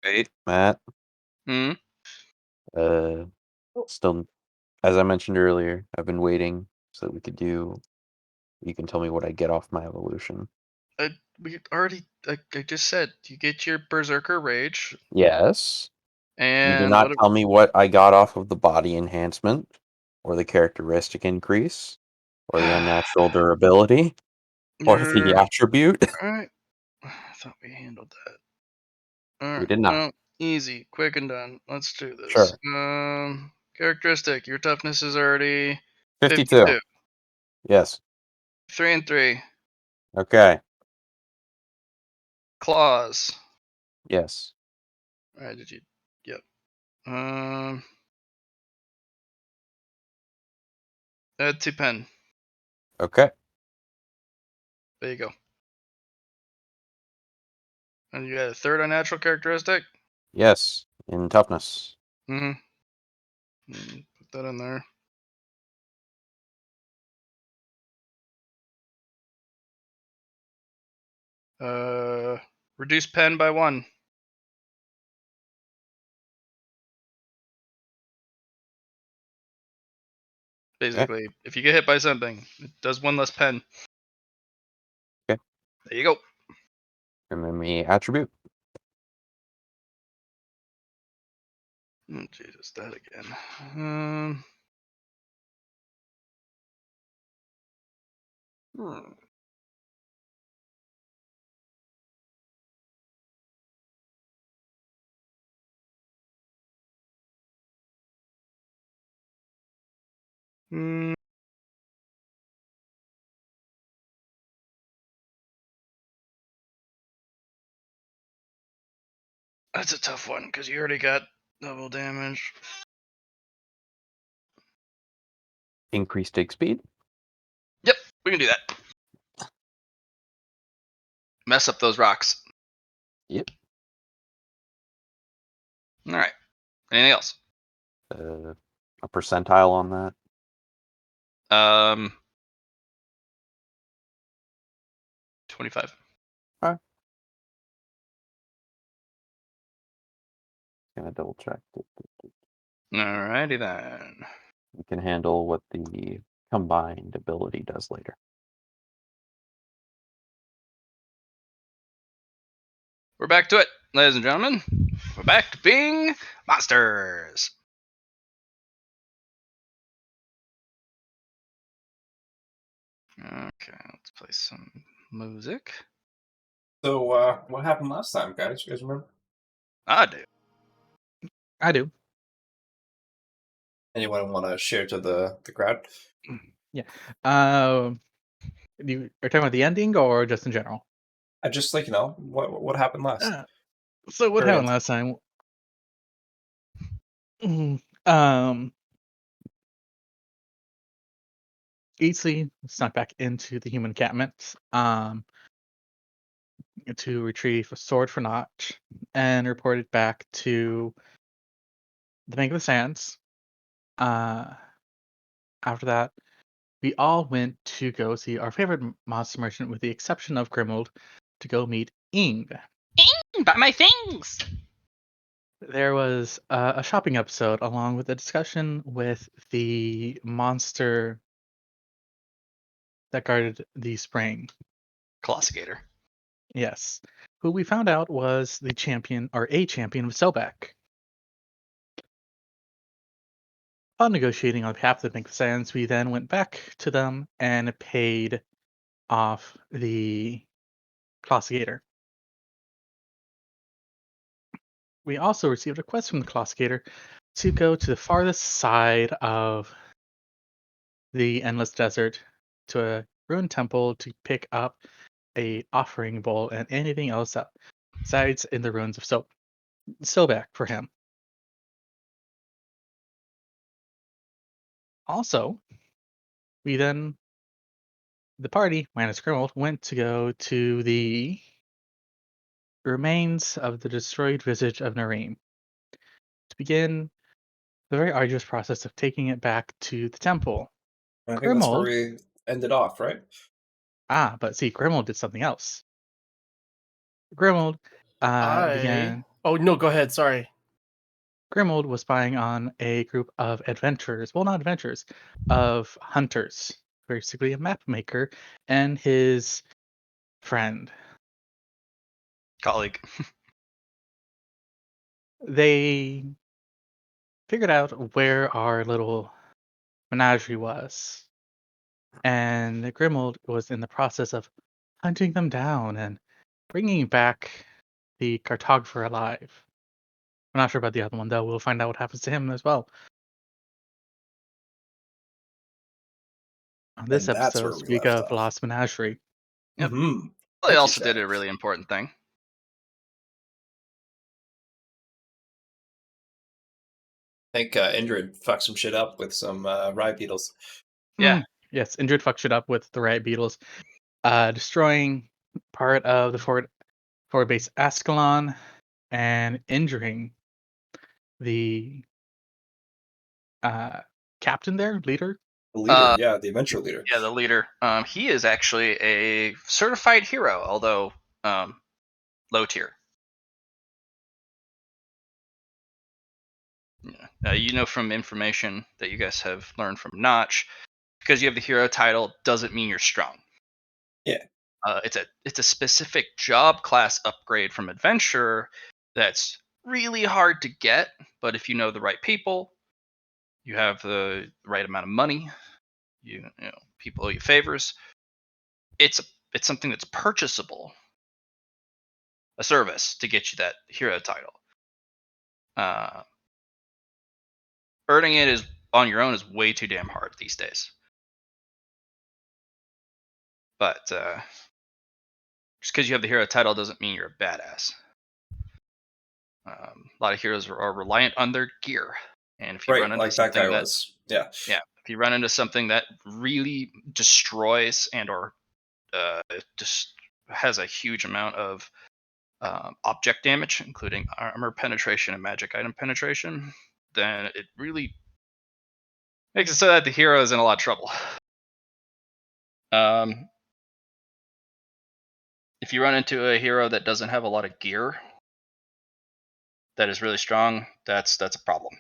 Hey, Matt. Hmm. Still, as I mentioned earlier, I've been waiting so that we could do. You can tell me what I get off my evolution. We already. I just said you get your Berserker Rage, Yes. You did and not tell me what I got off of the body enhancement, or the characteristic increase, or the unnatural durability, or the You're attribute. all right. I thought we handled that. All We right. did not. Well, easy, quick and done. Let's do this. Sure. Characteristic. Your toughness is already 52. 52. Yes. 3 and 3. Okay. Claws. Yes. All right. Did you? Yep. Um. Add 2 pen. Okay. There you go. And you got a third unnatural characteristic. Yes. In toughness. Mm-hmm. Put that in there. Reduce pen by 1. Okay. Basically, if you get hit by something, it does 1 less pen. Okay. There you go. And then the attribute. Oh, Jesus, that again. Um. Hmm. Hmm. That's a tough one because you already got double damage. Increase dig speed. Yep, we can do that. Mess up those rocks. Yep. All right. Anything else? A percentile on that. Um. 25. Okay. Gonna double check. Alrighty then. We can handle what the combined ability does later. We're back to it, ladies and gentlemen. We're back to being monsters. Okay, let's play some music. So, what happened last time, guys? You guys remember? I do. I do. Anyone want to share to the crowd? Yeah. You are talking about the ending or just in general? I just what happened last? So what Very happened last time? Um, Easley snuck back into the human encampment to retrieve a sword for Notch and reported back to the Bank of the Sands. After that, we all went to go see our favorite monster merchant, with the exception of Grimold, to go meet Ing. Buy my things. There was a shopping episode along with a discussion with the monster that guarded the spring. Colossigator. Yes. Who we found out was the champion, or a champion of Sobek. Upon negotiating on behalf of the Bank of Sands, we then went back to them and paid off the Colossigator. We also received a request from the Colossigator to go to the farthest side of the Endless Desert to a ruined temple to pick up a offering bowl and anything else that resides in the ruins of Sobek for him. Also, the party, minus Grimald, went to go to the remains of the destroyed visage of Nareem to begin the very arduous process of taking it back to the temple. I think that's where Grimold, we ended off, right? but see, Grimold did something else. Grimold I began. Oh no, go ahead. Sorry. Grimold was spying on a group of adventurers. Well, not adventurers, of hunters. Basically, a map maker and his friend. Colleague. They figured out where our little menagerie was, and Grimold was in the process of hunting them down and bringing back the cartographer alive. I'm not sure about the other one, though. We'll find out what happens to him as well. On this And that's episode, where we speak left of off. Lost Menagerie. Yep. Hmm. Well, they Thank you, also did a Jeff. really important thing. I think Indrid fucked some shit up with some rye beetles. Yeah. Yes, Indrid fucked shit up with the riot beetles, destroying part of the forward base Ascalon and injuring the captain there, leader. The leader, yeah, the adventure leader. Yeah, the leader. He is actually a certified hero, although low tier. Yeah. You know from information that you guys have learned from Notch, because you have the hero title doesn't mean you're strong. Yeah. It's a specific job class upgrade from adventurer that's really hard to get, but if you know the right people, you have the right amount of money, you know people owe you favors. It's something that's purchasable, a service to get you that hero title. Earning it is on your own is way too damn hard these days. But just because you have the hero title doesn't mean you're a badass. A lot of heroes are reliant on their gear, and if you run Right, into like that guy something that was. Yeah. if you run into something that really destroys and or just has a huge amount of object damage, including armor penetration and magic item penetration, then it really makes it so that the hero is in a lot of trouble. If you run into a hero that doesn't have a lot of gear that is really strong, that's a problem.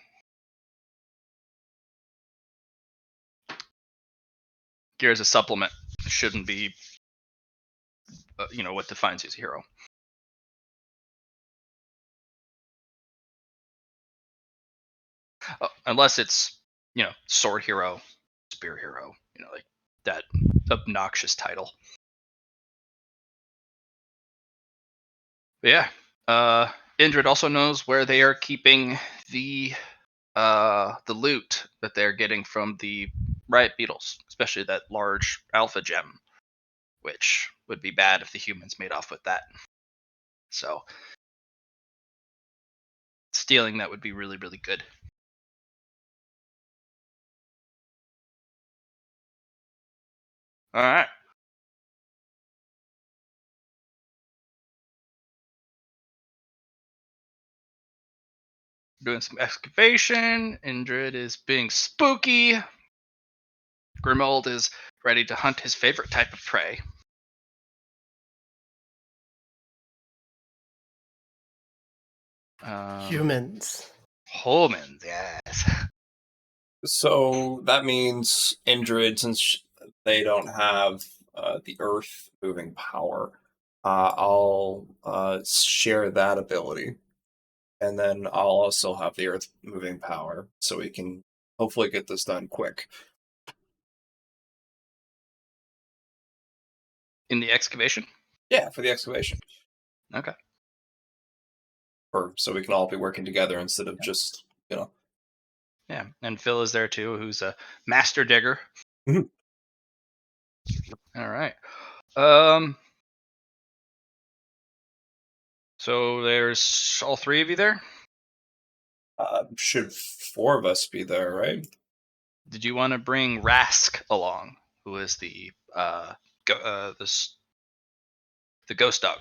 Gear as a supplement shouldn't be, what defines you as a hero. Unless it's, sword hero, spear hero, like that obnoxious title. But yeah, Indrid also knows where they are keeping the loot that they're getting from the riot beetles, especially that large alpha gem, which would be bad if the humans made off with that. So stealing that would be really, really good. All right. Doing some excavation. Indrid is being spooky. Grimold is ready to hunt his favorite type of prey. Humans. Humans, yes. So that means Indrid, since they don't have the Earth moving power, I'll share that ability, and then I'll also have the Earth moving power, so we can hopefully get this done quick. In the excavation? Yeah, for the excavation, Okay. or so we can all be working together instead of just Yeah, and Phil is there too, who's a master digger. Mhm. All right. So there's all three of you there. Should four of us be there, right? Did you want to bring Rask along, who is the ghost dog?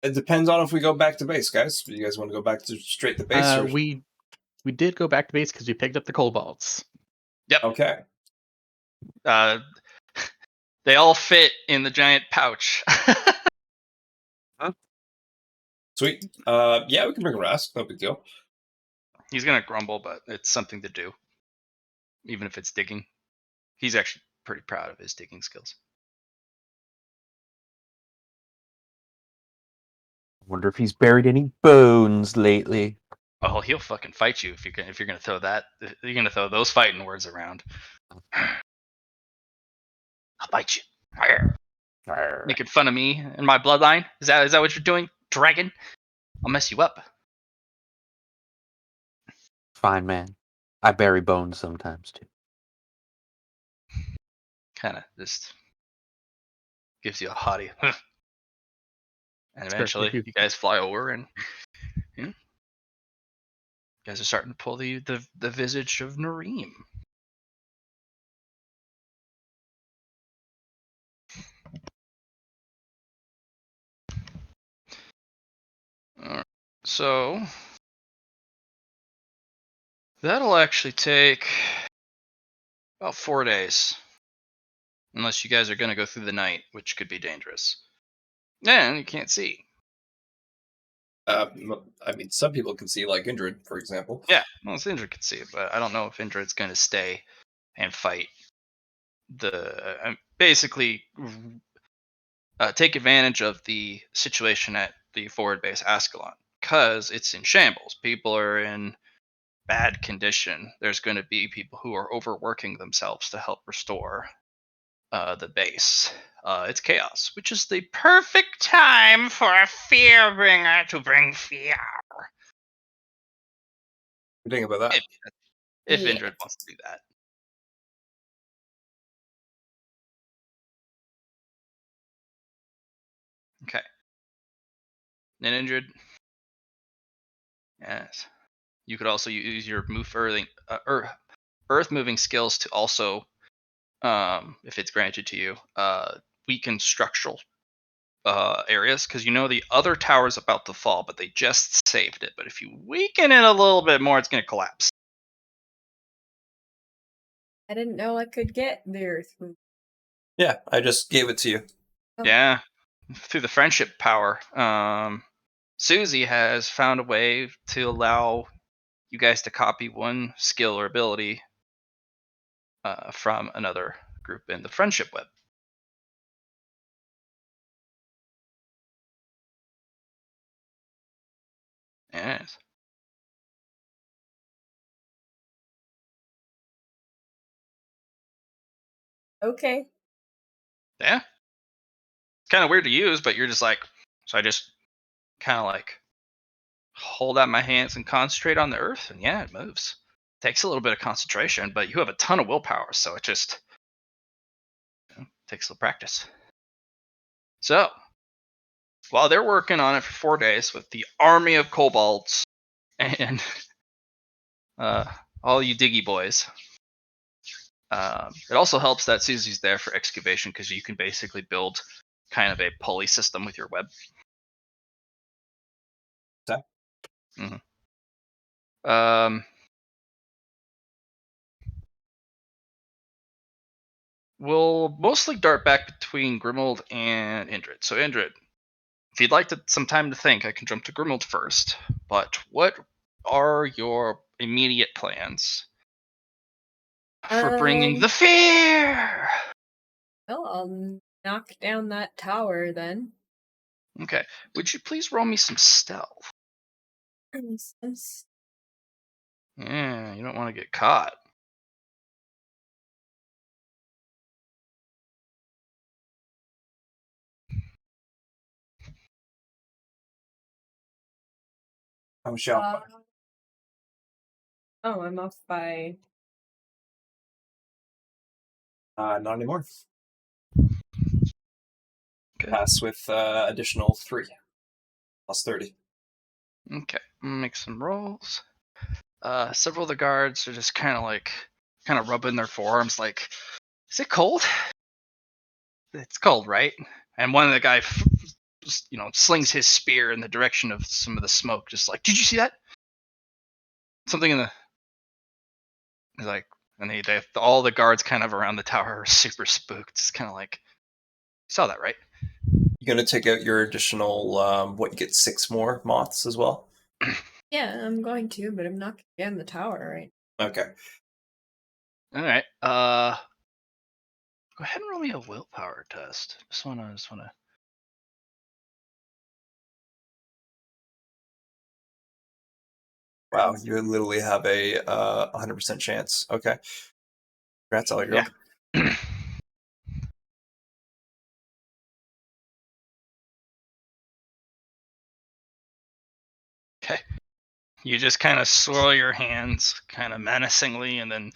It depends on if we go back to base, guys. Do you guys want to go back to straight to base? Or... We did go back to base because we picked up the kobolds. Yep. Okay. They all fit in the giant pouch. Sweet. Yeah, we can bring a Rask. No big deal. He's gonna grumble, but it's something to do, even if it's digging. He's actually pretty proud of his digging skills. Wonder if he's buried any bones lately. Oh, he'll fucking fight you if you're gonna throw that. You're gonna throw those fighting words around. I'll bite you. Arr. Making fun of me and my bloodline? Is that what you're doing, dragon? I'll mess you up. Fine, man. I bury bones sometimes too. Kind of just gives you a haughty. And Sure, eventually, if you- you guys fly over, and you guys are starting to pull the visage of Nareem. Alright, so that'll actually take about 4 days, unless you guys are going to go through the night, which could be dangerous. And you can't see. I mean, some people can see, like Indrid, for example. Yeah, well, Indrid could see it, but I don't know if Indrid's going to stay and fight basically take advantage of the situation at the forward base Ascalon, because it's in shambles. People are in bad condition. There's going to be people who are overworking themselves to help restore the base. It's chaos, which is the perfect time for a fear bringer to bring fear. What do you think about that? If Yeah. Indrid wants to do that. Okay. Then Indrid. Yes. You could also use your earth moving skills to also, if it's granted to you, weaken structural areas, because you know the other tower's about to fall, but they just saved it. But if you weaken it a little bit more, it's going to collapse. I didn't know I could get the earth move. Yeah, I just gave it to you. Oh. Yeah, through the friendship power. Susie has found a way to allow you guys to copy one skill or ability from another group in the friendship web. Yes. Okay. Yeah. It's kind of weird to use, but you're just like, so I just kind of like hold out my hands and concentrate on the earth, and yeah, it moves. Takes a little bit of concentration, but you have a ton of willpower, so it just takes a little practice. So, while they're working on it for 4 days with the army of kobolds and all you diggy boys, it also helps that Susie's there for excavation, because you can basically build kind of a pulley system with your web. Okay. We'll mostly dart back between Grimold and Indrid. So Indrid, if you'd like some time to think, I can jump to Grimold first. But what are your immediate plans for bringing the fear? Well, I'll knock down that tower then. Okay. Would you please roll me some stealth? Yes. Yeah, you don't want to get caught. I'm shocked. Oh, I'm off by. Not anymore. Okay. Pass with additional 3 plus 30. Okay. Make some rolls. Several of the guards are just kind of rubbing their forearms like, is it cold? It's cold, right? And one of the guy, slings his spear in the direction of some of the smoke, just like, did you see that? Something in the, he's like, and all the guards kind of around the tower are super spooked. It's kind of like, you saw that, right? You gonna take out your additional what you get 6 more moths as well? Yeah, I'm going to, but I'm not gonna get in the tower, right? Okay. All right. Go ahead and roll me a willpower test. Just wanna. Wow, you literally have a 100% chance. Okay. Congrats, Allegro. Yeah. Okay. You just kind of swirl your hands, kind of menacingly, and then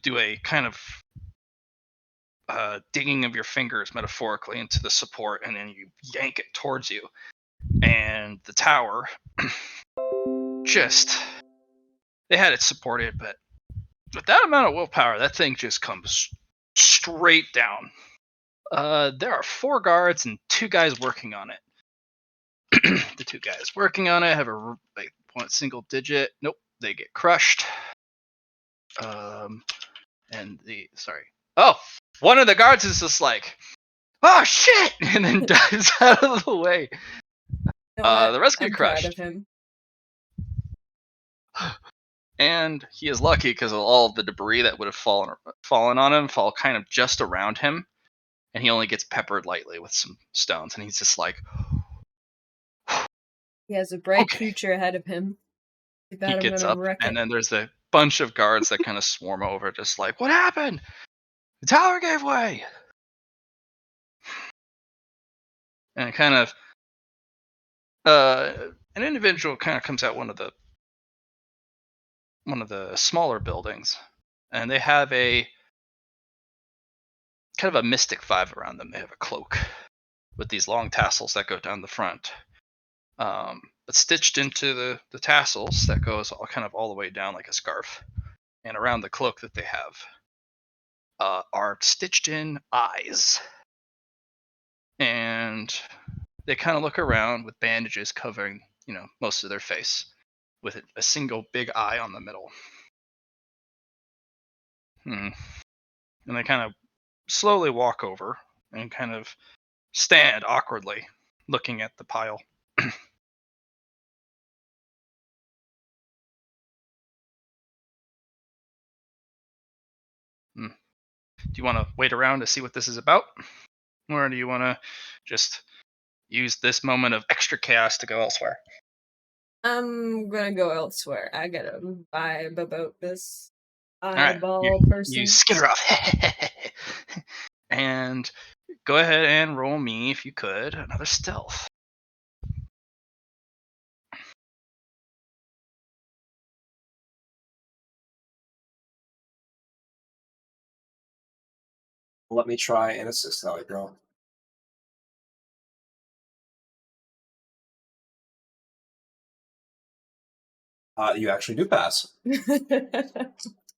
do a kind of digging of your fingers metaphorically into the support, and then you yank it towards you. And the tower just. They had it supported, but with that amount of willpower, that thing just comes straight down. There are 4 guards and 2 guys working on it. The 2 guys working on it have a like one single digit. Nope, they get crushed. And one of the guards is just like, "Oh shit!" and then dives out of the way. You know what? The rest get I'm proud of crushed, him. and he is lucky because of all of the debris that would have fallen on him, fall kind of just around him, and he only gets peppered lightly with some stones, and he's just like, He has a bright "Okay." future ahead of him. Too He bad I'm gets gonna up, wreck and it. then there's a bunch of guards that kind of swarm over, just like, "What happened? The tower gave way!" And kind of, an individual kind of comes out one of the smaller buildings, and they have a kind of a mystic vibe around them. They have a cloak with these long tassels that go down the front, but stitched into the tassels that goes all the way down like a scarf, and around the cloak that they have are stitched in eyes, and they kind of look around with bandages covering most of their face, with a single big eye on the middle. And they kind of slowly walk over and kind of stand awkwardly looking at the pile. Hmm. Do you want to wait around to see what this is about? Or do you want to just use this moment of extra chaos to go elsewhere? I'm gonna go elsewhere. I got a vibe about this All right. eyeball You person. skitter off. And go ahead and roll me, if you could, another stealth. Let me try and assist Allegro. You actually do pass.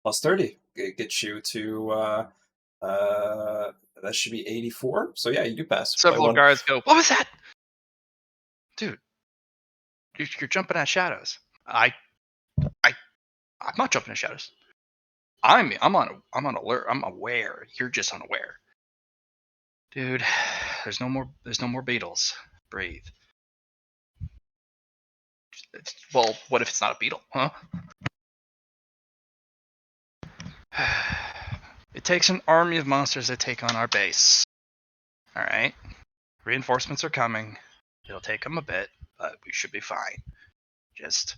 Plus 30. It gets you to, that should be 84. So yeah, you do pass. By Several one. guards go, "What was that? Dude, you're jumping at shadows." I'm not jumping at shadows. I'm on alert. I'm aware. You're just unaware. Dude, there's no more beetles. Breathe. Well, what if it's not a beetle, huh? It takes an army of monsters to take on our base. All right. Reinforcements are coming. It'll take them a bit, but we should be fine. Just.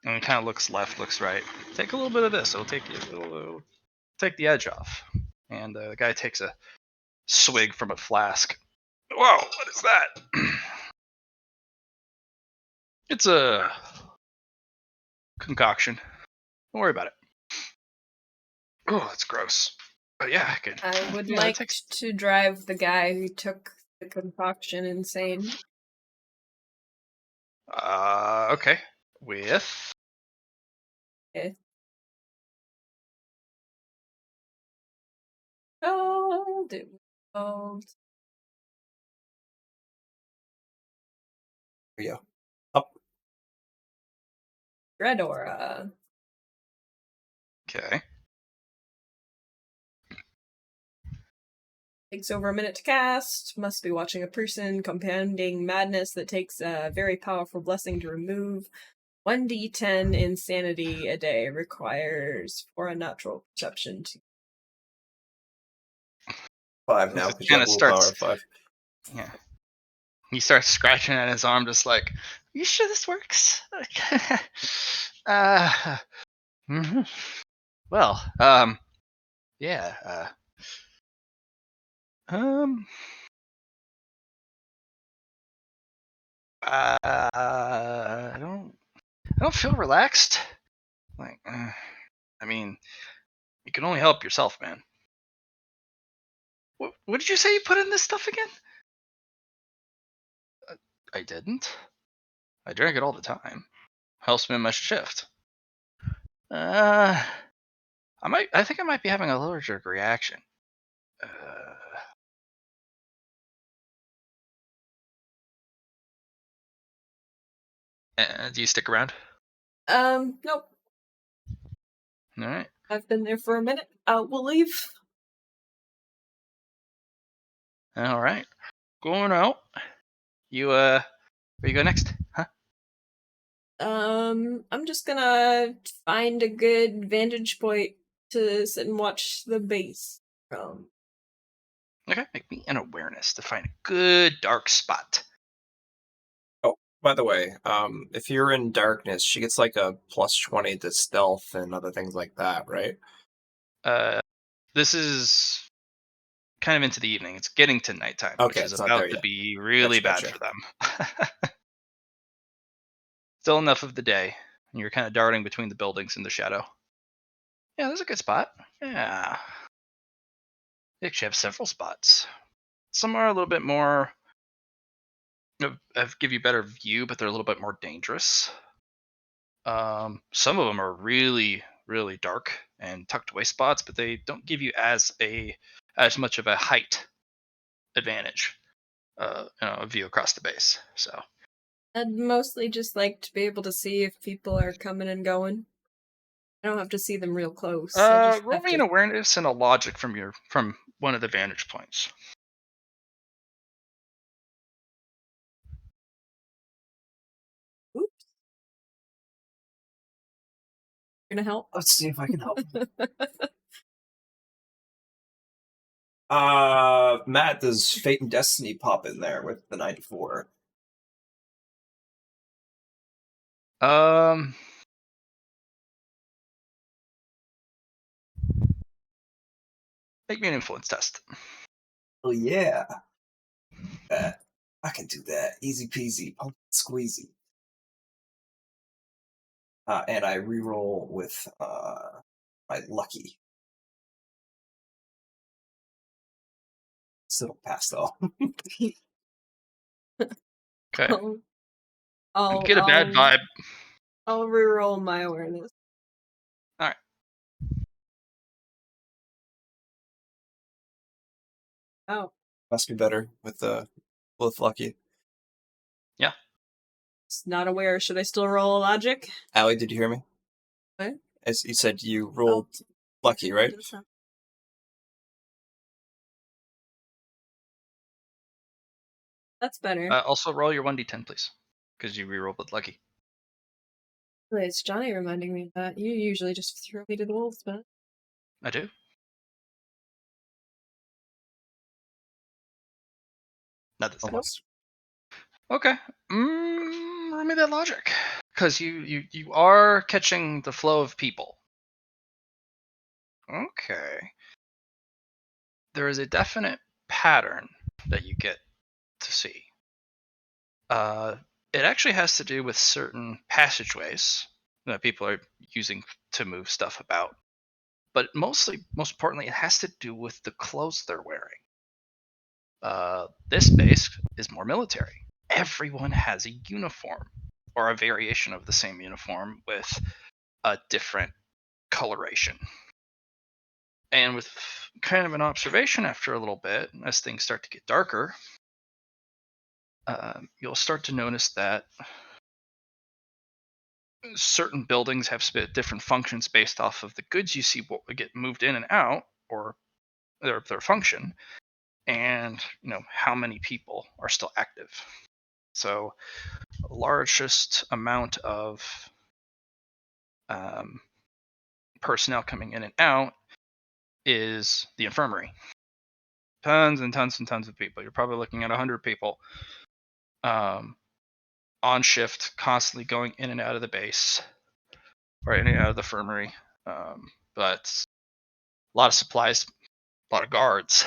And it kind of looks left, looks right. Take a little bit of this. It'll take the edge off. And the guy takes a swig from a flask. Whoa, what is that? It's a concoction. Don't worry about it. Oh, that's gross. But yeah, I could. I would Yeah, that like takes. to drive the guy who took the concoction insane. Okay. With. Okay. Oh, dude. Oh, Here you go. Up. Dreadora. Okay. Takes over a minute to cast. Must be watching a person. Compounding madness that takes a very powerful blessing to remove. 1d10 insanity a day requires for a natural perception to 5 now Just because you kind have of willpower starts. of 5. Yeah. He starts scratching at his arm, just like, "You sure this works?" uh, mhm. Well, yeah. Um. I don't. I don't feel relaxed. Like, I mean, you can only help yourself, man. What did you say you put in this stuff again? I didn't. I drink it all the time. Helps me in my shift. Uh, I think I might be having an allergic reaction. Do you stick around? Nope. All right. I've been there for a minute. We'll leave. All right. Going out. You where you go next? Huh? I'm just gonna find a good vantage point to sit and watch the base from. Okay. Make me an awareness to find a good dark spot. Oh, by the way, if you're in darkness, she gets like a +20 to stealth and other things like that, right? This is kind of into the evening. It's getting to nighttime, which Okay, is it's not there about to yet. be really bad Gotcha. for them. Still enough of the day, and you're kind of darting between the buildings in the shadow. Yeah, there's a good spot. Yeah. They actually have several spots. Some are a little bit more give you better view, but they're a little bit more dangerous. Some of them are really, really dark and tucked away spots, but they don't give you as much of a height advantage, a view across the base. So, I'd mostly just like to be able to see if people are coming and going. I don't have to see them real close. I just roll have me an to. awareness and a logic from one of the vantage points. Oops. Gonna help. Let's see if I can help. Matt, does Fate and Destiny pop in there with the 94? Um, make me an influence test. Oh yeah, that I can do that. Easy peasy, pump squeezy. And I reroll with my lucky. Still pass though. Okay, I'll get a bad vibe. I'll reroll my awareness. All right. Oh, Must be better with lucky. Yeah. it's not aware. Should I still roll logic? Allie, did you hear me? What? As you said, you rolled lucky, right? That's better. Also roll your 1d10, please, because you rerolled with lucky. Really, it's Johnny reminding me of that. You usually just throw me to the wolves, but I do. Not this time. Almost. Okay. Roll me that logic, because you are catching the flow of people. Okay. There is a definite pattern that you get to see. It actually has to do with certain passageways that people are using to move stuff about. But most importantly, it has to do with the clothes they're wearing. This base is more military. Everyone has a uniform or a variation of the same uniform with a different coloration. And with kind of an observation after a little bit, as things start to get darker, you'll start to notice that certain buildings have different functions based off of the goods you see get moved in and out, or their function. and how many people are still active. So the largest amount of personnel coming in and out is the infirmary. Tons and tons and tons of people. You're probably looking at 100 people on shift, constantly going in and out of the base, or in and out of the infirmary. But a lot of supplies, a lot of guards.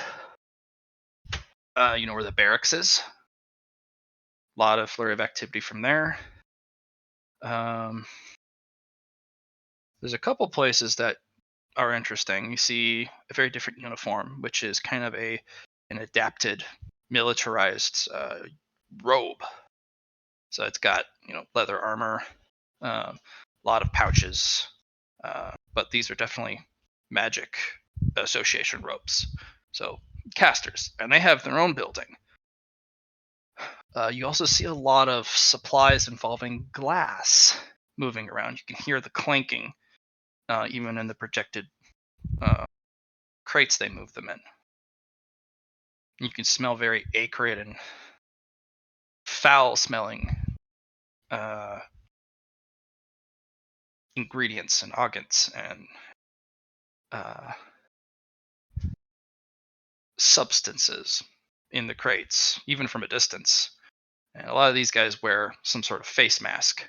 Where the barracks is. A lot of flurry of activity from there. There's a couple places that are interesting. You see a very different uniform, which is kind of an adapted, militarized robe. So it's got leather armor, a lot of pouches, but these are definitely magic association robes. So casters, and they have their own building. You also see a lot of supplies involving glass moving around. You can hear the clanking, even in the projected crates they move them in. You can smell very acrid and foul-smelling ingredients and agents and substances in the crates, even from a distance. And a lot of these guys wear some sort of face mask,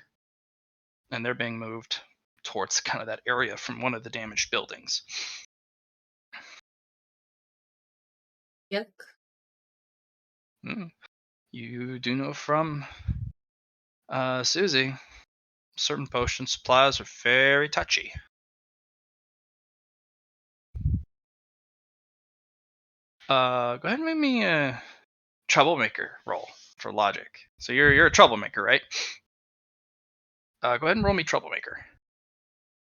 and they're being moved towards kind of that area from one of the damaged buildings. Yuck. You do know from Susie, certain potion supplies are very touchy. Go ahead and make me a troublemaker roll for logic. So you're a troublemaker, right? Go ahead and roll me troublemaker.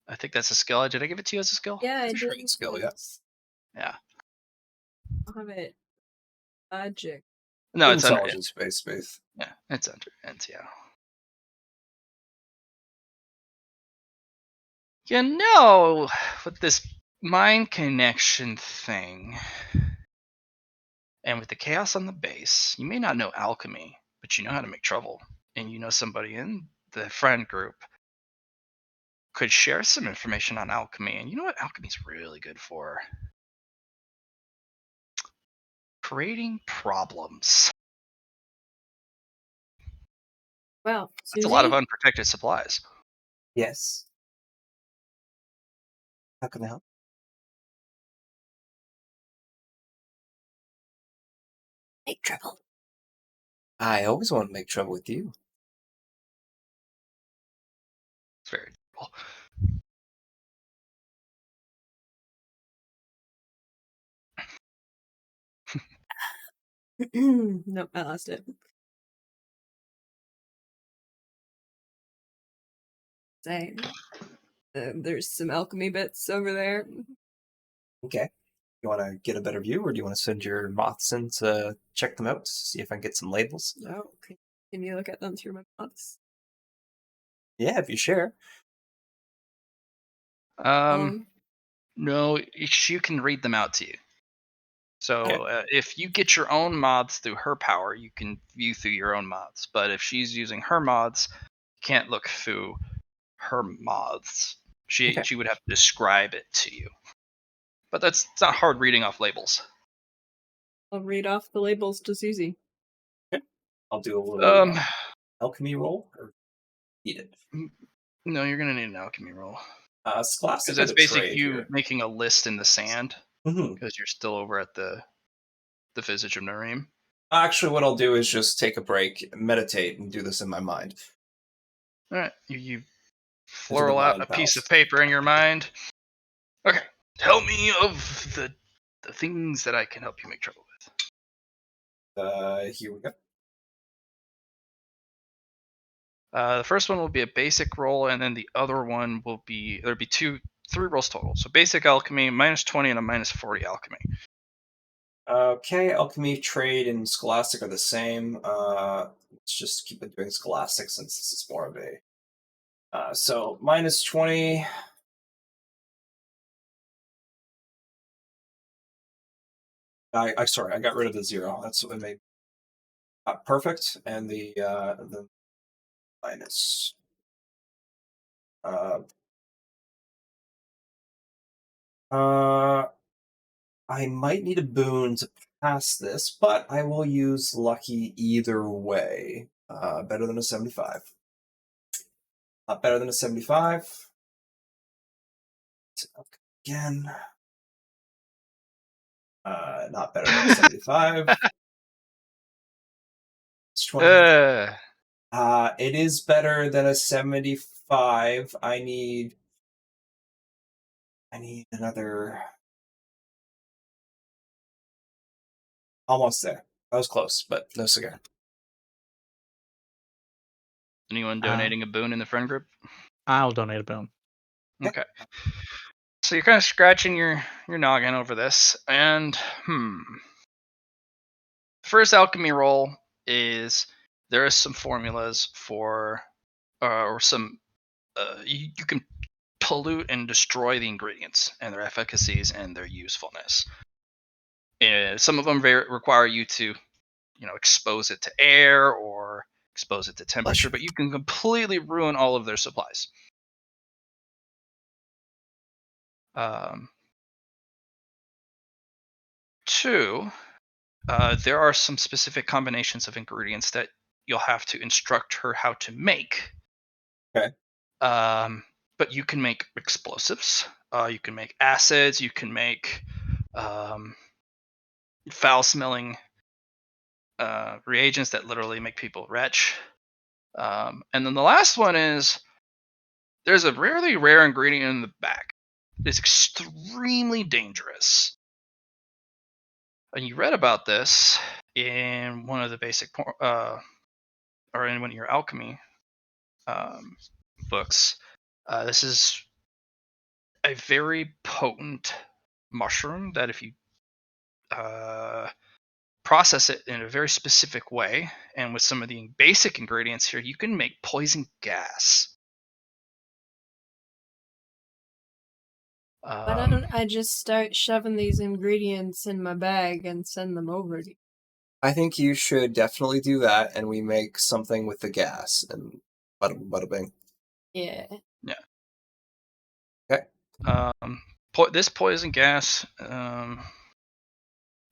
I think that's a skill. Did I give it to you as a skill? Yeah, I It's a did. great skill, yeah. Yeah. I'll have it. Logic. No, it's under. Intelligence based space. Yeah, it's under NTO. With this mind connection thing, and with the chaos on the base, you may not know alchemy, but you know how to make trouble. And you know somebody in the friend group could share some information on alchemy. And you know what alchemy's really good for? Creating problems. Well, That's a lot of Susie? unprotected supplies. Yes. How can I help? Make trouble. I always want to make trouble with you. It's very cool. Nope, I lost it. Say, there's some alchemy bits over there. Okay. You want to get a better view, or do you want to send your moths in to check them out, see if I can get some labels? Oh, can you look at them through my box? Yeah, if you share. No, you can read them out to you. So if you get your own mods through her power, you can view through your own mods. But if she's using her mods, you can't look through her mods. She would have to describe it to you. But it's not hard reading off labels. I'll read off the labels to Susie. I'll do a little Um, alchemy roll, or need it. No, you're gonna need an alchemy roll. Scholastic Because that's or the basically trade you here? making a list in the sand. Mm-hmm. Because you're still over at the Visage of Nareem. Actually, what I'll do is just take a break, meditate, and do this in my mind. All right, you floral out a piece of paper in your mind. Okay, tell me of the things that I can help you make trouble with. Here we go. The first one will be a basic roll, and then the other one will be there'll be three rolls total. So basic alchemy, -20, and a -40 alchemy. Okay, alchemy, trade, and scholastic are the same. Let's just keep it doing scholastic since this is more of a. So -20. I sorry, I got rid of the 0. That's what made perfect, and the minus. Uh, uh, I might need a boon to pass this, but I will use lucky either way. Better than a 75. Not better than a 75. Again. Not better than a 75. It's 20. It is better than a 75. I need another. Almost there. I was close, but no cigar. Anyone donating a boon in the friend group? I'll donate a boon. Okay. So you're kind of scratching your noggin over this, and first alchemy roll is there is some formulas for or some you can pollute and destroy the ingredients and their efficacies and their usefulness. Some of them require you to expose it to air or expose it to temperature, but you can completely ruin all of their supplies. Two, there are some specific combinations of ingredients that you'll have to instruct her how to make. Okay. But you can make explosives. You can make acids. You can make foul-smelling reagents that literally make people retch. And then the last one is there's a really rare ingredient in the back. It's extremely dangerous. And you read about this in one of the basic, or in one of your alchemy books. This is a very potent mushroom that if you process it in a very specific way and with some of the basic ingredients here, you can make poison gas. Why don't I just start shoving these ingredients in my bag and send them over to you? I think you should definitely do that, and we make something with the gas, and bada bing. Yeah. Yeah. Okay. This poison gas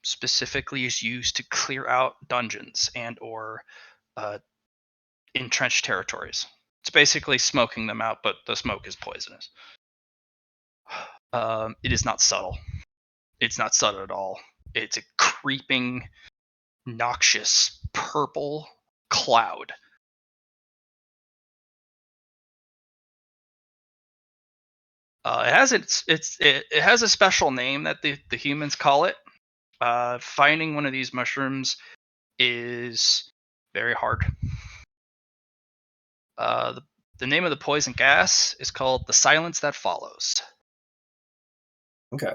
specifically is used to clear out dungeons and or entrenched territories. It's basically smoking them out, but the smoke is poisonous. It is not subtle. It's not subtle at all. It's a creeping, noxious purple cloud. It has a special name that the humans call it. Finding one of these mushrooms is very hard. The name of the poison gas is called the silence that follows. Okay.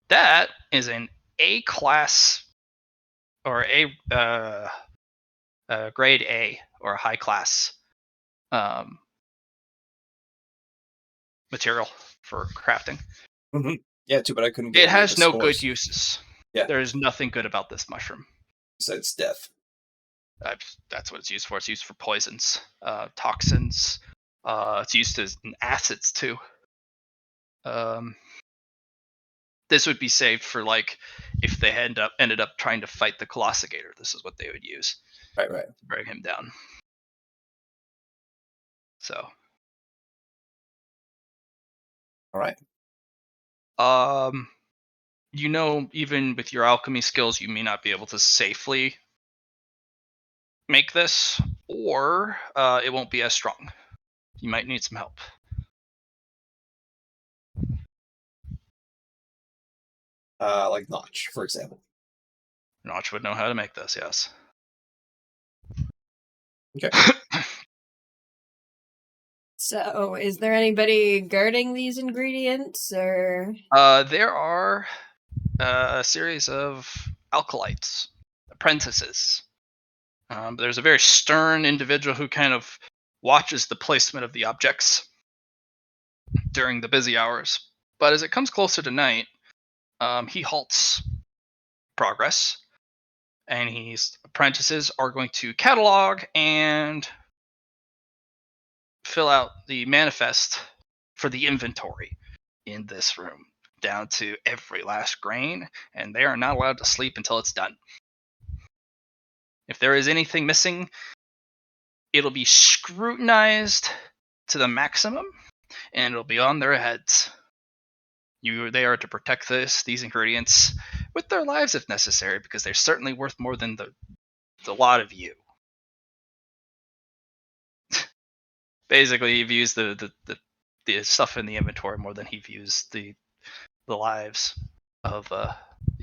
That is an A class or grade A or a high class material for crafting. Mm-hmm. Yeah, too, but I couldn't get It any of has the no spores. good uses. Yeah. There is nothing good about this mushroom. Besides death. That's what it's used for. It's used for poisons, toxins. It's used as acids too. This would be saved for like if they ended up trying to fight the Colossigator. This is what they would use. Right. To bring him down. So. All right. Even with your alchemy skills, you may not be able to safely make this, or it won't be as strong. You might need some help. Like Notch, for example. Notch would know how to make this, yes. Okay. So, is there anybody guarding these ingredients, or? There are a series of alkalites, apprentices. There's a very stern individual who kind of watches the placement of the objects during the busy hours. But as it comes closer to night, he halts progress, and his apprentices are going to catalog and fill out the manifest for the inventory in this room, down to every last grain, and they are not allowed to sleep until it's done. If there is anything missing, it'll be scrutinized to the maximum, and it'll be on their heads. They are to protect these ingredients with their lives if necessary, because they're certainly worth more than the lot of you. Basically, he views the stuff in the inventory more than he views the lives of the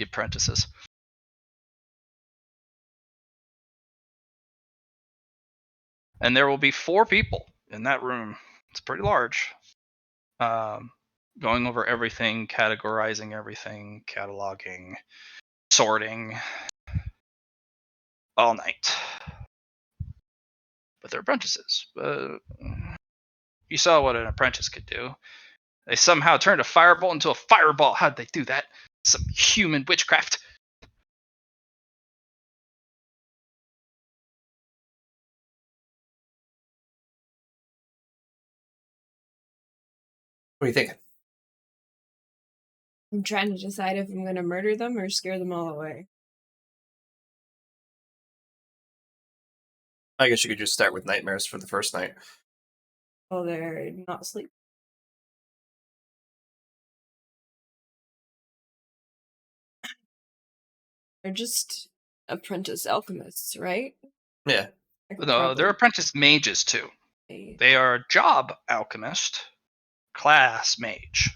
apprentices. And there will be 4 people in that room. It's pretty large. Going over everything, categorizing everything, cataloging, sorting, all night. But they're apprentices. You saw what an apprentice could do. They somehow turned a firebolt into a fireball. How'd they do that? Some human witchcraft. What are you thinking? I'm trying to decide if I'm going to murder them or scare them all away. I guess you could just start with nightmares for the first night. While they're not asleep. They're just apprentice alchemists, right? Yeah. I could No, they're probably- apprentice mages too. They are job alchemist, class mage.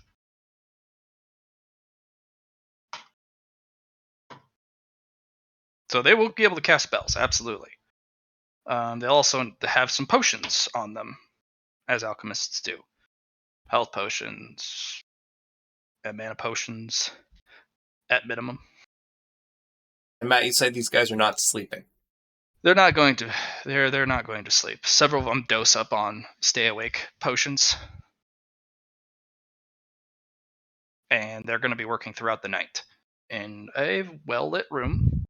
So they will be able to cast spells, absolutely. They also have some potions on them, as alchemists do. Health potions, and mana potions, at minimum. And Matt, you said these guys are not sleeping. They're not going to. They're not going to sleep. Several of them dose up on stay awake potions, and they're going to be working throughout the night in a well lit room,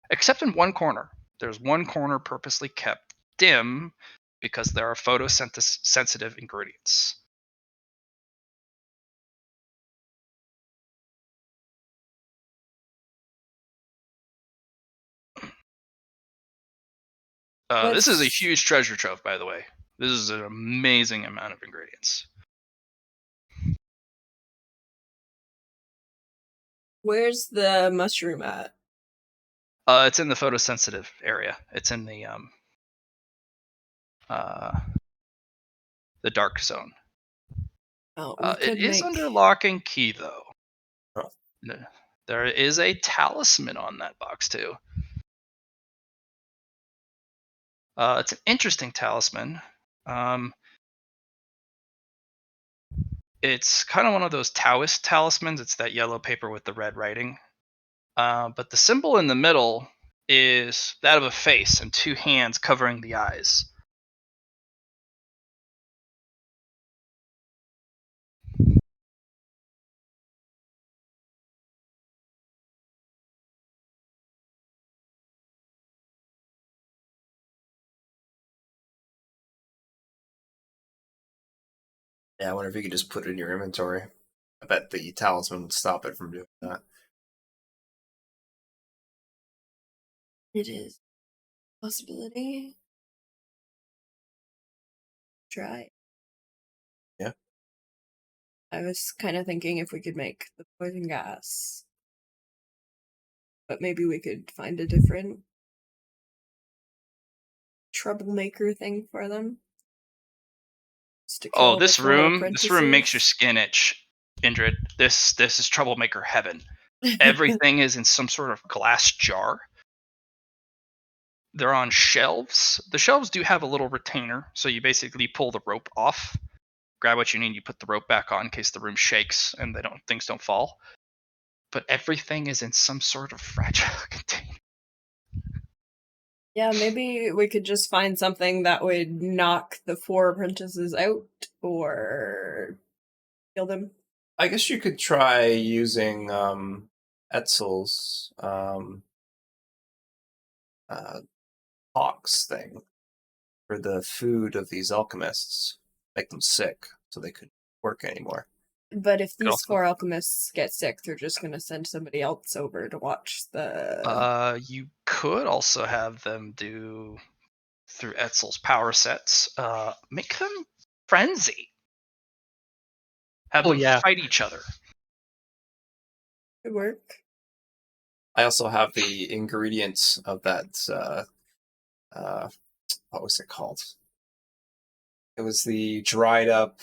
except in one corner. There's one corner purposely kept dim because there are photosensitive ingredients. This is a What's- huge treasure trove, by the way. This is an amazing amount of ingredients. Where's the mushroom at? It's in the photosensitive area. It's in the dark zone. Oh, It is under lock and key, though. Oh. There is a talisman on that box, too. It's an interesting talisman. It's kind of one of those Taoist talismans. It's that yellow paper with the red writing. But the symbol in the middle is that of a face and 2 hands covering the eyes. Yeah, I wonder if you could just put it in your inventory. I bet the talisman would stop it from doing that. It is a possibility. Try. Yeah. I was kind of thinking if we could make the poison gas. But maybe we could find a different troublemaker thing for them. Just to Oh, kill the this 4 room makes your apprentices. skin itch, Indrid. This is troublemaker heaven. Everything is in some sort of glass jar. They're on shelves. The shelves do have a little retainer, so you basically pull the rope off, grab what you need, you put the rope back on in case the room shakes and things don't fall. But everything is in some sort of fragile container. Yeah, maybe we could just find something that would knock the 4 apprentices out or kill them. I guess you could try using Etzel's hawks thing for the food of these alchemists, make them sick so they couldn't work anymore. But if Could these also- 4 alchemists get sick, they're just going to send somebody else over to watch the. You could also have them do through Etzel's power sets. Make them frenzy. Have Oh, them yeah. fight each other. Could work. I also have the ingredients of that. What was it called? It was the dried up,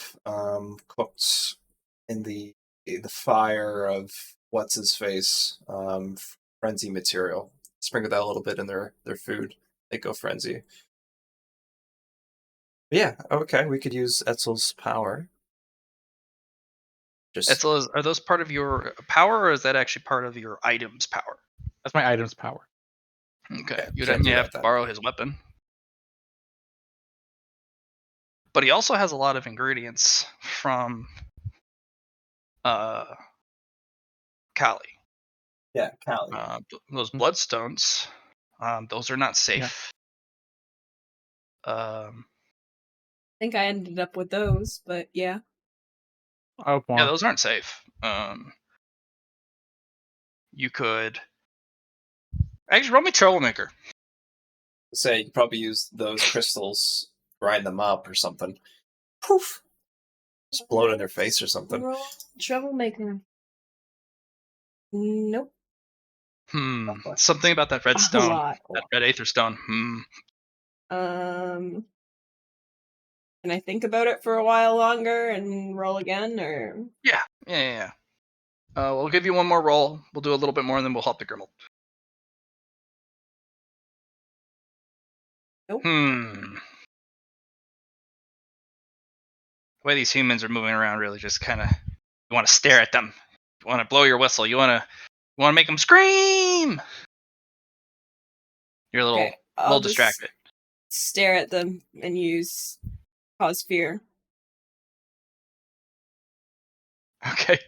cooked in the fire of what's his face, frenzy material. Sprinkle that a little bit in their food. They go frenzy. But yeah, okay, we could use Etzel's power. Just Etzel, are those part of your power, or is that actually part of your item's power? That's my item's power. Okay, Yeah, you'd can't do have that to then. borrow his weapon. But he also has a lot of ingredients from Kali. Yeah, Callie. Those Mhm. bloodstones, those are not safe. I think I ended up with those, but yeah. I have Yeah, more. those aren't safe. You could actually roll me troublemaker. Say you could probably use those crystals, grind them up or something. Poof. Just blow it in their face or something. Roll troublemaker. Nope. Something about that red A stone, lot. that red aether stone. Can I think about it for a while longer and roll again, or? Yeah. We'll give you one more roll. We'll do a little bit more, and then we'll help the Grimmel. Nope. The way these humans are moving around really just kind of, you want to stare at them. You want to blow your whistle. You want to make them scream. You're a little, Okay, I'll just distracted. stare at them and use cause fear. Okay.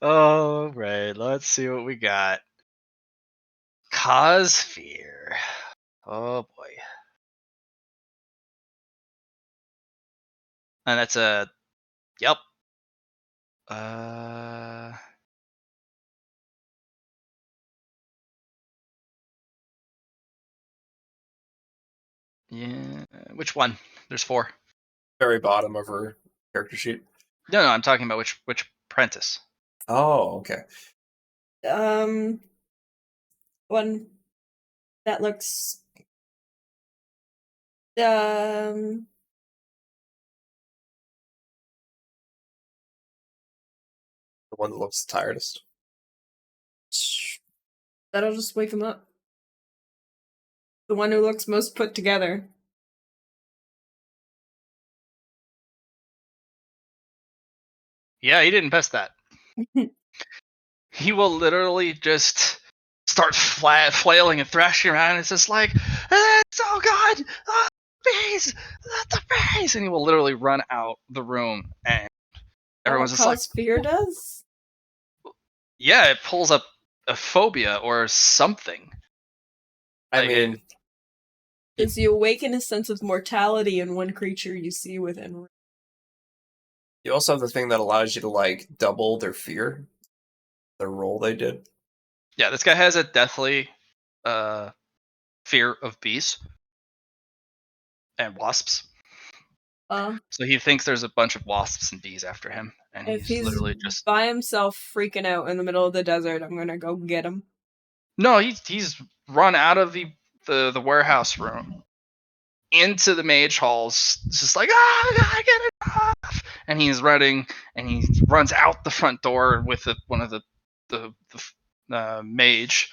All right, let's see what we got. Cause fear. Oh boy. And that's a yep. Yeah. Which one? There's 4. Very bottom of her character sheet. No, I'm talking about which apprentice. Oh, okay. One that looks The one that looks the tiredest. that'll just wake him up. The one who looks most put together. Yeah, he didn't pass that. He will literally just start flailing and thrashing around. It's just like, oh god, bees, the bees, and he will literally run out the room, and everyone's just like, cause fear does? yeah, it pulls up a phobia or something. I Like, mean, Does you awaken a sense of mortality in one creature you see within range? you also have the thing that allows you to like double their fear, the roll they did. Yeah, this guy has a deathly fear of bees and wasps. So he thinks there's a bunch of wasps and bees after him, and If he's he's literally just by himself freaking out in the middle of the desert, I'm gonna go get him. no. He's run out of the warehouse room into the mage halls, just like, I gotta get it off, and he's running, and he runs out the front door with one of the mage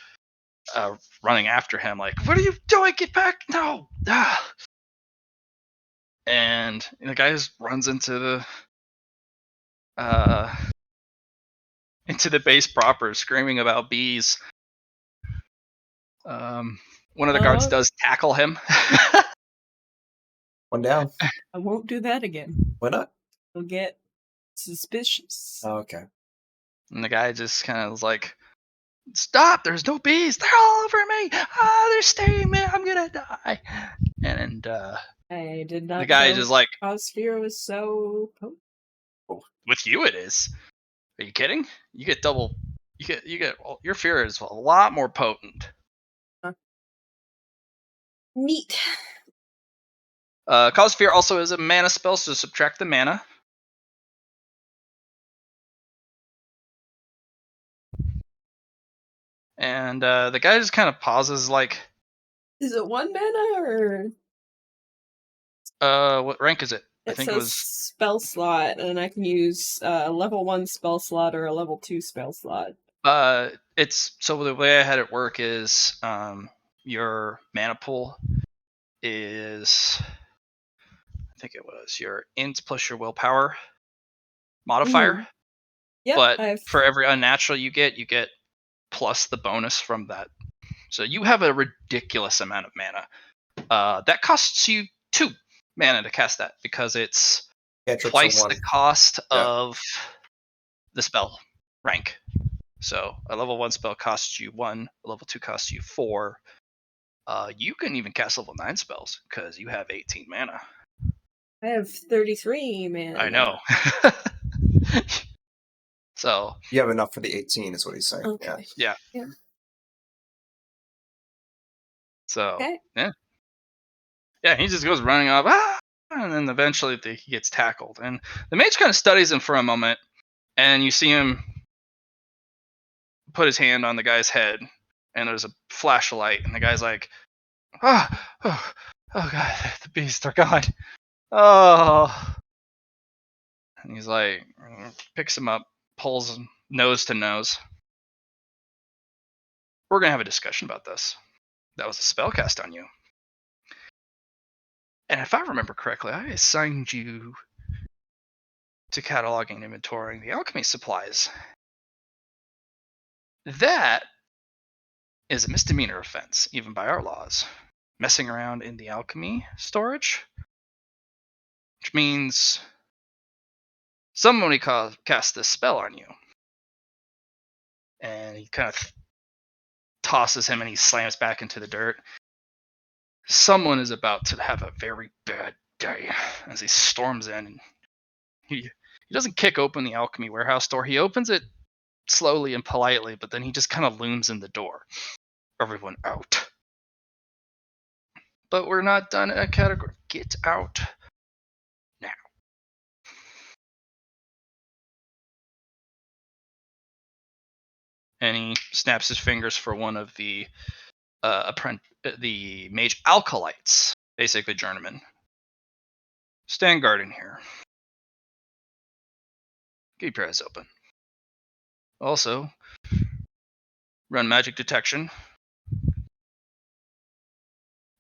running after him, like, what are you doing? Get back! No! And the guy just runs into the base proper, screaming about bees. One of the guards does tackle him. One down. I won't do that again. Why not? He'll get Suspicious. Okay. And the guy just kind of was like, "Stop! There's no bees. They're all over me. Ah, they're stinging me. I'm gonna die." And I did the not guy know just like, Osphera was so potent. "With you, it is. Are you kidding? You get double. You get your fear is a lot more potent." Neat. Cause Fear also is a mana spell, so subtract the mana. And the guy just kind of pauses, like, Is it 1 mana or what rank is it? I it think it says was. spell slot, and I can use a level 1 spell slot or a level 2 spell slot. It's so the way I had it work is your mana pool is, I think it was your int plus your willpower modifier. Mhm. Yep, But I've for every unnatural you get plus the bonus from that. So you have a ridiculous amount of mana. That costs you 2 mana to cast that because it's Cantrips are twice the 1. cost Yeah. of the spell rank. So a level 1 spell costs you 1, a level 2 costs you 4. You can even cast level 9 spells because you have 18 mana. I have 33 mana. I know. So You have enough for the 18, is what he's saying. Okay. yeah. Yeah. So Okay. yeah, he just goes running off, and then eventually he gets tackled. And the mage kind of studies him for a moment, and you see him put his hand on the guy's head, and there's a flashlight, and the guy's like, oh, oh, oh god, the beasts are gone. Oh. And he's like, picks him up, pulls him nose to nose. We're going to have a discussion about this. That was a spell cast on you. And if I remember correctly, I assigned you to cataloging and inventorying the alchemy supplies. That is a misdemeanor offense, even by our laws. Messing around in the alchemy storage, which means somebody cast this spell on you. And he kind of tosses him and he slams back into the dirt. Someone is about to have a very bad day as he storms in. And he doesn't kick open the alchemy warehouse door. He opens it slowly and politely, but then he just kind of looms in the door. Everyone out. But we're not done at category. Get out now. And he snaps his fingers for one of the the mage alkalites, basically journeyman. Stand guard in here. Keep your eyes open. Also, run magic detection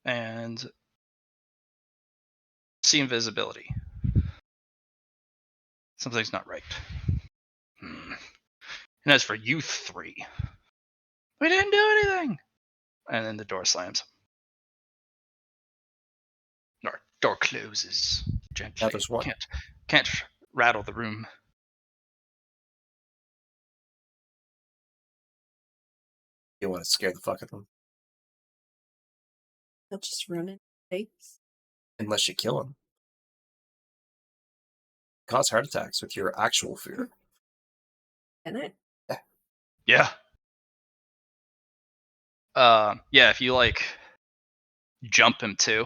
and see invisibility. Something's not right. And as for you 3, we didn't do anything. And then the door slams. Door closes gently. Now there's one. Can't rattle the room. You want to scare the fuck out of them. I'll just run in face. Unless you kill him. Cause heart attacks with your actual fear. Can I? Yeah. Yeah, if you like jump him too.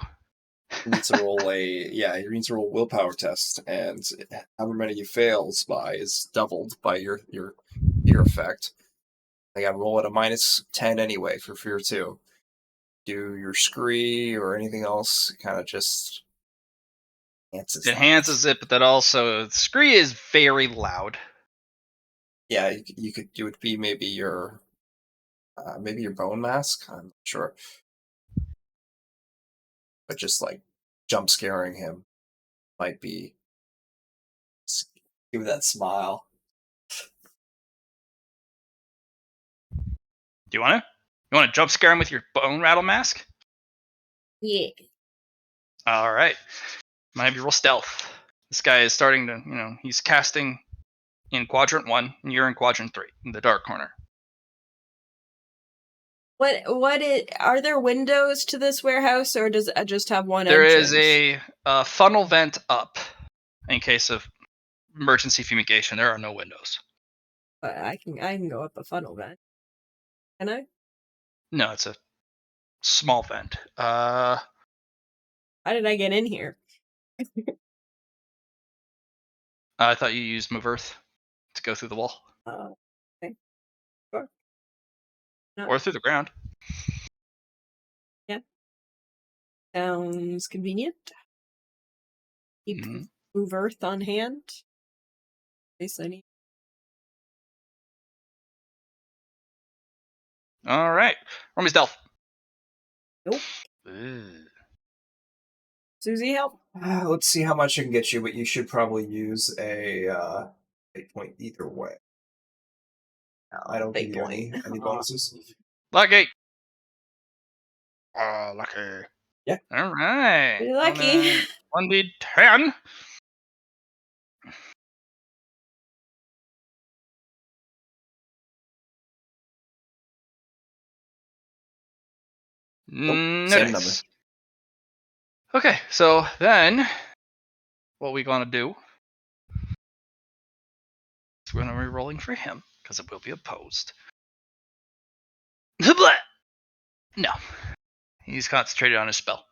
He needs to roll he needs to roll a willpower test, and however many you fails by is doubled by your effect. I gotta roll at a -10 anyway for fear 2. Do your scree or anything else, kind of just Enhances it, but that also scree is very loud. Yeah, you could do it. Be maybe your bone mask. I'm not sure, but just like jump scaring him might be. Give that smile. Do you want to? You want to jump scare him with your bone rattle mask? Yeah. All right. Might have you roll stealth. This guy is starting to, he's casting in quadrant 1, and you're in quadrant 3, in the dark corner. Are there windows to this warehouse, or does it just have one There entrance? is a funnel vent up in case of emergency fumigation. There are no windows. But I can go up a funnel vent. Can I? No, it's a small vent. How did I get in here? I thought you used Move Earth to go through the wall. Okay. Sure. No. Or through the ground. Yeah. Sounds convenient. Keep Mhm. Move Earth on hand. In case I need. All right. Roll me stealth. Nope. Ugh. Susie, help. Let's see how much I can get you, but you should probably use a fate point either way. I don't give Fate you point. any bonuses. Lucky. Oh, lucky. Yeah. All right. Pretty lucky. 1d10. Nope. No Same dice. number. Okay, so then what we gonna do is we're gonna be rolling for him because it will be opposed. Blah! No, he's concentrated on his spell.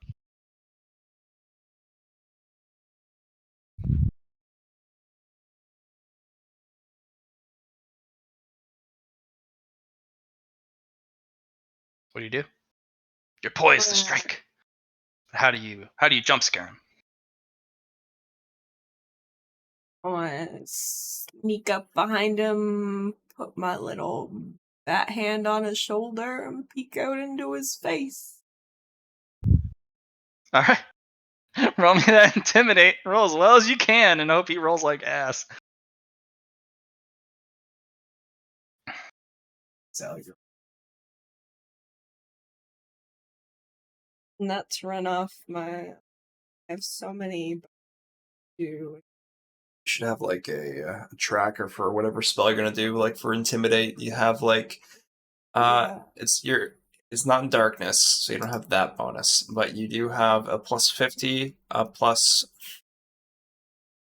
What do? You're poised to strike. How do you jump scare him? I want to sneak up behind him, put my little bat hand on his shoulder, and peek out into his face. All right, roll me that intimidate. Roll as well as you can, and hope he rolls like ass. Sally. And that's run off my. I have so many. Do You should have like a tracker for whatever spell you're gonna do. Like for intimidate, you have like it's not in darkness, so you don't have that bonus, but you do have a plus 50, a plus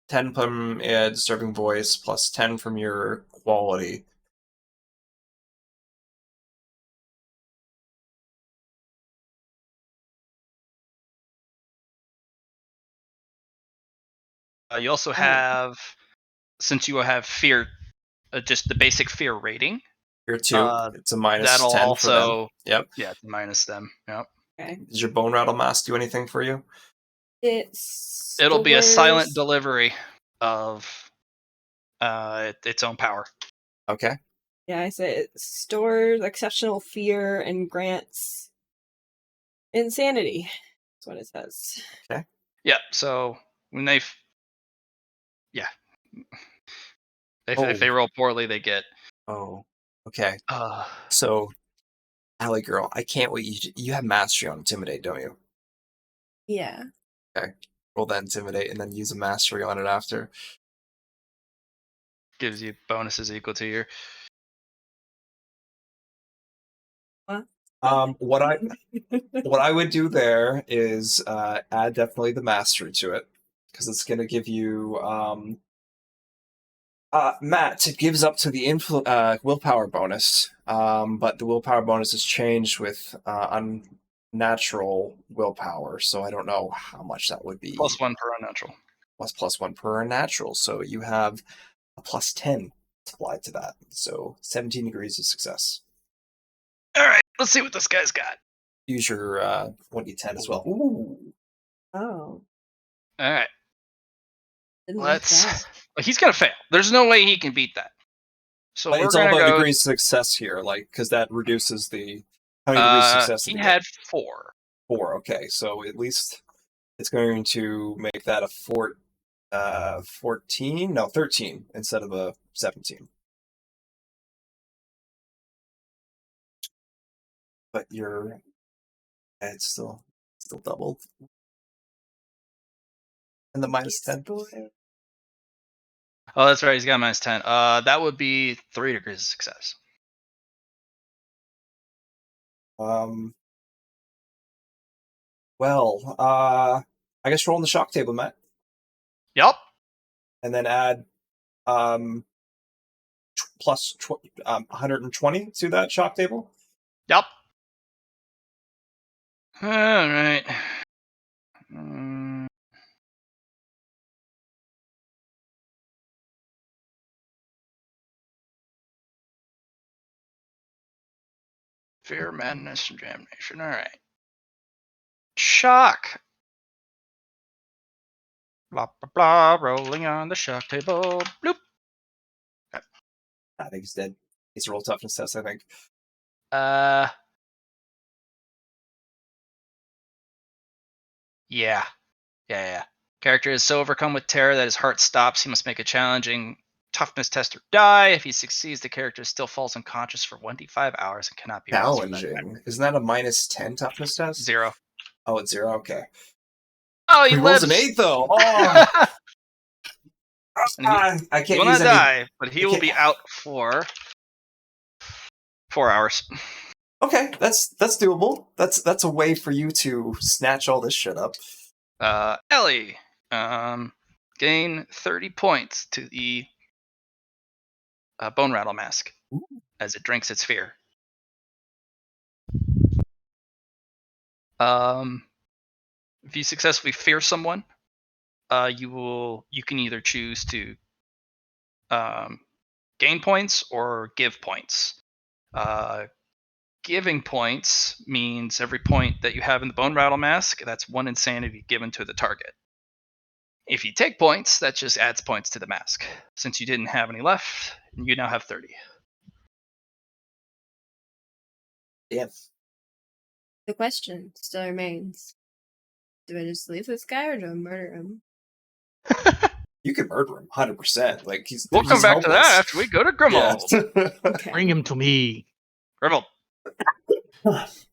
10 from disturbing voice, plus 10 from your quality. You also have, since you have fear, just the basic fear rating. Here too, it's a minus That'll 10 for them. also, Yep. yeah, it's minus them. Yep. Okay. Does your bone rattle mask do anything for you? It'll be a silent delivery of its own power. Okay. Yeah, I say it stores exceptional fear and grants insanity. That's what it says. Okay. Yeah. So when yeah, if they roll poorly, they get. Oh. Okay. Uh, So, Alley girl, I can't wait. You have mastery on intimidate, don't you? Yeah. Okay. Roll that intimidate and then use a mastery on it after. gives you bonuses equal to your. What? What I would do there is add definitely the mastery to it because it's going to give you Matt. It gives up to the willpower bonus, but the willpower bonus is changed with unnatural willpower, so I don't know how much that would be. +1 per unnatural. +1 per unnatural, so you have a +10 applied to that. So 17 degrees of success. All right, let's see what this guy's got. Use your 1d10 as well. Ooh. Oh. All right, Didn't like let's. that. He's gonna fail. There's no way he can beat that. So But we're it's all gonna about go. degrees of success here, like because that reduces the how many degrees of success did He he had get? 4. 4. Okay, so at least it's going to make that a 14, no 13 instead of a 17. But it's still doubled. And the minus Yes, 10. boy. Oh, that's right. He's got minus 10. That would be 3 degrees of success. Well, I guess roll on the shock table, Matt, Yup. and then add plus 120 to that shock table. Yup. All right. Fear, madness, and damnation. All right. Shock. Blah, blah, blah. Rolling on the shock table. Bloop. I think he's dead. He's a roll toughness test, I think. Yeah. Yeah. Character is so overcome with terror that his heart stops. He must make a challenging toughness test or die. If he succeeds, the character still falls unconscious for 1d5 hours and cannot be roused from that Challenging. Isn't that a minus 10 toughness test? 0. Oh, it's 0? Okay. Oh, he He rolls an lives. 8, though. Oh! And he I will can't use not any. die, but he I will be can't- out for 4 hours. Okay, that's doable. That's a way for you to snatch all this shit up. Ellie, gain 30 points to the bone rattle mask as it drinks its fear. If you successfully fear someone, you can either choose to gain points or give points. Giving points means every point that you have in the bone rattle mask, that's 1 insanity given to the target. If you take points, that just adds points to the mask. Since you didn't have any left, you now have 30. Damn. The question still remains: do I just leave this guy or do I murder him? You can murder him 100%. Like he's We'll come he's back to that helpless. after we go to Grimold. Yeah. Okay. Bring him to me. Grimold,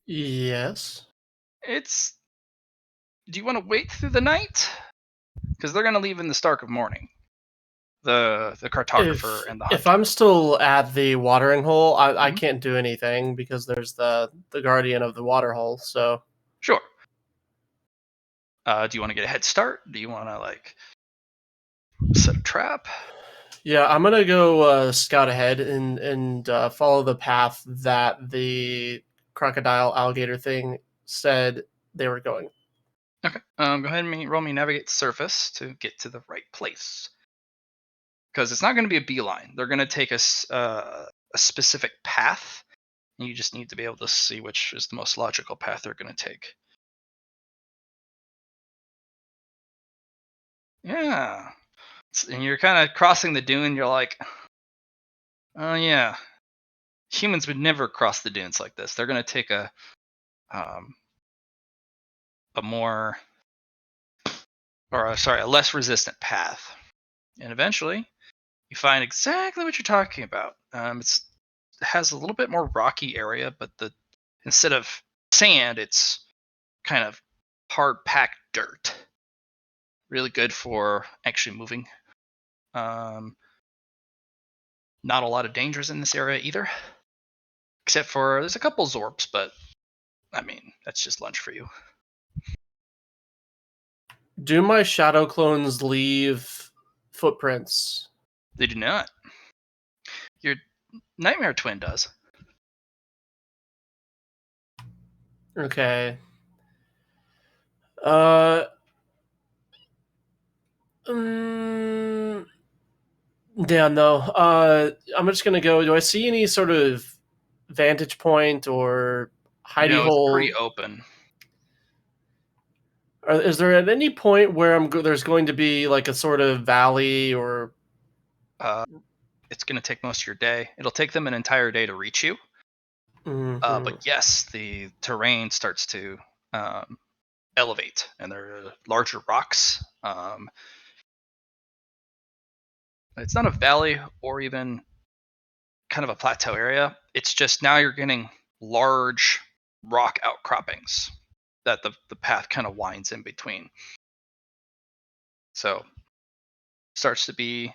Yes. it's. Do you want to wait through the night? Because they're going to leave in the start of morning. The cartographer and the hunter. If I'm still at the watering hole, I Mhm. can't do anything because there's the guardian of the water hole. So Sure. Do you want to get a head start? Do you want to set a trap? yeah, I'm gonna go scout ahead and follow the path that the crocodile alligator thing said they were going. Okay. Go ahead and roll me navigate surface to get to the right place. Because it's not going to be a beeline. They're going to take a specific path, and you just need to be able to see which is the most logical path they're going to take. Yeah. And you're kind of crossing the dune. You're like, oh yeah, humans would never cross the dunes like this. They're going to take a more, a less resistant path, and eventually you find exactly what you're talking about. It has a little bit more rocky area, but instead of sand, it's kind of hard packed dirt. Really good for actually moving. Not a lot of dangers in this area either, except for there's a couple Zorps, but I mean that's just lunch for you. Do my shadow clones leave footprints? They do not. Your nightmare twin does. Okay. Uh. Mm, yeah, no. I'm just gonna go. Do I see any sort of vantage point or hidey It's hole? pretty open. Is there at any point where there's going to be like a sort of valley or? It's going to take most of your day. It'll take them an entire day to reach you. Mhm. But yes, the terrain starts to elevate, and there are larger rocks. It's not a valley or even kind of a plateau area. It's just now you're getting large rock outcroppings that the path kind of winds in between. So starts to be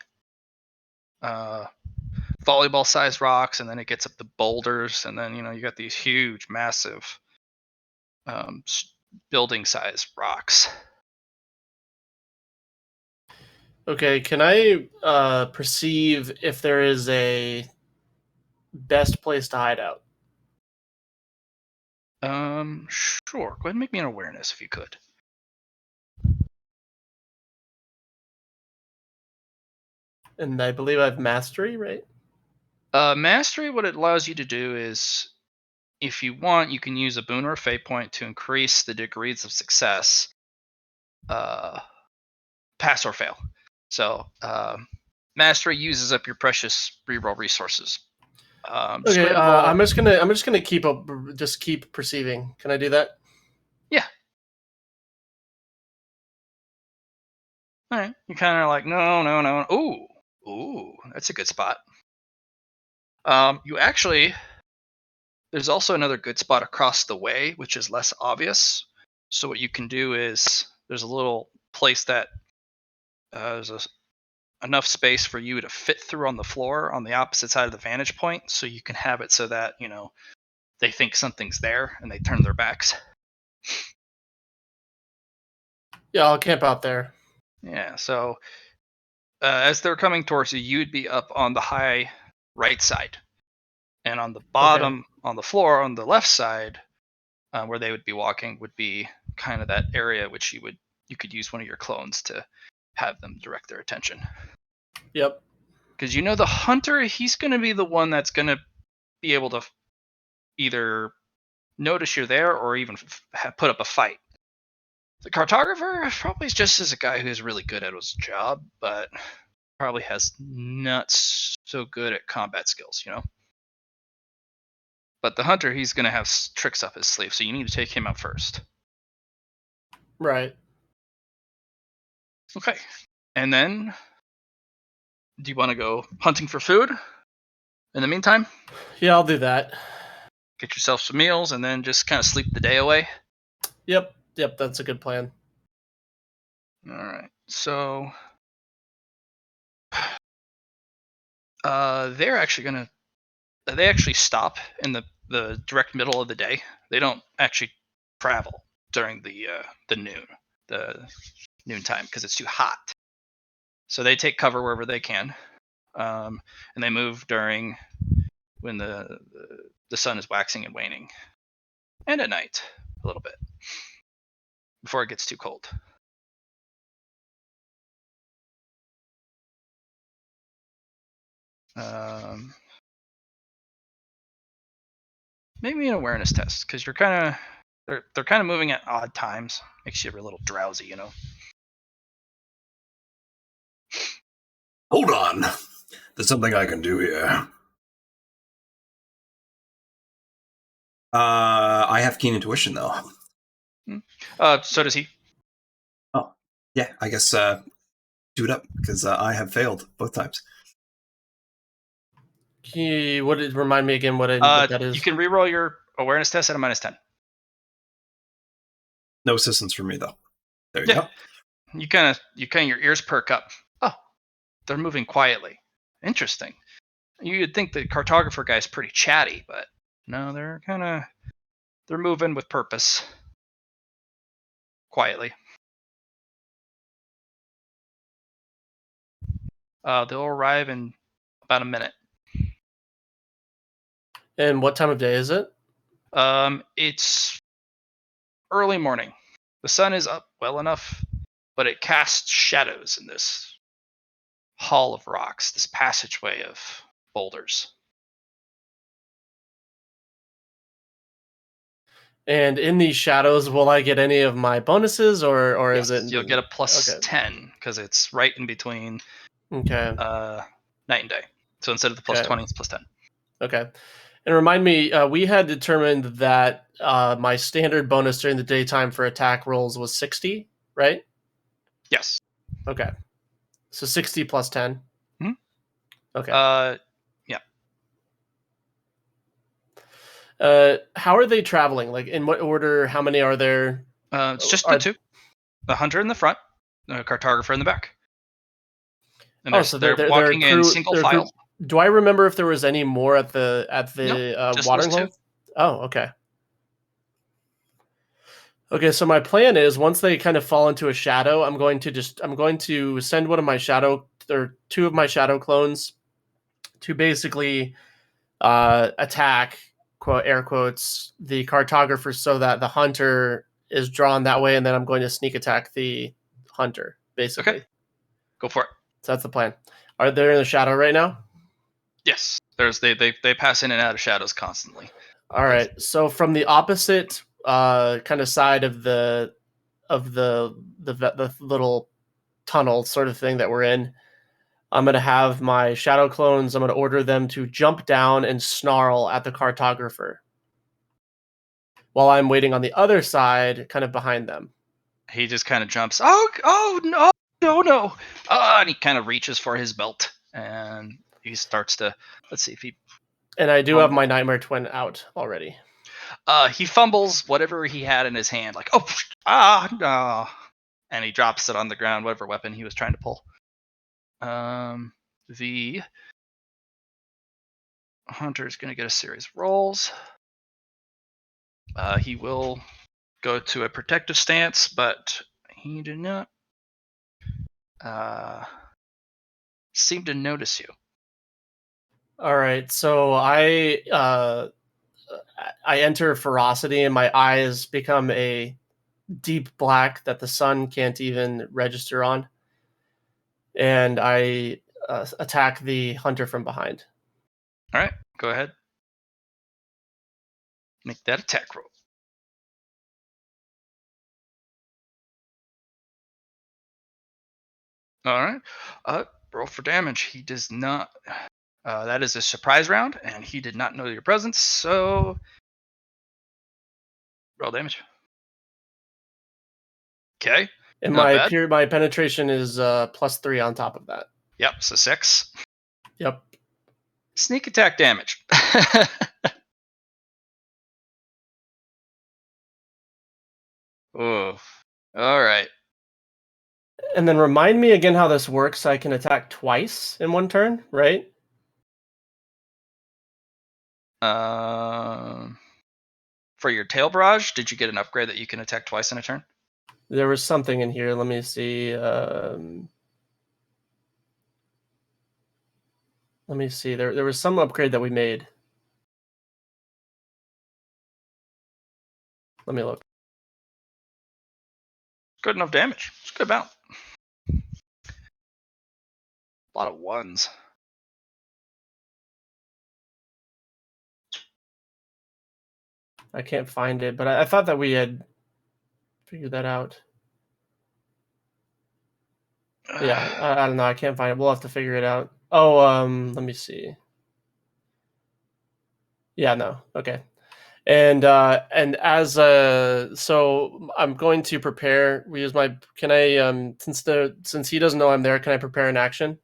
volleyball-sized rocks, and then it gets up to boulders, and then you got these huge, massive um, building-sized rocks. Okay, can I perceive if there is a best place to hide out? Sure. Go ahead and make me an awareness if you could. And I believe I have mastery, right? Mastery, what it allows you to do is, if you want, you can use a boon or a fate point to increase the degrees of success, pass or fail. So, mastery uses up your precious reroll resources. Just go Okay, ahead and roll. I'm just gonna keep perceiving. Can I do that? Yeah. All right. You're kind of like, no. Ooh, that's a good spot. You actually, there's also another good spot across the way, which is less obvious. So what you can do is, there's a little place that enough space for you to fit through on the floor on the opposite side of the vantage point, so you can have it so that they think something's there and they turn their backs. Yeah, I'll camp out there. Yeah. So as they're coming towards you, you'd be up on the high right side, and on the bottom, on the floor on the left side, where they would be walking, would be kind of that area which you could use one of your clones to have them direct their attention. Yep. Because the hunter, he's going to be the one that's going to be able to either notice you're there or even put up a fight. The cartographer probably is just as a guy who's really good at his job, but probably has not so good at combat skills, But the hunter, he's going to have tricks up his sleeve, so you need to take him out first. Right. Okay. And then, do you want to go hunting for food in the meantime? Yeah, I'll do that. Get yourself some meals and then just kind of sleep the day away? Yep, that's a good plan. All right. So, they actually stop in the direct middle of the day. They don't actually travel during the noontime, because it's too hot. So they take cover wherever they can, and they move during when the sun is waxing and waning, and at night a little bit before it gets too cold. Maybe an awareness test, because you're kind of they're kind of moving at odd times. Makes you a little drowsy, Hold on. There's something I can do here. I have keen intuition, though. So does he. Oh, yeah, I guess do it up, because I have failed both times. Remind me again what that is? You can reroll your awareness test at a -10. No assistance for me, though. There you go. You kind of your ears perk up. Oh, they're moving quietly. Interesting. You'd think the cartographer guy's pretty chatty, but no, they're moving with purpose. Quietly. They'll arrive in about a minute. And what time of day is it? It's early morning. The sun is up well enough, but it casts shadows in this hall of rocks, this passageway of boulders. And in these shadows, will I get any of my bonuses, or Yes, is it? You'll get a plus Okay. 10 because it's right in between Okay. night and day. So instead of the plus Okay. 20, it's plus 10. Okay. And remind me, we had determined that my standard bonus during the daytime for attack rolls was 60, right? Yes. Okay. So 60 plus 10. Mm-hmm. Okay. Yeah. How are they traveling? Like, in what order? How many are there? It's just the two. The hunter in the front, cartographer in the back. And Oh, so they're they're walking in crew. single They're crew. file. Do I remember if there was any more at the Nope, just those watering two. hole? Oh, okay. Okay, so my plan is once they kind of fall into a shadow, I'm going to send one of my shadow or two of my shadow clones to basically attack, quote air quotes, the cartographer so that the hunter is drawn that way, and then I'm going to sneak attack the hunter, basically. Okay. Go for it. So that's the plan. Are they in the shadow right now? Yes. They pass in and out of shadows constantly. All right. So from the opposite kind of side of the little tunnel sort of thing that we're in, I'm going to have my shadow clones. I'm going to order them to jump down and snarl at the cartographer while I'm waiting on the other side, kind of behind them. He just kind of jumps. Oh no! And he kind of reaches for his belt and he starts to. Let's see if he. And I do have my nightmare twin out already. He fumbles whatever he had in his hand, like no, and he drops it on the ground, whatever weapon he was trying to pull. The hunter's going to get a series of rolls. He will go to a protective stance, but he did not seem to notice you. All right, so I enter ferocity, and my eyes become a deep black that the sun can't even register on, and I attack the hunter from behind. All right, go ahead. Make that attack roll. All right. Roll for damage. He does not. That is a surprise round, and he did not know your presence. So, roll damage. Okay. And Not my bad. my penetration is +3 on top of that. Yep. So 6. Yep. Sneak attack damage. Oh. All right. And then remind me again how this works. I can attack twice in one turn, right? For your tail barrage, did you get an upgrade that you can attack twice in a turn? There was something in here. Let me see. Let me see. There was some upgrade that we made. Let me look. Good enough damage. It's a good amount. A lot of ones. I can't find it, but I thought that we had figured that out. Yeah, I don't know. I can't find it. We'll have to figure it out. Oh, let me see. Yeah, no. Okay. And as so I'm going to prepare. We use my. Can I since he doesn't know I'm there, can I prepare an action?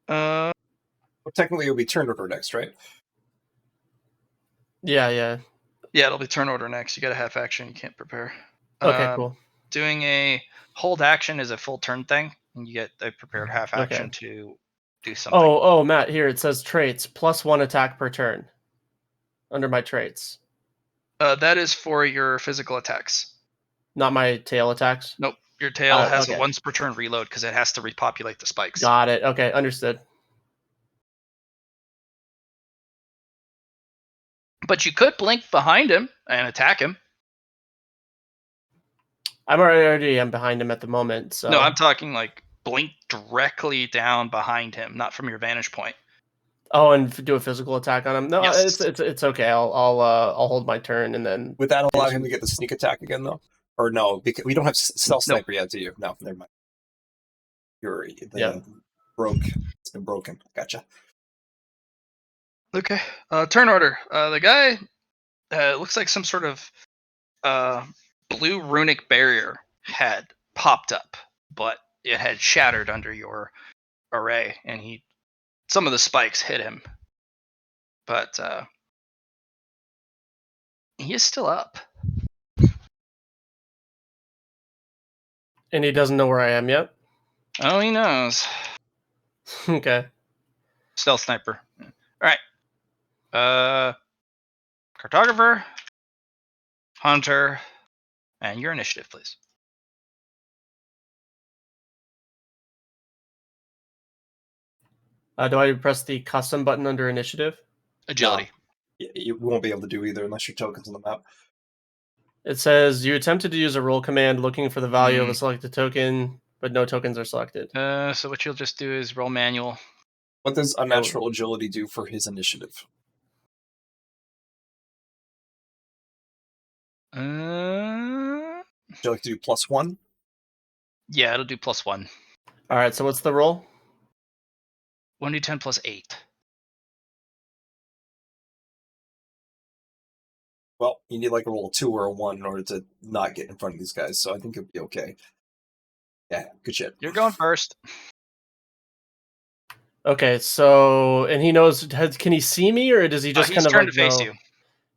Well, technically, it'll be turn order next, right? Yeah, yeah. Yeah, it'll be turn order next. You got a half action. You can't prepare. Okay, cool. Doing a hold action is a full turn thing, and you get a prepared half action to do something. Oh, Matt, here it says traits +1 attack per turn. Under my traits. That is for your physical attacks. Not my tail attacks? Nope. Your tail has okay. a once per turn reload because it has to repopulate the spikes. Got it. Okay, understood. But you could blink behind him and attack him. I'm already behind him at the moment. So no, I'm talking like blink directly down behind him, not from your vantage point. Oh, and do a physical attack on him. No, Yes. it's okay. I'll hold my turn and then. Would that allow him to get the sneak attack again, though? Or no? Because we don't have stealth sniper yet, do you? No, never mind. Broke. It's been broken. Gotcha. Okay. Turn order. The guy looks like some sort of blue runic barrier had popped up, but it had shattered under your array, and some of the spikes hit him. But he is still up. And he doesn't know where I am yet? Oh, he knows. Okay. Stealth sniper. All right. Cartographer, hunter, and your initiative, please. Do I press the custom button under initiative? Agility. You won't be able to do either unless your token's on the map. It says you attempted to use a roll command looking for the value of a selected token, but no tokens are selected. So what you'll just do is roll manual. What does unnatural agility do for his initiative? Uh, Would you like to do +1? yeah, it'll do +1. All right, so what's the roll? 1d10 plus 8. Well, you need like a roll 2 or a 1 in order to not get in front of these guys, so I think it'll be okay. Yeah, good shit. You're going first. Okay, so and he knows. Can he see me, or does he just He's kind of turned like to face know? you.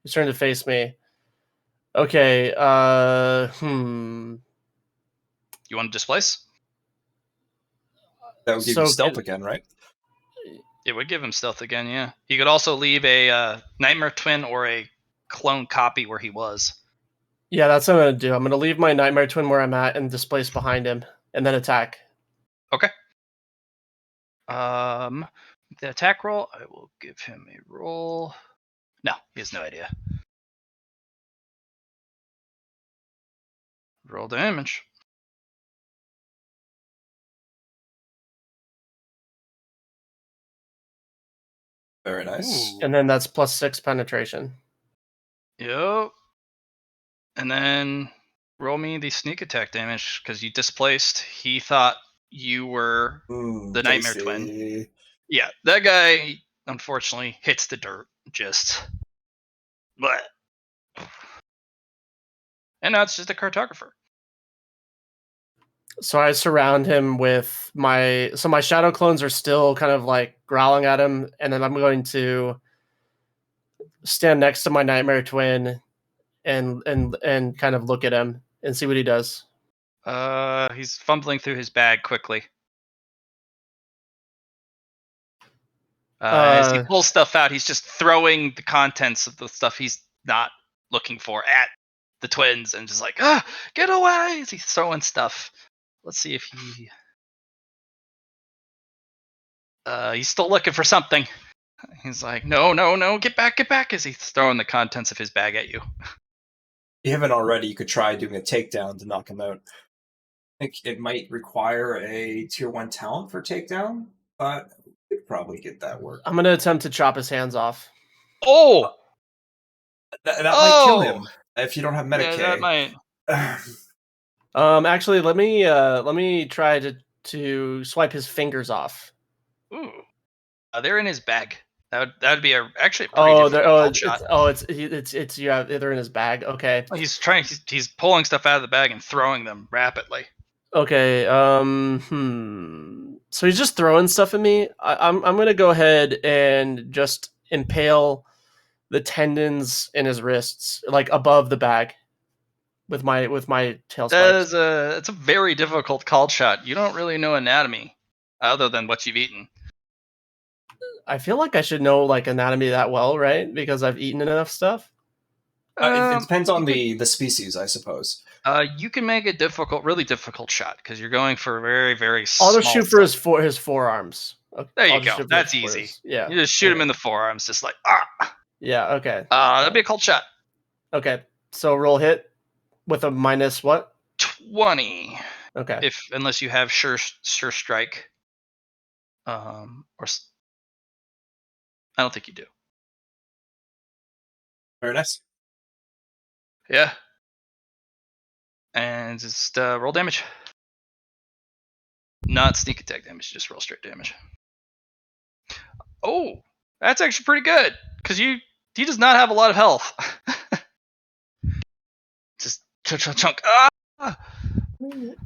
He's trying to face me. Okay. You want to displace? That would give So you stealth again, right? It would give him stealth again, yeah. He could also leave a nightmare twin or a clone copy where he was. Yeah, that's what I'm gonna do. I'm gonna leave my nightmare twin where I'm at and displace behind him, and then attack. Okay. The attack roll, I will give him a roll. No, he has no idea. Roll damage. Very nice. And then that's +6 penetration. Yep. And then roll me the sneak attack damage because you displaced. He thought you were the nightmare twin. Tasty. Yeah, that guy unfortunately hits the dirt. Just. But. And now it's just a cartographer. So I surround him with my shadow clones are still kind of like growling at him, and then I'm going to stand next to my nightmare twin and kind of look at him and see what he does. He's fumbling through his bag quickly. And as he pulls stuff out, he's just throwing the contents of the stuff he's not looking for at the twins and just like, get away! As he's throwing stuff. Let's see if he's still looking for something. He's like, no, get back, as he's throwing the contents of his bag at you. If you haven't already, you could try doing a takedown to knock him out. I think it might require a tier 1 talent for takedown, but we could probably get that work. I'm going to attempt to chop his hands off. Oh! That might kill him if you don't have Medicaid. Yeah, that might. Actually, let me try to swipe his fingers off. Ooh. They're in his bag. That would be actually a pretty difficult shot. It's yeah, they're in his bag. Okay. He's pulling stuff out of the bag and throwing them rapidly. Okay. So he's just throwing stuff at me. I'm gonna go ahead and just impale the tendons in his wrists, like above the bag, with my tail spikes. It's a very difficult called shot. You don't really know anatomy, other than what you've eaten. I feel like I should know like anatomy that well, right? Because I've eaten enough stuff. It depends on the species, I suppose. You can make a really difficult shot because you're going for very, very small. I'll just shoot for his forearms. There you go. That's easy. Yeah. You just shoot him in the forearms, just like Yeah. Okay. That'd be a cold shot. Okay. So roll hit with a minus what? 20. Okay. Unless you have sure strike. I don't think you do. Very nice. Yeah. And just roll damage. Not sneak attack damage, just roll straight damage. Oh, that's actually pretty good because he does not have a lot of health. Just chunk.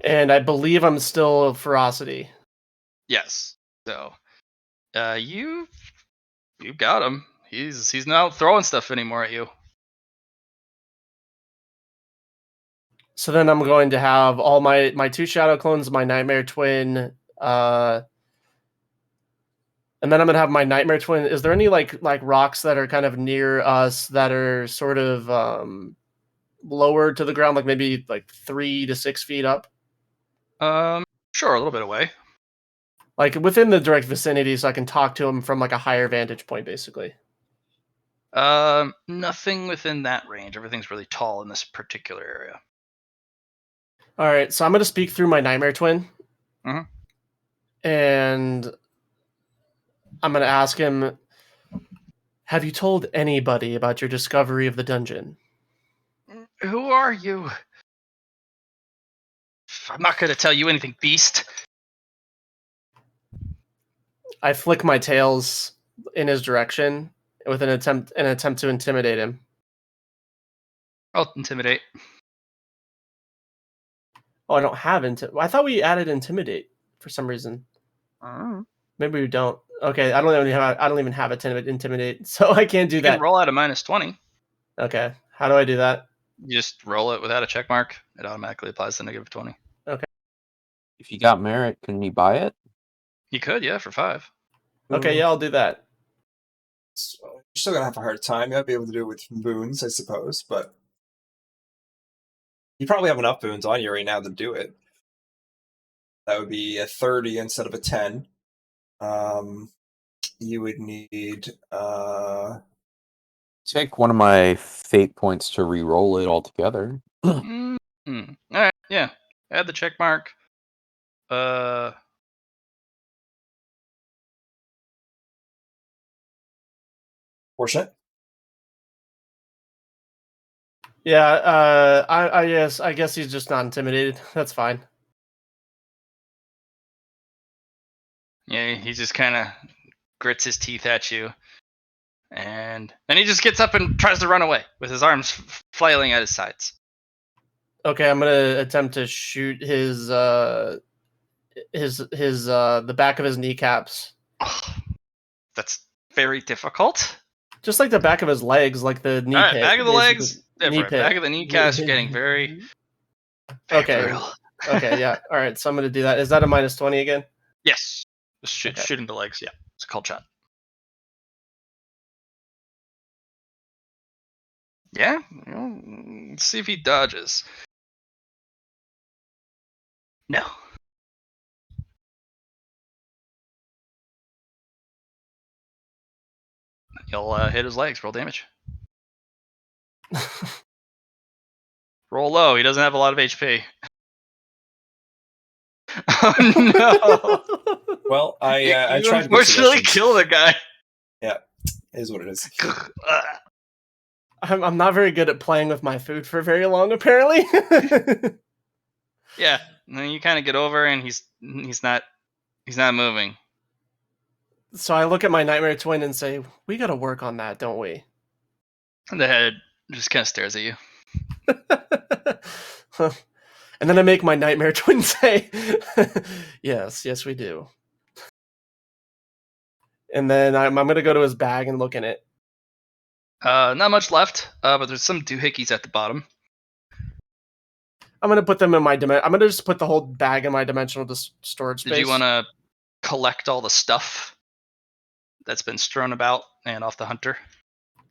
And I believe I'm still ferocity. Yes. So, you got him. He's not throwing stuff anymore at you. So then I'm going to have all my 2 shadow clones, my nightmare twin, and then I'm gonna have my nightmare twin. Is there any like rocks that are kind of near us that are sort of lower to the ground, like maybe like 3 to 6 feet up, Sure, a little bit away. like within the direct vicinity, so I can talk to him from like a higher vantage point, basically. Nothing within that range. Everything's really tall in this particular area. All right, so I'm gonna speak through my nightmare twin, Mhm. and I'm gonna ask him, "Have you told anybody about your discovery of the dungeon?" Who are you? I'm not going to tell you anything, beast. I flick my tails in his direction with an attempt to intimidate him. I'll intimidate. Oh, I don't have I thought we added intimidate for some reason. Maybe we don't. Okay, I don't even have intimidate, so I can't do You that. can roll out a -20. Okay, how do I do that? You just roll it without a check mark. It automatically applies the -20. If you got merit, can you buy it? You could, yeah, for 5. Okay, yeah, I'll do that. So you're still gonna have a hard time. You might be able to do it with boons, I suppose, but you probably have enough boons on you right now to do it. That would be a 30 instead of a 10. You would need Take one of my fate points to re-roll it altogether. All right, yeah. Add the check mark. fortunate. Yeah, I guess he's just not intimidated. That's fine. Yeah, he just kind of grits his teeth at you, and then he just gets up and tries to run away with his arms flailing at his sides. Okay, I'm gonna attempt to shoot his the back of his kneecaps. That's very difficult. Just like the back of his legs, like the knee All right, pit. back of the basically. legs, Knee different. pit. Back of the kneecaps are getting very Okay. brutal. Okay, yeah. All right, so I'm gonna do that. Is that a -20 again? Yes, just Okay. shooting the legs. Yeah, it's a cold shot. Yeah, let's see if he dodges. No. He'll hit his legs. Roll damage. Roll low. He doesn't have a lot of HP. Oh no! Well, I You tried with unfortunately suggestions. kill the guy. Yeah, it is what it is. I'm not very good at playing with my food for very long, apparently. Yeah, and then you kind of get over, and he's not moving. So I look at my nightmare twin and say, "We got to work on that, don't we?" And the head just kind of stares at you. And then I make my nightmare twin say, yes, we do. And then I'm going to go to his bag and look in it. Not much left, but there's some doohickeys at the bottom. I'm going to put them in my I'm going to just put the whole bag in my dimensional storage space. Did you want to collect all the stuff that's been strewn about and off the hunter?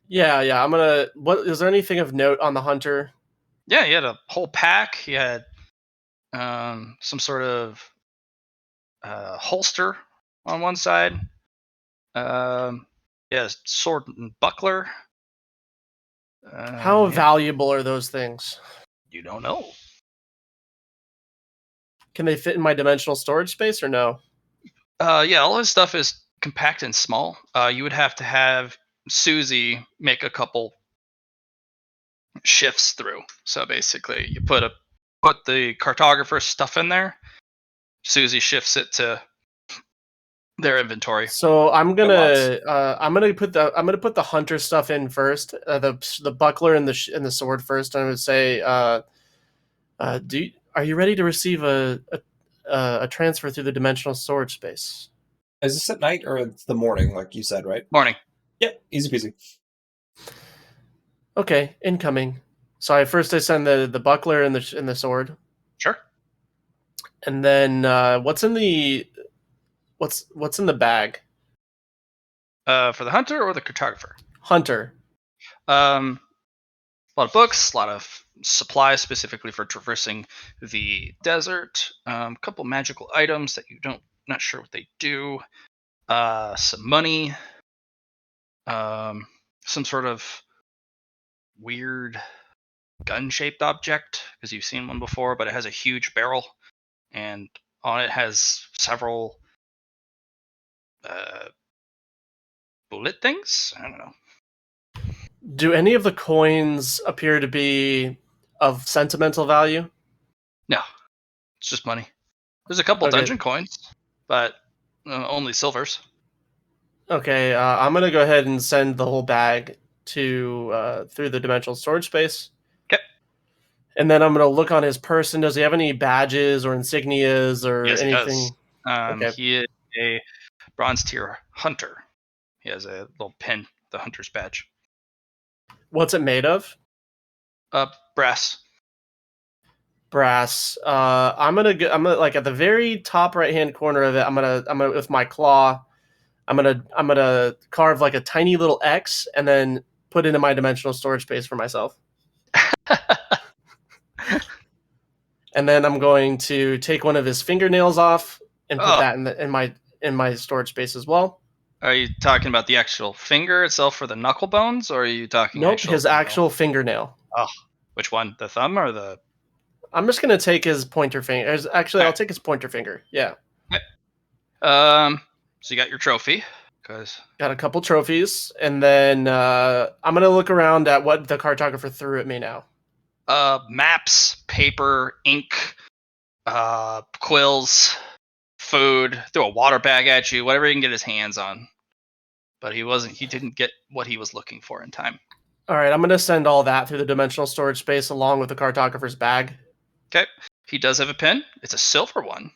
Yeah. I'm going to... What is there anything of note on the hunter? Yeah, he had a whole pack. He had some sort of holster on one side. Yeah, sword and buckler. How valuable are those things? You don't know. Can they fit in my dimensional storage space or no? Yeah, all his stuff is compact and small. You would have to have Susie make a couple shifts through. So basically, you put the cartographer's stuff in there. Susie shifts it to their inventory. So I'm gonna put the hunter stuff in first, the buckler and the sword first. And I would say, are you ready to receive a transfer through the dimensional storage space? Is this at night or it's the morning, like you said, right? Morning. Yep, easy peasy. Okay, incoming. So I send the buckler and the sword, Sure. and then what's in the bag? For the hunter or the cartographer? Hunter. A lot of books, a lot of supplies specifically for traversing the desert. A couple magical items that not sure what they do. Some money. Some sort of weird gun-shaped object because you've seen one before, but it has a huge barrel, and on it has several uh, bullet things. I don't know. Do any of the coins appear to be of sentimental value? No, it's just money. There's a couple Okay. dungeon coins, but only silvers. Okay, I'm gonna go ahead and send the whole bag to through the dimensional storage space. Okay. And then I'm gonna look on his person. Does he have any badges or insignias or Yes, he does. anything? Okay. He is a bronze tier hunter. He has a little pin, the hunter's badge. What's it made of? Brass. Brass. I'm gonna like at the very top right hand corner of it. I'm gonna with my claw. I'm gonna carve like a tiny little X and then put into my dimensional storage space for myself. And then I'm going to take one of his fingernails off and put that in my storage space as well. Are you talking about the actual finger itself for the knuckle bones, or are you talking Nope, actual his fingernail? actual fingernail. Oh, which one? The thumb or the? I'm just gonna take his pointer finger. Actually, I'll Alright. take his pointer finger. Yeah. So you got your trophy, because Got a couple trophies, and then I'm gonna look around at what the cartographer threw at me now. maps, paper, ink, quills, food. Threw a water bag at you, whatever he can get his hands on. But he didn't get what he was looking for in time. All right, I'm gonna send all that through the dimensional storage space along with the cartographer's bag. Okay. He does have a pen. It's a silver one.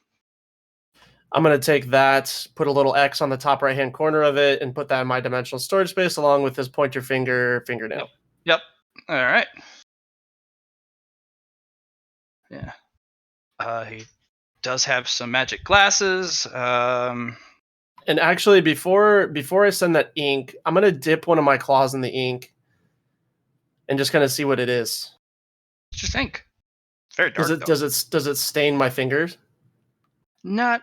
I'm gonna take that, put a little X on the top right hand corner of it, and put that in my dimensional storage space along with his pointer fingernail. Yep. All right. Yeah. He does have some magic glasses. And actually, before I send that ink, I'm gonna dip one of my claws in the ink and just kind of see what it is. Just ink. It's very dark. Does it stain my fingers? Not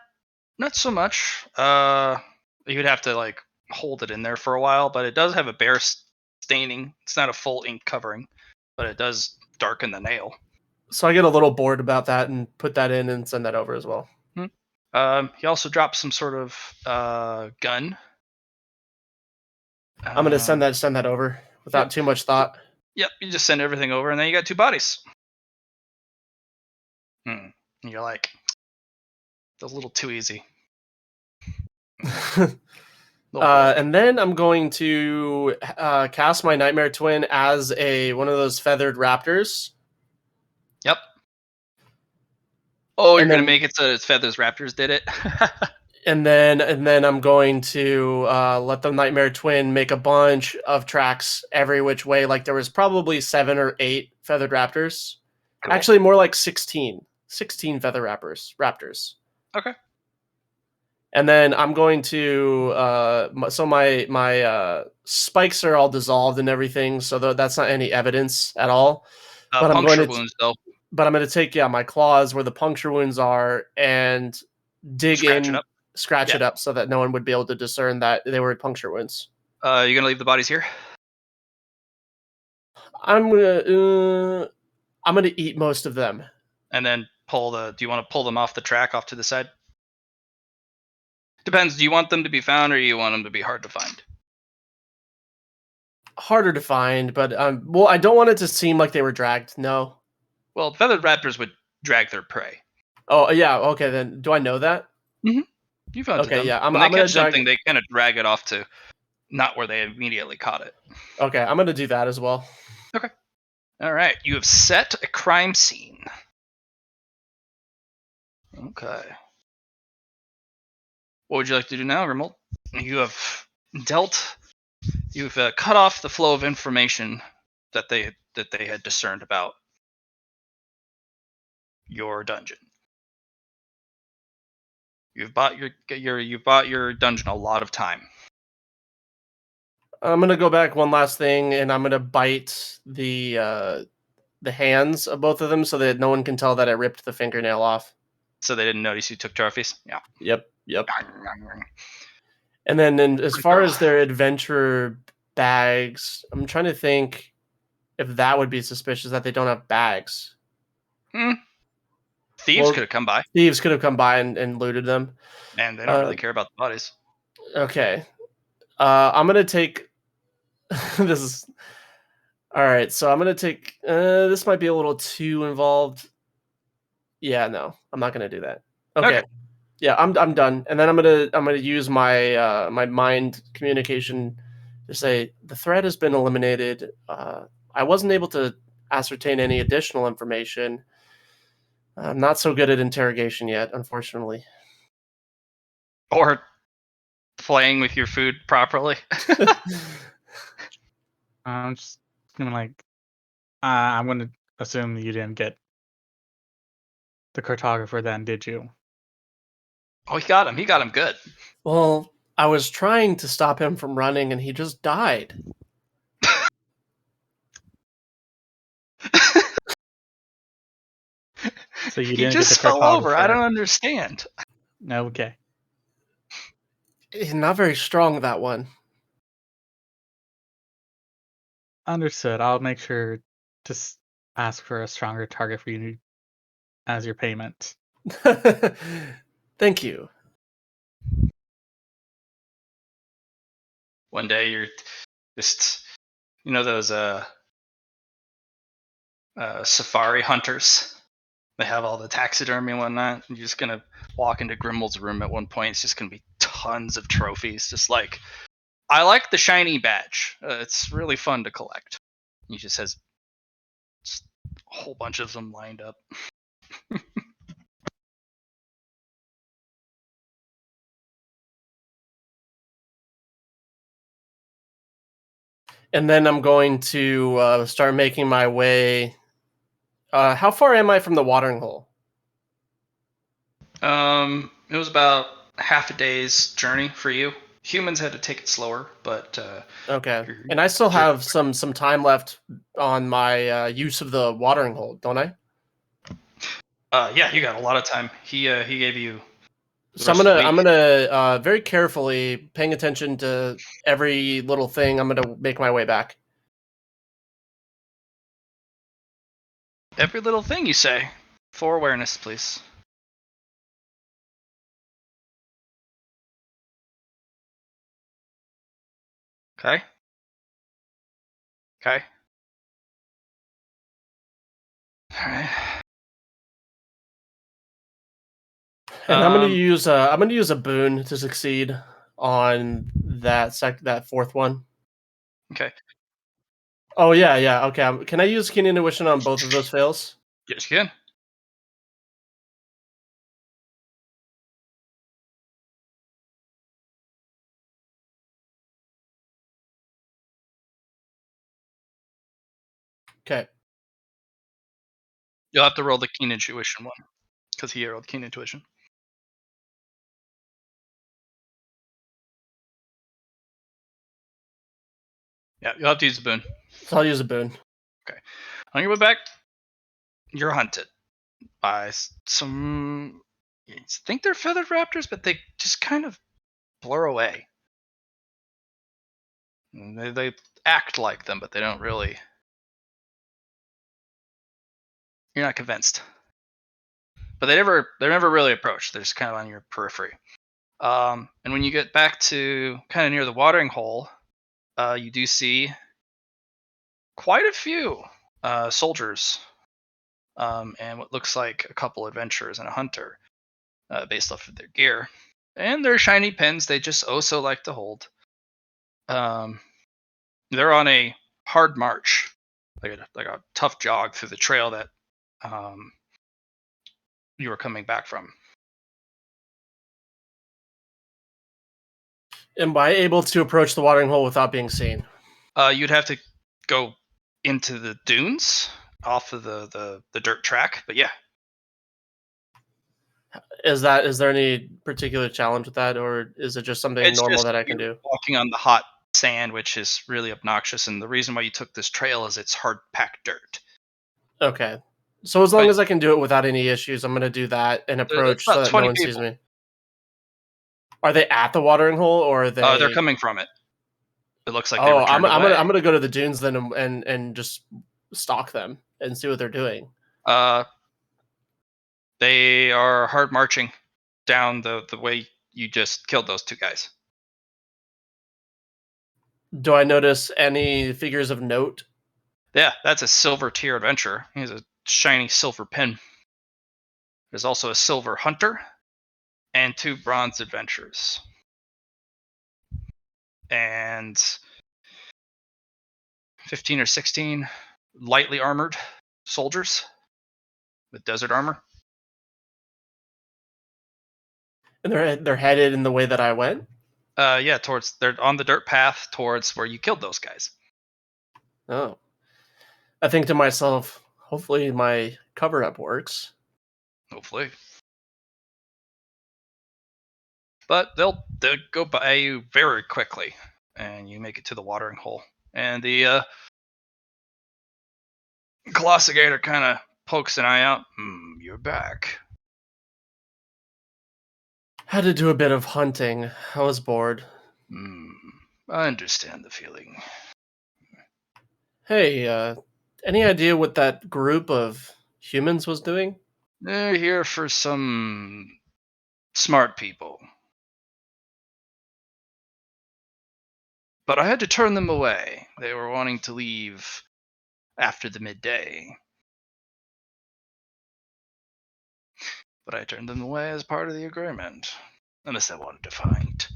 so much. You'd have to like hold it in there for a while, but it does have a bare staining. It's not a full ink covering, but it does darken the nail. So I get a little bored about that and put that in and send that over as well. He also dropped some sort of gun. I'm gonna send that over without too much thought. Yep, you just send everything over, and then you got 2 bodies. And you're like, that's a little too easy. And then I'm going to cast my Nightmare Twin as one of those feathered raptors. Yep. Oh, you're gonna make it so it's Feathers Raptors did it. And then I'm going to let the Nightmare Twin make a bunch of tracks every which way. Like there was probably 7 or 8 feathered raptors. Cool. Actually, more like 16 feather raptors. Okay. And then I'm going to so my spikes are all dissolved and everything, so that's not any evidence at all. But puncture wounds though. But I'm going to take my claws where the puncture wounds are and dig scratch it up so that no one would be able to discern that they were puncture wounds. You gonna leave the bodies here? I'm gonna eat most of them. And then do you want to pull them off the track off to the side? Depends. Do you want them to be found or you want them to be hard to find? Harder to find, but well, I don't want it to seem like they were dragged. No. Well, feathered raptors would drag their prey. Oh yeah. Okay, then do I know that? Mm-hmm. You've hunted them. Yeah. I'm gonna catch something. They kind of drag it off to not where they immediately caught it. Okay, I'm gonna do that as well. Okay. All right. You have set a crime scene. Okay. What would you like to do now, Rimmel? You've cut off the flow of information that they had discerned about your dungeon. You've bought your dungeon a lot of time. I'm gonna go back one last thing, and I'm gonna bite the hands of both of them so that no one can tell that I ripped the fingernail off. So they didn't notice you took trophies. Yeah. Yep. And then as far as their adventure bags, I'm trying to think if that would be suspicious that they don't have bags. Thieves could have come by, Thieves could have come by and looted them. and they don't really care about the bodies. Okay. I'm gonna take this is all right. So I'm gonna take this might be a little too involved. Yeah, no, I'm not gonna do that. Okay. Yeah, I'm done. And then I'm gonna use my my mind communication to say the threat has been eliminated. I wasn't able to ascertain any additional information. I'm not so good at interrogation yet, unfortunately. Or playing with your food properly. I'm just gonna I'm gonna assume you didn't get the cartographer then, did you? Oh, he got him. He got him good. Well, I was trying to stop him from running, and he just died. So you He didn't just get the fell over. I cartographer. don't understand. Okay. He's not very strong, that one. Understood. I'll make sure to ask for a stronger target for you as your payment. Thank you. One day you're just, those safari hunters. They have all the taxidermy and whatnot. You're just gonna walk into Grimwald's room at one point. It's just gonna be tons of trophies. Just like, I like the shiny badge. It's really fun to collect. He just has just a whole bunch of them lined up. And then I'm going to start making my way. How far am I from the watering hole? It was about half a day's journey for you. Humans had to take it slower, but Okay, and I still have some time left on my use of the watering hole, don't I? Yeah, you got a lot of time. He gave you. So I'm gonna very carefully paying attention to every little thing. I'm gonna make my way back. Every little thing you say. For awareness, please. Okay. Okay. All right. And I'm gonna use a boon to succeed on that fourth one. Okay. Oh yeah. Okay, can I use keen intuition on both of those fails? Yes, you can. Okay. You'll have to roll the keen intuition one because he rolled keen intuition. Yeah, you'll have to use the boon. So I'll use a boon. Okay. On your way back, you're hunted by some. You think they're feathered raptors, but they just kind of blur away. They act like them, but they don't really. You're not convinced. But they're never really approached. They're just kind of on your periphery. And when you get back to kind of near the watering hole, you do see quite a few soldiers and what looks like a couple adventurers and a hunter based off of their gear. And their shiny pins they just so like to hold. They're on a hard march, like a tough jog through the trail that you were coming back from. Am I able to approach the watering hole without being seen? You'd have to go into the dunes off of the dirt track. But yeah, Is there any particular challenge with that, or is it just something it's normal just that I can you're do? walking on the hot sand, which is really obnoxious. And the reason why you took this trail is it's hard packed dirt. Okay. So as long But as I can do it without any issues, I'm gonna do that and it's approach so about that no 20 one sees people. me. Are they at the watering hole, or are They're they? coming from it. It looks like they were Oh, turned I'm away. gonna go to the dunes then and just stalk them and see what they're doing. Uh, they are hard marching down the way you just killed those two guys. Do I notice any figures of note? Yeah, that's a silver tier adventurer. He has a shiny silver pin. There's also a silver hunter and 2 bronze adventurers. And 15 or 16 lightly armored soldiers with desert armor. And they're headed in the way that I went. Yeah, they're on the dirt path towards where you killed those guys. Oh, I think to myself, hopefully my cover up works. Hopefully. But they'll go by you very quickly, and you make it to the watering hole. And the Colossigator kind of pokes an eye out. You're back. Had to do a bit of hunting. I was bored. I understand the feeling. Hey, any idea what that group of humans was doing? They're here for some smart people. But I had to turn them away. They were wanting to leave after the midday. But I turned them away as part of the agreement. Unless they wanted to fight.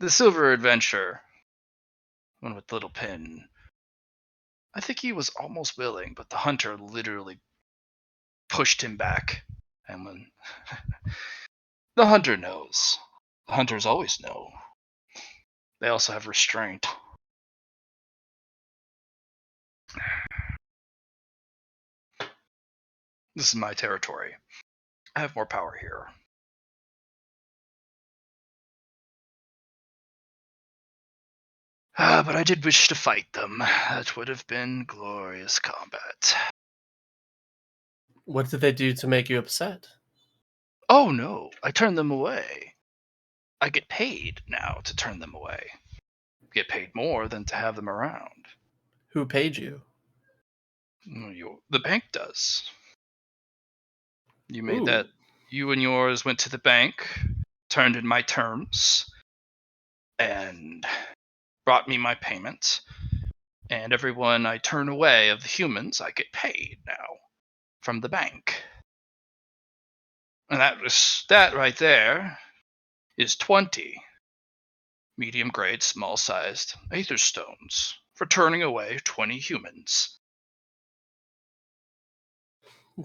The silver adventurer, one with the little pin. I think he was almost willing, but the hunter literally pushed him back. And when the hunter knows, the hunters always know. They also have restraint. This is my territory. I have more power here. But I did wish to fight them. That would have been glorious combat. What did they do to make you upset? Oh no, I turned them away. I get paid now to turn them away. Get paid more than to have them around. Who paid you? The bank does. You made Ooh. that. You and yours went to the bank, turned in my terms, and brought me my payment. And everyone I turn away of the humans, I get paid now from the bank. And that right there is 20 medium grade, small sized aether stones for turning away 20 humans.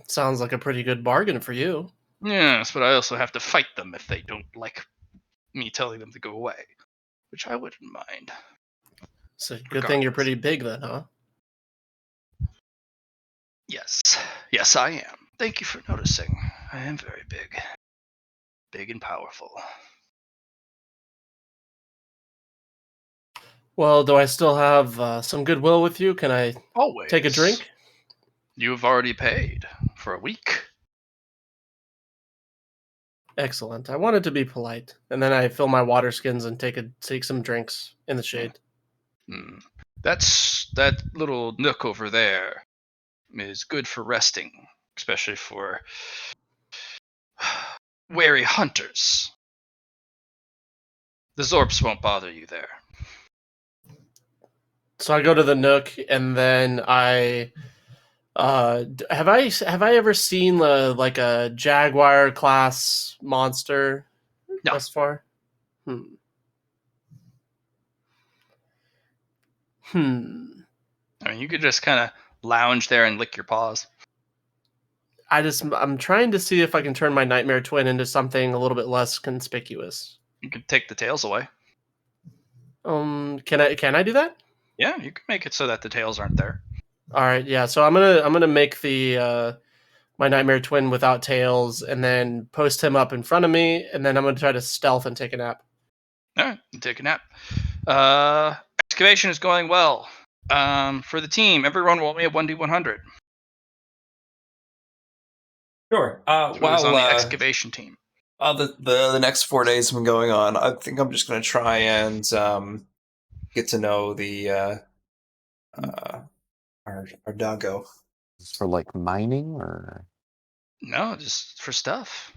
Sounds like a pretty good bargain for you. Yes, but I also have to fight them if they don't like me telling them to go away, which I wouldn't mind. It's a good thing you're pretty big then, huh? Yes, I am. Thank you for noticing. I am very big. Big and powerful. Well, do I still have some goodwill with you? Can I Always. take a drink? You've already paid for a week. Excellent. I wanted to be polite, and then I fill my water skins and take some drinks in the shade. That little nook over there is good for resting, especially for wary hunters. The Zorps won't bother you there. So I go to the nook, and then I have I ever seen like a jaguar class monster No. thus far? I mean, you could just kind of lounge there and lick your paws. I'm trying to see if I can turn my nightmare twin into something a little bit less conspicuous. You could take the tails away. Can I do that? Yeah, you can make it so that the tails aren't there. All right, yeah. So I'm gonna make the my nightmare twin without tails, and then post him up in front of me, and then I'm gonna try to stealth and take a nap. All right, you take a nap. Excavation is going well. For the team, everyone roll me a 1d100. Sure. Who's on the excavation team? The next 4 days have been going on. I think I'm just going to try and get to know the our doggo. Is this for like mining or? No, just for stuff.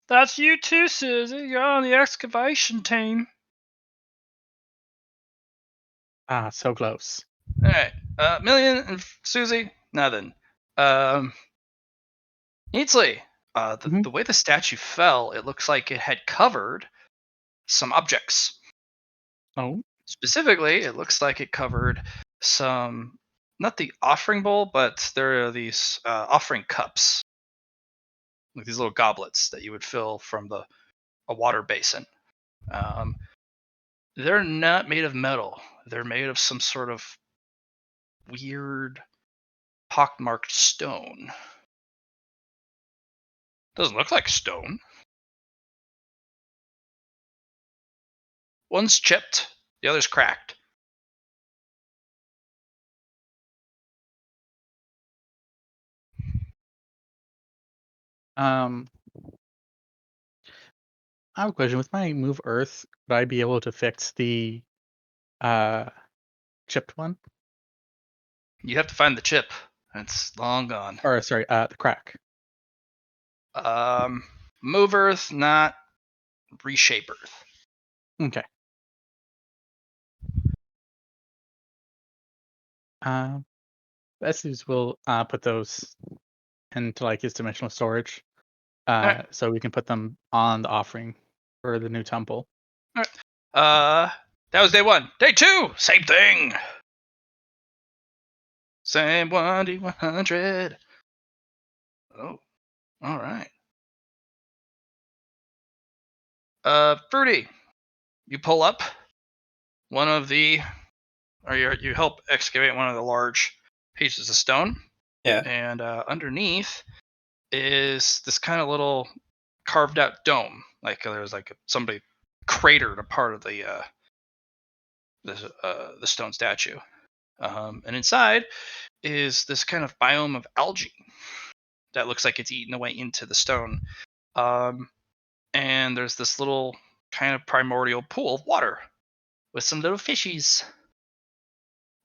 That's you too, Susie. You're on the excavation team. Ah, so close. All right, Million and Susie, nothing. Needsley, the way the statue fell, it looks like it had covered some objects. Oh, Specifically, it looks like it covered some, not the offering bowl, but there are these offering cups, like these little goblets that you would fill from a water basin. They're not made of metal. They're made of some sort of weird pockmarked stone. Doesn't look like stone. One's chipped, the other's cracked. I have a question. With my move Earth, would I be able to fix the uh chipped one? You have to find the chip. It's long gone. Or sorry, the crack. Move Earth, not reshape Earth. Okay. Estes will put those into like his dimensional storage, Alright. so we can put them on the offering for the new temple. That was day 1. Day 2, same thing. Same 1d100. Oh, all right. Fruity, you pull up one of the, or you help excavate one of the large pieces of stone. Yeah. And underneath is this kind of little carved out dome. Like there's like somebody cratered a part of the stone statue. And inside is this kind of biome of algae that looks like it's eaten away into the stone. And there's this little kind of primordial pool of water with some little fishies.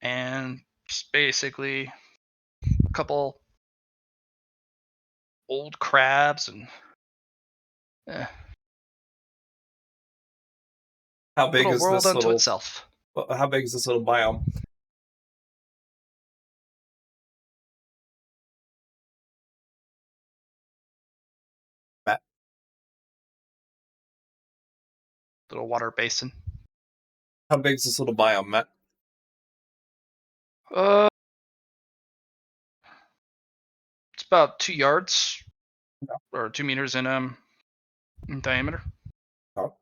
And just basically a couple old crabs and How big little is world this unto little? itself. How big is this little biome? Matt? Little water basin. How big is this little biome, Matt? It's about 2 yards or 2 meters in diameter. Oh.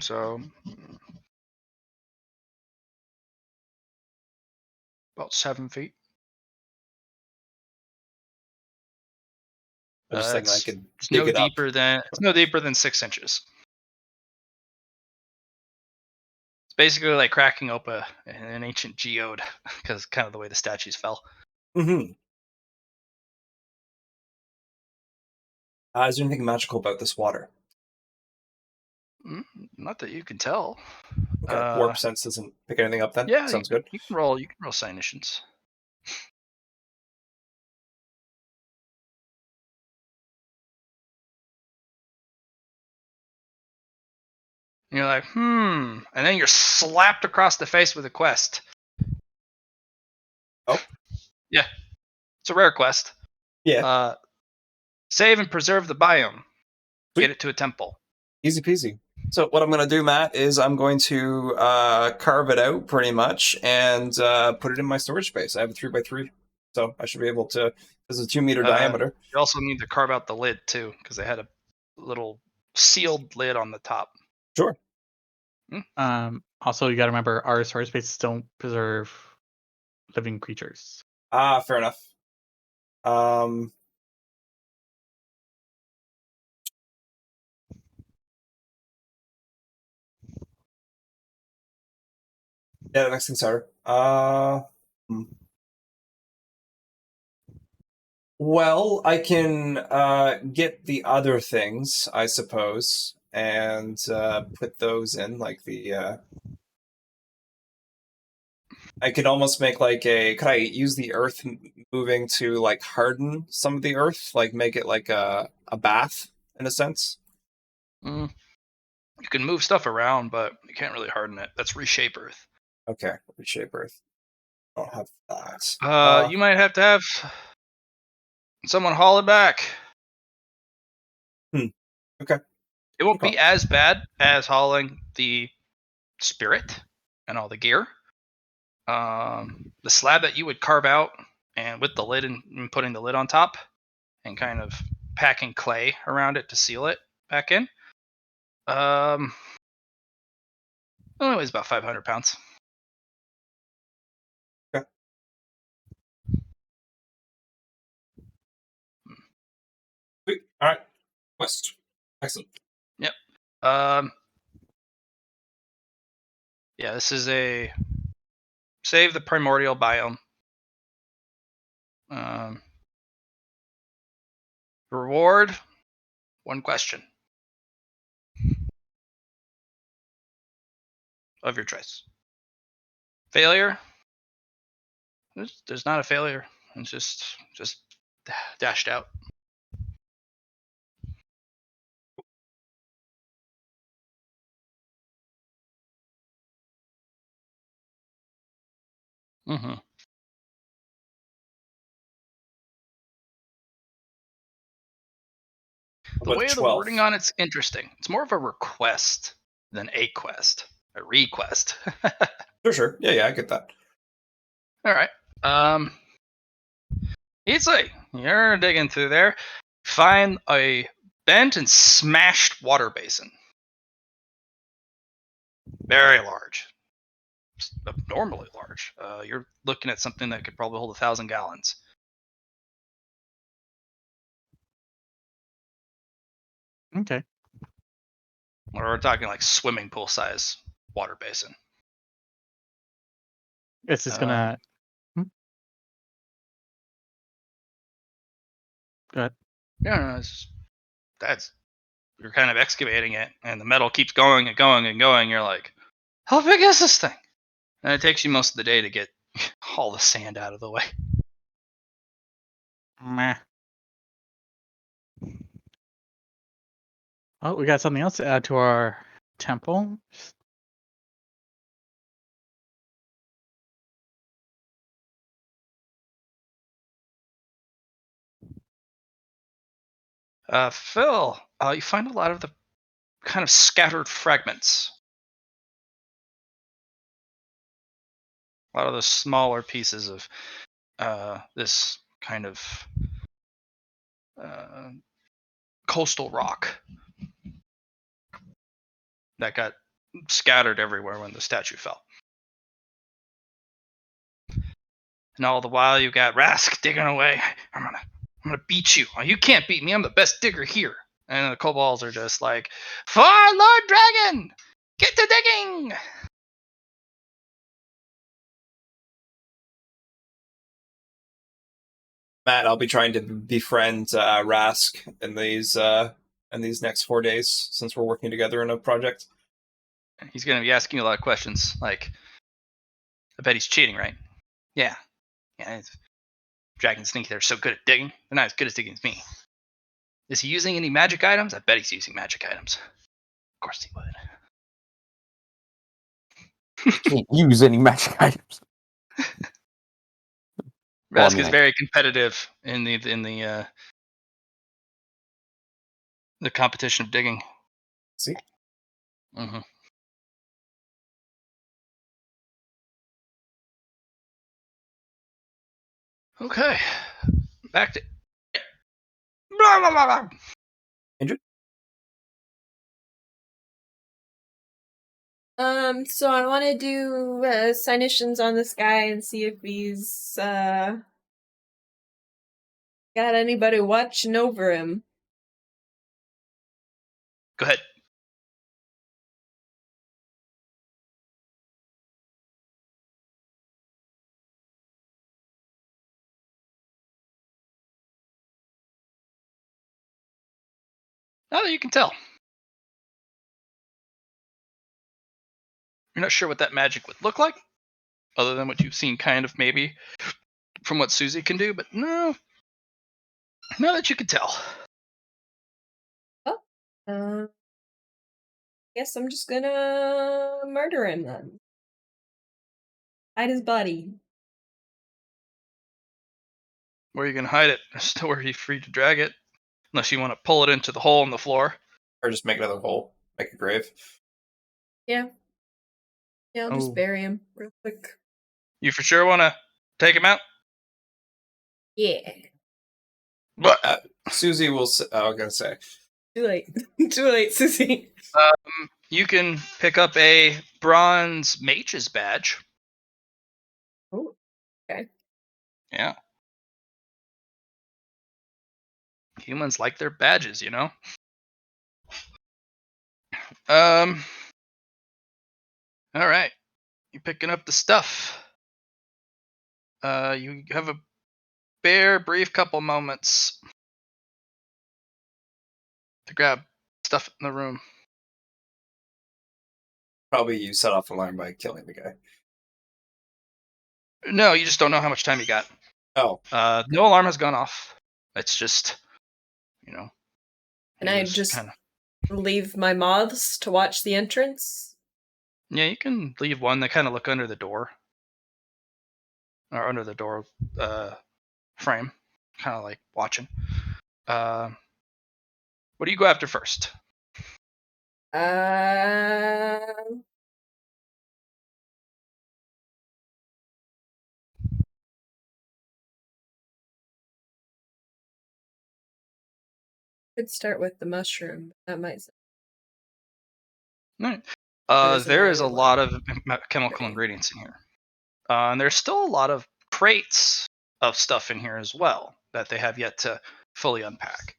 So about 7 feet. I was thinking I could It's dig no it up. deeper than 6 inches. It's basically like cracking open an ancient geode because kind of the way the statues fell. Mm-hmm. Is there anything magical about this water? Not that you can tell. Okay. Warp sense doesn't pick anything up then? Yeah, Sounds good. You can roll Cynicians. And you're like, and then you're slapped across the face with a quest. Oh. Yeah. It's a rare quest. Yeah. Save and preserve the biome. Sweet. Get it to a temple. Easy peasy. So what I'm going to do, Matt, is I'm going to carve it out pretty much and put it in my storage space. I have a 3x3, so I should be able to. This is a 2 meter diameter. You also need to carve out the lid too, because they had a little sealed lid on the top. Sure. Also, you got to remember our storage spaces don't preserve living creatures. Fair enough. Yeah, that makes things harder. Well, I can get the other things, I suppose, and put those in, like the. I could almost make like a. Could I use the earth moving to like harden some of the earth, like make it like a bath in a sense? You can move stuff around, but you can't really harden it. That's reshape Earth. Okay, reshape earth. I don't have that. You might have to have someone haul it back. Okay. It won't Okay. be as bad as hauling the spirit and all the gear. The slab that you would carve out and with the lid and putting the lid on top and kind of packing clay around it to seal it back in. Only weighs about 500 pounds. Okay. Sweet. All right. West. Excellent. Yep. Yeah, this is a save the primordial biome. Reward, one question of your choice. Failure, there's not a failure. It's just dashed out. Mm-hmm. The About way of the 12. wording on it's interesting. It's more of a request than a quest. A request. Sure. Yeah, I get that. All right. Easily, you're digging through there. Find a bent and smashed water basin. Very large. Abnormally large. You're looking at something that could probably hold 1,000 gallons. Okay. Or we're talking like swimming pool size water basin. It's just gonna. Go ahead. Yeah, no, that's you're kind of excavating it, and the metal keeps going and going and going. You're like, how big is this thing? And it takes you most of the day to get all the sand out of the way. Meh. Oh, we got something else to add to our temple. Phil, you find a lot of the kind of scattered fragments. A lot of the smaller pieces of this kind of coastal rock that got scattered everywhere when the statue fell. And all the while you got Rask digging away. I'm gonna beat you. Oh, you can't beat me. I'm the best digger here. And the kobolds are just like, for Lord Dragon, get to digging. Matt, I'll be trying to befriend Rask in these next 4 days since we're working together in a project. He's gonna be asking you a lot of questions. Like, I bet he's cheating, right? Yeah. Dragons think they're so good at digging. They're not as good at digging as me. Is he using any magic items? I bet he's using magic items. Of course he would. Can't use any magic items. Rask is very competitive in the competition of digging. See? Mm-hmm. Okay. Back to. Blah, blah, blah, blah. Andrew? So I want to do signitions on this guy and see if he's got anybody watching over him. Go ahead. Now that you can tell. You're not sure what that magic would look like, other than what you've seen kind of maybe from what Susie can do, but no. Now that you can tell. Oh, guess I'm just gonna murder him then. Hide his body. Where are you going to hide it? There's nowhere you're free to drag it. Unless you want to pull it into the hole in the floor. Or just make another hole, make a grave. Yeah. Yeah, I'll just Oh. bury him real quick. You for sure want to take him out? Yeah. But Susie will. I was gonna say. Too late. Too late, Susie. you can pick up a bronze mage's badge. Oh, okay. Yeah. Humans like their badges, you know? Alright. You're picking up the stuff. You have a brief couple moments to grab stuff in the room. Probably you set off alarm by killing the guy. No, you just don't know how much time you got. Oh. No alarm has gone off. It's just, you know. And I just leave my moths to watch the entrance? Yeah, you can leave one. They kind of look under the door. Or under the door frame. Kind of like watching. What do you go after first? Could start with the mushroom. That might. Right. There's there is a another lot one. of chemical Okay. ingredients in here. And there's still a lot of crates of stuff in here as well that they have yet to fully unpack.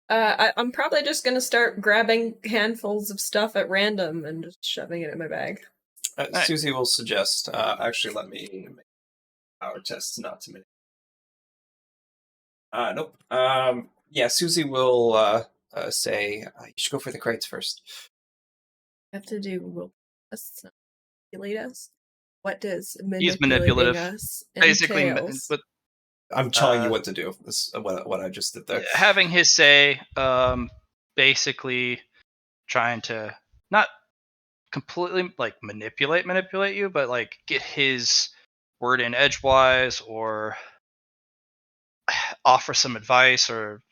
I'm probably just gonna start grabbing handfuls of stuff at random and just shoving it in my bag. Right. Susie will suggest. Actually, let me make a power test, not to minute. Nope. Yeah, Susie will say you should go for the crates first. I have to do will us manipulate us. What does He's manipulating manipulative. us Basically, entails? but I'm telling you what to do. This is what I just did there. having his say, basically trying to not completely like manipulate you, but like get his word in edgewise or offer some advice or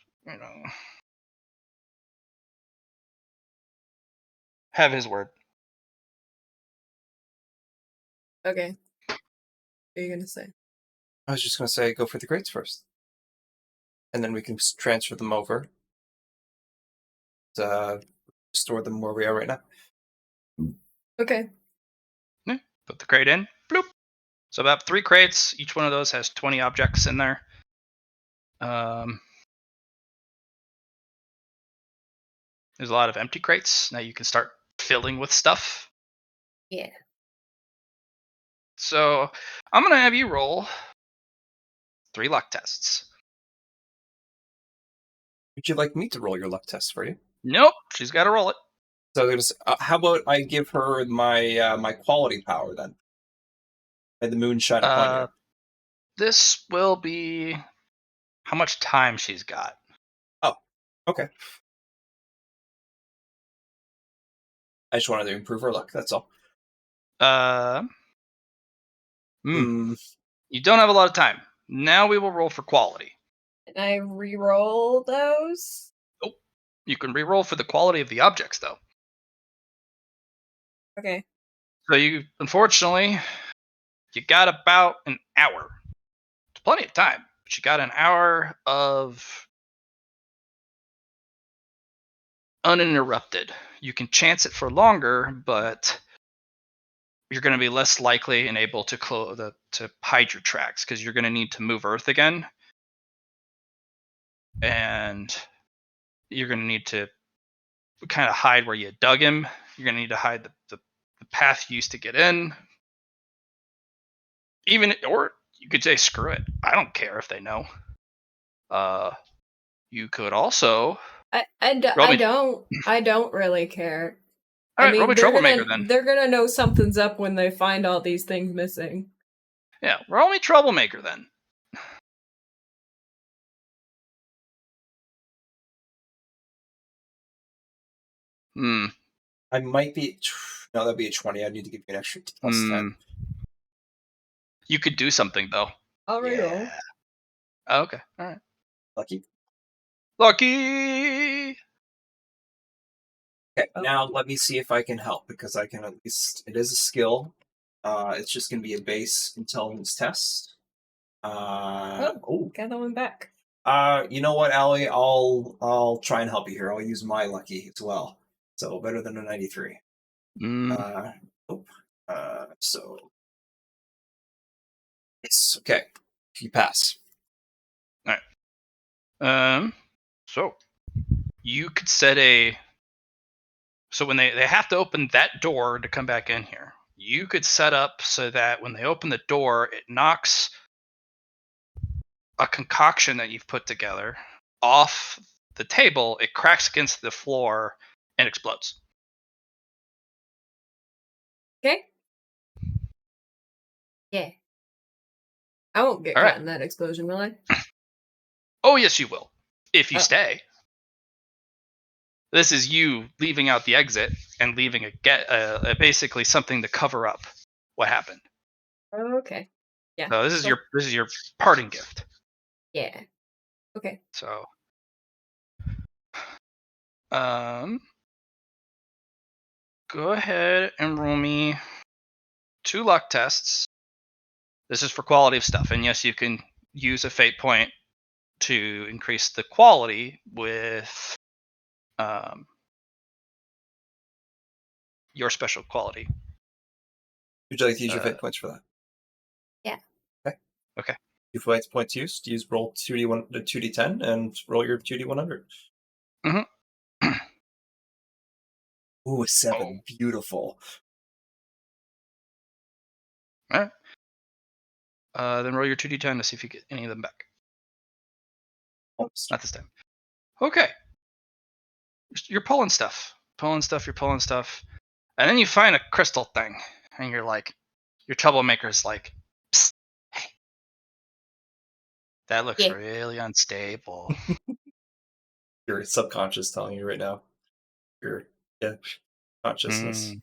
have his word. Okay. What are you gonna say? I was just gonna say go for the crates first, and then we can transfer them over. Store them where we are right now. Okay. Yeah, put the crate in. Bloop. So about 3 crates. Each one of those has 20 objects in there. There's a lot of empty crates. Now you can start filling with stuff. Yeah. So I'm going to have you roll 3 luck tests. Would you like me to roll your luck test for you? Nope, she's got to roll it. So how about I give her my my quality power then? May the moon shine upon you. This will be how much time she's got. Oh, okay. I just wanted to improve her luck. That's all. You don't have a lot of time. Now we will roll for quality. Can I re-roll those? Nope. You can re-roll for the quality of the objects, though. Okay. So unfortunately, you got about an hour. It's plenty of time, but you got an hour of uninterrupted. You can chance it for longer, but you're going to be less likely and able to to hide your tracks because you're going to need to move Earth again, and you're going to need to kind of hide where you dug him. You're going to need to hide the path you used to get in. Or you could say, screw it. I don't care if they know. You could also roll me. I don't really care. All I right, roll me mean, troublemaker then. they're gonna know something's up when they find all these things missing. Yeah, roll me troublemaker then. I might be. No, that'd be a 20. I need to give you an extra plus 10. You could do something though. I'll reroll. Oh, okay, all right. Lucky. Lucky. Okay, now let me see if I can help because I can at least. It is a skill. It's just going to be a base intelligence test. Oh, got that one back. You know what, Allie? I'll try and help you here. I'll use my lucky as well. So better than a 93. So yes, okay. You pass. All right. So you could set a. So when they have to open that door to come back in here, you could set up so that when they open the door, it knocks a concoction that you've put together off the table. It cracks against the floor and explodes. Okay. Yeah. I won't get All caught right. in that explosion, will I? Oh yes, you will if you Oh. stay. This is you leaving out the exit and leaving basically something to cover up what happened. Okay. Yeah. So this is your parting gift. Yeah. Okay. So, go ahead and roll me 2 luck tests. This is for quality of stuff, and yes, you can use a fate point to increase the quality with your special quality. Would you like to use your fate points for that? Yeah. Okay. Okay. Two fate points used. Use roll 2d10 and roll your 2d100. Mm-hmm. Ooh, a 7. Beautiful. All right. Then roll your 2d10 to see if you get any of them back. Almost. Not this time. Okay. You're pulling stuff. You're pulling stuff. And then you find a crystal thing. And you're like, your troublemaker's like, psst, hey. That looks really unstable. Your subconscious telling you right now. Your consciousness.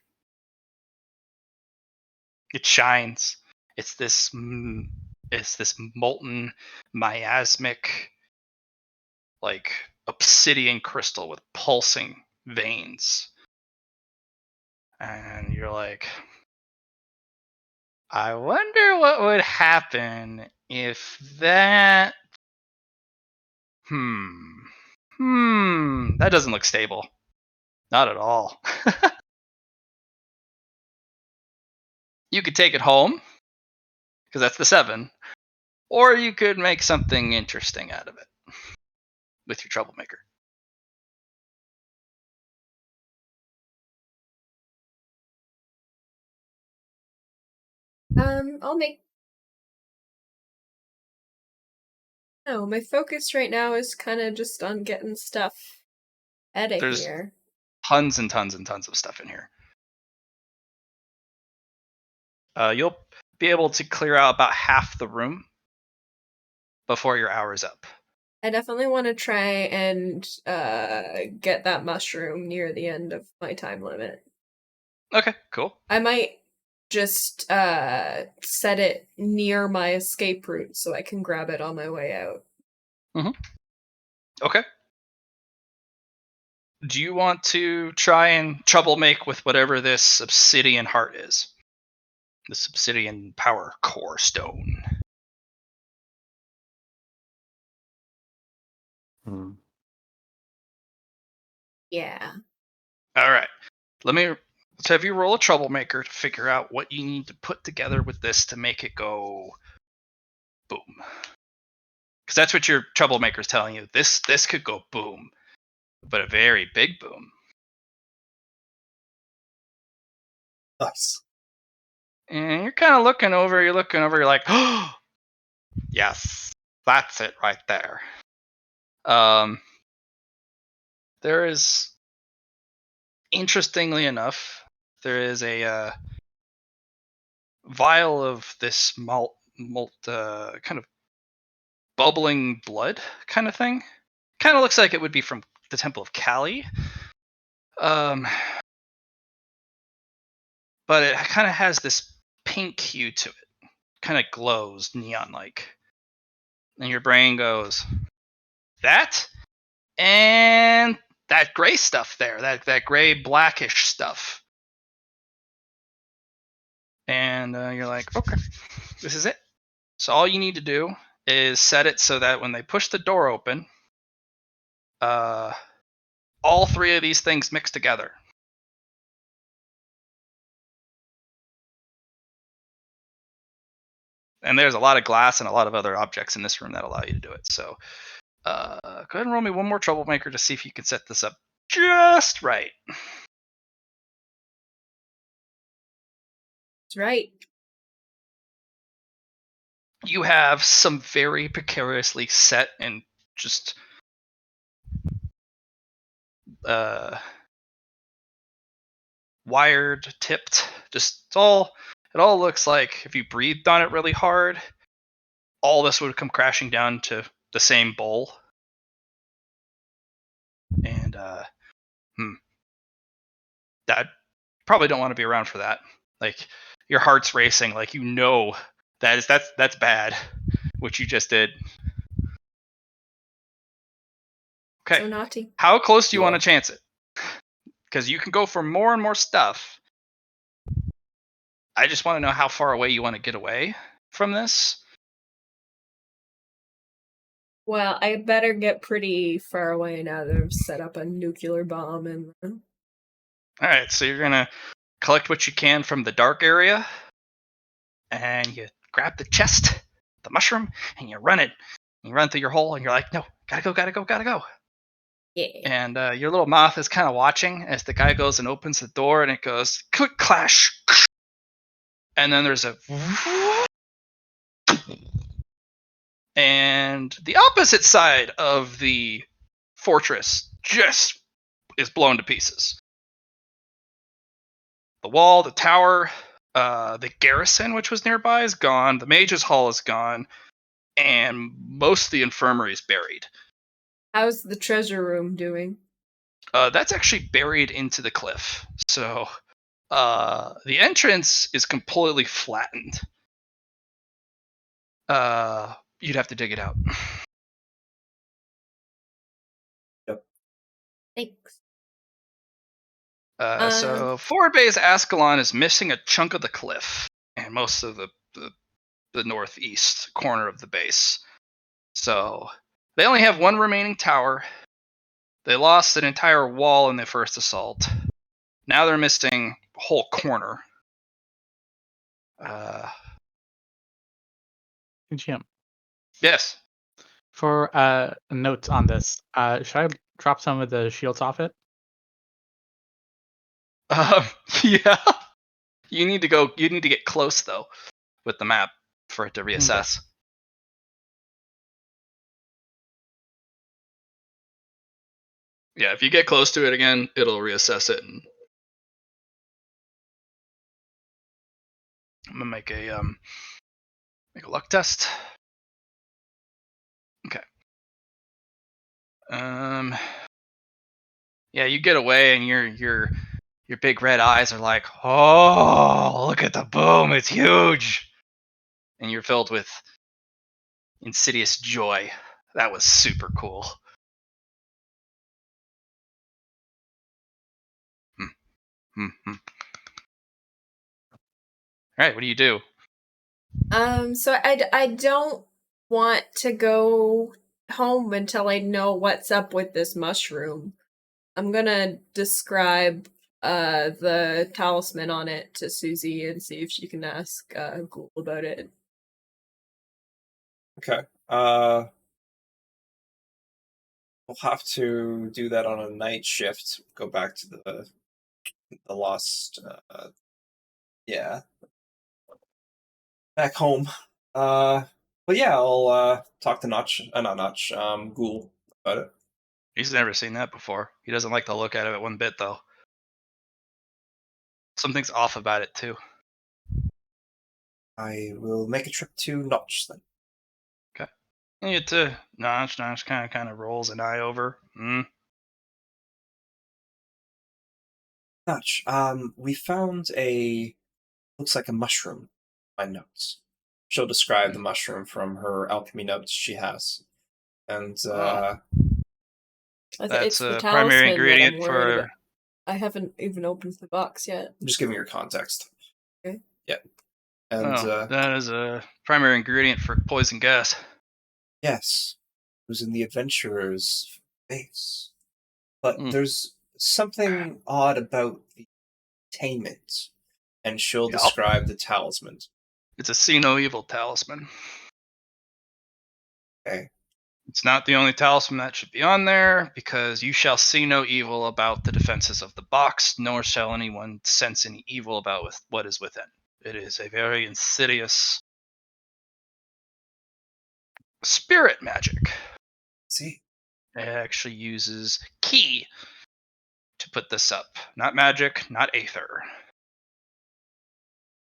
It shines. It's this molten miasmic, like obsidian crystal with pulsing veins. And you're like, I wonder what would happen if that. That doesn't look stable. Not at all. You could take it home, because that's the 7, or you could make something interesting out of it with your troublemaker. I'll make. No, my focus right now is kind of just on getting stuff out of There's here. tons and tons and tons of stuff in here. You'll be able to clear out about half the room before your hour is up. I definitely want to try and get that mushroom near the end of my time limit. Okay, cool. I might just set it near my escape route so I can grab it on my way out. Okay. Do you want to try and troublemaker with whatever this obsidian heart is? This obsidian power core stone. Yeah. All right. Let's have you roll a troublemaker to figure out what you need to put together with this to make it go boom. Because that's what your troublemaker is telling you. This could go boom, but a very big boom. Nice. And you're kind of looking over. You're like, oh, yes, that's it right there. There is, interestingly enough, there is a vial of this malt kind of bubbling blood kind of thing. Kind of looks like it would be from the Temple of Kali. But it kind of has this pink hue to it. Kind of glows neon like. And your brain goes, that? And that gray stuff there, that gray blackish stuff. And you're like, okay, this is it. So all you need to do is set it so that when they push the door open, all three of these things mix together. And there's a lot of glass and a lot of other objects in this room that allow you to do it. So go ahead and roll me one more troublemaker to see if you can set this up just right. That's right. You have some very precariously set and just wired, tipped. Just it all looks like if you breathed on it really hard, all this would come crashing down to the same bowl. And that probably don't want to be around for that. Like your heart's racing, like that's bad, what you just did. Okay. So naughty. How close do you Yeah. want to chance it? Because you can go for more and more stuff. I just want to know how far away you want to get away from this. Well, I better get pretty far away now that I've set up a nuclear bomb and All right, so you're gonna collect what you can from the dark area, and you grab the chest, the mushroom, and you run it. You run through your hole, and you're like, "No, gotta go!" yeah. And your little moth is kind of watching as the guy goes and opens the door, and it goes click clash, and then there's a, and the opposite side of the fortress just is blown to pieces. The wall, the tower, the garrison, which was nearby, is gone. The mage's hall is gone, and most of the infirmary is buried. How's the treasure room doing? That's actually buried into the cliff. So the entrance is completely flattened. You'd have to dig it out. Thanks. So Forward Bay's Ascalon is missing a chunk of the cliff and most of the northeast corner of the base. So they only have one remaining tower. They lost an entire wall in the first assault. Now they're missing a whole corner. GM. Yes. For notes on this, should I drop some of the shields off it? Yeah. You need to get close though with the map for it to reassess. Okay. Yeah, if you get close to it again, it'll reassess it. And I'm gonna make a luck test. Okay. Yeah, you get away and your big red eyes are like, oh, look at the boom, it's huge. And you're filled with insidious joy. That was super cool. Mm-hmm. All right, what do you do? So I don't want to go home until I know what's up with this mushroom. I'm gonna describe the talisman on it to Susie and see if she can ask Ghoul about it. Okay. We'll have to do that on a night shift. Go back to the lost. Yeah, back home. But yeah, I'll talk to Notch. Not Notch. Ghoul about it. He's never seen that before. He doesn't like the look at it one bit, though. Something's off about it, too. I will make a trip to Notch then. Okay. You get to Notch. Notch kind of rolls an eye over. Notch. We found looks like a mushroom. My notes. She'll describe the mushroom from her alchemy notes she has, and Oh, It's that's the a primary talisman that I'm ingredient worried for. about. I haven't even opened the box yet. I'm just giving her context. Okay. Yeah, and That is a primary ingredient for poison gas. yes, it was in the adventurer's face. But Mm. there's something odd about the attainment, and she'll Yup. describe the talisman. It's a see no evil talisman. Okay. It's not the only talisman that should be on there, because you shall see no evil about the defenses of the box, nor shall anyone sense any evil about what is within. It is a very insidious spirit magic. See, It actually uses ki to put this up. Not magic, not aether.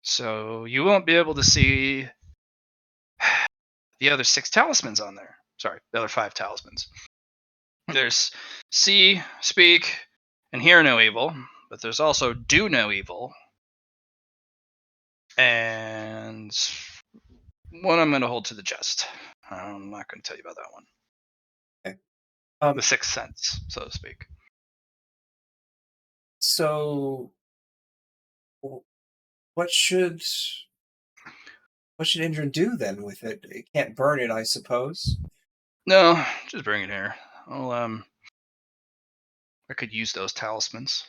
So you won't be able to see the other 6 talismans on there. Sorry, the other 5 talismans. There's see, speak, and hear no evil, but there's also do no evil. And one I'm going to hold to the chest. I'm not going to tell you about that one. okay. The sixth sense, so to speak. So, what should Indra do then with it? It can't burn it, I suppose. No, just bring it here. I could use those talismans.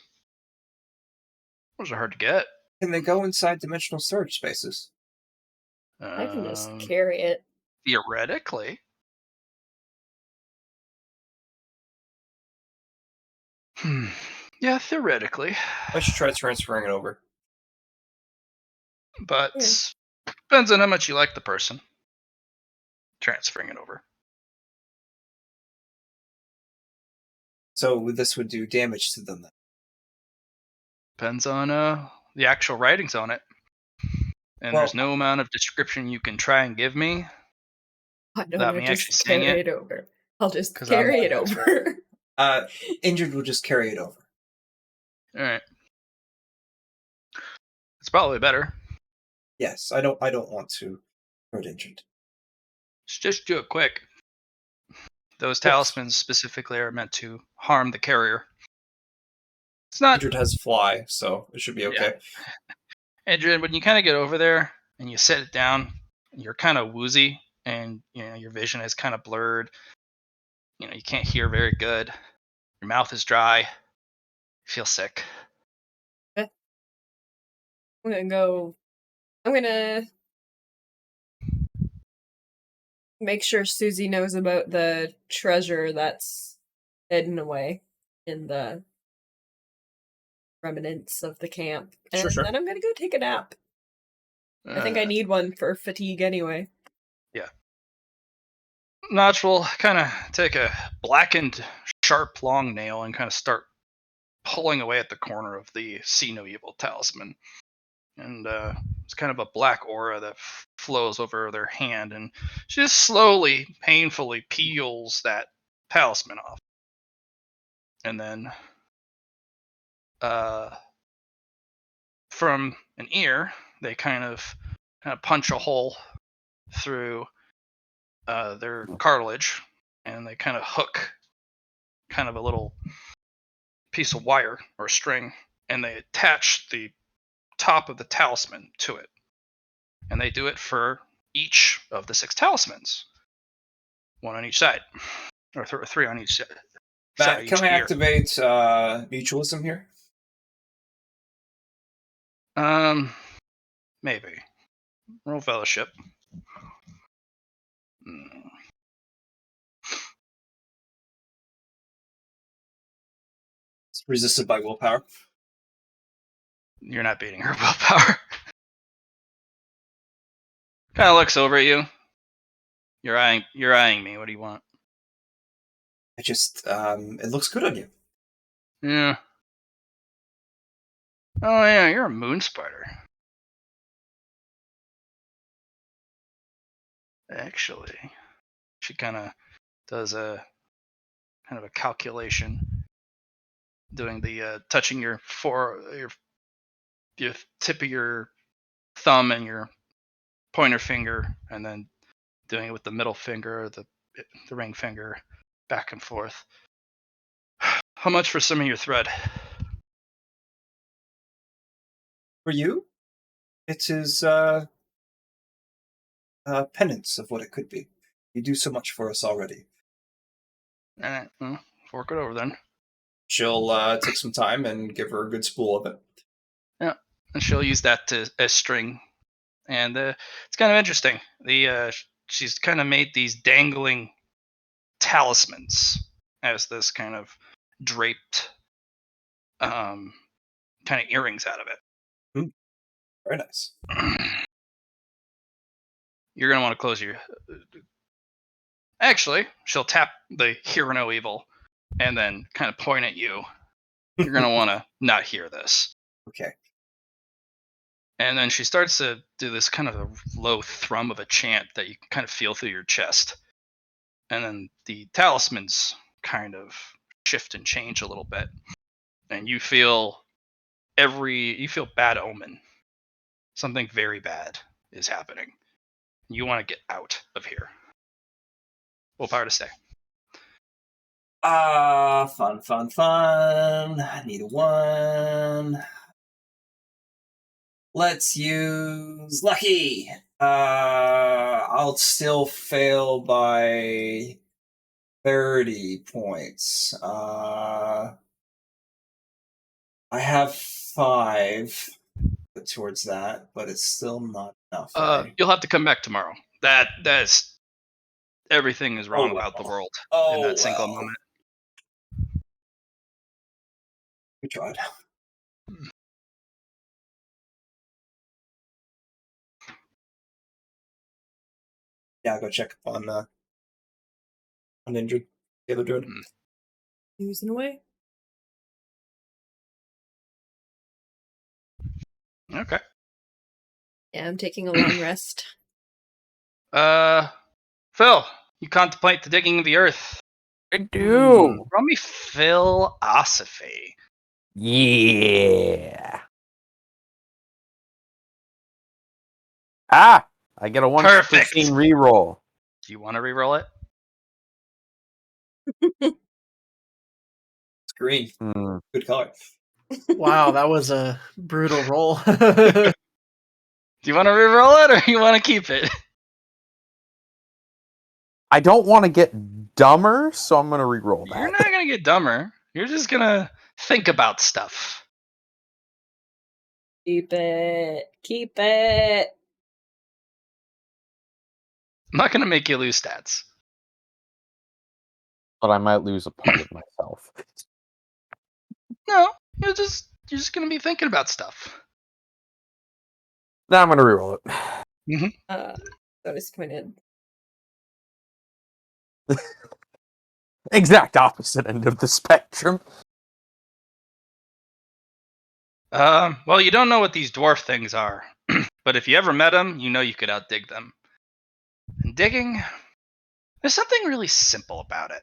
Those are hard to get. Can they go inside dimensional storage spaces? I can just Um, carry it. Theoretically. Yeah, theoretically. I should try transferring it over. But Yeah. depends on how much you like the person. Transferring it over. So this would do damage to them then. Depends on the actual writings on it. And Well, there's no amount of description you can try and give me I don't without know, me actually just seeing carry it. it over. I'll just 'Cause I'm carry not it an over. Injured will just carry it over. Alright. It's probably better. Yes, I don't want to hurt Injured. Just do it quick. Those Yes. talismans specifically are meant to harm the carrier. It's not. Injured has fly, so it should be okay. Adrian, when you kind of get over there and you set it down, you're kind of woozy, and your vision is kind of blurred. You can't hear very good. Your mouth is dry. You feel sick. I'm gonna make sure Susie knows about the treasure that's hidden away in the remnants of the camp. And Sure. then I'm gonna go take a nap. I think I need one for fatigue anyway. Yeah. Notch will kind of take a blackened, sharp, long nail and kind of start pulling away at the corner of the See No Evil talisman. And it's kind of a black aura that flows over their hand, and she just slowly, painfully peels that talisman off. And then from an ear, they kind of punch a hole through their cartilage, and they kind of hook kind of a little piece of wire or string, and they attach the top of the talisman to it. And they do it for each of the 6 talismans. 1 on each side. Or 3 on each side. Matt, each can I gear. activate mutualism here? Maybe. Roll fellowship. Hmm. It's resisted by willpower. You're not beating her willpower. Kind of looks over at you. You're eyeing me. What do you want? It just it looks good on you. Yeah. Oh yeah, you're a moon spider. Actually, she kind of does a kind of a calculation, doing the touching your your tip of your thumb and your pointer finger, and then doing it with the middle finger, the ring finger, back and forth. How much for some of your thread? For you, it is penance of what it could be. You do so much for us already. Well, fork it over then. She'll take some time and give her a good spool of it. Yeah, and she'll use that as string, and it's kind of interesting. She's kind of made these dangling talismans as this kind of draped kind of earrings out of it. Very nice. You're gonna want to close your. Actually, she'll tap the "Hear No Evil" and then kind of point at you. You're gonna want to not hear this. Okay. And then she starts to do this kind of a low thrum of a chant that you can kind of feel through your chest. And then the talismans kind of shift and change a little bit. And you feel bad omen. Something very bad is happening. You want to get out of here. Willpower to stay. Fun. I need one. Let's use lucky. I'll still fail by 30 points. I have 5 put towards that, but it's still not enough, right? You'll have to come back tomorrow. That's everything is wrong about the world in that single moment. We tried. Yeah, I'll go check on injured the other druid. Using away. Okay. Yeah, I'm taking a long rest. Phil, you contemplate the digging of the earth. I do. Roll me philosophy. Yeah. Ah, I get a 1/15 reroll. Do you want to reroll it? It's green. Good color. Wow, that was a brutal roll. Do you want to reroll it or you want to keep it? I don't want to get dumber, so I'm going to reroll that. You're not going to get dumber. You're just going to think about stuff. Keep it. Keep it. I'm not going to make you lose stats. But I might lose a part of myself. No, you're just going to be thinking about stuff. Now I'm going to reroll it. Mm-hmm. So disappointed. Exact opposite end of the spectrum. Well, you don't know what these dwarf things are, but if you ever met them, you know you could outdig them. And digging, there's something really simple about it.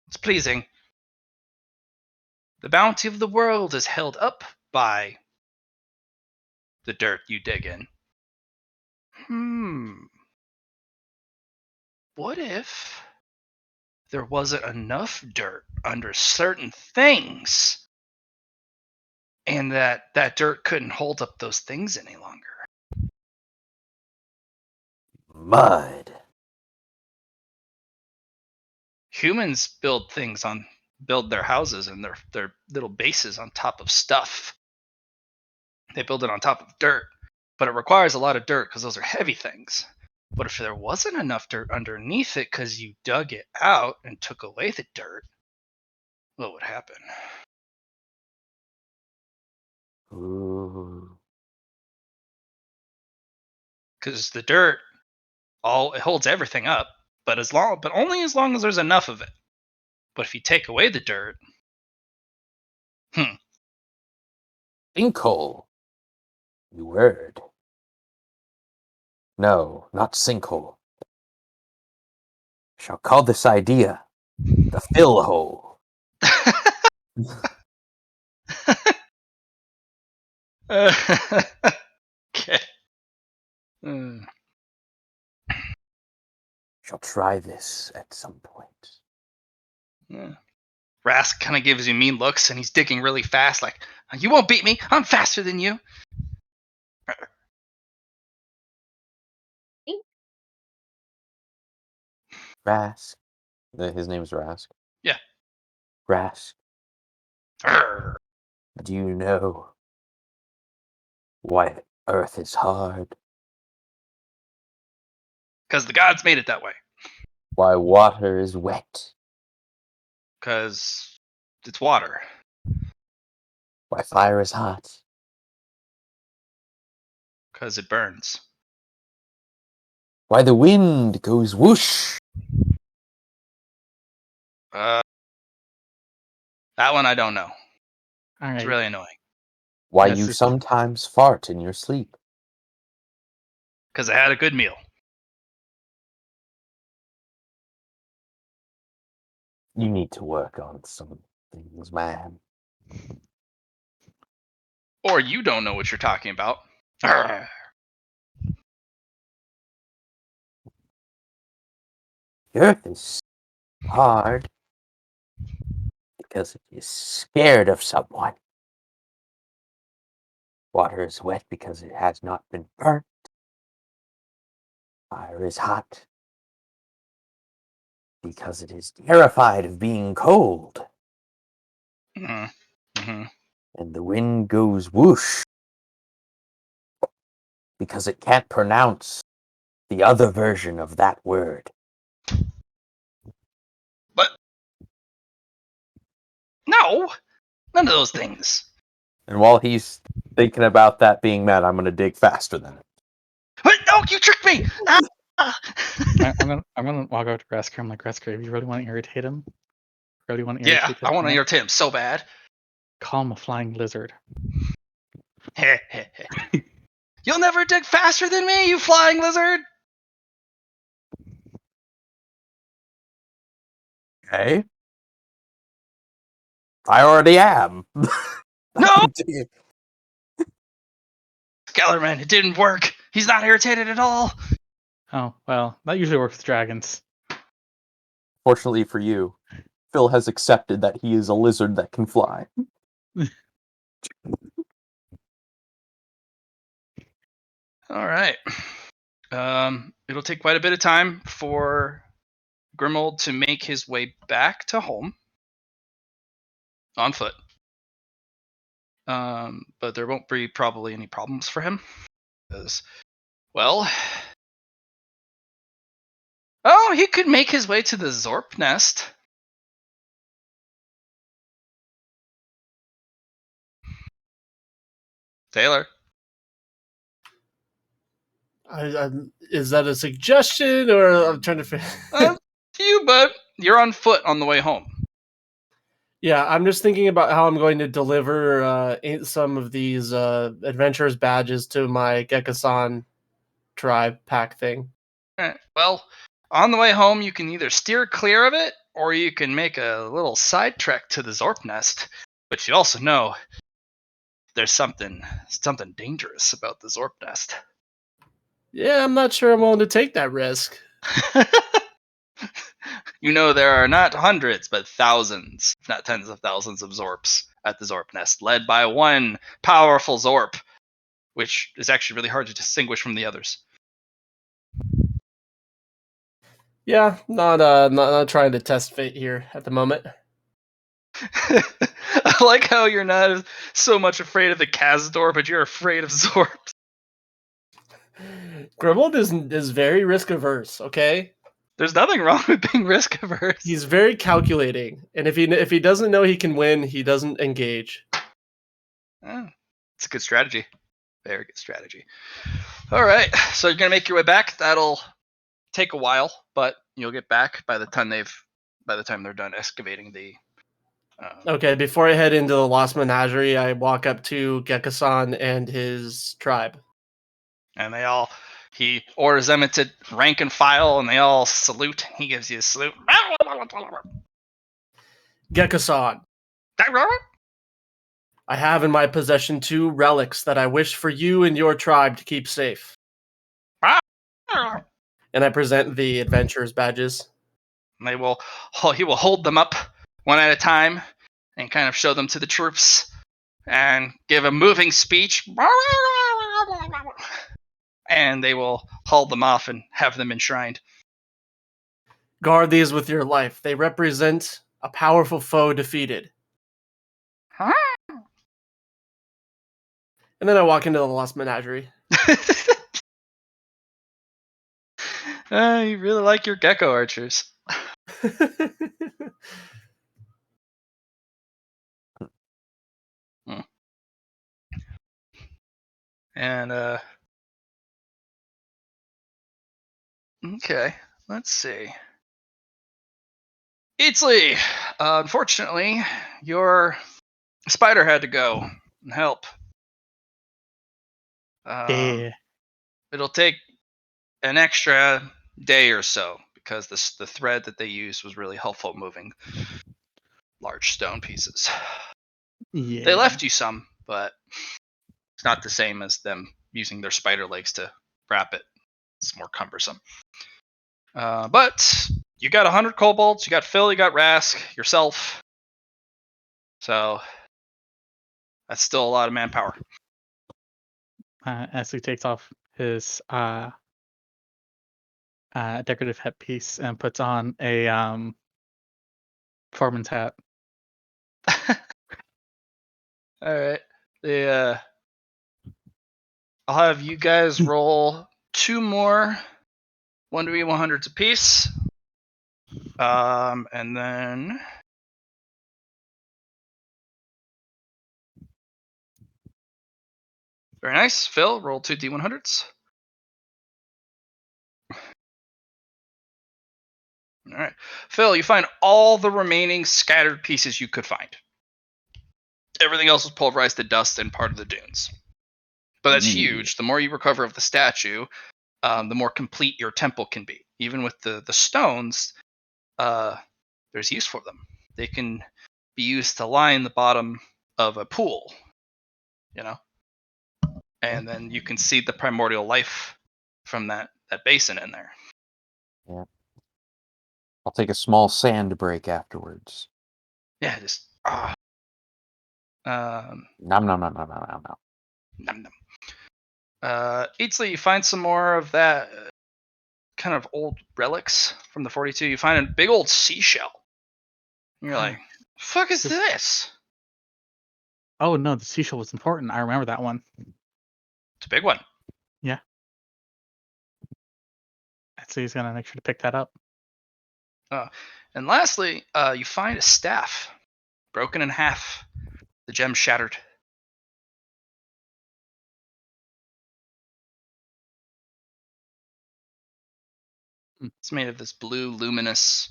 It's pleasing. The bounty of the world is held up by the dirt you dig in. What if there wasn't enough dirt under certain things and that dirt couldn't hold up those things any longer? Mud. Humans build their houses and their little bases on top of stuff. They build it on top of dirt, but it requires a lot of dirt because those are heavy things. But if there wasn't enough dirt underneath it because you dug it out and took away the dirt, what would happen? Ooh. Because the dirt, it holds everything up, but only as long as there's enough of it. But if you take away the dirt, Sinkhole. New word. No, not sinkhole. Shall call this idea the fill hole. okay. Uh, Shall try this at some point. yeah. Rask kind of gives you mean looks, and he's digging really fast, like, you won't beat me. I'm faster than you. Rask. His name's Rask. Yeah. Rask, Arr. do you know why Earth is hard? Because the gods made it that way. Why water is wet? Because it's water. Why fire is hot? Because it burns. Why the wind goes whoosh? That one I don't know. All It's right. really annoying. Why Yes, you it's- sometimes fart in your sleep? Because I had a good meal. You need to work on some things, man. Or you don't know what you're talking about. Arr. The Earth is hard because it is scared of someone. Water is wet because it has not been burnt. Fire is hot because it is terrified of being cold. Mm-hmm. And the wind goes whoosh because it can't pronounce the other version of that word. But no, none of those things. And while he's thinking about that being mad, I'm going to dig faster than it. But no, you tricked me. Ah! I'm gonna walk over to Resker. I'm like, Resker, if you really want to irritate him, really want to Yeah, irritate this I want to man, irritate him so bad. call him a flying lizard. You'll never dig faster than me, you flying lizard. Okay. I already am. No, Kellerman, it didn't work. He's not irritated at all. Oh well, that usually works with dragons. Fortunately for you, Phil has accepted that he is a lizard that can fly. All right. It'll take quite a bit of time for Grimold to make his way back to home on foot. But there won't be probably any problems for him. Because, well, he could make his way to the Zorp nest. Taylor. Is that a suggestion, or I'm trying to figure? To you, but you're on foot on the way home. Yeah, I'm just thinking about how I'm going to deliver some of these adventurers badges to my Gekkasan tribe pack thing. All right. Well, on the way home, you can either steer clear of it, or you can make a little side trek to the Zorp nest. But you also know there's something dangerous about the Zorp nest. Yeah, I'm not sure I'm willing to take that risk. You know there are not hundreds, but thousands, if not tens of thousands of Zorps at the Zorp nest, led by one powerful Zorp, which is actually really hard to distinguish from the others. Yeah, not trying to test fate here at the moment. I like how you're not so much afraid of the Kazdor, but you're afraid of Zorb. Grimald is very risk averse. Okay, There's nothing wrong with being risk averse. he's very calculating, and if he doesn't know he can win, he doesn't engage. It's a good strategy. Very good strategy. All right, so you're gonna make your way back. That'll take a while, but you'll get back by the time they're done excavating the. Okay, before I head into the Lost Menagerie, I walk up to Gekko-san and his tribe. And he orders them into rank and file, and they all salute. He gives you a salute. Gekko-san, I have in my possession 2 relics that I wish for you and your tribe to keep safe. And I present the adventurers badges. He will hold them up one at a time and kind of show them to the troops and give a moving speech. And they will haul them off and have them enshrined. Guard these with your life. They represent a powerful foe defeated. And then I walk into the Lost Menagerie. You really like your gecko archers. And okay, let's see. Eatsley, unfortunately, your spider had to go and help. Yeah. It'll take an extra day or so because the thread that they used was really helpful moving large stone pieces. Yeah. They left you some, but it's not the same as them using their spider legs to wrap it. It's more cumbersome. But you got 100 kobolds, you got Phil, you got Rask, yourself. So that's still a lot of manpower. As he takes off his decorative headpiece and puts on a foreman's hat. All right. I'll have you guys roll 2 more 1v100s apiece. And then very nice. Phil, roll 2 d100s. All right. Phil, you find all the remaining scattered pieces you could find. Everything else was pulverized to dust and part of the dunes. But that's huge. The more you recover of the statue, the more complete your temple can be. Even with the stones, there's use for them. They can be used to line the bottom of a pool, and then you can see the primordial life from that basin in there. Yeah. I'll take a small sand break afterwards. Yeah, just Nom nom nom nom nom nom nom. Num num. Eatsley, you find some more of that kind of old relics from the 42. You find a big old seashell. And you're like, fuck is this? Oh no, the seashell was important. I remember that one. It's a big one. Yeah. So he's gonna make sure to pick that up. And lastly, you find a staff, broken in half, the gem shattered. It's made of this blue, luminous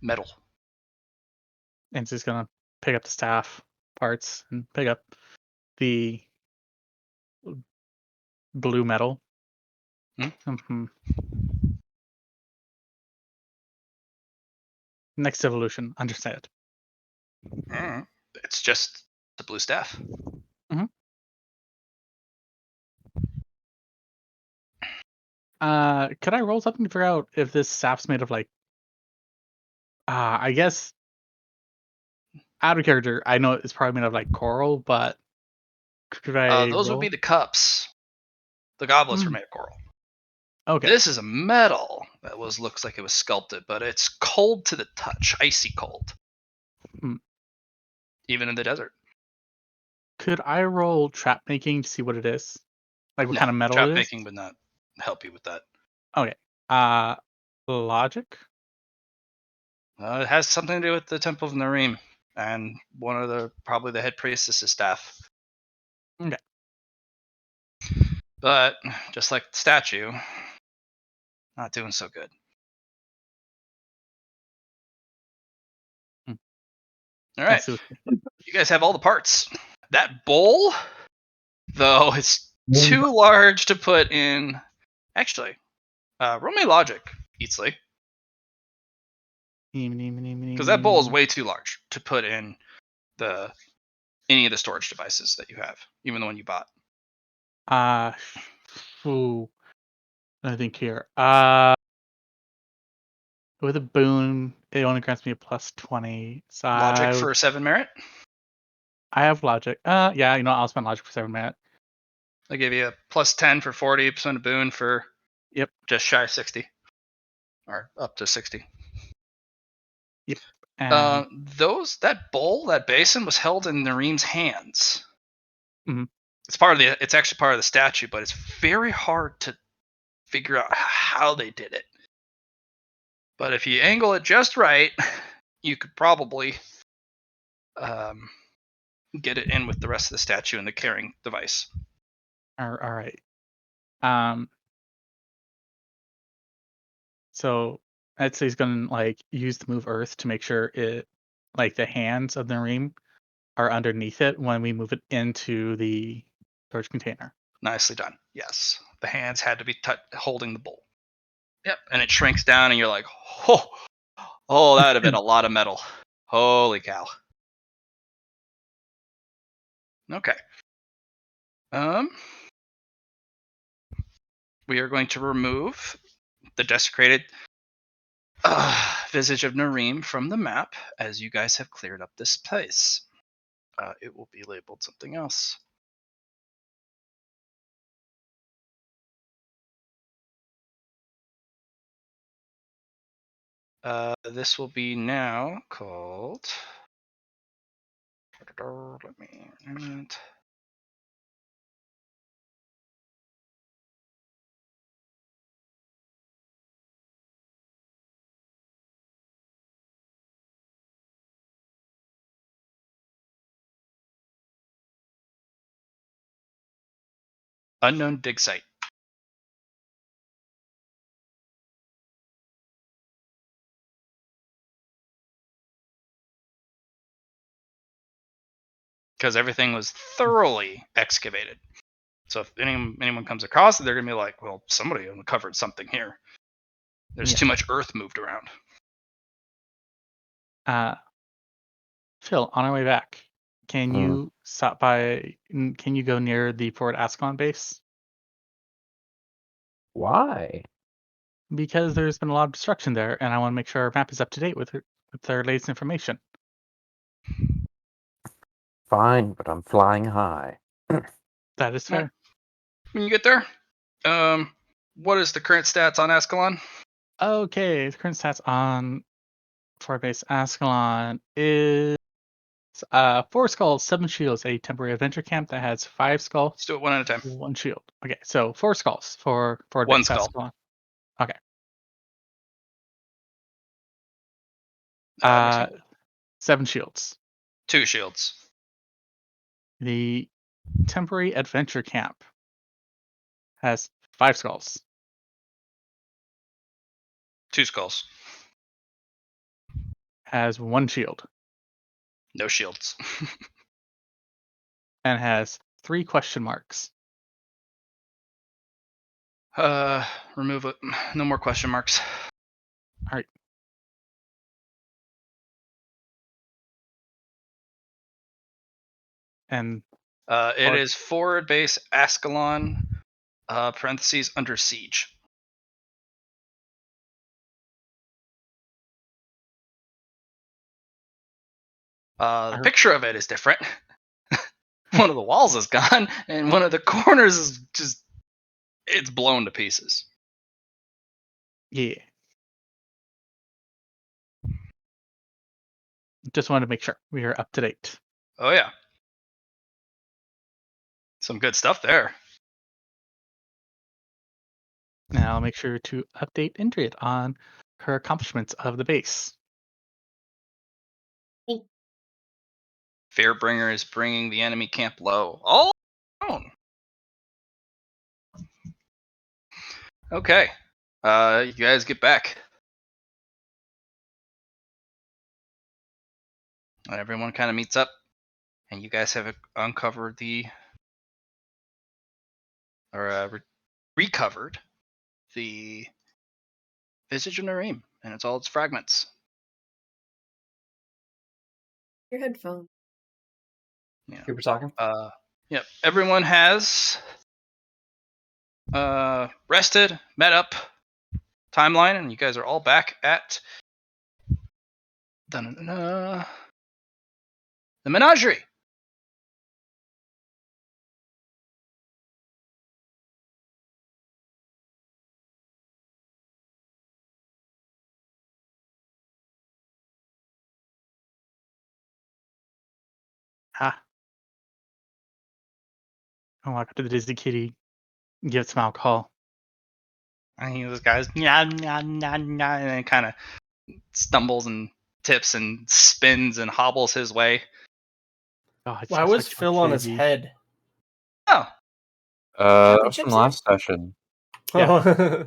metal. And so he's gonna pick up the staff parts and pick up the blue metal. Mm-hmm. Next evolution, understand. It's just the blue staff. Mm-hmm. Could I roll something to figure out if this staff's made of like I guess out of character, I know it's probably made of like coral, but could I Those would be the cups. The goblets were made of coral. Okay. This is a metal that looks like it was sculpted, but it's cold to the touch, icy cold. Hmm. Even in the desert. Could I roll trap making to see what it is? Like what No, kind of metal trap it is? making would not help you with that. Okay. Logic. It has something to do with the Temple of Narim and one of probably the head priestess's staff. Okay. But just like the statue, not doing so good. Hmm. All Let's right, see. you guys have all the parts. That bowl, though, it's too large to put in. Actually, roll me logic, Eatsley, because that bowl is way too large to put in the any of the storage devices that you have, even the one you bought. Ooh. I think here. With a boon, it only grants me a +20. So Logic for 7 merit. I have logic. Yeah, I'll spend logic for 7 minutes. I give you a +10 for 40% of boon for Yep. just shy of 60, or up to 60. Yep. That bowl, that basin, was held in Nareem's hands. Mhm. It's actually part of the statue, but it's very hard to figure out how they did it. But if you angle it just right, you could probably get it in with the rest of the statue and the carrying device. All right. So I'd say he's gonna use the move Earth to make sure it, the hands of the ream are underneath it when we move it into the storage container. Nicely done. Yes, the hands had to be holding the bowl. Yep, and it shrinks down, and you're like, oh, that would have been a lot of metal. Holy cow. Okay. We are going to remove the desecrated visage of Nareem from the map as you guys have cleared up this place. It will be labeled something else. This will be now called. Let me. Unknown dig site. Because everything was thoroughly excavated. So if anyone comes across it, they're gonna be like, "Well, somebody uncovered something here. There's too much earth moved around." Phil, on our way back, can you stop by? Can you go near the Fort Ascalon base? Why? Because there's been a lot of destruction there, and I want to make sure our map is up to date with their latest information. Fine, but I'm flying high. That is fair. When you get there, what is the current stats on Ascalon? Okay, the current stats on Fort Base Ascalon is 4 skulls, 7 shields, a temporary adventure camp that has 5 skulls. Let's do it one at a time. 1 shield. Okay, so 4 skulls for Fort One Base skull. Ascalon. Okay. 7 shields. 2 shields. The temporary adventure camp has 5 skulls. 2 skulls. Has 1 shield. No shields. And has 3 question marks. Remove it. No more question marks. All right. And it is forward base Ascalon, parentheses under siege. The picture of it is different. One of the walls is gone, and one of the corners is just, it's blown to pieces. Yeah. Just wanted to make sure we are up to date. Oh yeah, some good stuff there. Now I'll make sure to update Indrid on her accomplishments of the base. Fearbringer is bringing the enemy camp low. All alone. Okay. You guys get back. And everyone kind of meets up, and you guys have uncovered recovered the Visage of Nareem and it's all its fragments. Your headphone. Yeah. You were talking? Yep. Everyone has rested, met up, timeline, and you guys are all back at the menagerie. Ah. I'll walk up to the Disney kitty, give it some alcohol. And he was guys, yeah, yeah, yeah, yeah, and kind of stumbles and tips and spins and hobbles his way. Oh, it's Why just was like Phil on his kitty. head? Oh, That Chocolate was from chips last session. Yeah.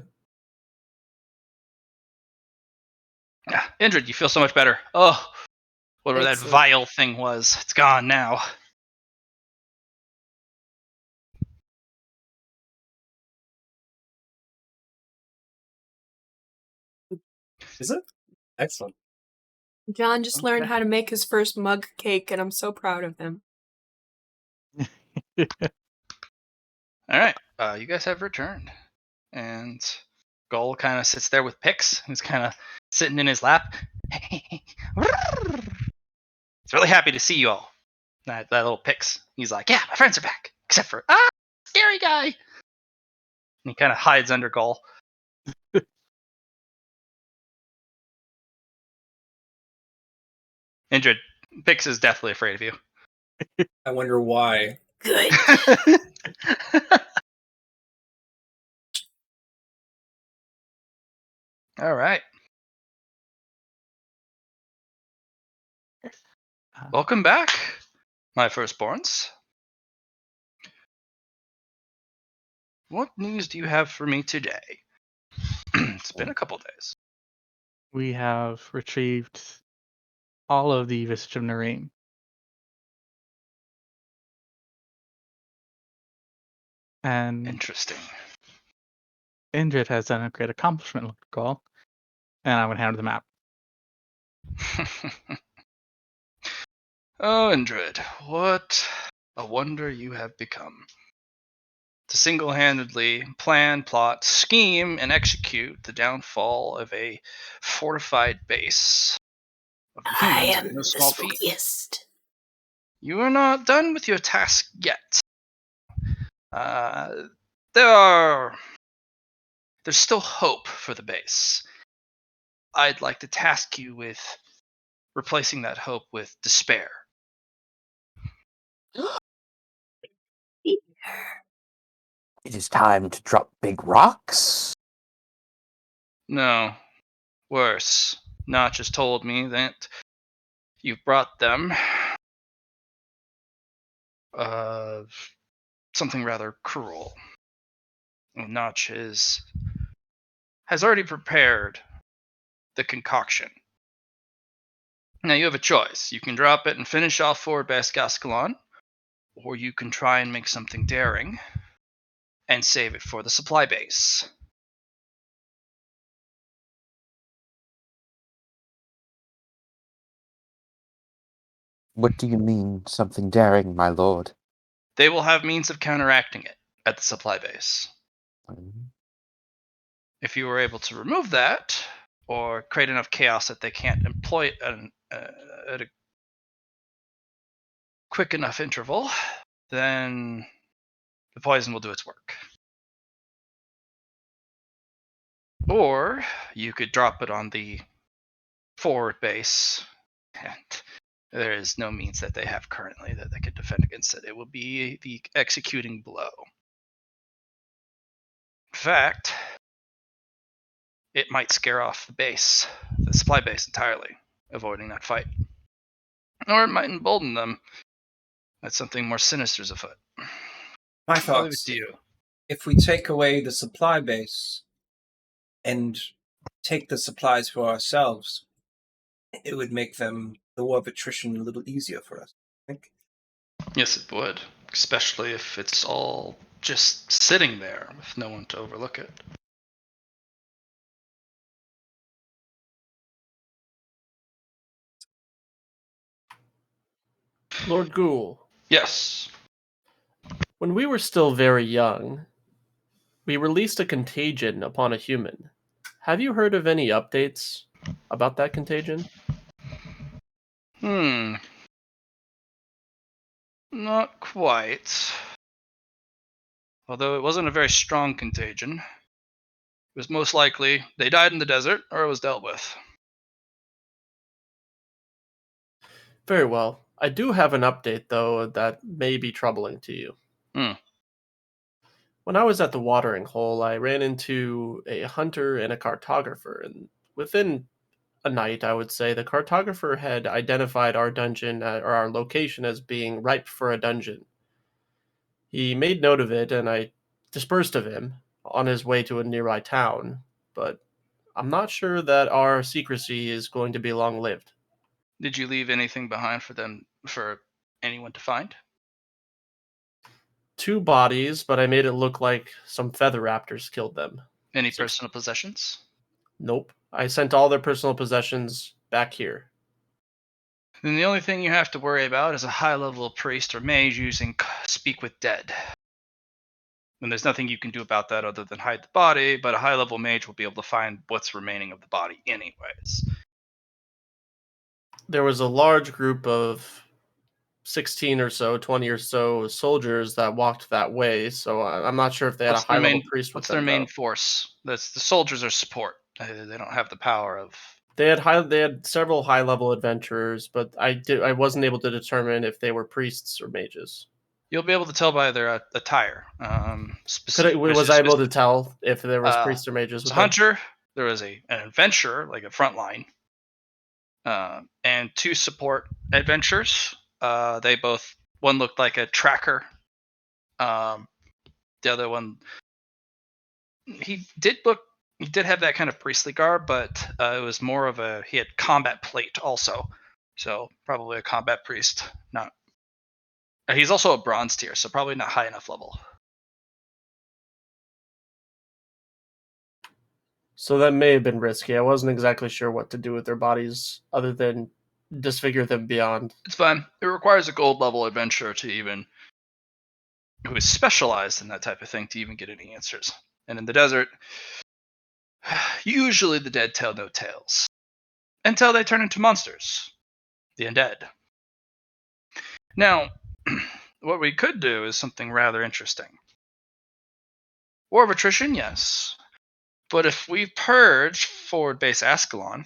yeah. Indrid, you feel so much better. Oh, whatever that Excellent. vile thing was, it's gone now. Is it? Excellent. John just learned Okay. how to make his first mug cake, and I'm so proud of him. All right, you guys have returned, and Gull kind of sits there with Pix, who's kind of sitting in his lap. He's really happy to see you all. That little Pix. He's like, yeah, my friends are back, except for scary guy. And he kind of hides under Gull. Indrid, Pix is deathly afraid of you. I wonder why. Good. All right. Uh, Welcome back, my firstborns. What news do you have for me today? It's been a couple days. we have retrieved all of the Visage of Nareem. And Interesting. Indrid has done a great accomplishment call, and I'm going to hand her the map. Oh, Indrid, what a wonder you have become. To single-handedly plan, plot, scheme, and execute the downfall of a fortified base of the I humans is am no the small feat. spookiest. You are not done with your task yet. Uh, there's still hope for the base. I'd like to task you with replacing that hope with despair. It is time to drop big rocks. No, worse. Notch has told me that you brought them something rather cruel. Notch has already prepared the concoction. Now you have a choice. You can drop it and finish off Fort Basgascalon, or you can try and make something daring and save it for the supply base. What do you mean, something daring, my lord? They will have means of counteracting it at the supply base. If you were able to remove that, or create enough chaos that they can't employ it at a quick enough interval, then the poison will do its work. Or you could drop it on the forward base, and there is no means that they have currently that they could defend against it. It will be the executing blow. In fact, it might scare off the supply base entirely, avoiding that fight. Or it might embolden them that something more sinister is afoot. My I'll leave it thoughts. to you. If we take away the supply base and take the supplies for ourselves, it would make the war of attrition a little easier for us, I think. Yes, it would, especially if it's all just sitting there with no one to overlook it. Lord Ghoul, Yes. when we were still very young, we released a contagion upon a human. Have you heard of any updates about that contagion? Not quite. Although it wasn't a very strong contagion. It was most likely they died in the desert or it was dealt with. Very well. I do have an update, though, that may be troubling to you. Hmm. When I was at the watering hole, I ran into a hunter and a cartographer, and within a night, I would say, the cartographer had identified our dungeon or our location as being ripe for a dungeon. He made note of it, and I dispersed of him on his way to a nearby town, but I'm not sure that our secrecy is going to be long lived. Did you leave anything behind for anyone to find? 2 bodies, but I made it look like some feather raptors killed them. Any So, personal possessions? nope. I sent all their personal possessions back here. Then the only thing you have to worry about is a high-level priest or mage using Speak with Dead. And there's nothing you can do about that other than hide the body, but a high-level mage will be able to find what's remaining of the body anyways. There was a large group of 16 or so, 20 or so soldiers that walked that way, so I'm not sure if they had a What's their high level main priest with what's their them main though. force? That's the soldiers are support. They don't have the power of. They had several high level adventurers, but I wasn't able to determine if they were priests or mages. You'll be able to tell by their attire. Was I able to tell if there was priests or mages There's a with them? hunter. There is an adventurer, like a front line, and 2 support adventurers. They both one looked like a tracker. Um, the other one, he did have that kind of priestly garb, but it was more of he had combat plate also, so probably a combat priest. Not he's also a bronze tier, so probably not high enough level. So that may have been risky. I wasn't exactly sure what to do with their bodies other than disfigure them beyond. It's fine. It requires a gold level adventurer to even who is specialized in that type of thing to even get any answers. And in the desert, usually the dead tell no tales until they turn into monsters, the undead. Now, what we could do is something rather interesting. War of attrition, yes. But if we purge forward base Ascalon,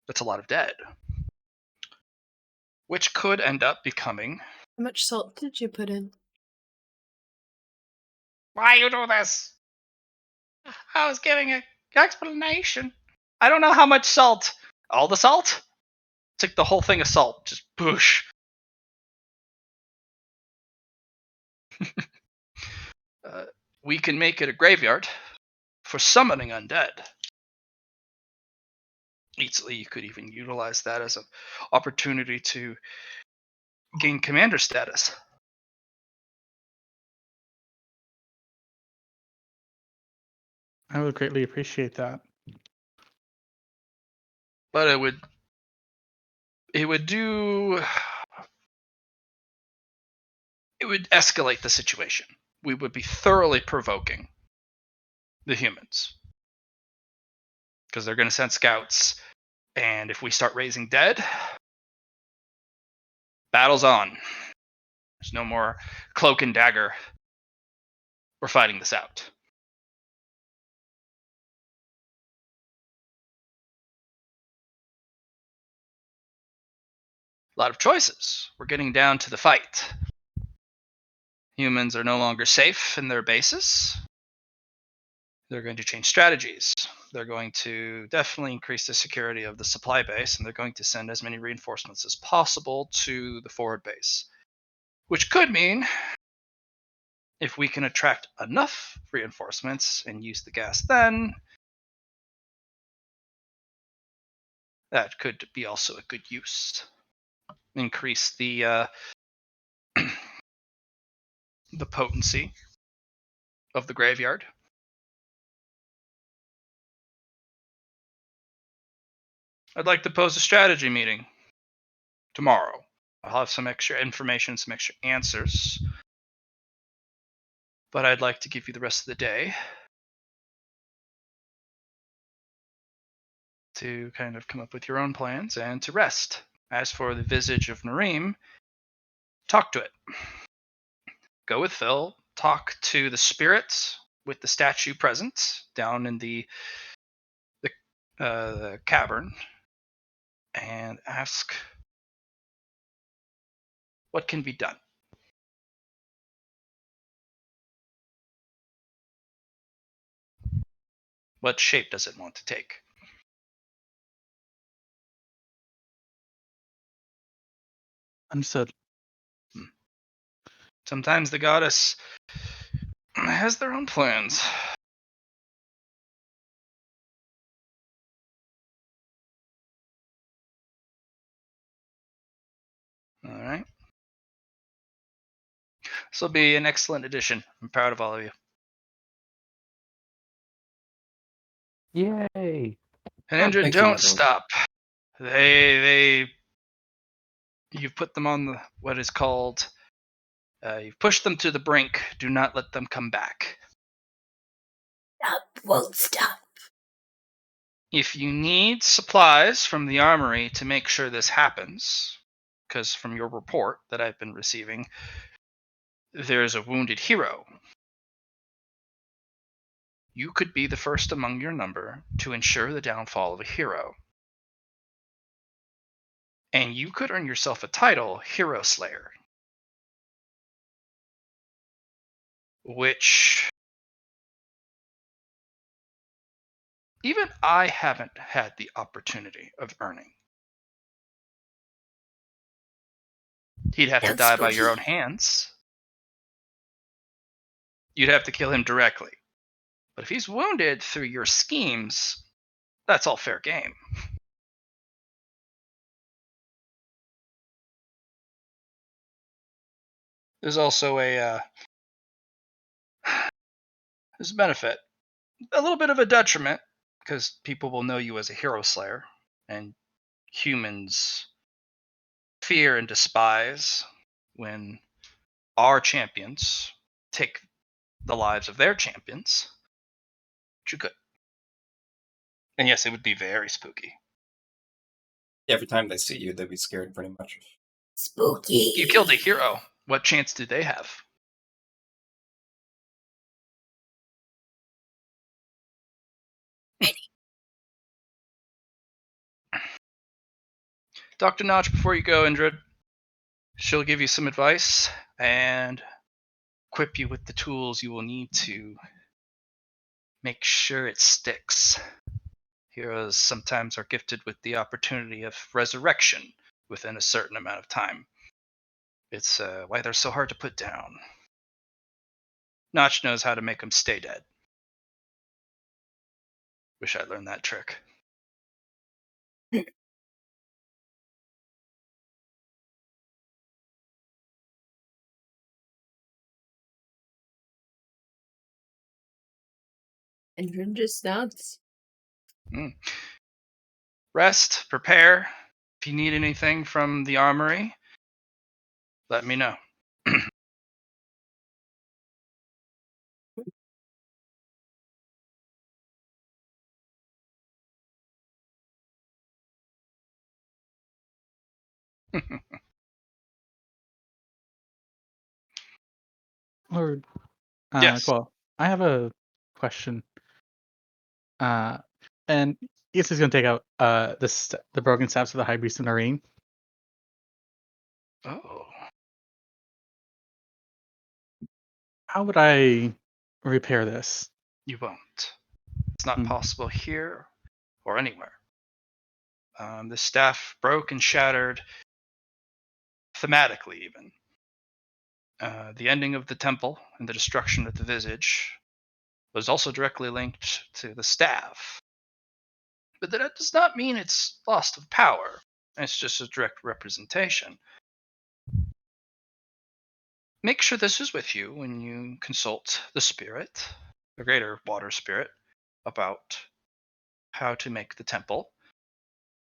that's a lot of dead. Which could end up becoming. How much salt did you put in? Why you do this? I was giving an explanation. I don't know how much salt. All the salt? Took the whole thing of salt. Just boosh. We can make it a graveyard for summoning undead. Easily, you could even utilize that as an opportunity to gain commander status. I would greatly appreciate that. But it would do. It would escalate the situation. We would be thoroughly provoking the humans because they're going to send scouts, and if we start raising dead, battle's on. There's no more cloak and dagger. We're fighting this out. A lot of choices. We're getting down to the fight. Humans are no longer safe in their bases. They're going to change strategies. They're going to definitely increase the security of the supply base, and they're going to send as many reinforcements as possible to the forward base. Which could mean, if we can attract enough reinforcements and use the gas then, that could be also a good use. Increase the the potency of the graveyard. I'd like to pose a strategy meeting tomorrow. I'll have some extra information, some extra answers. But I'd like to give you the rest of the day to kind of come up with your own plans and to rest. As for the visage of Nareem, talk to it. Go with Phil, talk to the spirits with the statue present down in the cavern, and ask what can be done. What shape does it want to take? Understood. Sometimes the goddess has their own plans. All right. This will be an excellent addition. I'm proud of all of you. Yay! And Oh, Indra, thank you, don't my lord. stop. You've put them on what is called. You've pushed them to the brink. Do not let them come back. Won't stop. If you need supplies from the armory to make sure this happens, because from your report that I've been receiving, there's a wounded hero. You could be the first among your number to ensure the downfall of a hero. And you could earn yourself a title, Hero Slayer. Which even I haven't had the opportunity of earning. He'd have to Sounds die by your own spooky. hands. You'd have to kill him directly. But if he's wounded through your schemes, that's all fair game. There's also there's a benefit. A little bit of a detriment, because people will know you as a hero slayer, and humans fear and despise when our champions take the lives of their champions. Which you could. And yes, it would be very spooky. Every time they see you, they'd be scared pretty much. Spooky. You killed a hero. What chance do they have? Dr. Notch, before you go, Indrid, she'll give you some advice and equip you with the tools you will need to make sure it sticks. Heroes sometimes are gifted with the opportunity of resurrection within a certain amount of time. It's why they're so hard to put down. Notch knows how to make them stay dead. Wish I learned that trick. And just nods. Rest, prepare. If you need anything from the armory, let me know. Lord, Yes. Well, I have a question. And this is going to take out the broken steps of the High Beast of Nareen. Oh. How would I repair this? You won't. It's not Hmm. possible here or anywhere. The staff broke and shattered, thematically even. The ending of the temple and the destruction of the visage was also directly linked to the staff. But that does not mean it's lost of power. It's just a direct representation. Make sure this is with you when you consult the spirit, the greater water spirit, about how to make the temple,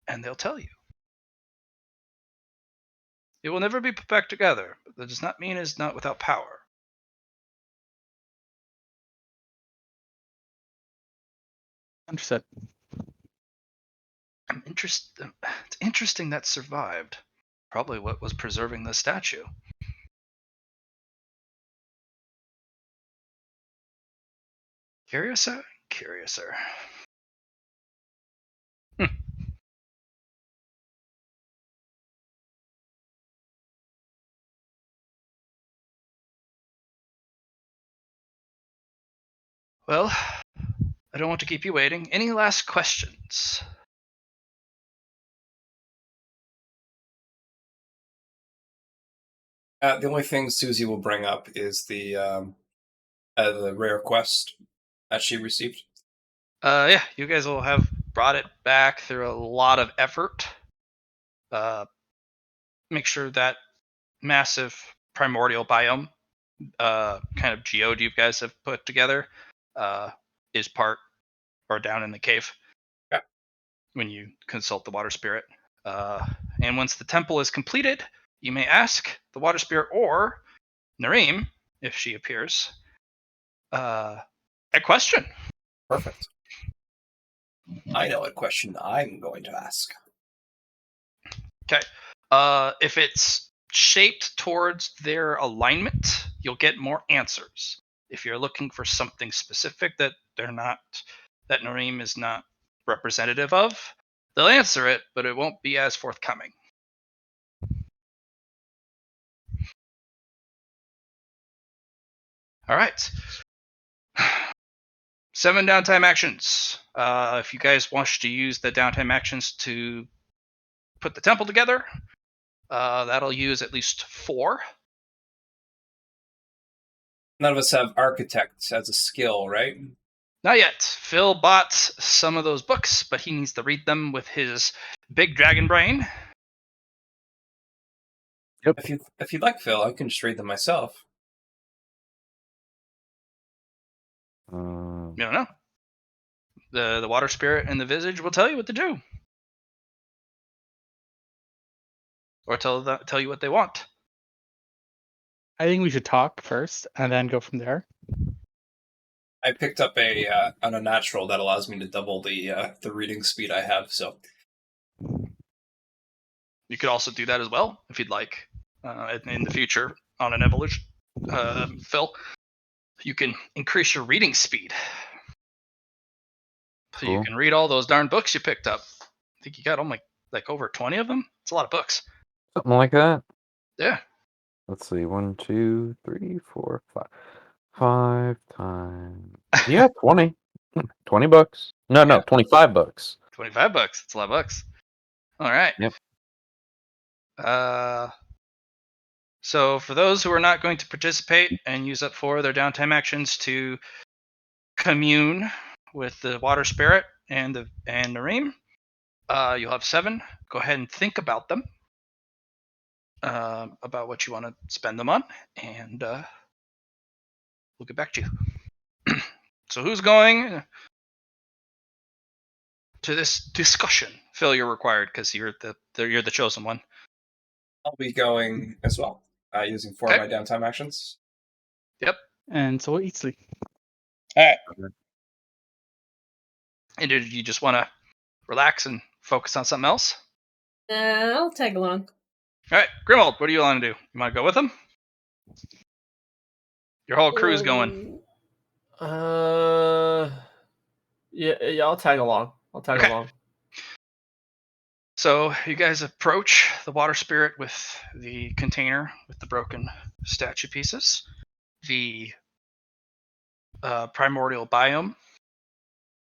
and they'll tell you. It will never be put back together, but that does not mean it's not without power. Understood. It's interesting that survived. Probably what was preserving the statue. Curiouser? Curiouser. Well, I don't want to keep you waiting. Any last questions? The only thing Susie will bring up is the rare quest that she received. Yeah, you guys will have brought it back through a lot of effort. Make sure that massive primordial biome, kind of geode you guys have put together, is part or down in the cave. Yeah. When you consult the water spirit. And once the temple is completed, you may ask the water spirit or Nareem, if she appears, a question. Perfect. I know what question I'm going to ask. Okay. If it's shaped towards their alignment, you'll get more answers. If you're looking for something specific that Nareem is not representative of, they'll answer it, but it won't be as forthcoming. All right. 7 downtime actions. If you guys wish to use the downtime actions to put the temple together, that'll use at least 4. None of us have architect as a skill, right? Not yet. Phil bought some of those books, but he needs to read them with his big dragon brain. If you'd like, Phil, I can just read them myself. You don't know. The water spirit and the visage will tell you what to do, or tell you what they want. I think we should talk first and then go from there. I picked up an unnatural that allows me to double the reading speed I have. So You could also do that as well if you'd like. In the future, on an evolution, Phil, you can increase your reading speed. So you Cool. can read all those darn books you picked up. I think you got like over 20 of them. It's a lot of books. Something like that. Yeah. Let's see. 1, 2, 3, 4, 5. 5 times. Yeah, 20. 20 bucks. No, Yeah. 25 bucks. 25 bucks. It's a lot of bucks. All right. Yep. So for those who are not going to participate and use up 4 of their downtime actions to commune with the water spirit and Nareem, you'll have 7. Go ahead and think about them, about what you want to spend them on, and we'll get back to you. So who's going to this discussion? Phil, you're required because you're the chosen one. I'll be going as well, using 4 Okay. of my downtime actions. Yep. And so Eatsley. All right. And did you just want to relax and focus on something else? I'll tag along. All right, Grimold, what do you want to do? You want to go with him? Your whole crew's going. Yeah, I'll tag along. Okay. So you guys approach the water spirit with the container with the broken statue pieces, the primordial biome,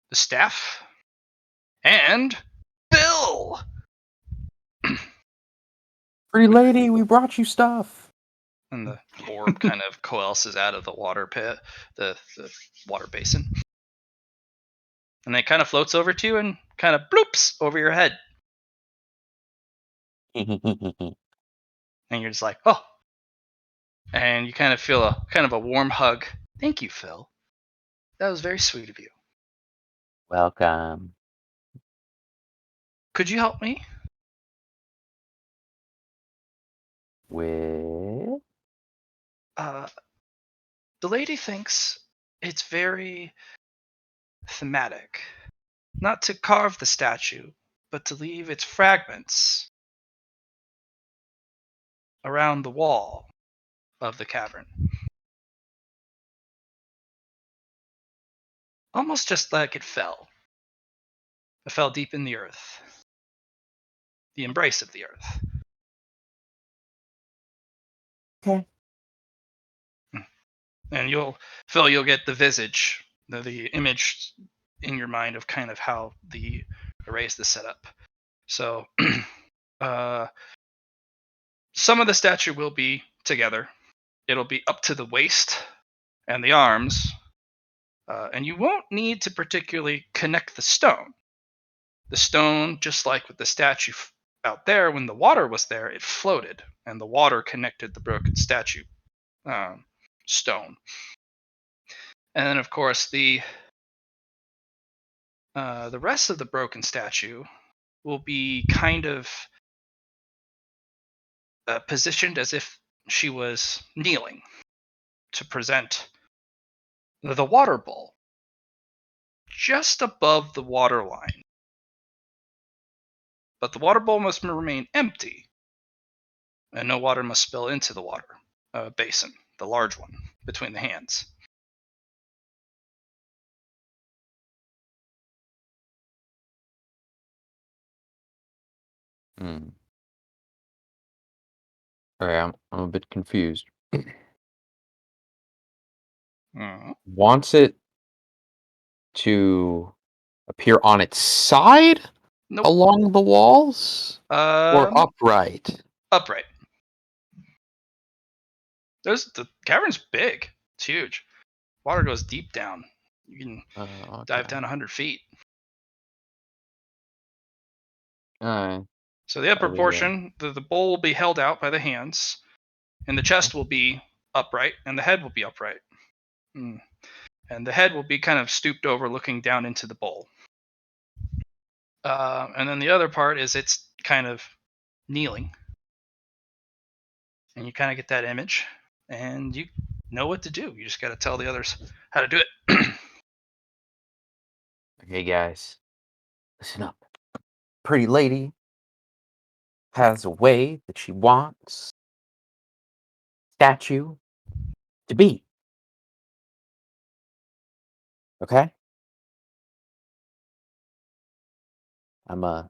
the staff, and Bill. Pretty lady, we brought you stuff. And the orb kind of coalesces out of the water pit, the water basin. And it kind of floats over to you and kind of bloops over your head. And you're just like, oh. And you kind of feel a warm hug. Thank you, Phil. That was very sweet of you. Welcome. Could you help me? With The lady thinks it's very thematic. Not to carve the statue, but to leave its fragments around the wall of the cavern. Almost just like it fell. It fell deep in the earth. The embrace of the earth. Okay. And you'll get the visage, the image in your mind of kind of how the erase the setup. So some of the statue will be together. It'll be up to the waist and the arms, and you won't need to particularly connect the stone. The stone, just like with the statue out there, when the water was there, it floated, and the water connected the broken statue stone. And then, of course, the rest of the broken statue will be kind of positioned as if she was kneeling to present the water bowl just above the water line. But the water bowl must remain empty, and no water must spill into the water basin, the large one, between the hands. Hmm. Sorry, I'm a bit confused. Wants it to appear on its side Nope. along the walls or upright? Upright. The cavern's big. It's huge. Water goes deep down. You can dive down 100 feet. Alright. So the upper Over there. portion, the bowl will be held out by the hands, and the chest will be upright, and the head will be upright. And the head will be kind of stooped over, looking down into the bowl. And then the other part is it's kind of kneeling. And you kind of get that image, and you know what to do. You just got to tell the others how to do it. Okay, guys, listen up. Pretty lady has a way that she wants statue to be. Okay? I'm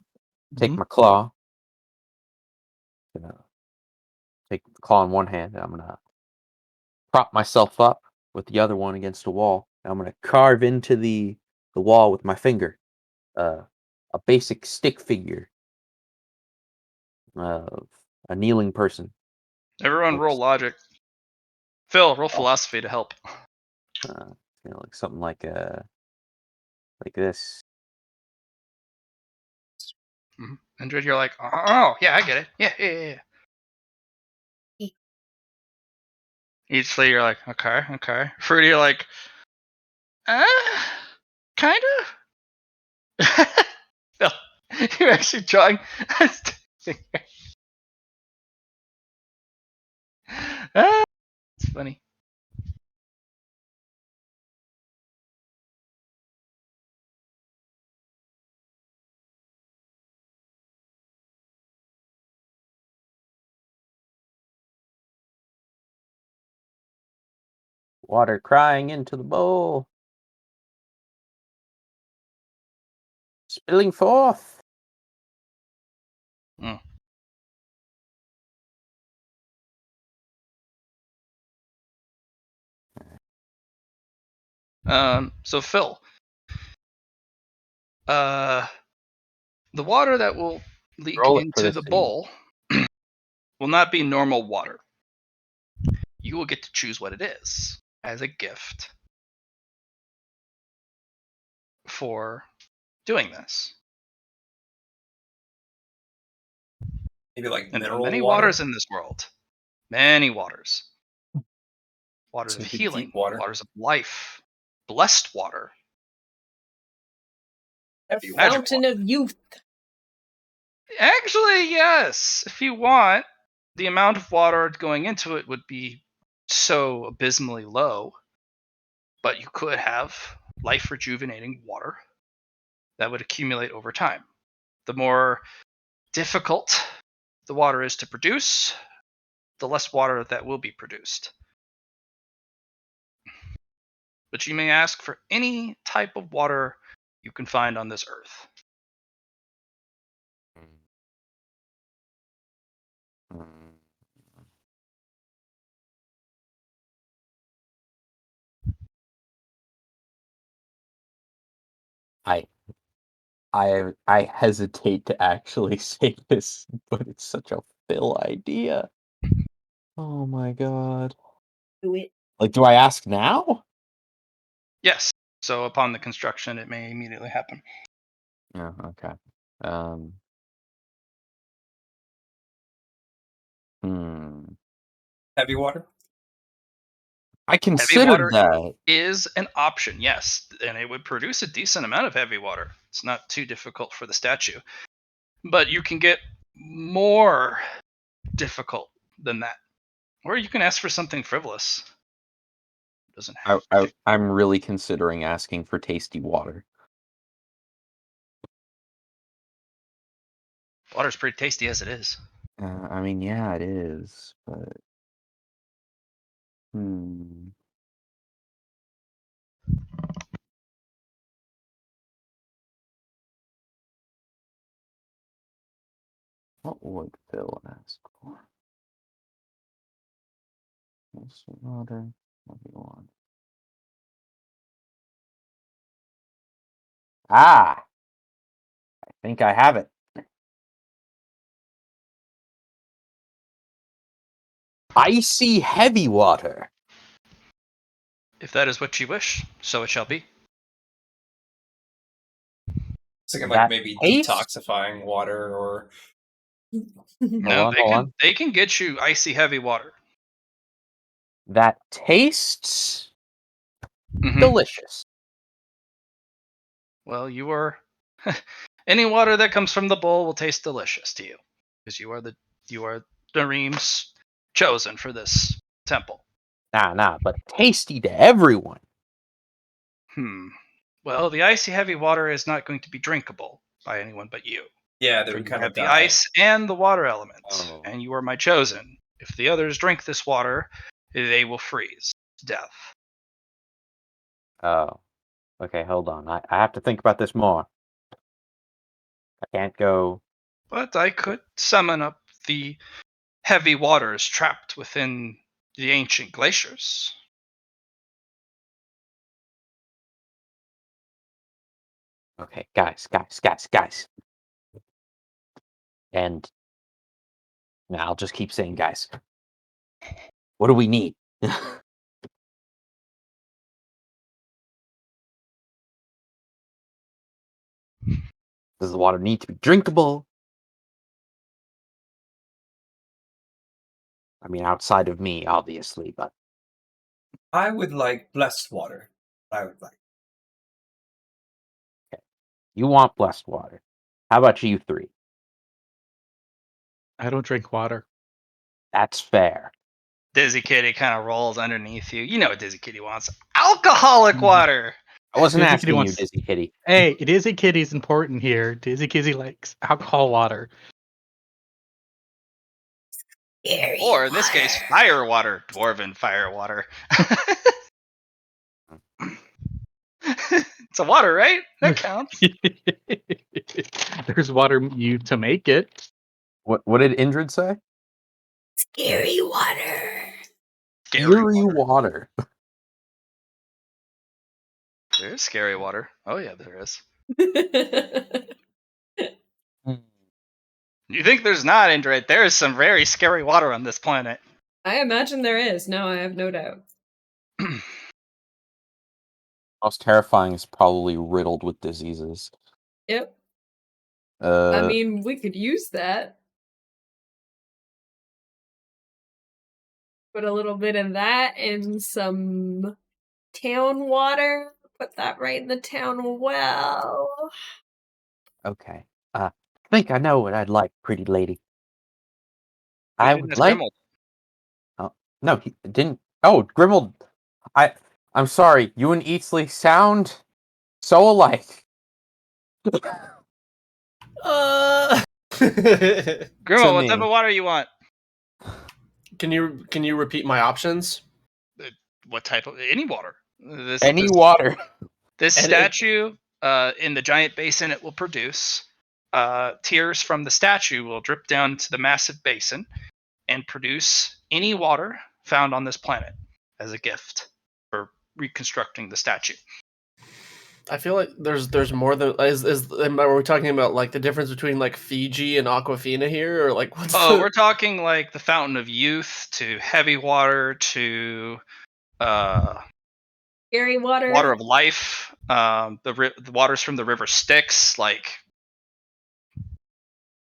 take my claw. Gonna take the claw in one hand, and I'm gonna prop myself up with the other one against the wall. And I'm gonna carve into the wall with my finger. A basic stick figure of a kneeling person. Everyone roll logic. Phil, roll philosophy to help. Like something like this. Andred, you're like, oh, yeah, I get it. Yeah. Each you're like, okay. Fruity, you're like, kind of. No, you're actually drawing. It's funny. Water crying into the bowl. Spilling forth. So Phil, the water that will leak Roll it for into this the scene. bowl will not be normal water. You will get to choose what it is as a gift for doing this. Maybe like And there are mineral many water. waters in this world. Many waters. Waters Some of good healing, deep water. waters of life, blessed water, A magic fountain water. of youth. Actually, yes. If you want, the amount of water going into it would be so abysmally low, but you could have life rejuvenating water that would accumulate over time. The more difficult the water is to produce, the less water that will be produced. But you may ask for any type of water you can find on this earth. I I hesitate to actually say this, but it's such a Phil idea. Oh my god. Do it. Like, do I ask now? Yes. So upon the construction, it may immediately happen. Yeah, okay. Um. Hmm. Heavy water. I Heavy considered water that. is an option, yes, and it would produce a decent amount of heavy water. It's not too difficult for the statue, but you can get more difficult than that, or you can ask for something frivolous. It doesn't have to. I'm really considering asking for tasty water. Water's pretty tasty as it is. I mean, yeah, it is, but hmm. What would Phil ask for? Tasty water. What do you want? Ah, I think I have it. Icy heavy water. If that is what you wish, so it shall be. Thinking like That maybe taste? detoxifying water or No, on, hold on. they can get you icy heavy water. That tastes Mhm. delicious. Well, you are any water that comes from the bowl will taste delicious to you because you are Nareem's chosen for this temple. Nah, but tasty to everyone. Well, the icy heavy water is not going to be drinkable by anyone but you. yeah, they For would you kind have of the die. ice and the water element, Oh. and you are my chosen. If the others drink this water, they will freeze to death. Oh. Okay, hold on. I have to think about this more. I can't go. But I could summon up the heavy waters trapped within the ancient glaciers. Okay, guys. And now I'll just keep saying, guys. What do we need? Does the water need to be drinkable? I mean, outside of me, obviously, but I would like blessed water. I would like. you want blessed water. How about you three? I don't drink water. That's fair. Dizzy Kitty kind of rolls underneath you. You know what Dizzy Kitty wants. Alcoholic water! I wasn't Dizzy Kitty asking you, wants- Dizzy Kitty. Hey, Dizzy Kitty's important here. Dizzy Kitty likes alcohol water. Or in this case, fire water. Dwarven fire water. It's a water, right? That counts. There's water you to make it. What did Indrid say? Scary water. Scary water. There's scary water. Oh yeah, there is. You think there's not, Indrid? There is some very scary water on this planet. I imagine there is. No, I have no doubt. Most terrifying is probably riddled with diseases. Yep. I Uh, mean, we could use that. Put a little bit of that in some town water. Put that right in the town well. okay. I think I know what I'd like, pretty lady. You I didn't would ask like. Grimmel. Oh, no, he didn't. Oh, Grimmel. I'm sorry. You and Eatsley sound so alike. Grimmel, what me. type of water you want? Can you repeat my options? What type of any water? Any water. This And statue in the giant basin it will produce. Tears from the statue will drip down to the massive basin and produce any water found on this planet as a gift for reconstructing the statue. I feel like there's more than are we talking about like the difference between like Fiji and Aquafina here, or like what's Oh, the... we're talking like the Fountain of Youth to heavy water to Scary water. water of life. The waters from the river Styx, like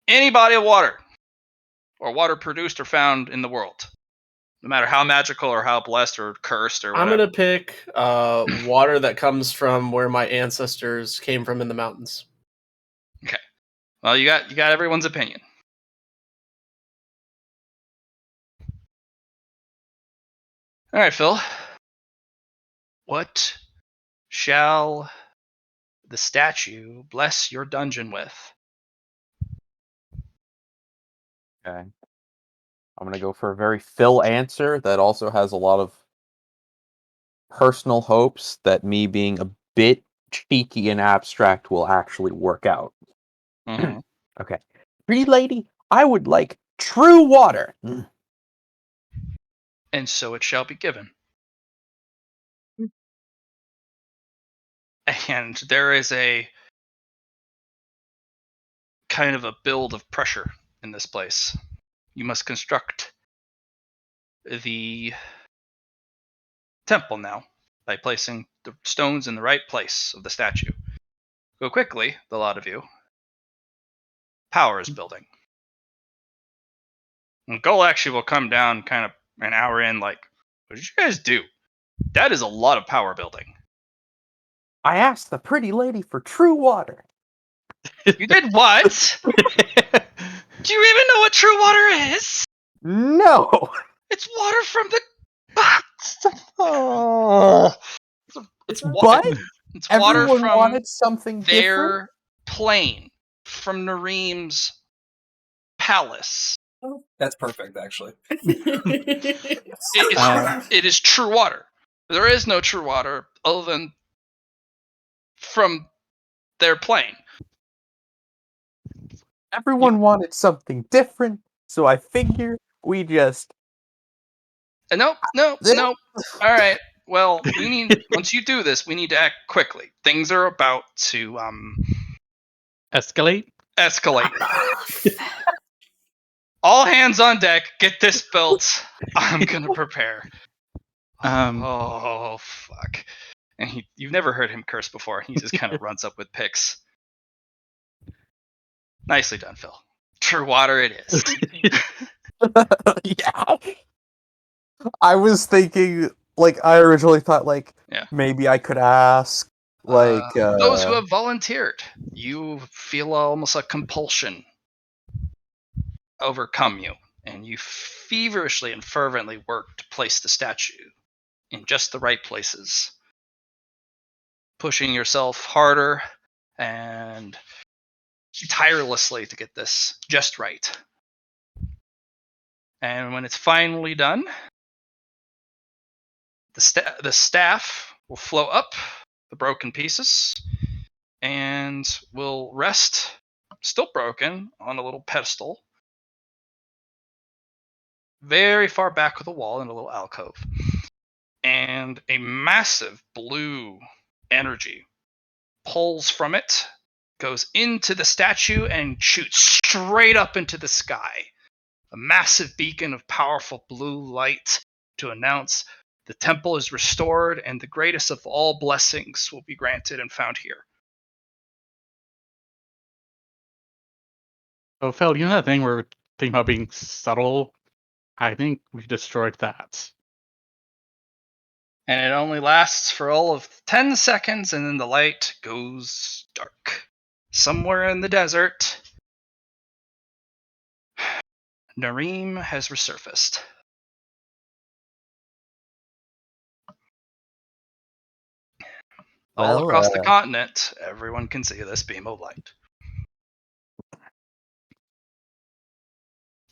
any body of water or water produced or found in the world, no matter how magical or how blessed or cursed or I'm whatever. gonna pick water that comes from where my ancestors came from in the mountains. Okay. Well, you got everyone's opinion. All right, Phil. What shall the statue bless your dungeon with? Okay. I'm gonna go for a very Phil answer that also has a lot of personal hopes that me being a bit cheeky and abstract will actually work out. Mm-hmm. Okay. Pretty lady, I would like true water. And so it shall be given. And there is a kind of a build of pressure in this place. You must construct the temple now by placing the stones in the right place of the statue. Go quickly, the lot of you. Power is building. And Goal actually will come down kind of an hour in, like, what did you guys do? That is a lot of power building. I asked the pretty lady for true water. You did what? Do you even know what true water is? No. It's water from the. Oh. It's But it's water everyone from wanted something different. their plane, from Nareem's palace. That's perfect, actually. It is true water. There is no true water other than from their plane. Everyone wanted something different, so I figure we just. Nope. All right. Well, we need once you do this, we need to act quickly. Things are about to Escalate. escalate. All hands on deck. Get this built. I'm gonna prepare. Oh fuck! And you've never heard him curse before. He just kind of runs up with picks. Nicely done, Phil. True water it is. Yeah. I was thinking, like, I originally thought, like, Yeah. maybe I could ask, like, those who have volunteered, you feel almost a compulsion overcome you, and you feverishly and fervently work to place the statue in just the right places, pushing yourself harder and tirelessly to get this just right. And when it's finally done, the staff will flow up the broken pieces and will rest, still broken, on a little pedestal very far back of the wall in a little alcove. And a massive blue energy pulls from it, goes into the statue, and shoots straight up into the sky. A massive beacon of powerful blue light to announce the temple is restored and the greatest of all blessings will be granted and found here. Oh, Phil, you know that thing we're thinking about being subtle? I think we destroyed that. And it only lasts for all of 10 seconds, and then the light goes dark. Somewhere in the desert, Nareem has resurfaced. All across the continent, everyone can see this beam of light.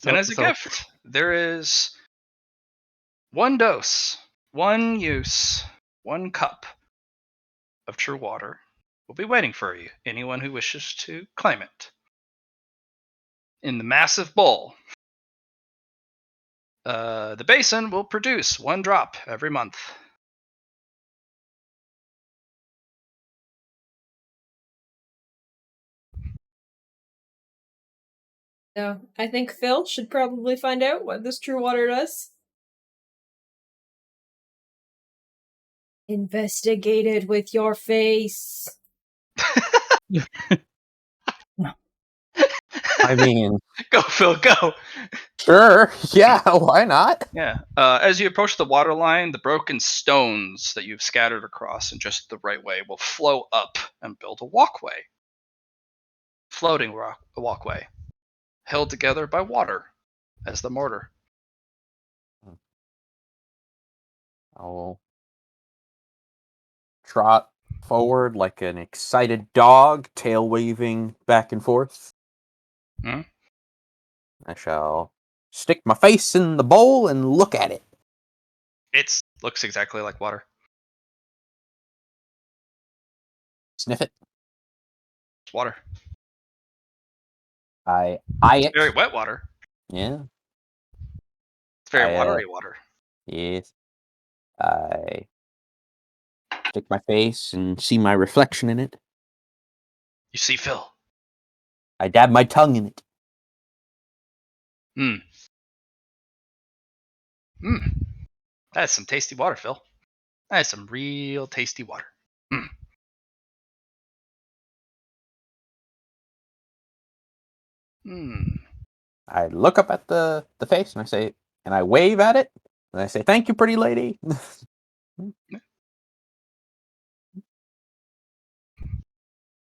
And as a gift, there is 1 dose, 1 use, 1 cup of true water will be waiting for you, anyone who wishes to claim it. In the massive bowl, the basin will produce 1 drop every month. No, I think Phil should probably find out what this true water does. Investigate it with your face. I mean, Go, Phil, go! sure. Yeah, why not? Yeah. As you approach the water line, the broken stones that you've scattered across in just the right way will flow up and build a walkway. Floating walkway, held together by water as the mortar. I will trot forward like an excited dog, tail waving back and forth. Hmm? I shall stick my face in the bowl and look at it. It looks exactly like water. Sniff it. It's water. I eye it. Very wet water. Yeah. It's very watery water. Yes. I stick my face and see my reflection in it. You see Phil. I dab my tongue in it. That's some tasty water, Phil. That's some real tasty water. I look up at the face and I say, and I wave at it. And I say, "Thank you, pretty lady." And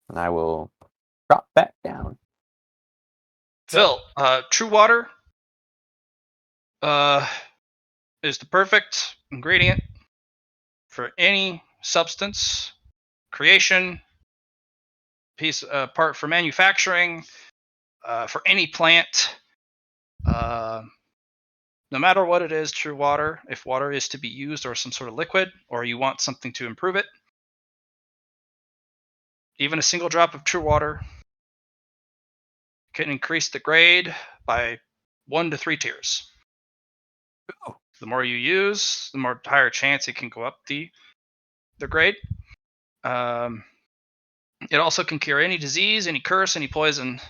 I will drop back down. Phil, true water is the perfect ingredient for any substance, creation, part for manufacturing, for any plant. No matter what it is, true water, if water is to be used or some sort of liquid, or you want something to improve it, even a single drop of true water can increase the grade by 1 to 3 tiers. Oh. The more you use, the more higher chance it can go up the grade. It also can cure any disease, any curse, any poison.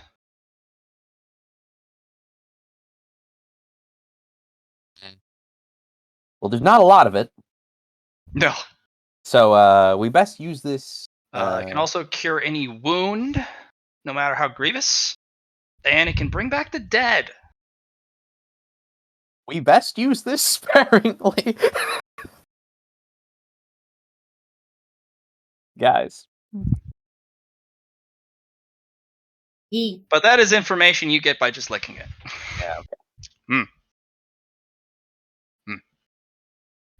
Well, there's not a lot of it, No. so we best use this. It can also cure any wound, no matter how grievous, and it can bring back the dead. We best use this sparingly. Guys. Eat. But that is information you get by just licking it. Yeah, okay.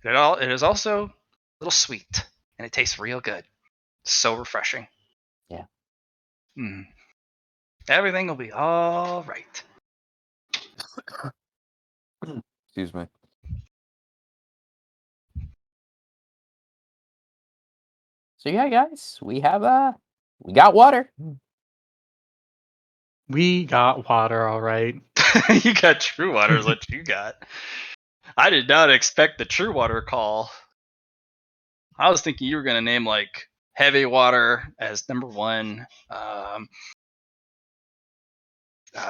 It is also a little sweet, and it tastes real good. So refreshing. Yeah. Everything will be all right. Excuse me. So yeah, guys, we got water. We got water, all right. You got true water is what you got. I did not expect the true water call. I was thinking you were going to name like heavy water as number 1,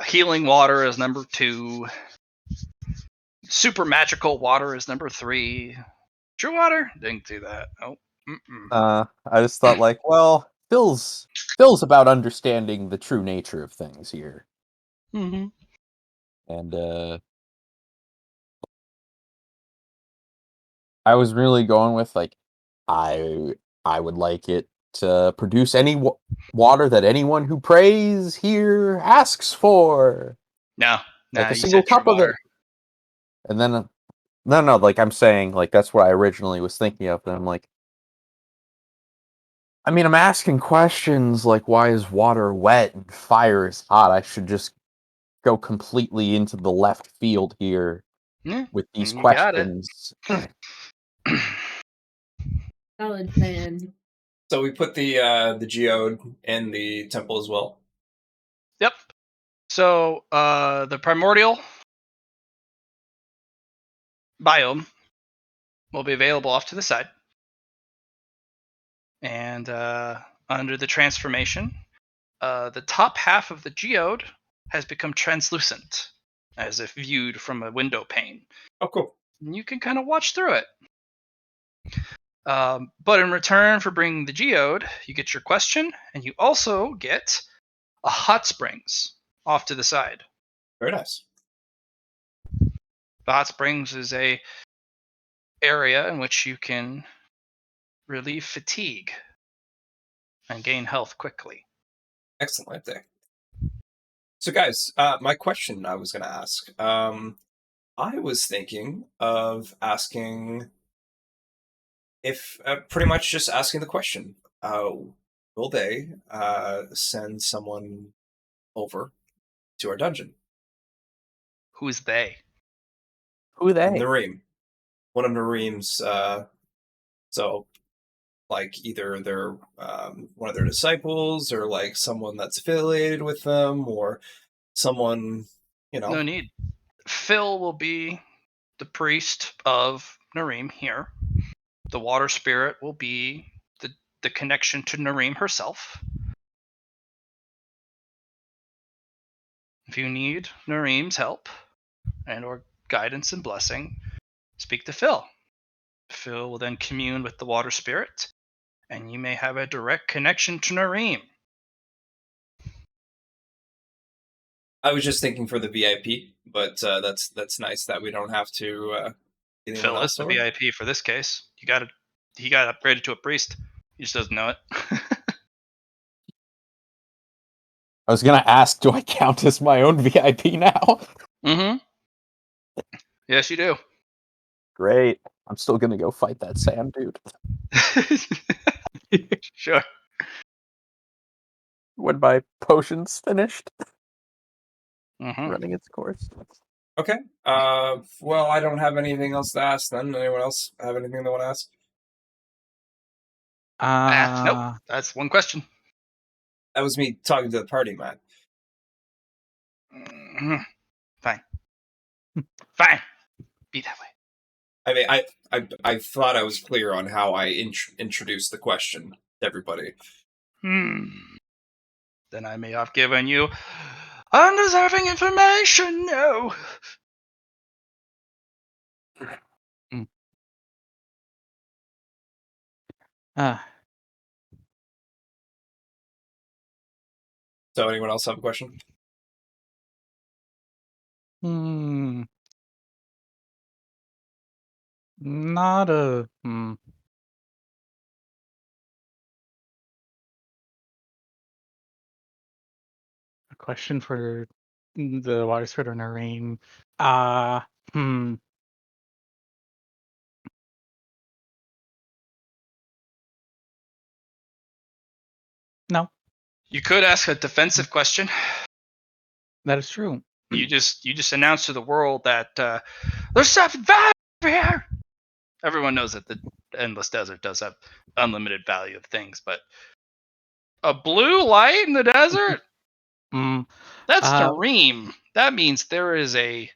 healing water as number 2, super magical water is number 3. True water? Didn't do that. Oh. I just thought like, well, Phil's about understanding the true nature of things here. Mm-hmm. And I was really going with like, I would like it to produce any water that anyone who prays here asks for. No, Like a you single said true cup of water. it. And then no, like I'm saying, like that's what I originally was thinking of. And I'm like, I mean, I'm asking questions like, why is water wet and fire is hot? I should just go completely into the left field here Yeah, with these you got it. questions. Valid plan. So we put the geode in the temple as well. Yep. So the primordial biome will be available off to the side. And under the transformation, the top half of the geode has become translucent, as if viewed from a window pane. Oh, cool. And you can kind of watch through it. But in return for bringing the geode, you get your question, and you also get a hot springs off to the side. Very nice. The hot springs is a area in which you can relieve fatigue and gain health quickly. Excellent there. So, guys, my question I was going to ask. I was thinking of asking if pretty much just asking the question: will they send someone over to our dungeon? Who's they? Who they? Nareem, one of Nareem's. So, like either they're one of their disciples, or like someone that's affiliated with them, or someone No need. Phil will be the priest of Nareem here. The water spirit will be the connection to Nareem herself. If you need Nareem's help and or guidance and blessing, speak to Phil. Phil will then commune with the water spirit, and you may have a direct connection to Nareem. I was just thinking for the VIP, but that's nice that we don't have to get anyone Phil is else the over. VIP for this case. He got upgraded to a priest. He just doesn't know it. I was gonna ask, do I count as my own VIP now? Mm-hmm. Yes, you do. Great. I'm still gonna go fight that Sam dude Sure. when my potion's finished Mm-hmm. running its course. Okay. Well, I don't have anything else to ask. Then anyone else have anything they want to ask? Nope. That's one question. That was me talking to the party, man. Mhm. Fine. Fine. Be that way. I mean, I thought I was clear on how I introduced the question to everybody. Then I may have given you undeserving information. No. So, anyone else have a question? Not a. A question for the water spirit or Nareem. No, You could ask a defensive question. that is true. You just announce to the world that there's something valuable over here. Everyone knows that the endless desert does have unlimited value of things, but a blue light in the desert? That's Uh, Nareem. That means there is a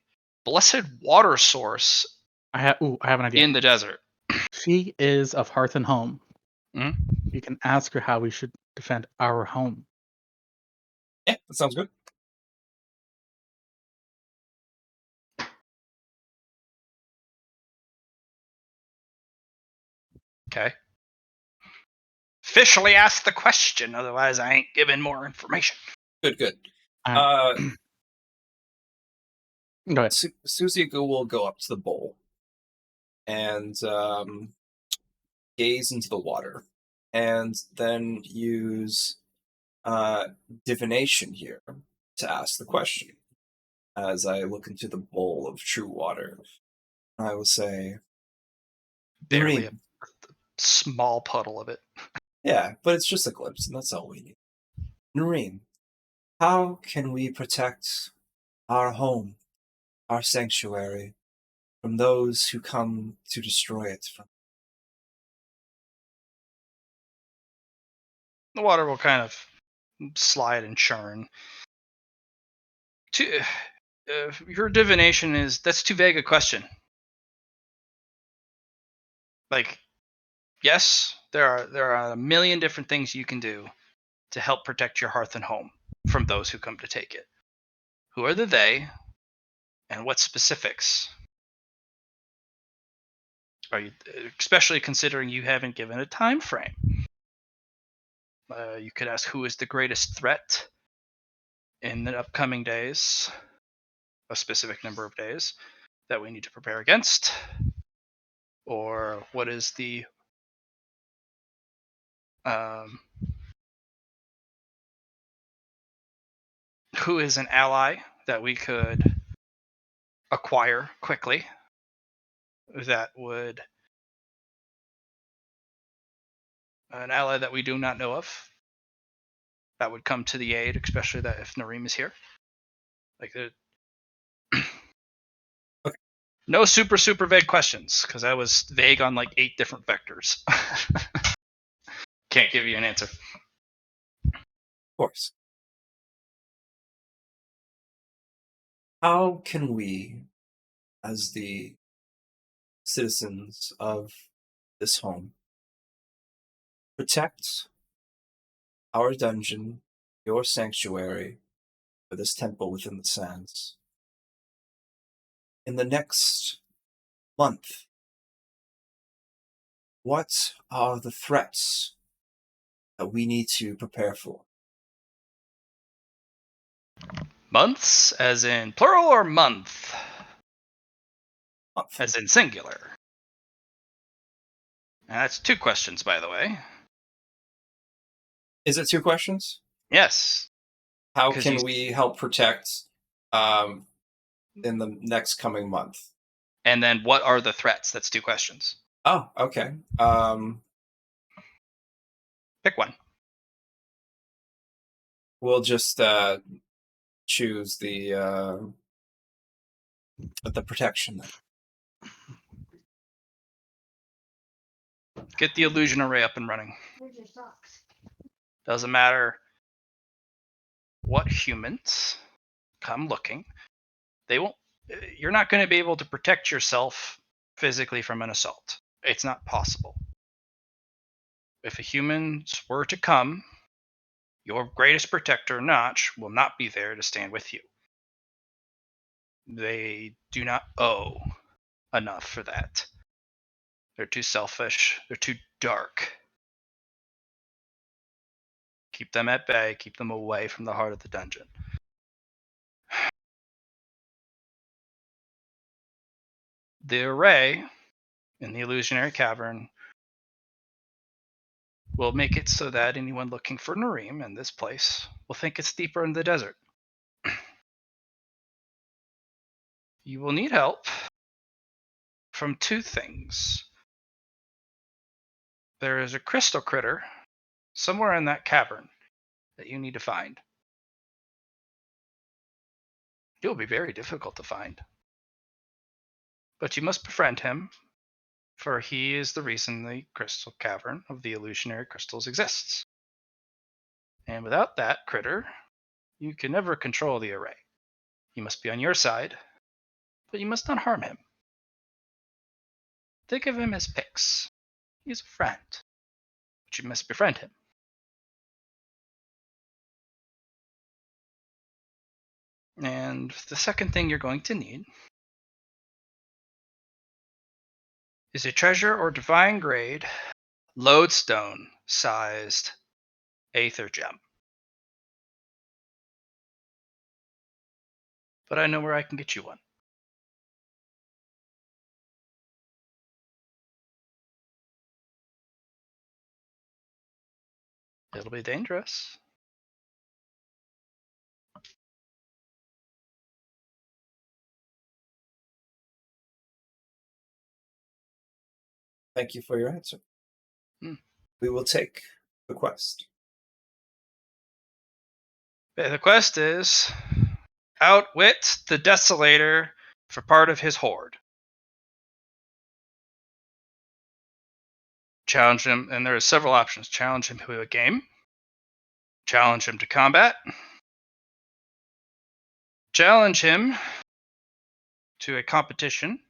blessed water source I have an idea. in the desert. She is of Hearth and Home. Mhm. You can ask her how we should defend our home. Yeah, that sounds good. Okay. Officially ask the question, otherwise I ain't giving more information. Good. Alright. Go ahead. Susie will go up to the bowl and gaze into the water, and then use divination here to ask the question. As I look into the bowl of true water, I will say, Barely a Nareem. small puddle of it. Yeah, but it's just a glimpse, and that's all we need. Nareem, how can we protect our home, our sanctuary, from those who come to destroy it? The water will kind of slide and churn. Your divination that's too vague a question. Like, yes, there are a million different things you can do to help protect your hearth and home from those who come to take it. Who are the they, and what specifics are you, especially considering you haven't given a time frame? You could ask who is the greatest threat in the upcoming days, a specific number of days that we need to prepare against, or what is the who is an ally that we could acquire quickly that would an ally that we do not know of that would come to the aid, especially that if Nareem is here. Like Okay. No super vague questions, because I was vague on like 8 different vectors. Can't give you an answer. Of course. How can we, as the citizens of this home, protect our dungeon, your sanctuary, or this temple within the sands in the next month? What are the threats that we need to prepare for? Months, as in plural, or month, Month. as in singular? And that's 2 questions, by the way. Is it 2 questions? Yes. How 'Cause can you- we help protect in the next coming month? And then what are the threats? That's 2 questions. Oh, okay. Pick one. We'll just choose the protection then. Get the illusion array up and running. Doesn't matter what humans come looking. They won't. You're not going to be able to protect yourself physically from an assault. It's not possible. If a human were to come, your greatest protector, Notch, will not be there to stand with you. They do not owe enough for that. They're too selfish. They're too dark. Keep them at bay. Keep them away from the heart of the dungeon. The array in the illusionary cavern will make it so that anyone looking for Nareem in this place will think it's deeper in the desert. You will need help from 2 things. There is a crystal critter somewhere in that cavern that you need to find. It will be very difficult to find. But you must befriend him, for he is the reason the crystal cavern of the illusionary crystals exists. And without that critter, You can never control the array. He must be on your side, but you must not harm him. Think of him as Pix. He's a friend, but you must befriend him. And the second thing you're going to need is a treasure or divine grade lodestone sized aether gem. But I know where I can get you one. It'll be dangerous. Thank you for your answer. Hmm. We will take the quest. The quest is outwit the Desolator for part of his horde. Challenge him, and there are several options. Challenge him to a game. Challenge him to combat. Challenge him to a competition.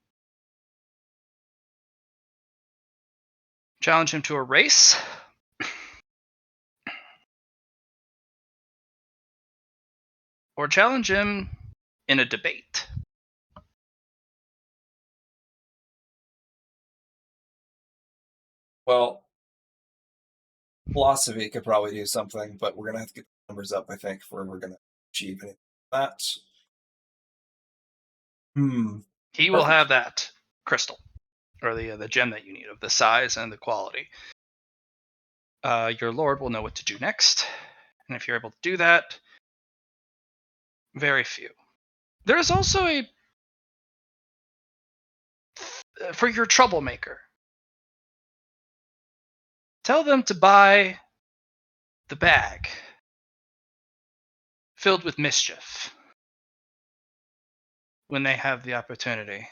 Challenge him to a race. Or challenge him in a debate. Well, philosophy could probably do something, but we're gonna have to get the numbers up, I think, before we're gonna achieve anything like that. He will have that crystal, or the gem that you need, of the size and the quality. Your lord will know what to do next, and if you're able to do that, very few. There is also a for your troublemaker. Tell them to buy the bag filled with mischief when they have the opportunity.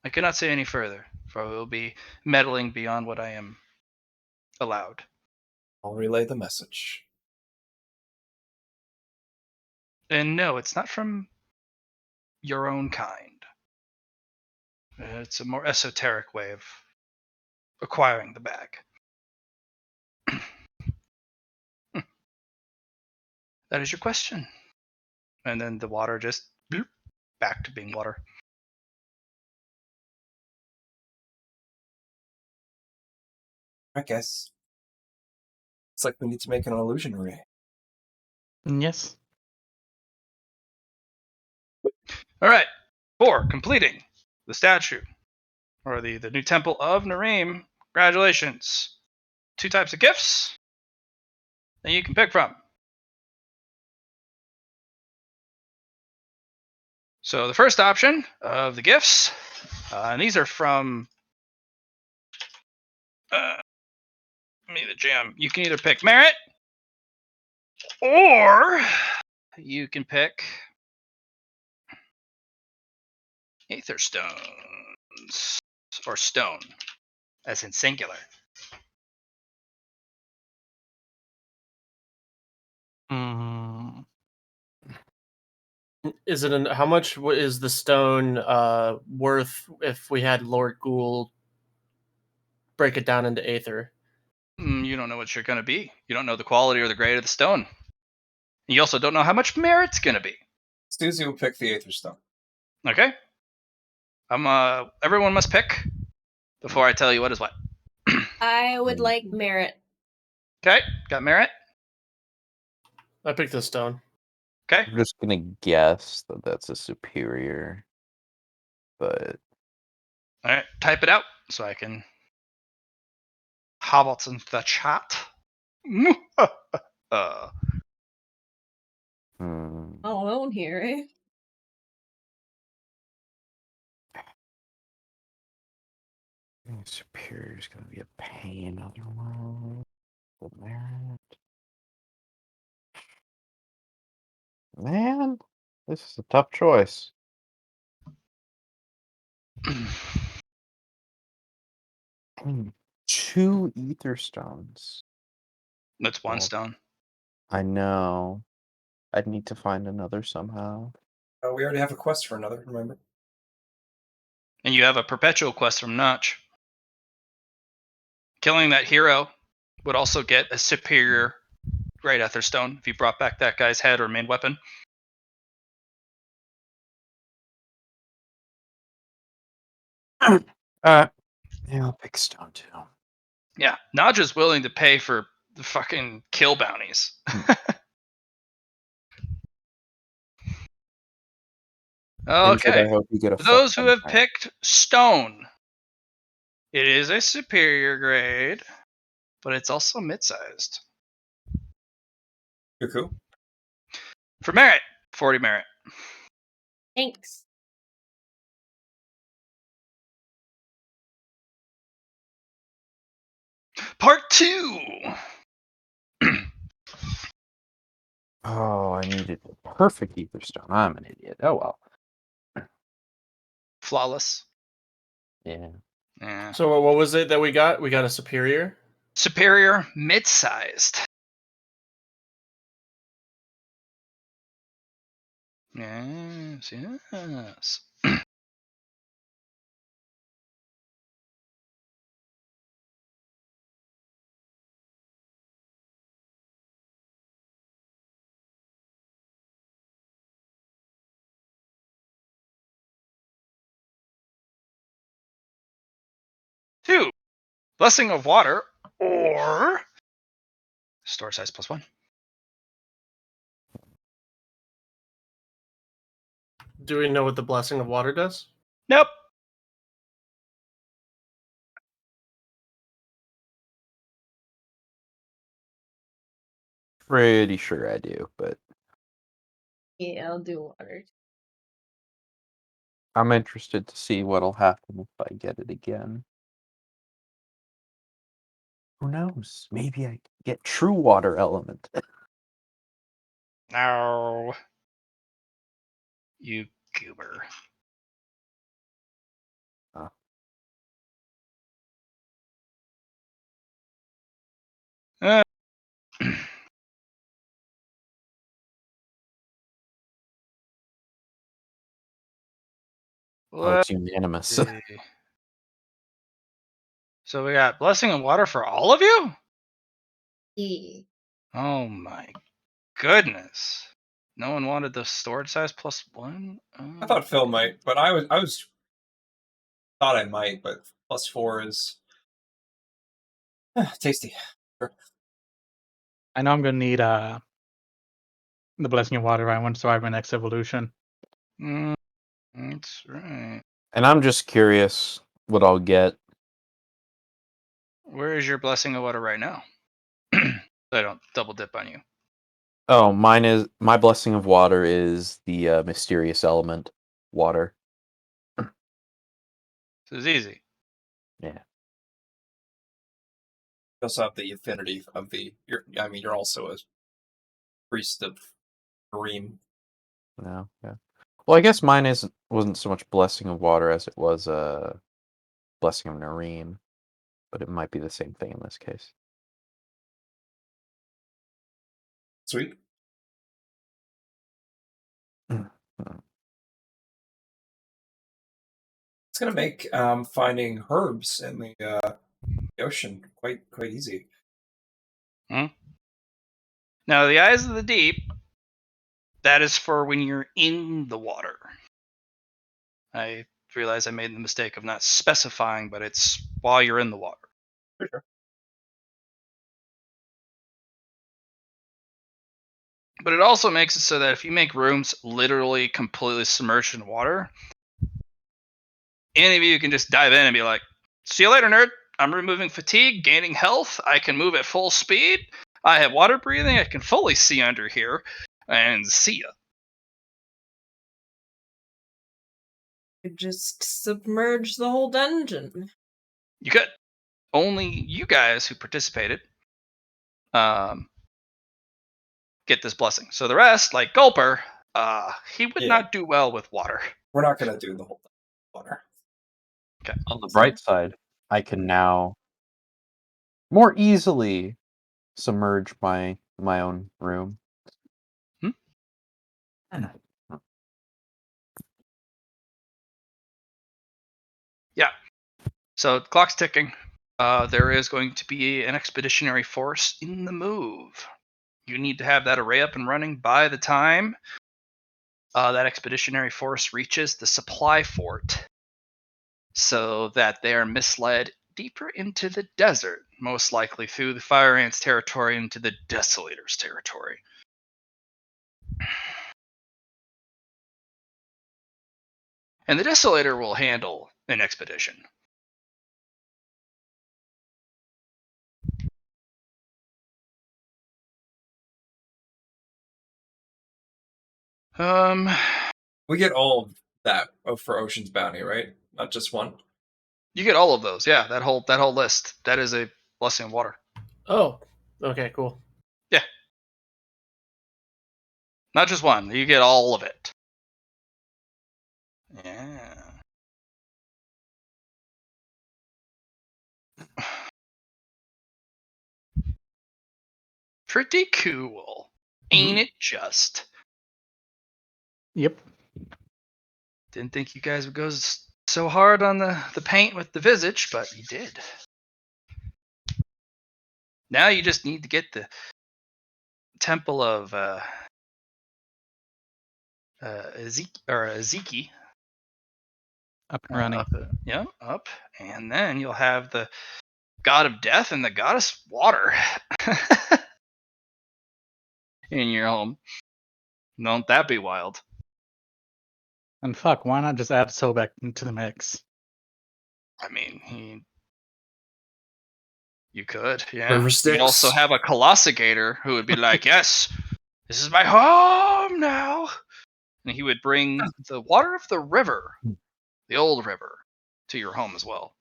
I cannot say any further, for I will be meddling beyond what I am allowed. I'll relay the message. And no, it's not from your own kind. It's a more esoteric way of acquiring the bag. That is your question. And then the water just bloop, back to being water. I guess. It's like we need to make an illusion array. Yes. All right. 4. Completing the statue, or the new temple of Nareem. Congratulations. 2 types of gifts that you can pick from. So the first option of the gifts, and these are from the gem. You can either pick merit, or you can pick aether stones, or stone, as in singular. Mm, Is it how much is the stone worth if we had Lord Ghoul break it down into Aether? You don't know what you're going to be. You don't know the quality or the grade of the stone. You also don't know how much merit's going to be. Susie will pick the Aether Stone. Okay? Everyone must pick before I tell you what is what. I would like merit. Okay? Got merit? I picked the stone. Okay? I'm just gonna guess that that's a superior, but All right. Type it out so I can hobble in the chat. All alone here, eh? superior is gonna be a pain otherwise. The merit. Man, this is a tough choice. 2 ether stones. That's one Well, stone. I know. I'd need to find another somehow. We already have a quest for another, remember? And you have a perpetual quest from Notch. Killing that hero would also get a superior Great Ether Stone if you brought back that guy's head or main weapon. Yeah, I'll pick stone too. Yeah, Notch is willing to pay for the fucking kill bounties. Injured, Okay. I hope you get a For those who fuck have ton. picked stone, it is a superior grade, but it's also mid-sized. Cuckoo. For merit, 40 merit. Thanks. Part 2. Oh, I needed the perfect ether stone. I'm an idiot. Oh well. Flawless. Yeah. Yeah. So what was it that we got? We got a superior. Superior, mid-sized. Yes, yes. Two, Blessing of Water, or store size +1. Do we know what the blessing of water does? Nope. Pretty sure I do, but Yeah, I'll do water. I'm interested to see what'll happen if I get it again. Who knows? Maybe I get true water element. No. You goober. Oh. Uh, Oh, it's unanimous. see. So we got Blessing of Water for all of you? Yeah. Oh my goodness. No one wanted the storage size +1? I thought Phil might, but I was thought I might, but +4 is tasty. Sure. I know I'm gonna need the blessing of water if I want to survive my next evolution. That's right. And I'm just curious what I'll get. Where is your Blessing of Water right now? So I don't double dip on you. Oh, my blessing of water is the mysterious element, water. So it's easy. Yeah. You also have the affinity of the. You're also a priest of Kareem. No. Yeah. Well, I guess mine wasn't so much blessing of water as it was blessing of Nareem, but it might be the same thing in this case. Sweet. It's gonna make finding herbs in the ocean quite easy. Now, the Eyes of the Deep, that is for when you're in the water. I realize I made the mistake of not specifying, but it's while you're in the water. For sure. But it also makes it so that if you make rooms literally completely submerged in water, any of you can just dive in and be like, see you later, nerd. I'm removing fatigue, gaining health. I can move at full speed. I have water breathing. I can fully see under here. And see ya. You just submerge the whole dungeon. You could. Only you guys who participated get this blessing. So the rest, like Gulper, he would Yeah. not do well with water. We're not gonna do the whole water. Okay. On the bright side, I can now more easily submerge my own room. Yeah. So the clock's ticking. There is going to be an expeditionary force in the move. You need to have that array up and running by the time that expeditionary force reaches the supply fort, so that they are misled deeper into the desert, most likely through the Fire Ants territory into the Desolators territory. And the Desolator will handle an expedition. We get all of that for Ocean's Bounty, right? Not just one. You get all of those, yeah. That whole list. That is a blessing of water. Oh, okay, cool. Yeah. Not just one. You get all of it. Yeah. Pretty cool. Ain't it just? Yep. Didn't think you guys would go so hard on the paint with the visage, but you did. Now you just need to get the Temple of Ezeki Up and running. up, and then you'll have the God of Death and the Goddess Water in your home. Won't that be wild? And fuck, why not just add Sobek into the mix? I mean, you could, yeah. River You Styx. could also have a Colossigator who would be like, yes, this is my home now. And he would bring the water of the river, the old river, to your home as well.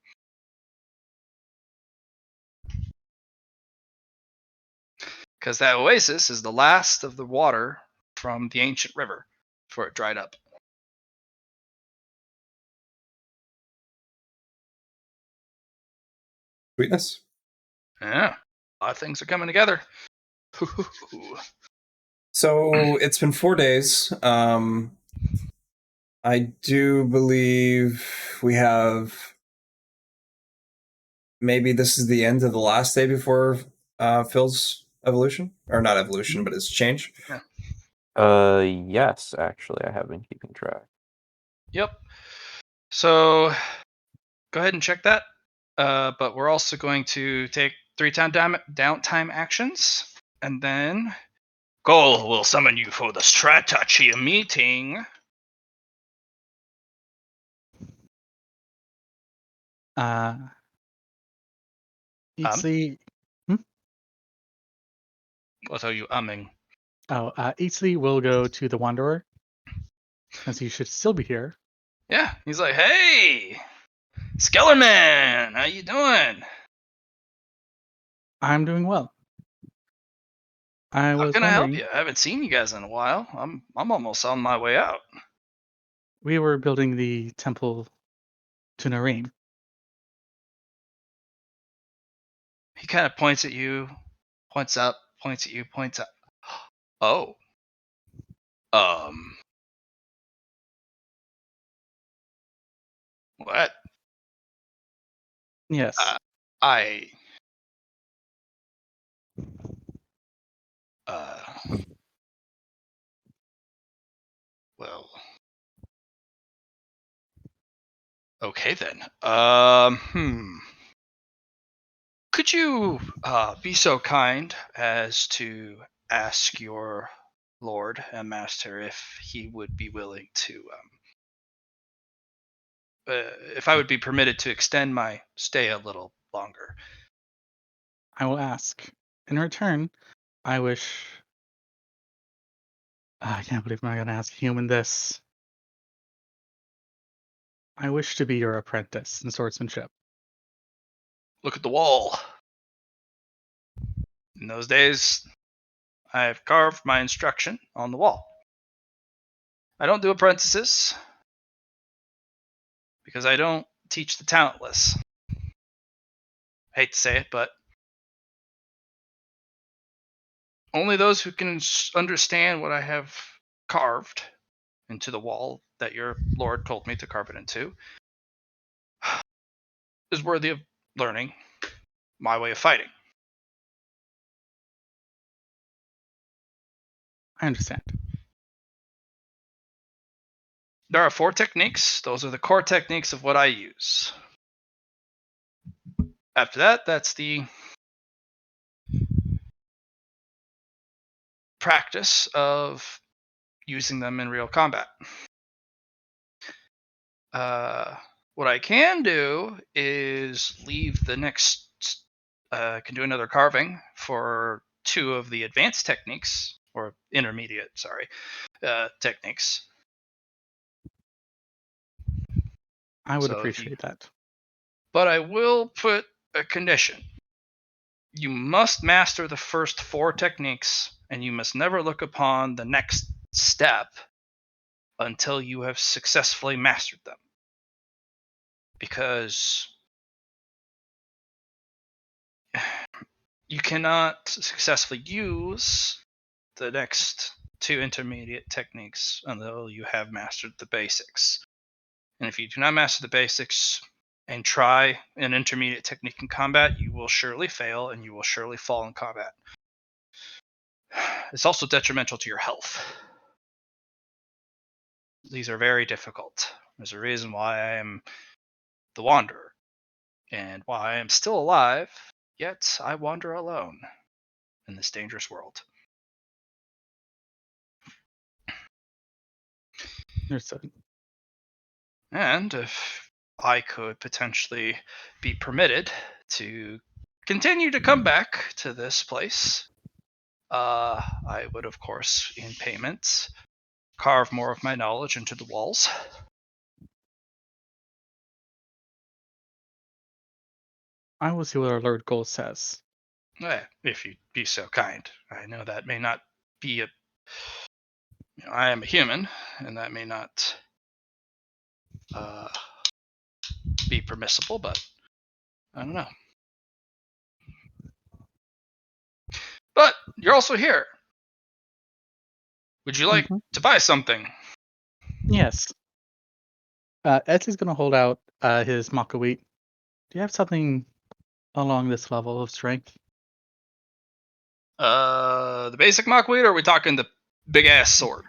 Because that oasis is the last of the water from the ancient river before it dried up. Sweetness. Yeah, a lot of things are coming together. So it's been 4 days. I do believe we have. Maybe this is the end of the last day before Phil's evolution, or not evolution, but his change. Yes, actually, I have been keeping track. Yep. So go ahead and check that. But we're also going to take 3 downtime actions, and then Cole will summon you for the strategy meeting. Eatsley. What are you umming? Eatsley will go to the Wanderer, as he should still be here. Yeah, he's like, hey, Skellerman, how you doing? I'm doing well. I How was can I help wondering, you? I haven't seen you guys in a while. I'm almost on my way out. we were building the temple to Nareem. He kind of points at you, points up, points at you, points up. Oh. What? Yes. I well, okay then. Could you be so kind as to ask your lord and master if he would be willing to, if I would be permitted to extend my stay a little longer? I will ask. In return, I wish. I can't believe I'm going to ask a human this. I wish to be your apprentice in swordsmanship. Look at the wall. In those days, I've carved my instruction on the wall. I don't do apprentices because I don't teach the talentless. Hate to say it, but only those who can understand what I have carved into the wall that your lord told me to carve it into is worthy of learning my way of fighting. I understand. There are 4 techniques. Those are the core techniques of what I use. After that, that's the practice of using them in real combat. What I can do is leave the next. Can do another carving for 2 of the advanced techniques, or intermediate, sorry, techniques. I would So appreciate that. But I will put a condition. You must master the first 4 techniques, and you must never look upon the next step until you have successfully mastered them. Because you cannot successfully use the next 2 intermediate techniques until you have mastered the basics. And if you do not master the basics and try an intermediate technique in combat, you will surely fail and you will surely fall in combat. It's also detrimental to your health. These are very difficult. There's a reason why I am the Wanderer, and why I am still alive, yet I wander alone in this dangerous world. Understood. And if I could potentially be permitted to continue to come back to this place, I would, of course, in payment, carve more of my knowledge into the walls. I will see what our Lord Goal says. If you'd be so kind. I know that may not be I am a human, and that may not be permissible, but I don't know. But you're also here. Would you like to buy something? Yes. Etsy's going to hold out his Maka wheat. Do you have something along this level of strength? The basic mockweed, or are we talking the big ass sword?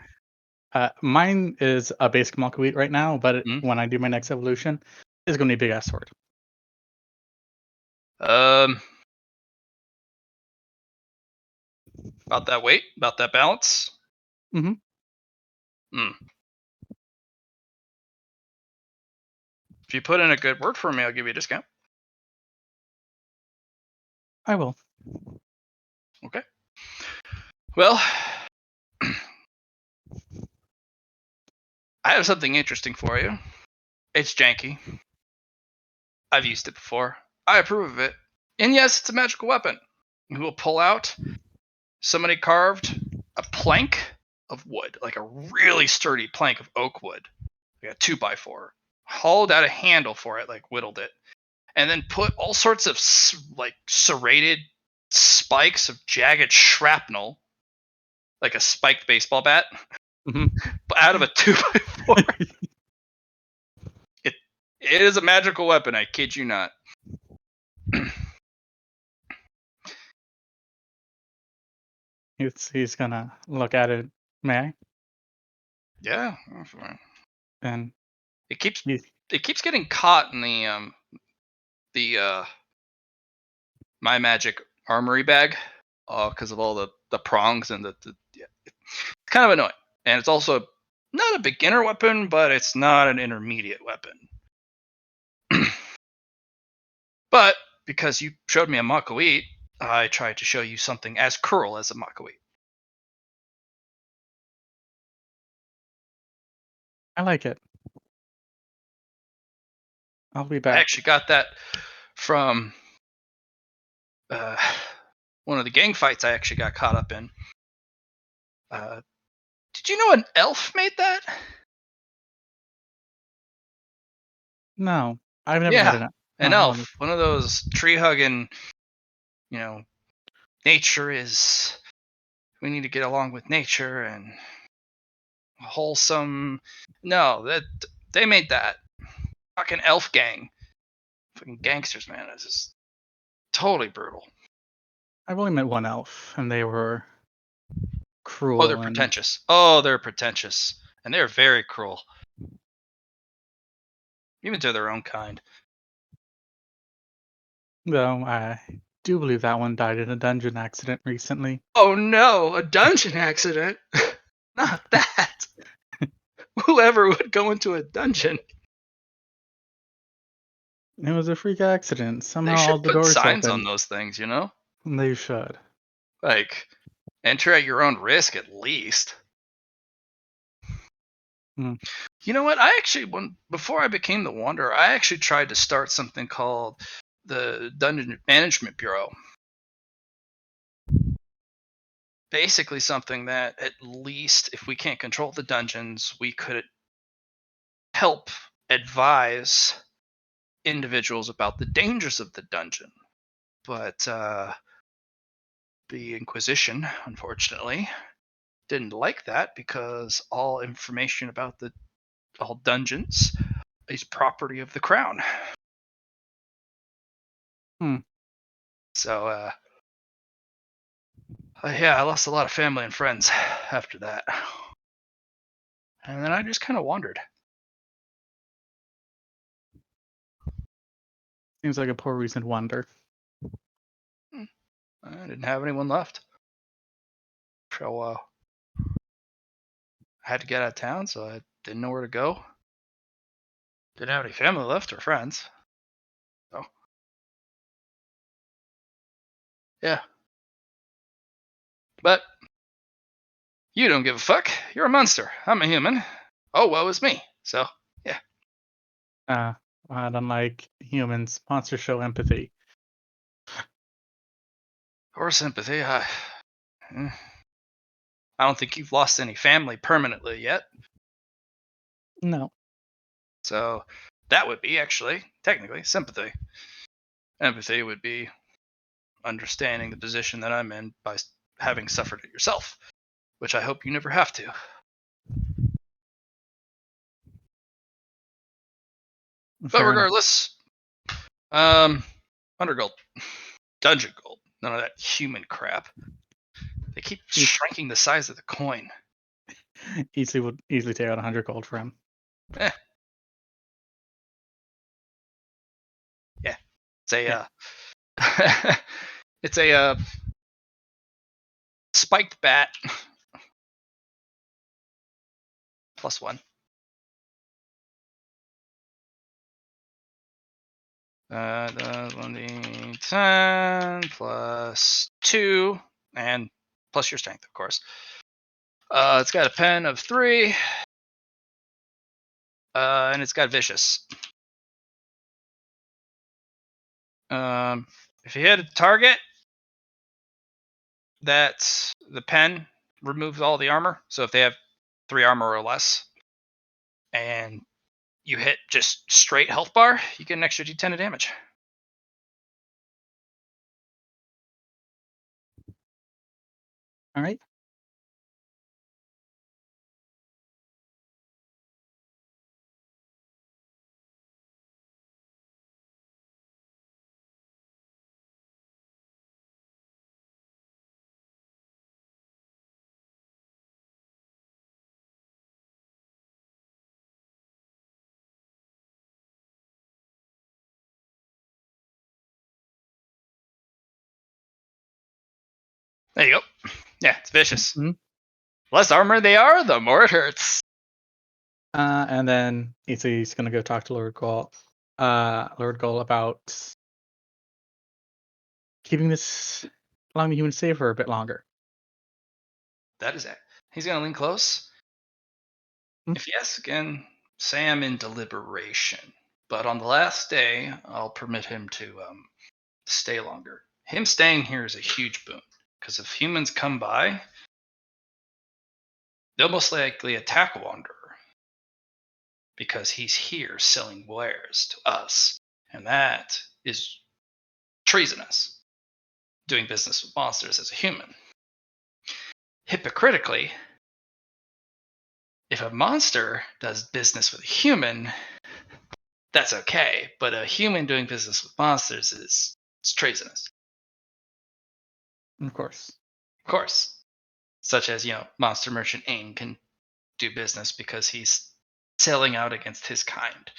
Mine is a basic Maka wheat right now, but Hmm? when I do my next evolution, it's going to be a big ass sword. About that weight, about that balance. Mhm. If you put in a good word for me, I'll give you a discount. I will. Okay. Well, I have something interesting for you. It's janky. I've used it before. I approve of it. And yes, it's a magical weapon. We will pull out somebody carved a plank of wood, like a really sturdy plank of oak wood, like a 2x4, hauled out a handle for it, like whittled it, and then put all sorts of like serrated spikes of jagged shrapnel, like a spiked baseball bat, out of a 2x4. It is a magical weapon, I kid you not. He's gonna look at it. May I? Yeah. And It keeps getting caught in the my magic armory bag, because of all the prongs and yeah. It's kind of annoying. And it's also not a beginner weapon, but it's not an intermediate weapon. But because you showed me a Makawit, I tried to show you something as cruel as a Makawit. I like it. I'll be I back. actually got that from one of the gang fights I actually got caught up in. Did you know an elf made that? No, I've never met Yeah, an one. elf. One of those tree hugging, nature is we need to get along with nature and wholesome. No, that they made that fucking elf gang, fucking gangsters, man. This is totally brutal. I've only met one elf, and they were Oh, they're cruel and pretentious. Oh, they're pretentious, and they're very cruel, even to their own kind. though I do believe that one died in a dungeon accident recently. Oh no, a dungeon accident? Not that. Whoever would go into a dungeon? It was a freak accident. They Somehow all should the put doors signs on opened. those things, you know? They should. Like, enter at your own risk at least. Hmm. You know what? Before I became the Wanderer, I actually tried to start something called the Dungeon Management Bureau. Basically, something that at least, if we can't control the dungeons, we could help advise individuals about the dangers of the dungeon. But the Inquisition, unfortunately, didn't like that because all information about all dungeons is property of the crown. Hmm. So, yeah, I lost a lot of family and friends after that. And then I just kind of wandered. Seems like a poor reason to wonder. I didn't have anyone left. So, I had to get out of town, so I didn't know where to go. Didn't have any family left or friends. So, yeah. But you don't give a fuck. You're a monster. I'm a human. Oh, woe is me. So, yeah. Unlike humans, monsters show empathy. Or sympathy. I don't think you've lost any family permanently yet. No. So that would be actually, technically, sympathy. Empathy would be understanding the position that I'm in by having suffered it yourself, which I hope you never have to. But Fair enough. regardless, undergold, dungeon gold, none of that human crap. They keep shrinking the size of the coin. Would easily take out 100 gold for him. Yeah, it's a it's a spiked bat +1. 1d10 +2 and plus your strength, of course. It's got a pen of 3, and it's got vicious. If you hit a target, that's the pen removes all the armor. So if they have 3 armor or less, and you hit just straight health bar, you get an extra d10 of damage. All right. There you go. Yeah, it's vicious. Mhm. Less armor they are, the more it hurts. And then he's going to go talk to Lord Gaul about keeping allowing the humans safe for a bit longer. That is it. He's going to lean close. If yes, again, say I'm in deliberation. But on the last day, I'll permit him to stay longer. Him staying here is a huge boon. Because if humans come by, they'll most likely attack Wanderer. Because he's here selling wares to us. And that is treasonous. Doing business with monsters as a human. hypocritically, if a monster does business with a human, that's okay. But a human doing business with monsters it's treasonous. Of course. Of course. Such as, Monster Merchant Aang can do business because he's selling out against his kind.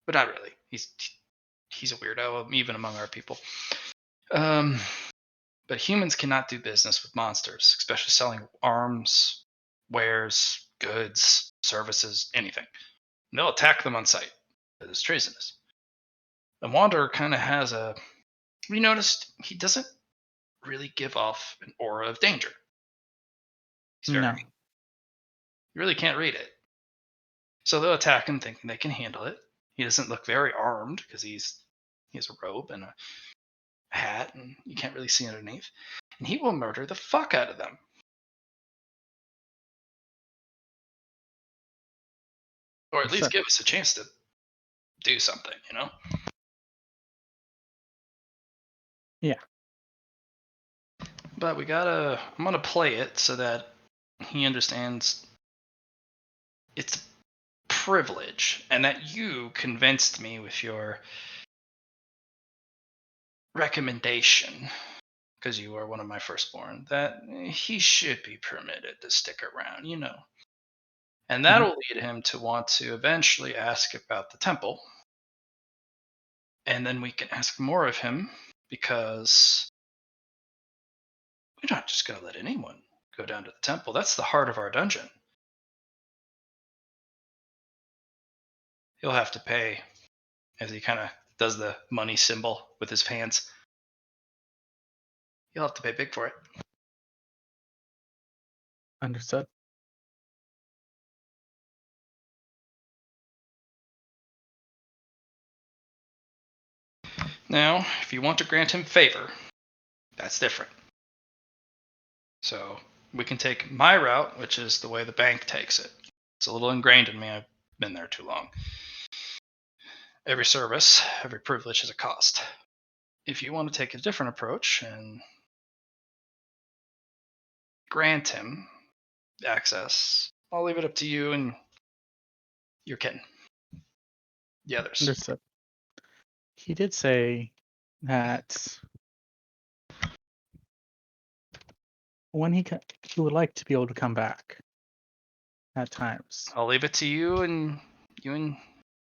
But not really. He's a weirdo, even among our people. But humans cannot do business with monsters, especially selling arms, wares, goods, services, anything. And they'll attack them on sight. That is treasonous. And Wanderer kind of has a. We noticed he doesn't really give off an aura of danger. He's very. No. You really can't read it. So they'll attack him thinking they can handle it. He doesn't look very armed because he has a robe and a hat, and you can't really see underneath. And he will murder the fuck out of them. Or at least give us a chance to do something, Yeah. But I'm gonna play it so that he understands it's privilege, and that you convinced me with your recommendation, because you are one of my firstborn, that he should be permitted to stick around, And that'll lead him to want to eventually ask about the temple. And then we can ask more of him, because we're not just going to let anyone go down to the temple. That's the heart of our dungeon. He'll have to pay, as he kind of does the money symbol with his hands. He'll have to pay big for it. Understood. Now, if you want to grant him favor, that's different. So we can take my route, which is the way the bank takes it. It's a little ingrained in me. I've been there too long. Every service, every privilege has a cost. If you want to take a different approach and grant him access, I'll leave it up to you and your kin. The others. Understood. He did say that when he would like to be able to come back at times. I'll leave it to you and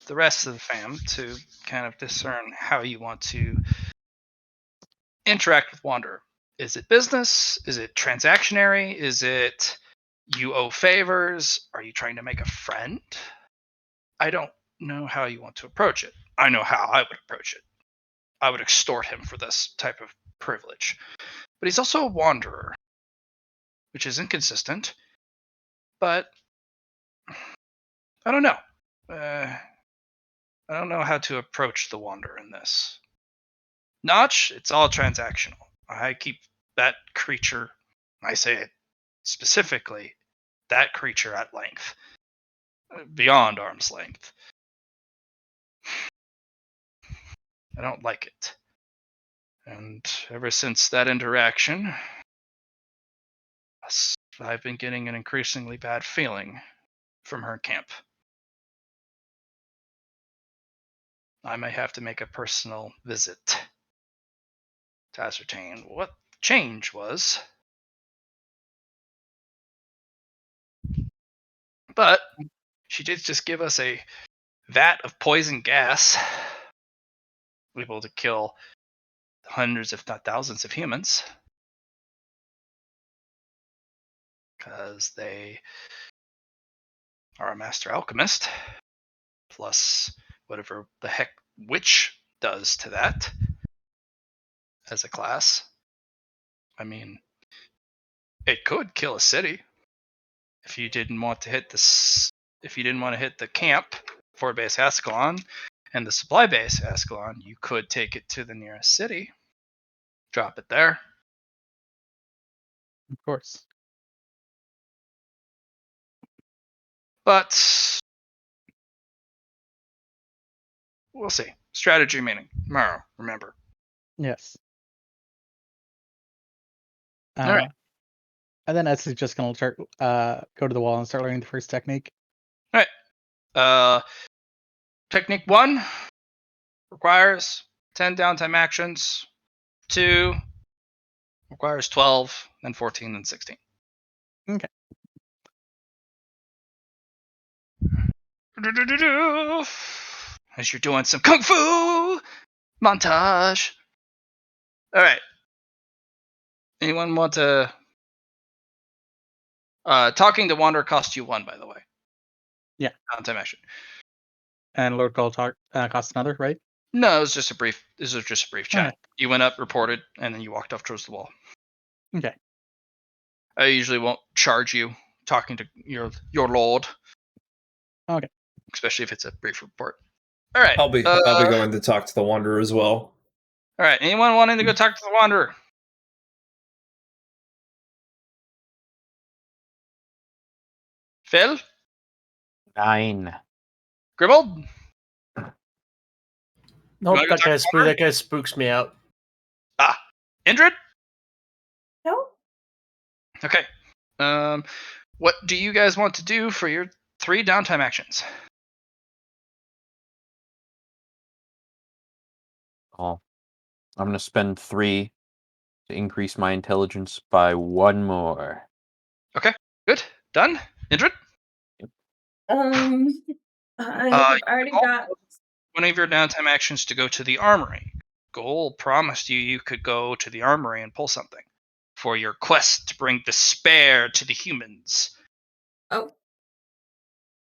the rest of the fam to kind of discern how you want to interact with Wanderer. Is it business? Is it transactionary? Is it you owe favors? Are you trying to make a friend? I don't know how you want to approach it. I know how I would approach it. I would extort him for this type of privilege. But he's also a wanderer, which is inconsistent. But I don't know. I don't know how to approach the wanderer in this. Notch, it's all transactional. I keep that creature, I say it specifically, that creature at length, beyond arm's length. I don't like it. And ever since that interaction, I've been getting an increasingly bad feeling from her camp. I may have to make a personal visit to ascertain what the change was. But she did just give us a vat of poison gas, able to kill hundreds, if not thousands, of humans. Because they are a master alchemist, plus whatever the heck witch does to that as a class. I mean, it could kill a city if you didn't want to hit the camp, Fort Base Ascalon, and the supply base Ascalon. You could take it to the nearest city, drop it there. Of course. But we'll see. Strategy meaning tomorrow, remember. Yes. Alright. And then Etsy's just gonna start go to the wall and start learning the first technique. Technique 1 requires 10 downtime actions. 2 requires 12, then 14, then 16. Okay. As you're doing some kung fu montage. All right. Anyone want to? Talking to Wanderer costs you 1, by the way. Yeah. Downtime action. And Lord Call talk costs another, right? No, it was just a brief. This was just a brief chat. Okay. You went up, reported, and then you walked off towards the wall. Okay. I usually won't charge you talking to your lord. Okay. Especially if it's a brief report. All right. I'll be going to talk to the Wanderer as well. All right. Anyone wanting to go talk to the Wanderer? Phil? 9. Grimald? Nope, wanna go that talk guy, to Wanderer? that guy spooks me out. Indrid? No? Okay. What do you guys want to do for your 3 downtime actions? Oh, I'm gonna spend 3 to increase my intelligence by 1 more. Okay. Good. Done. Indrid? I You have already can got. also one of your downtime actions to go to the armory. Goal promised you could go to the armory and pull something for your quest to bring despair to the humans. Oh.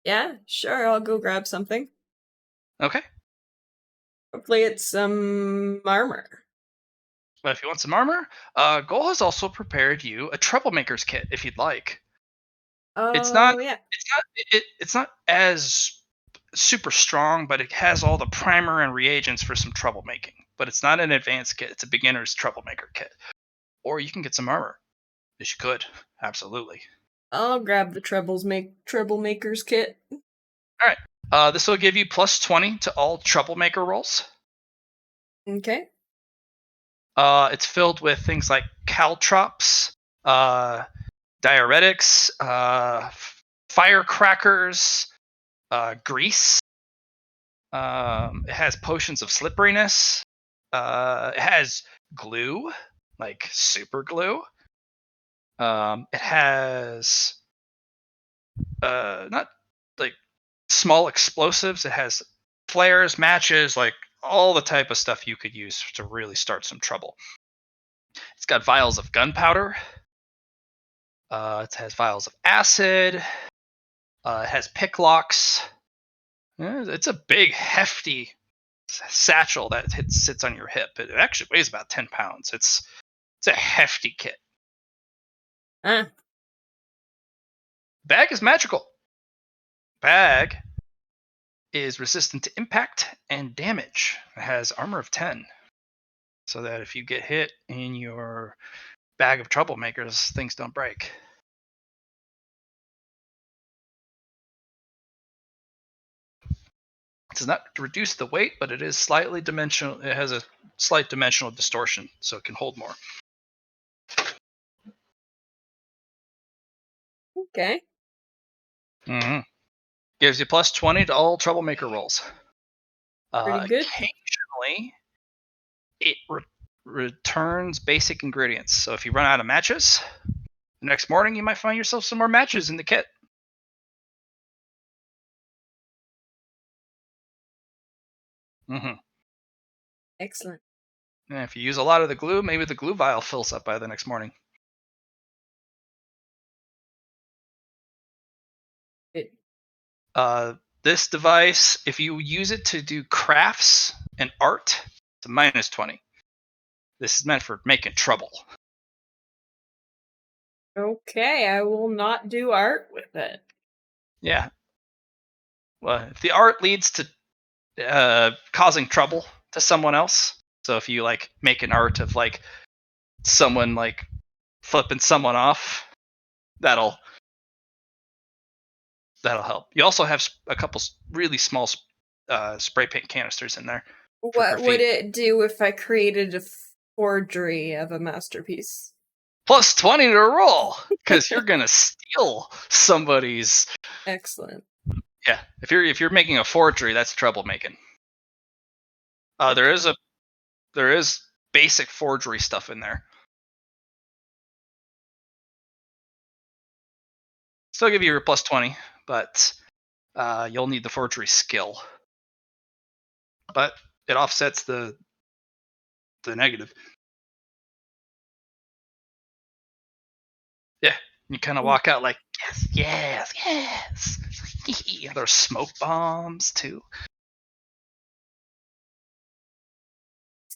Yeah, sure, I'll go grab something. Okay. Hopefully it's some armor. But if you want some armor, Goal has also prepared you a Troublemaker's kit if you'd like. Oh, It's not yeah. it's not as super strong, but it has all the primer and reagents for some troublemaking. But it's not an advanced kit; it's a beginner's troublemaker kit. Or you can get some armor. Yes, you could. Absolutely. I'll grab the Troublemaker's kit. All right. This will give you plus 20 to all troublemaker rolls. Okay. It's filled with things like caltrops, diuretics, firecrackers, grease. It has potions of slipperiness. It has glue, like super glue. It has not like small explosives. It has flares, matches, like all the type of stuff you could use to really start some trouble. It's got vials of gunpowder. It has vials of acid. It has picklocks. It's a big, hefty satchel that sits on your hip. It actually weighs about 10 pounds. It's a hefty kit. Bag is magical. Bag is resistant to impact and damage. It has armor of 10. So that if you get hit in your bag of troublemakers, things don't break. It does not reduce the weight, but it is slightly dimensional. It has a slight dimensional distortion, so it can hold more. Okay. Mm-hmm. Gives you plus 20 to all troublemaker rolls. Pretty good. Occasionally, it returns basic ingredients. So if you run out of matches, the next morning you might find yourself some more matches in the kit. Mm-hmm. Excellent. And if you use a lot of the glue, maybe the glue vial fills up by the next morning. This device, if you use it to do crafts and art, it's a minus 20. This is meant for making trouble. Okay, I will not do art with it. Yeah. Well, if the art leads to causing trouble to someone else, so if you like make an art of like someone like flipping someone off, that'll help. You also have a couple really small spray paint canisters in there. What would it do if I created a forgery of a masterpiece? plus 20 to roll because you're gonna steal somebody's. Excellent. Yeah, if you're making a forgery, that's troublemaking. There is basic forgery stuff in there. Still give you your plus 20, but you'll need the forgery skill. But it offsets the negative. Yeah, you kind of walk out like yes. There's smoke bombs too.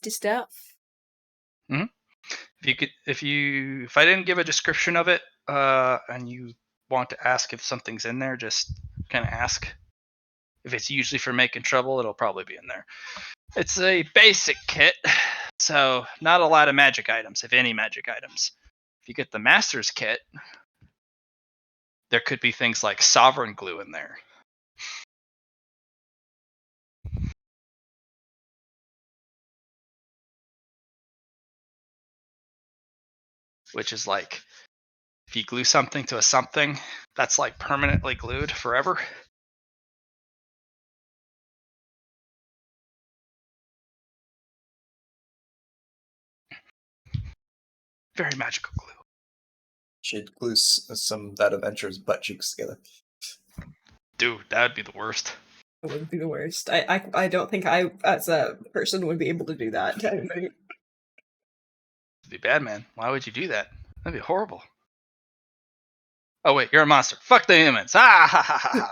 It's stuff. If I didn't give a description of it, and you want to ask if something's in there, just kind of ask. If it's usually for making trouble, it'll probably be in there. It's a basic kit, so not a lot of magic items, if any magic items. If you get the master's kit, there could be things like sovereign glue in there. Which is like, if you glue something to a something, that's like permanently glued forever. Very magical glue. Should glue some that adventure's butt cheeks together. Dude, that would be the worst. It would be the worst. I don't think I, as a person, would be able to do that. It'd be bad, man. Why would you do that? That'd be horrible. Oh wait, you're a monster. Fuck the humans. Ah ha ha ha ha.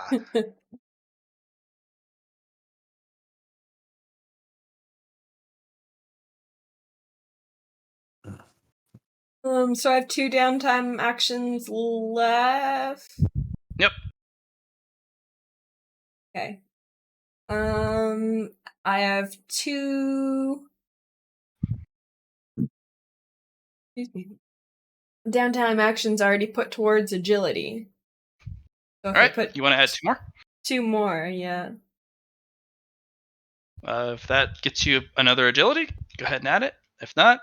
So I have 2 downtime actions left. Yep. Okay. I have 2. Excuse me. Downtime actions already put towards agility. So if I Alright, put you want to add 2 more? 2 more, yeah. If that gets you another agility, go ahead and add it. If not,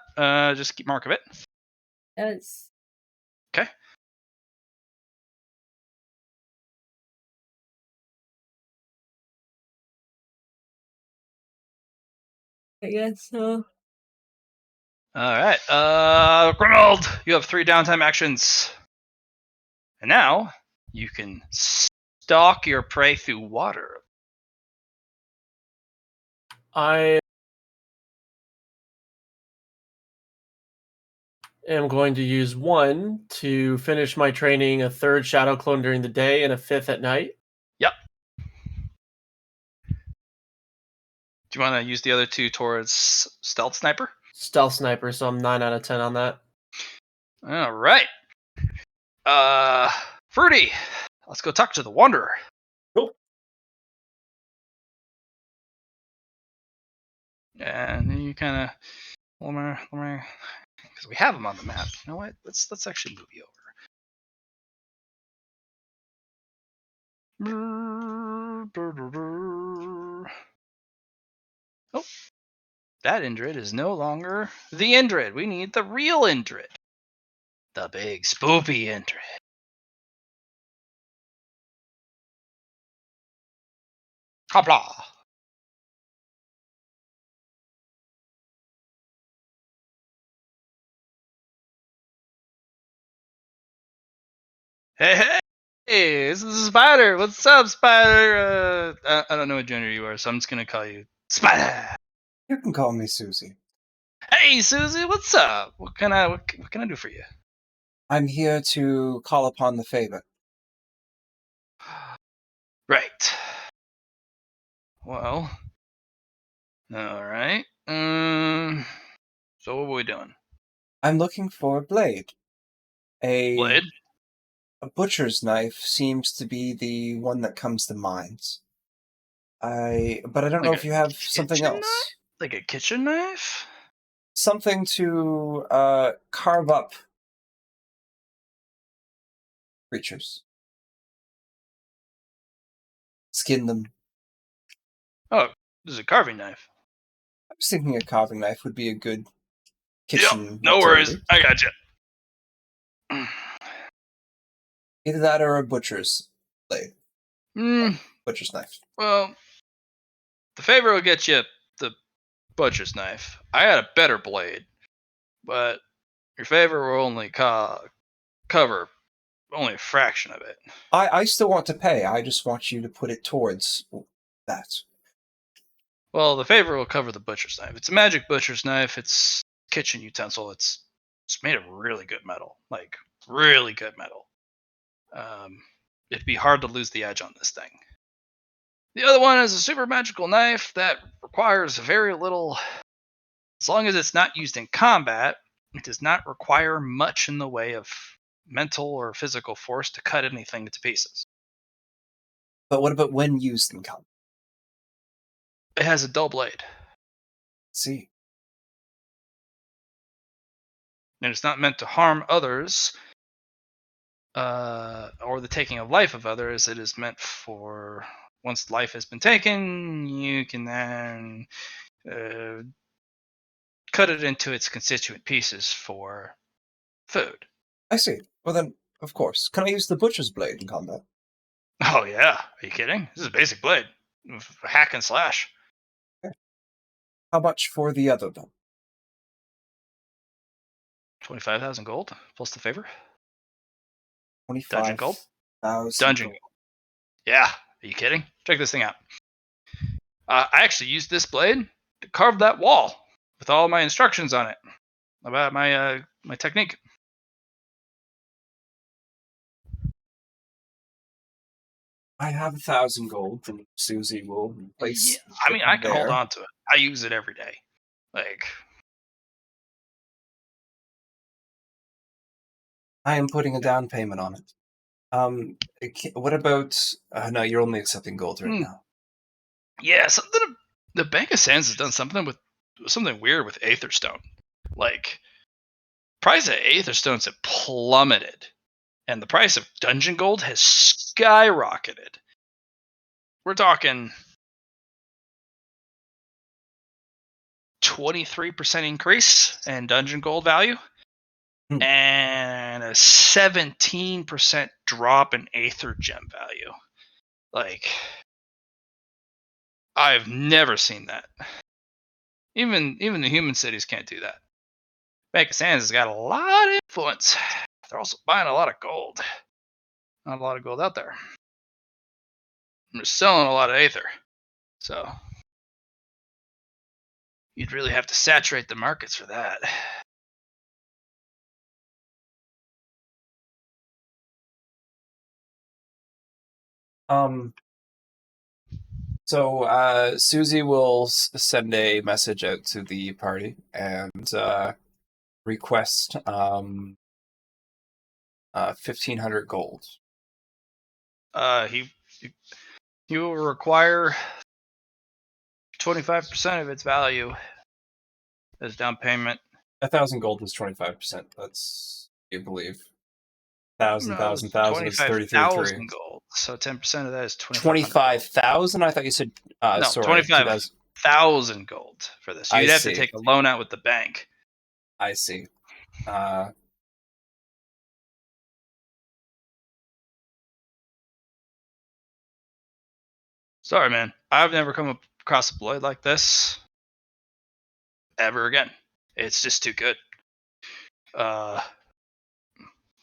just keep mark of it. Yes. Okay. I guess so. Alright, Grimald, you have 3 downtime actions. And now, you can stalk your prey through water. I am going to use 1 to finish my training, a 3rd shadow clone during the day, and a 5th at night. Yep. Do you want to use the other 2 towards stealth sniper? Stealth sniper, so I'm 9 out of 10 on that. Alright. Fruity, let's go talk to the Wanderer. Cool. And then you kind of, because we have him on the map. You know what? Let's actually move you over. Oh, that Indrid is no longer the Indrid. We need the real Indrid. The big spoopy Indrid. Hopla. Hey, this is Spider. What's up, Spider? I don't know what gender you are, so I'm just gonna call you Spider. You can call me Susie. Hey, Susie, what's up? What can I do for you? I'm here to call upon the favor. Right. Well. All right. So what are we doing? I'm looking for a blade. Blade? A butcher's knife seems to be the one that comes to mind. But I don't know Like if a you have something kitchen else. knife? Like a kitchen knife? Something to carve up creatures. Skin them. Oh, this is a carving knife. I was thinking a carving knife would be a good Yep, kitchen no worries. utility. I got you. Either that or a butcher's blade. Mm, Butcher's knife. well, the favor will get you the butcher's knife. I had a better blade, but your favor will only cover only a fraction of it. I still want to pay. I just want you to put it towards that. Well, the favor will cover the butcher's knife. It's a magic butcher's knife. It's kitchen utensil. It's made of really good metal, like really good metal. It'd be hard to lose the edge on this thing. The other one is a super magical knife that requires very little. As long as it's not used in combat, it does not require much in the way of mental or physical force to cut anything to pieces. But what about when used in combat? It has a dull blade, See. and it's not meant to harm others or the taking of life of others. It is meant for once life has been taken, you can then cut it into its constituent pieces for food. I see. Well then, of course. Can I use the butcher's blade in combat? Oh yeah, are you kidding? This is a basic blade, hack and slash. How much for the other then? 25,000 gold plus the favor. 25,000 Dungeon gold. Yeah, are you kidding? Check this thing out. I actually used this blade to carve that wall with all my instructions on it about my my technique. I have 1,000 gold, and Susie will place. Yeah, I mean, I can hold there. on to it. I use it every day. Like, I am putting a down payment on it. What about? No, you're only accepting gold right now. yeah, something. The Bank of Sands has done something weird with Aetherstone. Like, price of Aetherstones have plummeted, and the price of Dungeon Gold has skyrocketed. We're talking 23% increase in Dungeon Gold value, and a 17% drop in Aether Gem value. Like, I've never seen that. Even the human cities can't do that. Bank of Sands has got a lot of influence. They're also buying a lot of gold. Not a lot of gold out there. They're selling a lot of Aether. So you'd really have to saturate the markets for that. So Susie will send a message out to the party and request 1,500 gold. He will require 25% of its value as down payment. 1,000 gold is 25%. That's, you believe. 1,000 is 33. Gold. So 10% of that is 25,000? I thought you said no, sorry, 25,000 gold for this. You'd have to take a loan out with the bank. I see. Sorry, man. I've never come across a blade like this ever again. It's just too good.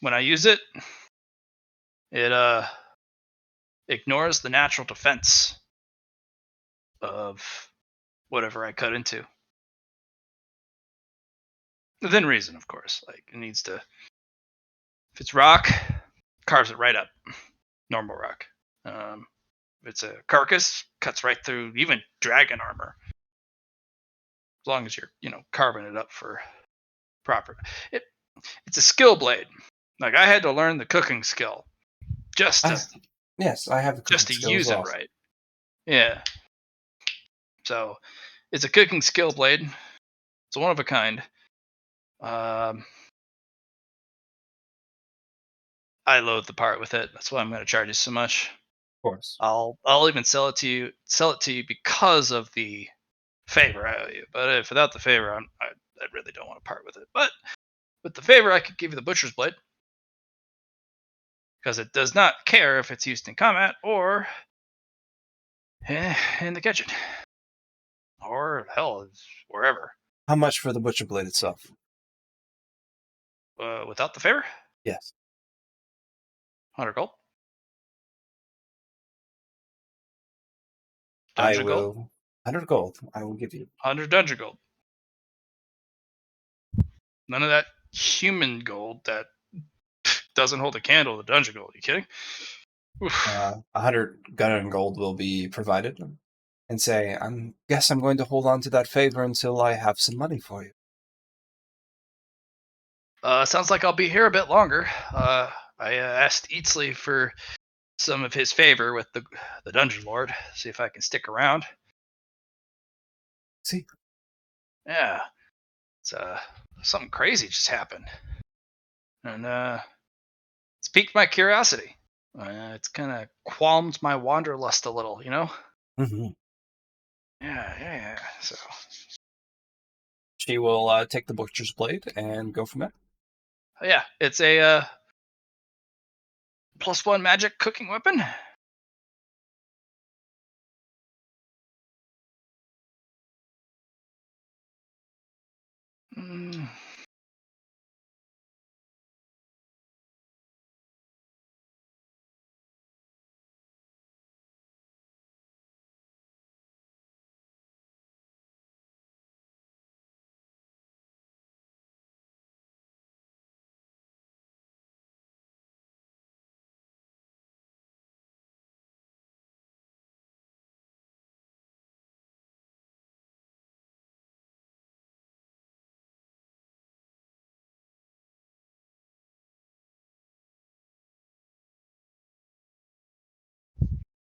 When I use it, it ignores the natural defense of whatever I cut into. Within reason, of course. Like, it needs to. If it's rock, carves it right up. Normal rock. If it's a carcass, cuts right through even dragon armor. As long as you're, carving it up for proper. It's a skill blade. Like, I had to learn the cooking skill just to yes, I have the just to skill use as well. it right. Yeah. So it's a cooking skill blade. It's one of a kind. I loathe the part with it. That's why I'm going to charge you so much. Of course. I'll even sell it to you because of the favor I owe you. But if without the favor, I really don't want to part with it. But with the favor, I could give you the butcher's blade. because it does not care if it's used in combat or in the kitchen, or hell, wherever. How much for the butcher blade itself? Without the favor, Yes. 100 gold. I Dungeon will. gold. 100 gold. I will give you. 100 dungeon gold. None of that human gold that doesn't hold a candle to dungeon gold. Are you kidding? 100 gun and gold will be provided. And say, guess I'm going to hold on to that favor until I have some money for you. Sounds like I'll be here a bit longer. I asked Eatsley for some of his favor with the dungeon lord. See if I can stick around. See? Yeah, it's something crazy just happened, and it's piqued my curiosity. It's kind of qualmed my wanderlust a little, you know. Mm-hmm. Yeah. So She will take the butcher's blade and go from there. yeah, it's a +1 magic cooking weapon. Mm.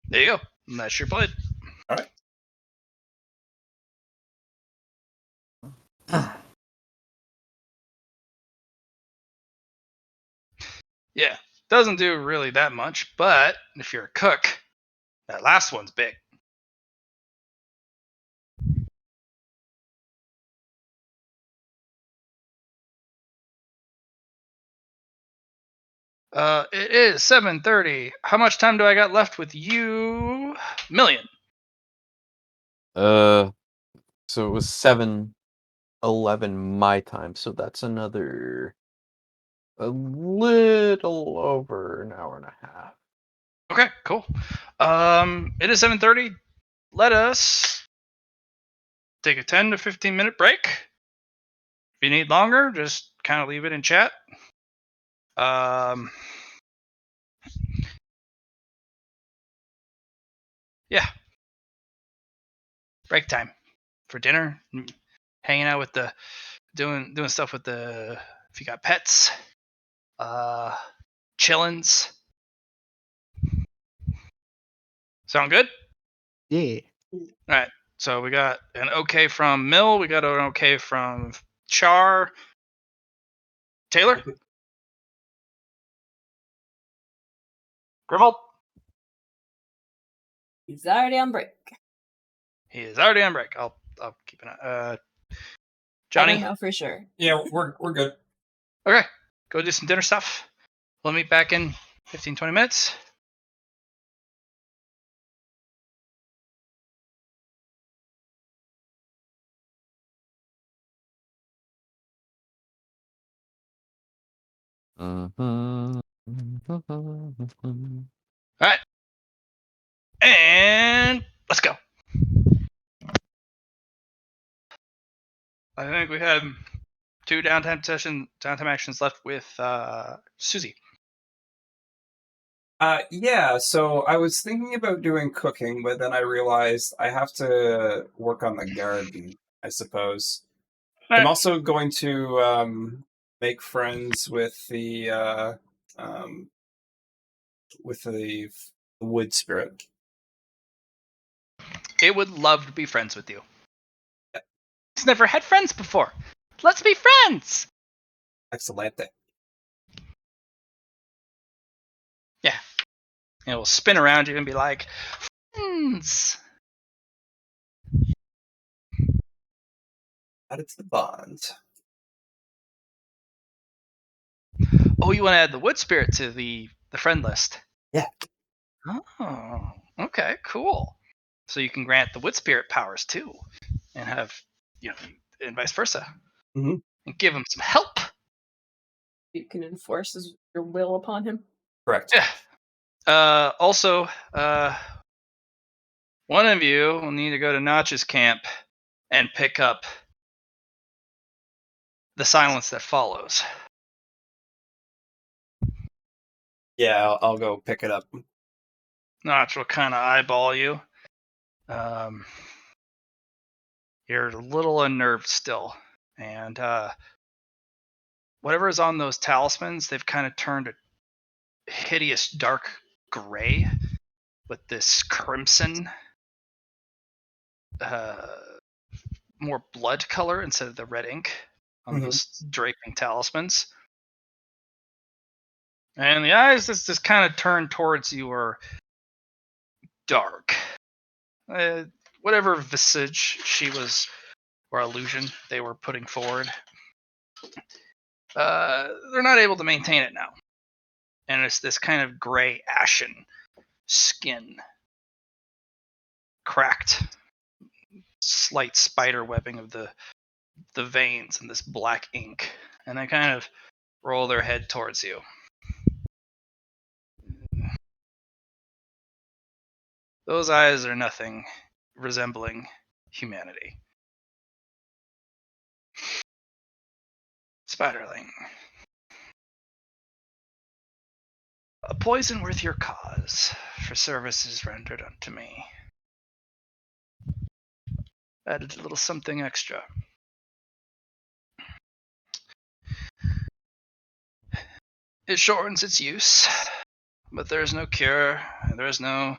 There you go. And that's your blade. All right. Yeah, doesn't do really that much, but if you're a cook, that last one's big. It is 7:30. How much time do I got left with you? Million. So it was 7:11 my time, so that's another a little over an hour and a half. Okay, cool. It is 7:30. Let us take a 10 to 15 minute break. If you need longer, just kind of leave it in chat. Yeah. Break time for dinner, hanging out with the doing stuff with the if you got pets, chillins. Sound good? Yeah. All right. So we got an okay from Mill. We got an okay from Char. Taylor? Grimald? He's already on break. He is already on break. I'll keep an eye. I Johnny? don't know for sure. Yeah, we're good. Okay. Go do some dinner stuff. We'll meet back in 15, 20 minutes. Mhm. All right. And let's go. I think we had 2 downtime actions left with Susie. Yeah, so I was thinking about doing cooking, but then I realized I have to work on the garden, I suppose. All I'm right. also going to make friends with the wood spirit. It would love to be friends with you. He's never had friends before. Let's be friends. Excelente. Yeah. And it will spin around you and be like, friends. Add it to the bond. Oh, you want to add the wood spirit to the The friend list. Yeah. Oh, okay, cool. So you can grant the wood spirit powers too, and have, and vice versa, Mhm. and give him some help. You can enforce your will upon him. Correct. Yeah. Also, one of you will need to go to Notch's camp and pick up the silence that follows. Yeah, I'll go pick it up. Notch will kind of eyeball you. You're a little unnerved still, and whatever is on those talismans, they've kind of turned a hideous dark gray with this crimson, more blood color instead of the red ink on those draping talismans. And the eyes just kind of turned towards you are dark. Whatever visage she was, or illusion they were putting forward, they're not able to maintain it now. And it's this kind of gray, ashen skin, cracked, slight spider webbing of the veins and this black ink. And they kind of roll their head towards you. Those eyes are nothing resembling humanity. Spiderling. A poison worth your cause for services rendered unto me. Added a little something extra. It shortens its use, but there is no cure, and there is no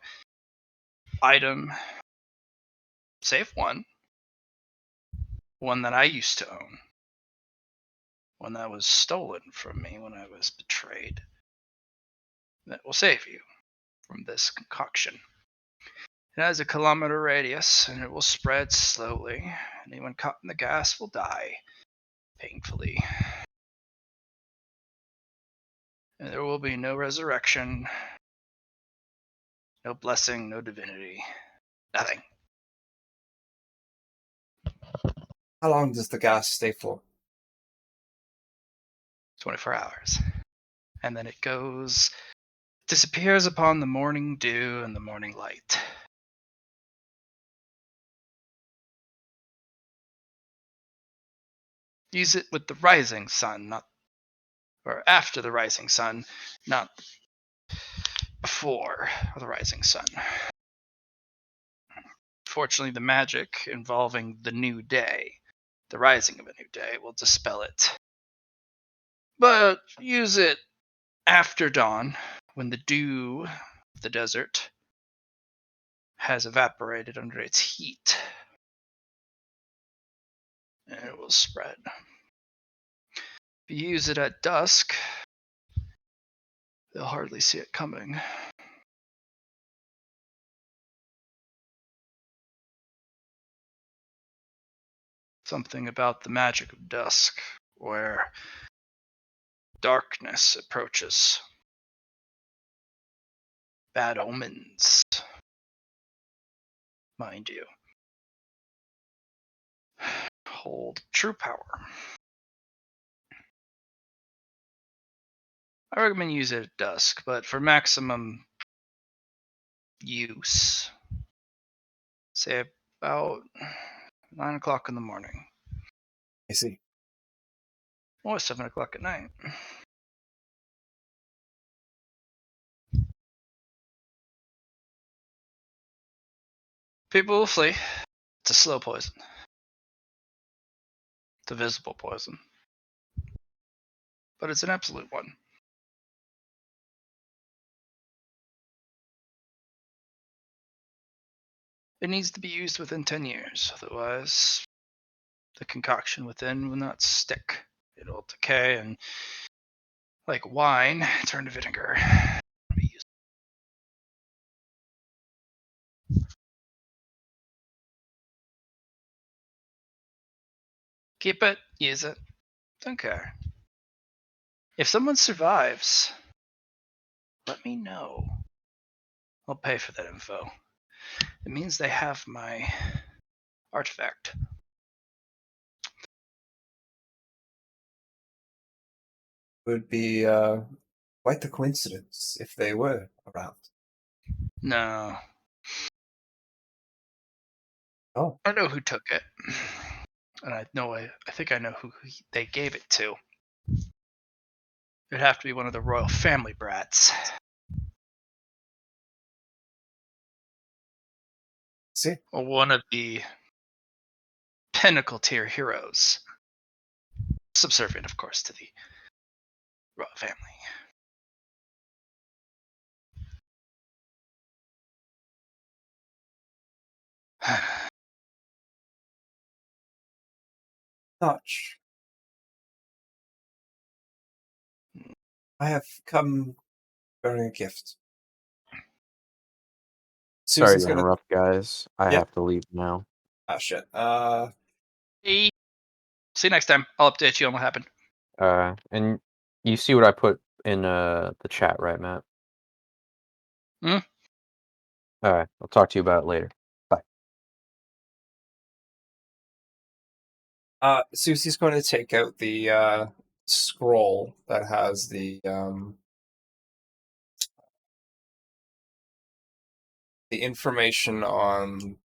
item, save one that I used to own, one that was stolen from me when I was betrayed, that will save you from this concoction. It has a kilometer radius, and it will spread slowly. Anyone caught in the gas will die painfully. And there will be no resurrection, no blessing, no divinity, nothing. How long does the gas stay for? 24 hours. And then it disappears upon the morning dew and the morning light. Use it with the rising sun, or after the rising sun, not before the rising sun. Fortunately, the magic involving the new day, the rising of a new day, will dispel it. But use it after dawn, when the dew of the desert has evaporated under its heat, and it will spread. If you use it at dusk, they'll hardly see it coming. Something about the magic of dusk, where darkness approaches. Bad omens, mind you, hold true power. I recommend use it at dusk, but for maximum use, say about 9 o'clock in the morning. I see. Or 7 o'clock at night. People will flee. It's a slow poison. It's a visible poison. But it's an absolute one. It needs to be used within 10 years, otherwise the concoction within will not stick. It'll decay and, like wine, turn to vinegar. Keep it, use it, don't care. If someone survives let me know. I'll pay for that info. It means they have my artifact. Would be quite the coincidence if they were around. No. Oh, I know who took it. And I think I know who they gave it to. It'd have to be one of the royal family brats. see, Or one of the pinnacle tier heroes. Subservient, of course, to the royal family. Notch. I have come bearing a gift. Sorry Susie's to gonna. interrupt, guys. I Yeah. have to leave now. Ah, shit. Hey. See you next time. I'll update you on what happened. And you see what I put in the chat, right, Matt? Hmm? All right. I'll talk to you about it later. Susie's going to take out the scroll that has the information on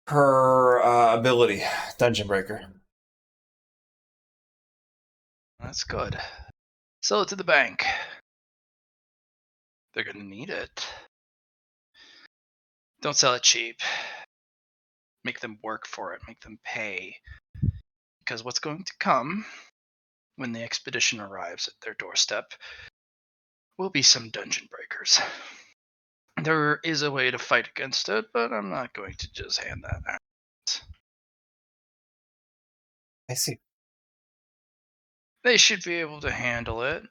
her ability, Dungeon Breaker. That's good. Sell it to the bank. They're gonna need it. Don't sell it cheap. Make them work for it. Make them pay. Because what's going to come when the expedition arrives at their doorstep will be some dungeon breakers. There is a way to fight against it, but I'm not going to just hand that out. I see. They should be able to handle it.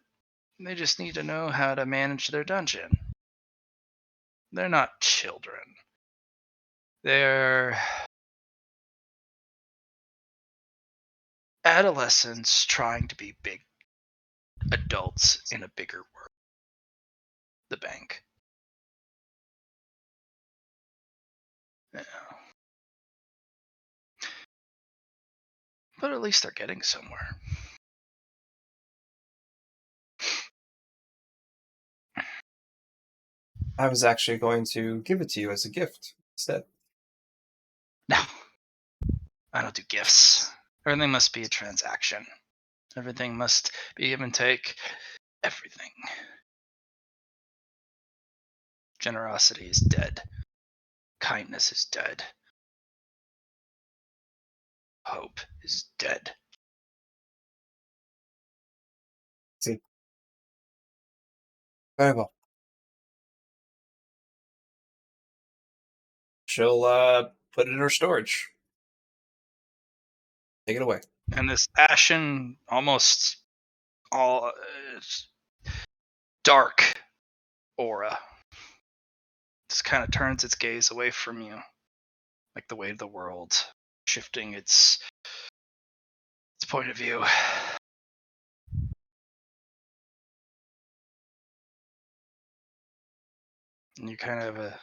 They just need to know how to manage their dungeon. They're not children. They're adolescents trying to be big adults in a bigger world. The bank. Yeah. But at least they're getting somewhere. I was actually going to give it to you as a gift instead. No, I don't do gifts. Everything must be a transaction. Everything must be give and take. Everything. Generosity is dead. Kindness is dead. Hope is dead. See. Very well. She'll put it in her storage. Take it away. And this ashen, almost all dark aura just kind of turns its gaze away from you, like the weight of the world, shifting its point of view. And you kind of have a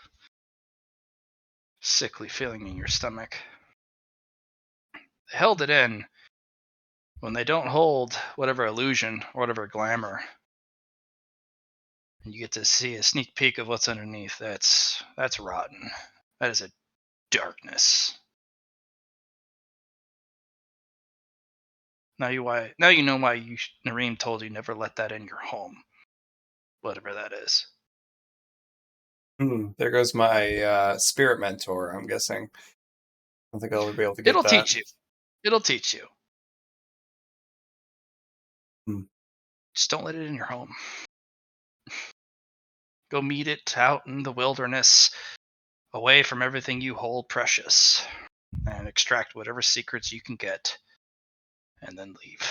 sickly feeling in your stomach. They held it in. When they don't hold whatever illusion or whatever glamour, and you get to see a sneak peek of what's underneath, that's rotten. That is a darkness. Now you know why Nareem told you never let that in your home. Whatever that is. There goes my spirit mentor, I'm guessing. I don't think I'll ever be able to get It'll that. teach you. It'll teach you. Just don't let it in your home. Go meet it out in the wilderness, away from everything you hold precious, and extract whatever secrets you can get, and then leave.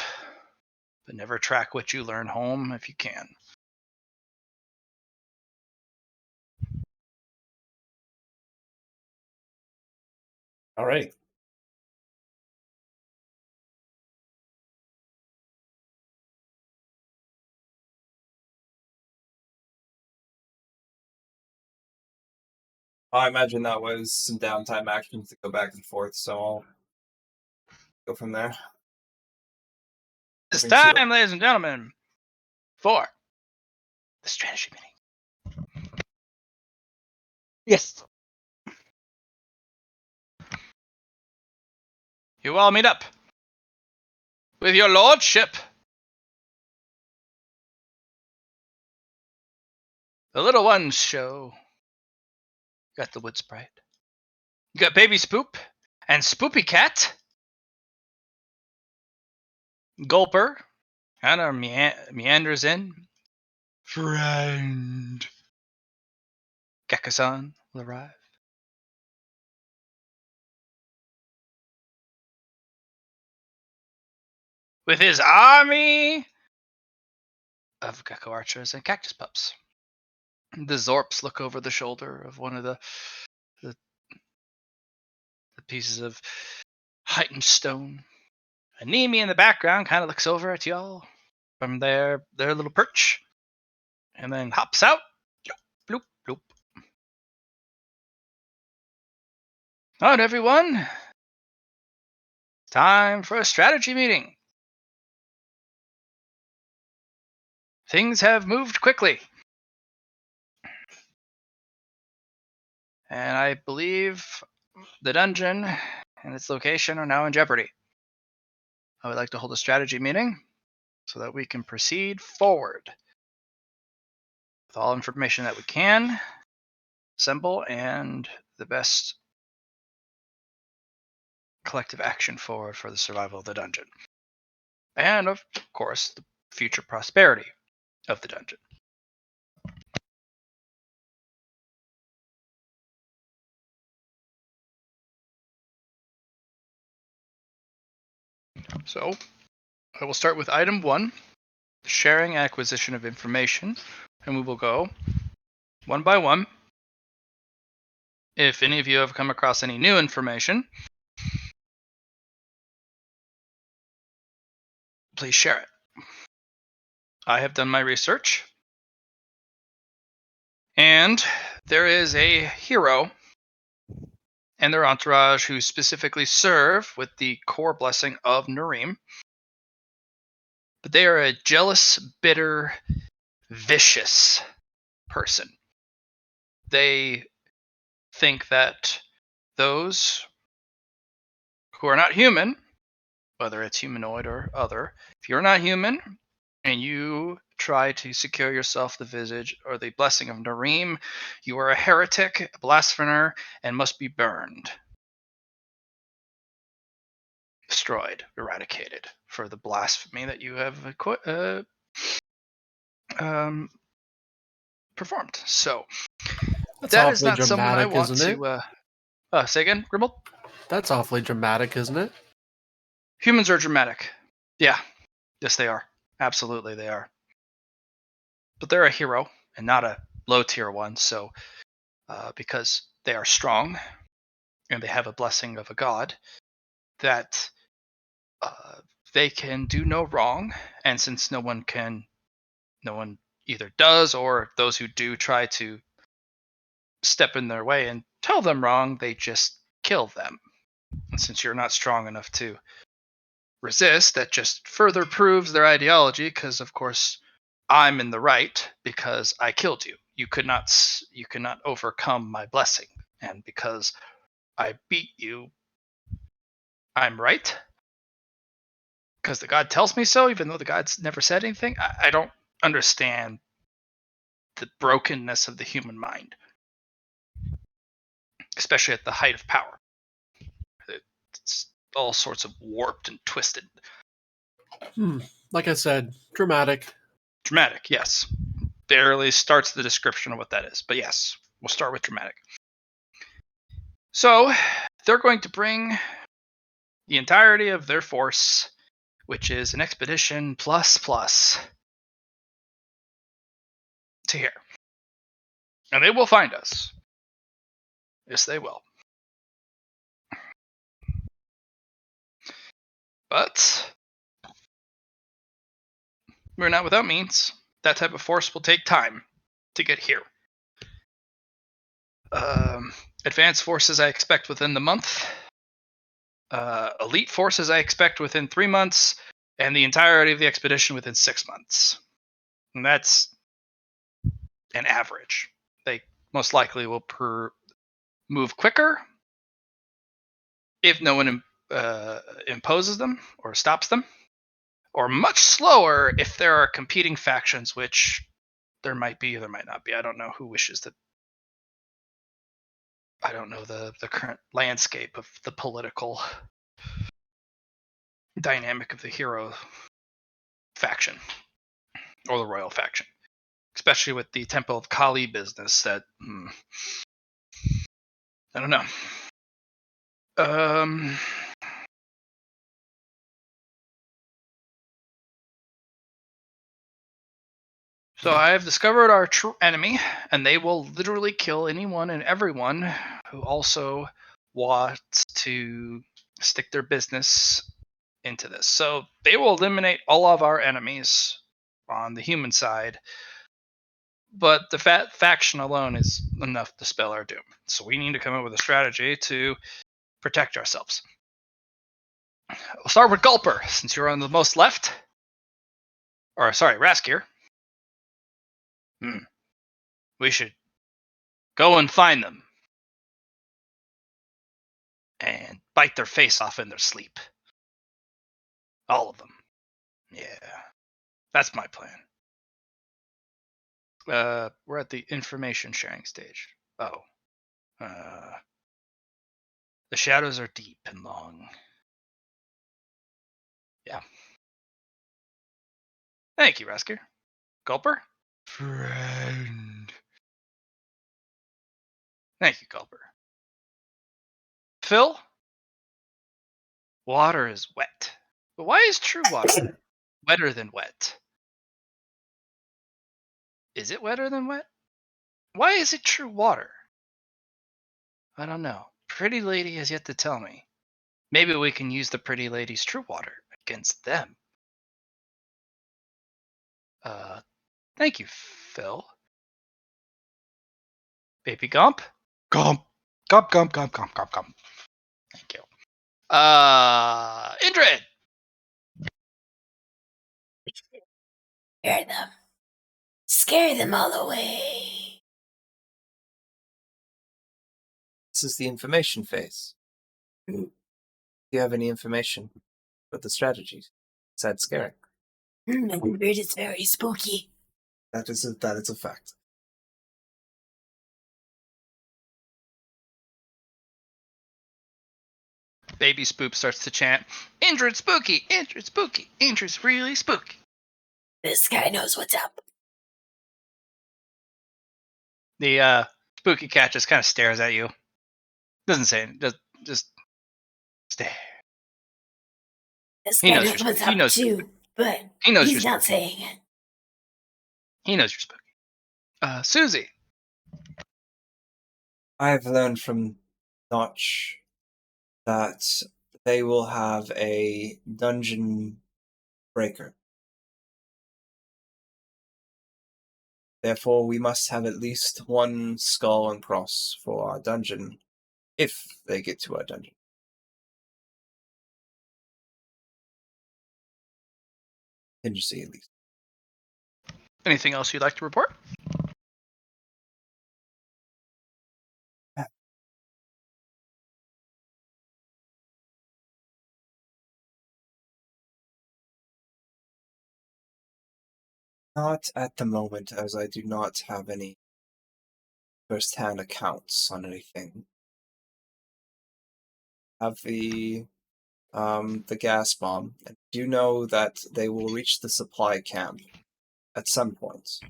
But never track what you learn home if you can. All right. I imagine that was some downtime actions to go back and forth, so I'll go from there. It's Moving to- time, ladies and gentlemen, for the strategy meeting. Yes. You all meet up with your lordship. The little ones show. You got the wood sprite. You got baby Spoop and Spoopy Cat. Gulper kind of meanders in. Friend. Gekko-san will arrive. With his army of gecko archers and cactus pups. The Zorps look over the shoulder of one of the pieces of heightened stone. Anemi in the background kind of looks over at y'all from their little perch and then hops out. Bloop, bloop. All right, everyone. Time for a strategy meeting. Things have moved quickly. And I believe the dungeon and its location are now in jeopardy. I would like to hold a strategy meeting so that we can proceed forward with all information that we can assemble and the best collective action forward for the survival of the dungeon. And, of course, the future prosperity of the dungeon. So, I will start with item 1, the sharing acquisition of information, and we will go one by one. If any of you have come across any new information, please share it. I have done my research, and there is a hero and their entourage who specifically serve with the core blessing of Nareem. But they are a jealous, bitter, vicious person. They think that those who are not human, whether it's humanoid or other, if you're not human and you try to secure yourself the visage or the blessing of Nareem, you are a heretic, a blasphemer, and must be burned, destroyed, eradicated for the blasphemy that you have performed. So That's that is awfully not someone I dramatic, want isn't it? to. Say again, Grimble? That's awfully dramatic, isn't it? Humans are dramatic. Yeah. Yes, they are. Absolutely, they are. But they're a hero and not a low tier one. So, because they are strong and they have a blessing of a god, that they can do no wrong. And since no one either does or those who do try to step in their way and tell them wrong, they just kill them. And since you're not strong enough to resist, that just further proves their ideology, because of course I'm in the right because I killed you. You cannot overcome my blessing, and because I beat you, I'm right because the god tells me so, even though the god's never said anything. I don't understand the brokenness of the human mind, especially at the height of power. It's all sorts of warped and twisted. Like I said, dramatic. Dramatic, yes. Barely starts the description of what that is. But yes, we'll start with dramatic. So, they're going to bring the entirety of their force, which is an expedition plus, to here. And they will find us. Yes, they will. But we're not without means. That type of force will take time to get here. Advanced forces I expect within the month. Elite forces I expect within 3 months, and the entirety of the expedition within 6 months. And that's an average. They most likely will move quicker if no one imposes them or stops them, or much slower if there are competing factions, which there might be or there might not be. I don't know who wishes to. I don't know the current landscape of the political dynamic of the hero faction or the royal faction, especially with the Temple of Kali business. That I don't know. So I have discovered our true enemy, and they will literally kill anyone and everyone who also wants to stick their business into this. So they will eliminate all of our enemies on the human side, but the faction alone is enough to spell our doom. So we need to come up with a strategy to protect ourselves. We'll start with Gulper, since you're on the most left. Or, sorry, Raskier. We should go and find them and bite their face off in their sleep. All of them. Yeah. That's my plan. We're at the information sharing stage. Oh. The shadows are deep and long. Yeah. Thank you, Raskier. Gulper? Friend. Thank you, Gulper. Phil? Water is wet. But why is true water wetter than wet? Is it wetter than wet? Why is it true water? I don't know. Pretty lady has yet to tell me. Maybe we can use the pretty lady's true water against them. Thank you, Phil. Baby Gump? Gump. Gump, gump, gump, gump, gump, gump. Thank you. Indrid! Scare them. Scare them all away. This is the information phase. Do you have any information about the strategies besides scaring? It is very spooky. That is a fact. Baby Spoop starts to chant, Indrid spooky, Indrid spooky, Indrid's really spooky. This guy knows what's up. The spooky cat just kind of stares at you. Doesn't say anything, just stare. This He guy knows knows you're what's spooky. up too, but He knows he's you're not spooky. saying it. He knows you're spooky. Susie. I have learned from Notch that they will have a dungeon breaker. Therefore, we must have at least one skull and cross for our dungeon, if they get to our dungeon. Contingency, at least. Anything else you'd like to report? Not at the moment, as I do not have any first-hand accounts on anything. Have the gas bomb. I do know that they will reach the supply camp at some point.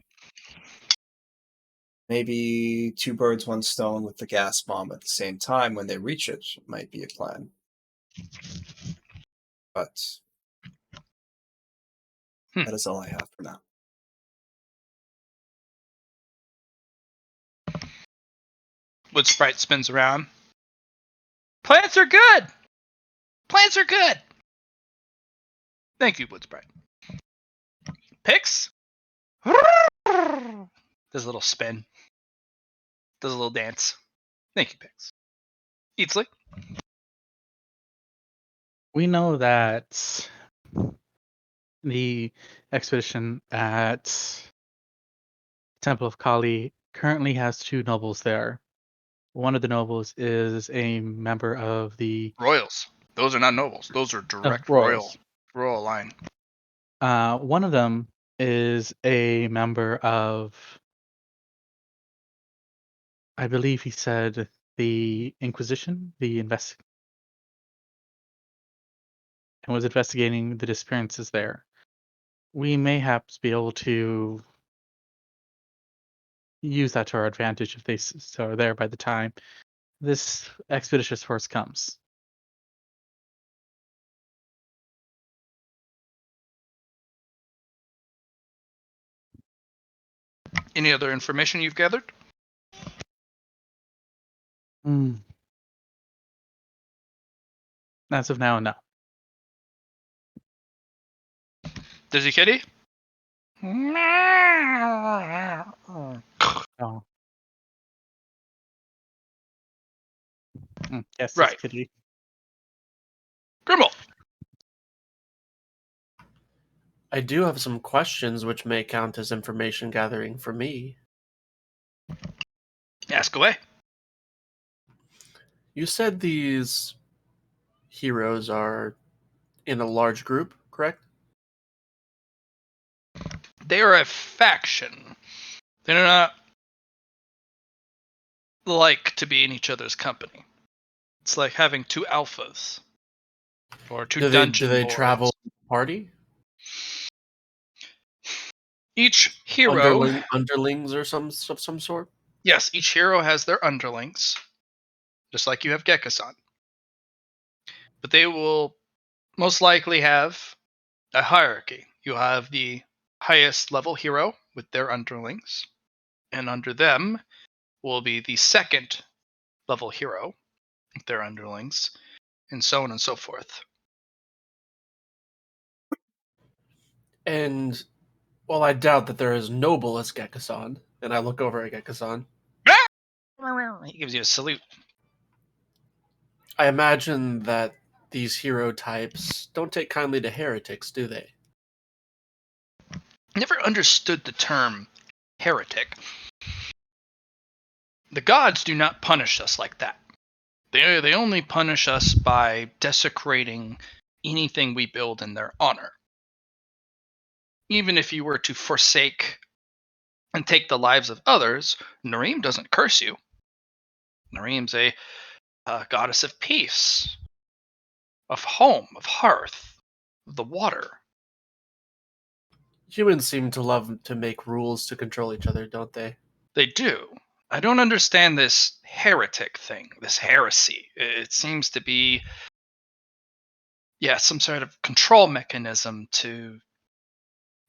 Maybe two birds, one stone with the gas bomb at the same time when they reach it might be a plan. But that is all I have for now. Wood Sprite spins around. Plants are good! Plants are good! Thank you, Wood Sprite. Pix? Does a little spin. Does a little dance. Thank you, Pix. Eatsley? We know that the expedition at Temple of Kali currently has 2 nobles there. One of the nobles is a member of the Royals. Those are not nobles. Those are direct royals. royal line. One of them is a member of, I believe he said, the Inquisition, and was investigating the disappearances there. We may perhaps be able to use that to our advantage if they are there by the time this expeditious force comes. Any other information you've gathered? As of now, no. Dizzy Kitty? Oh. Yes, Right. it's kitty. Grimble. I do have some questions which may count as information gathering for me. Ask away. You said these heroes are in a large group, correct? They are a faction. They do not like to be in each other's company. It's like having 2 alphas or 2 Do dungeon they lords. travel party? Each hero, Underlings or some sort? yes, each hero has their underlings, just like you have Gekkasan. But they will most likely have a hierarchy. You have the highest level hero with their underlings, and under them will be the second level hero with their underlings, and so on and so forth. And, well, I doubt that they're as noble as Gekkasan. And I look over at Gekkasan. He gives you a salute. I imagine that these hero types don't take kindly to heretics, do they? Never understood the term heretic. The gods do not punish us like that. They only punish us by desecrating anything we build in their honor. Even if you were to forsake and take the lives of others, Nareem doesn't curse you. Nareem's a goddess of peace, of home, of hearth, of the water. Humans seem to love to make rules to control each other, don't they? They do. I don't understand this heretic thing, this heresy. It seems to be, some sort of control mechanism to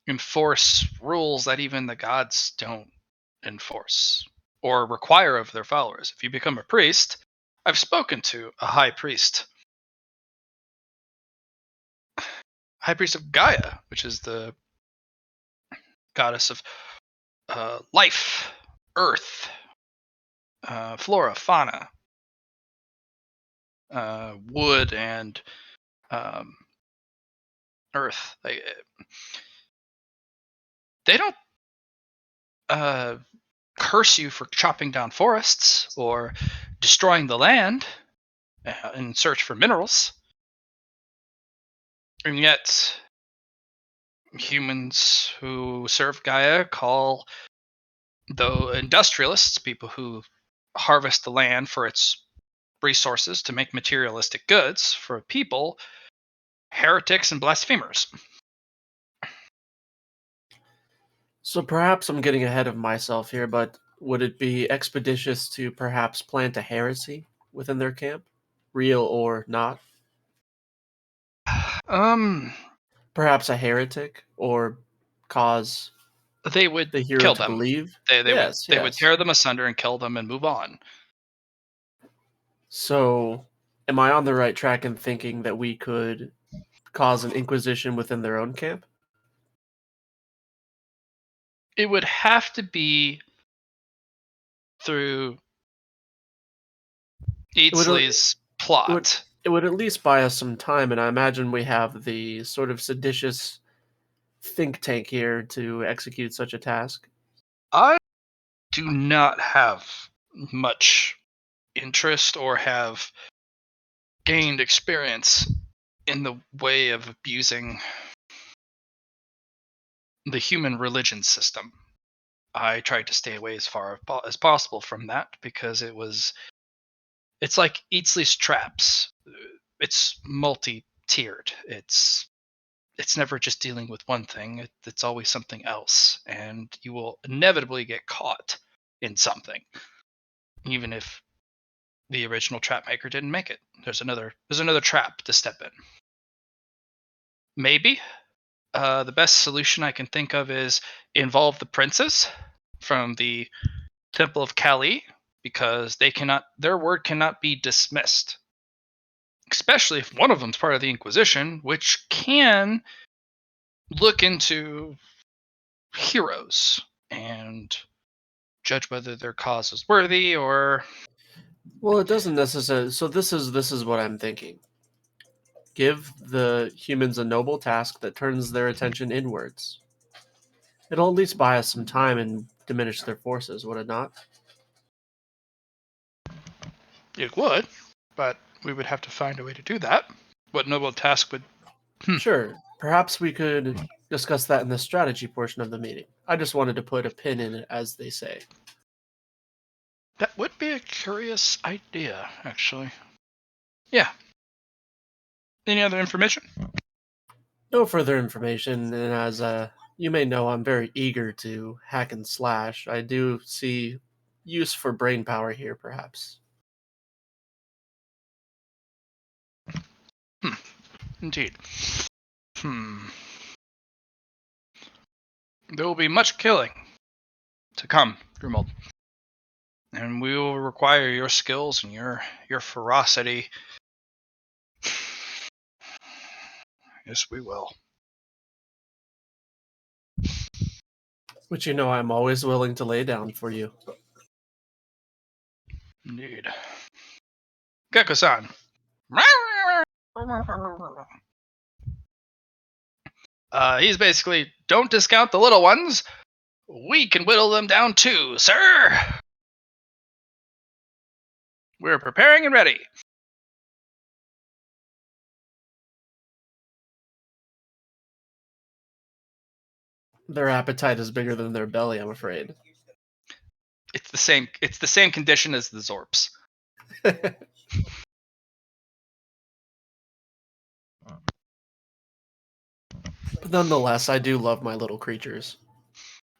enforce rules that even the gods don't enforce or require of their followers. If you become a priest, I've spoken to a high priest of Gaia, which is the goddess of life, earth, flora, fauna, wood, and earth. They don't curse you for chopping down forests or destroying the land in search for minerals. And yet, humans who serve Gaia call the industrialists, people who harvest the land for its resources to make materialistic goods for people, heretics and blasphemers. So perhaps I'm getting ahead of myself here, but would it be expeditious to perhaps plant a heresy within their camp? Real or not? Perhaps a heretic, or cause They would the hero kill to them. believe? They Yes, would tear them asunder and kill them and move on. So, am I on the right track in thinking that we could cause an inquisition within their own camp? It would have to be through Eatsley's plot. It would at least buy us some time, and I imagine we have the sort of seditious think tank here to execute such a task. I do not have much interest or have gained experience in the way of abusing the human religion system. I tried to stay away as far as possible from that because it's like Eatsley's traps. It's multi-tiered. It's never just dealing with one thing. It's always something else, and you will inevitably get caught in something, even if the original trap maker didn't make it. There's another trap to step in. Maybe the best solution I can think of is involve the princes from the Temple of Kali, because their word cannot be dismissed, especially if one of them's part of the Inquisition, which can look into heroes and judge whether their cause is worthy or. Well, it doesn't necessarily. So this is what I'm thinking. Give the humans a noble task that turns their attention inwards. It'll at least buy us some time and diminish their forces, would it not? It would, but we would have to find a way to do that. What noble task would. Sure. Perhaps we could discuss that in the strategy portion of the meeting. I just wanted to put a pin in it, as they say. That would be a curious idea, actually. Yeah. Any other information? No further information, and as you may know, I'm very eager to hack and slash. I do see use for brain power here, perhaps. Indeed. There will be much killing to come, Grimold. And we will require your skills and your ferocity. Yes, we will. Which you know I'm always willing to lay down for you. Indeed. Gecko-san. He's basically, don't discount the little ones. We can whittle them down too, sir. We're preparing and ready. Their appetite is bigger than their belly, I'm afraid. It's the same condition as the Zorps. But nonetheless, I do love my little creatures.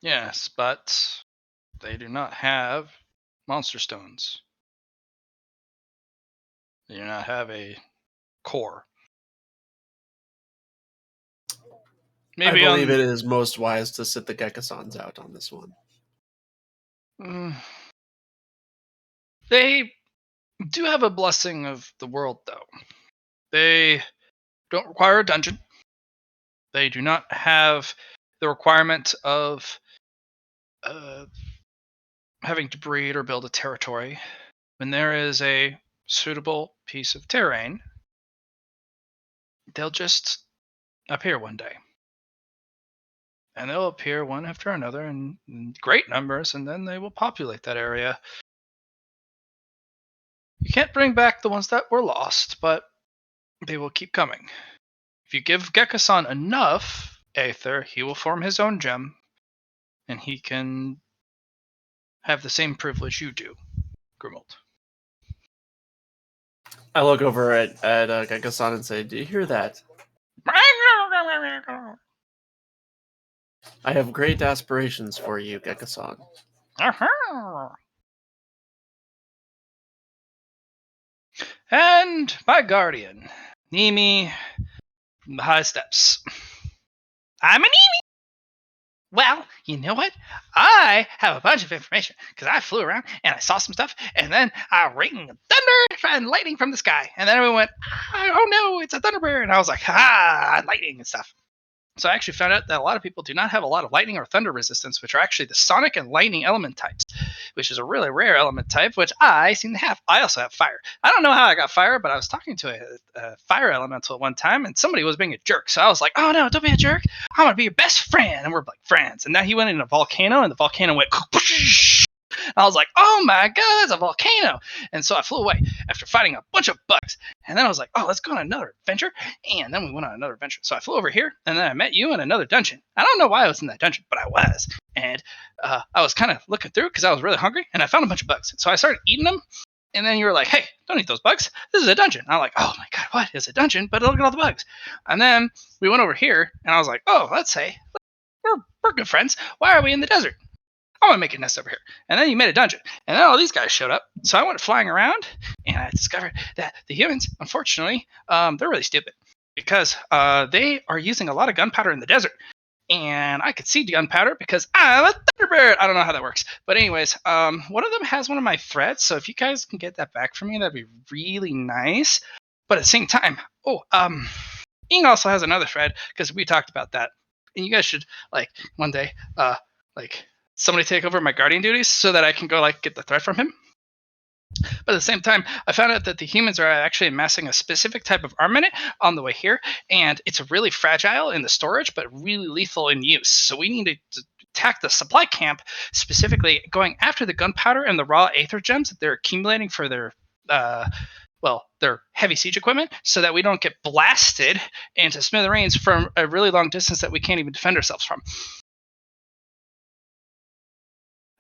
Yes, but they do not have monster stones. They do not have a core. Maybe I believe it is most wise to sit the Gekasons out on this one. They do have a blessing of the world, though. They don't require a dungeon. They do not have the requirement of having to breed or build a territory. When there is a suitable piece of terrain, they'll just appear one day. And they'll appear one after another in great numbers, and then they will populate that area. You can't bring back the ones that were lost, but they will keep coming. If you give Gecko-san enough aether, he will form his own gem, and he can have the same privilege you do, Grimold. I look over at Gecko-san and say, "Do you hear that? I have great aspirations for you, Gecko-san." And my guardian, Nimi, from the high steps. I'm a Nimi! Well, you know what? I have a bunch of information, because I flew around and I saw some stuff, and then I rang thunder and lightning from the sky. And then everyone went, oh no, it's a Thunderbird. And I was like, ha, lightning and stuff. So I actually found out that a lot of people do not have a lot of lightning or thunder resistance, which are actually the sonic and lightning element types, which is a really rare element type, which I seem to have. I also have fire. I don't know how I got fire, but I was talking to a fire elemental at one time, and somebody was being a jerk. So I was like, oh no, don't be a jerk. I'm going to be your best friend. And we're like friends. And now he went in a volcano, and the volcano went... I was like, oh my god, that's a volcano. And so I flew away after fighting a bunch of bugs. And then I was like, oh, let's go on another adventure. And then we went on another adventure. So I flew over here, and then I met you in another dungeon. I don't know why I was in that dungeon, but I was. And I was kind of looking through because I was really hungry, and I found a bunch of bugs. So I started eating them. And then you were like, hey, don't eat those bugs. This is a dungeon. And I'm like, oh my god, what? It's a dungeon, but look at all the bugs. And then we went over here, and I was like, oh, let's say we're good friends. Why are we in the desert? I want to make a nest over here. And then you made a dungeon. And then all these guys showed up. So I went flying around, and I discovered that the humans, unfortunately, they're really stupid because they are using a lot of gunpowder in the desert. And I could see gunpowder because I'm a thunderbird. I don't know how that works. But anyways, one of them has one of my threads. So if you guys can get that back for me, that'd be really nice. But at the same time, Ing also has another thread because we talked about that. And you guys should, like, one day, somebody take over my guardian duties so that I can go get the threat from him. But at the same time, I found out that the humans are actually amassing a specific type of armament on the way here, and it's really fragile in the storage, but really lethal in use. So we need to attack the supply camp, specifically going after the gunpowder and the raw aether gems that they're accumulating for their their heavy siege equipment, so that we don't get blasted into smithereens from a really long distance that we can't even defend ourselves from.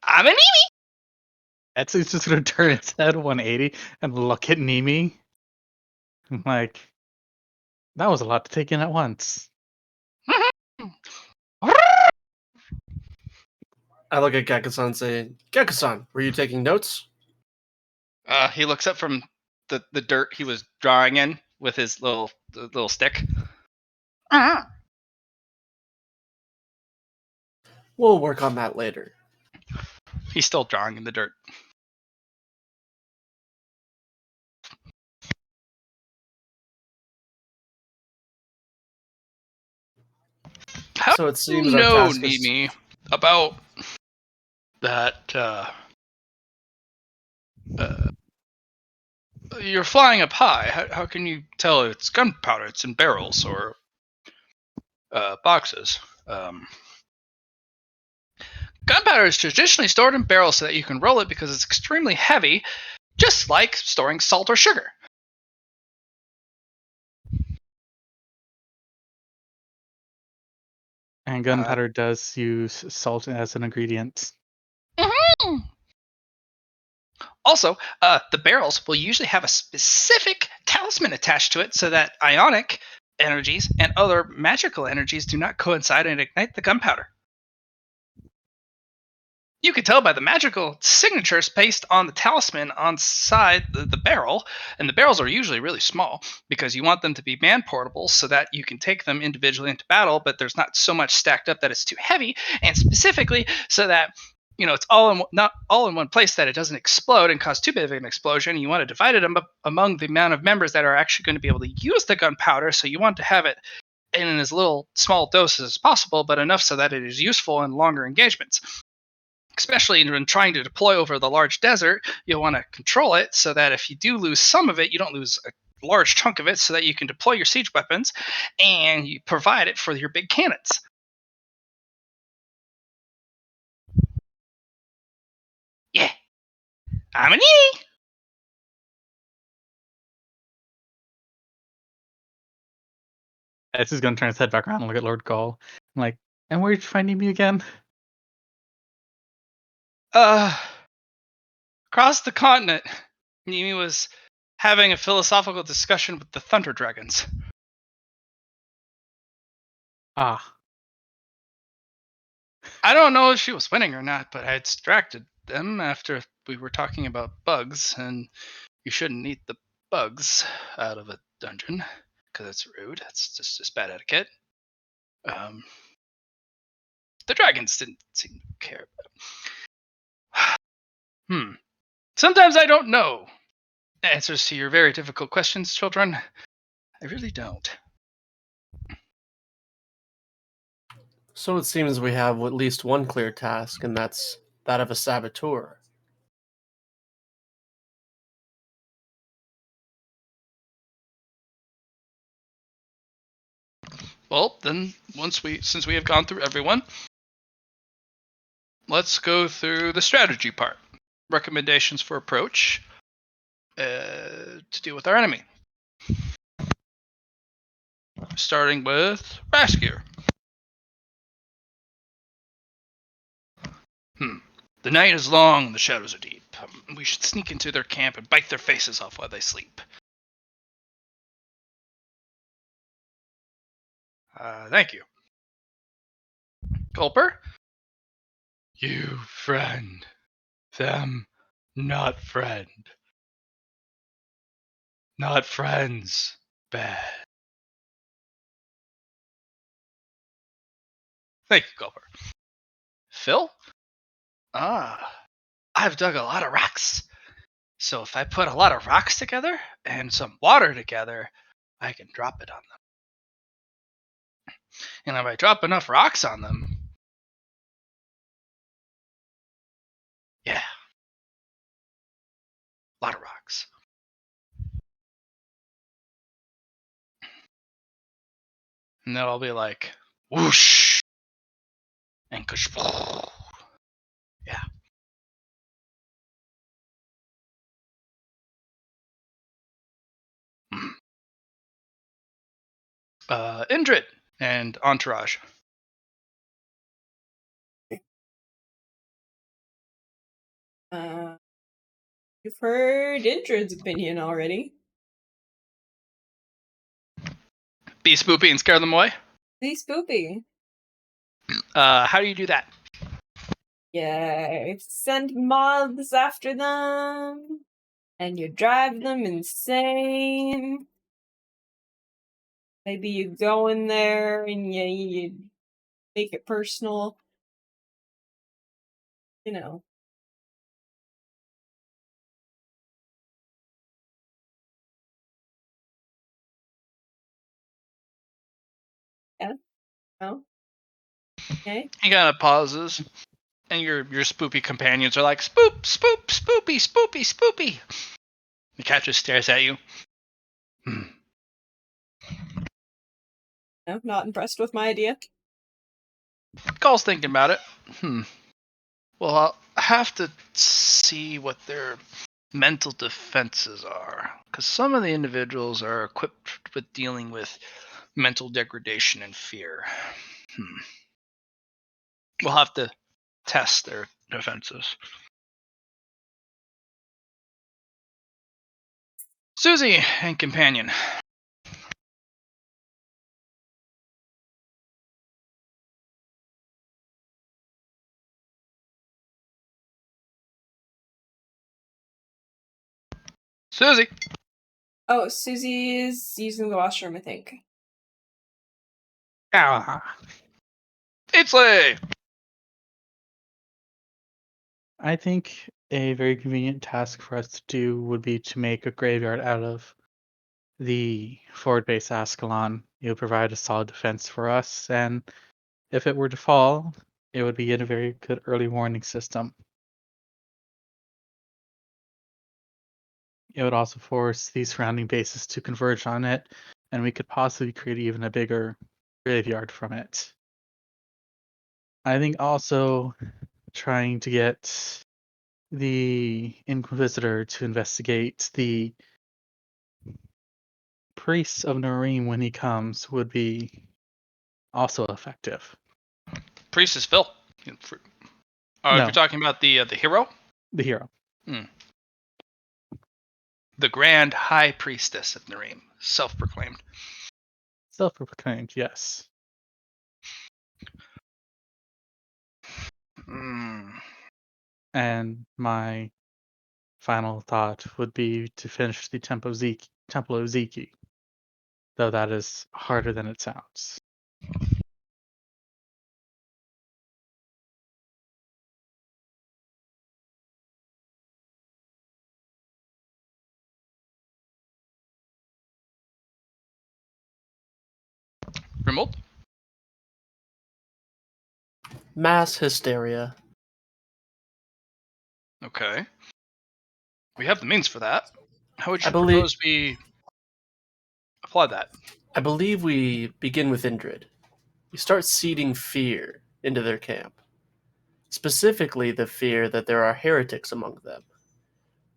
I'm an Etsy's just gonna turn its head 180 and look at Nimi. I'm like, that was a lot to take in at once. I look at Gekko-san and say, Gekko-san, were you taking notes? He looks up from the dirt he was drawing in with his little stick. We'll work on that later. He's still drawing in the dirt. How So it do you seems our know, task is... Nimi, about that you're flying up high? How can you tell it's gunpowder? It's in barrels or boxes. Gunpowder is traditionally stored in barrels so that you can roll it because it's extremely heavy, just like storing salt or sugar. And gunpowder does use salt as an ingredient. Mm-hmm. Also, the barrels will usually have a specific talisman attached to it so that ionic energies and other magical energies do not coincide and ignite the gunpowder. You can tell by the magical signatures pasted on the talisman on side the barrel, and the barrels are usually really small because you want them to be man portable so that you can take them individually into battle, but there's not so much stacked up that it's too heavy, and specifically so that it's not all in one place, that it doesn't explode and cause too big of an explosion. You want to divide it among the amount of members that are actually going to be able to use the gunpowder, so you want to have it in as little small doses as possible, but enough so that it is useful in longer engagements. Especially when trying to deploy over the large desert, you'll want to control it so that if you do lose some of it, you don't lose a large chunk of it, so that you can deploy your siege weapons and you provide it for your big cannons. Yeah, I'm an E. Etsy's gonna turn its head back around and look at Lord Gaul. I'm like, and where did you find Nimi again? Across the continent, Nimi was having a philosophical discussion with the Thunder Dragons. Ah. I don't know if she was winning or not, but I distracted them after we were talking about bugs, and you shouldn't eat the bugs out of a dungeon because it's rude. It's just bad etiquette. The dragons didn't seem to care about it. Sometimes I don't know answers to your very difficult questions, children. I really don't. So it seems we have at least one clear task, and that's that of a saboteur. Well, then since we have gone through everyone, let's go through the strategy part. Recommendations for approach to deal with our enemy. Starting with Raskier. The night is long and the shadows are deep. We should sneak into their camp and bite their faces off while they sleep. Thank you. Gulper? You friend. Them not friend. Not friends. Bad. Thank you, Gulper. Phil? I've dug a lot of rocks. So if I put a lot of rocks together and some water together, I can drop it on them. And if I drop enough rocks on them, yeah, a lot of rocks. And then I'll be like, whoosh, and kush. Yeah. Indrid and Entourage. You've heard Indrid's opinion already. Be spoopy and scare them away. Be spoopy. How do you do that? Yeah, send moths after them, and you drive them insane. Maybe you go in there and you make it personal. You know. Yeah. No. Okay. He kind of pauses, and your spoopy companions are like, spoop, spoop, spoopy, spoopy, spoopy. The cat just stares at you. No, not impressed with my idea. Call's thinking about it. Well, I'll have to see what their mental defenses are, because some of the individuals are equipped with dealing with mental degradation and fear. We'll have to test their defenses. Susie and companion. Susie. Oh, Susie is using the washroom, I think. Ainsley. I think a very convenient task for us to do would be to make a graveyard out of the forward base Ascalon. It would provide a solid defense for us, and if it were to fall, it would be in a very good early warning system. It would also force the surrounding bases to converge on it, and we could possibly create even a bigger graveyard from it. I think also trying to get the Inquisitor to investigate the priest of Nareem when he comes would be also effective. Priest is Phil. If No. you're talking about the hero, The hero. the Grand High Priestess of Nareem, self-proclaimed. Self-proclaimed, yes. And my final thought would be to finish the Temple of Ziki, though that is harder than it sounds. Remote? Mass hysteria. Okay. We have the means for that. How would I you believe propose we apply that? I believe we begin with Indrid. We start seeding fear into their camp. Specifically the fear that there are heretics among them.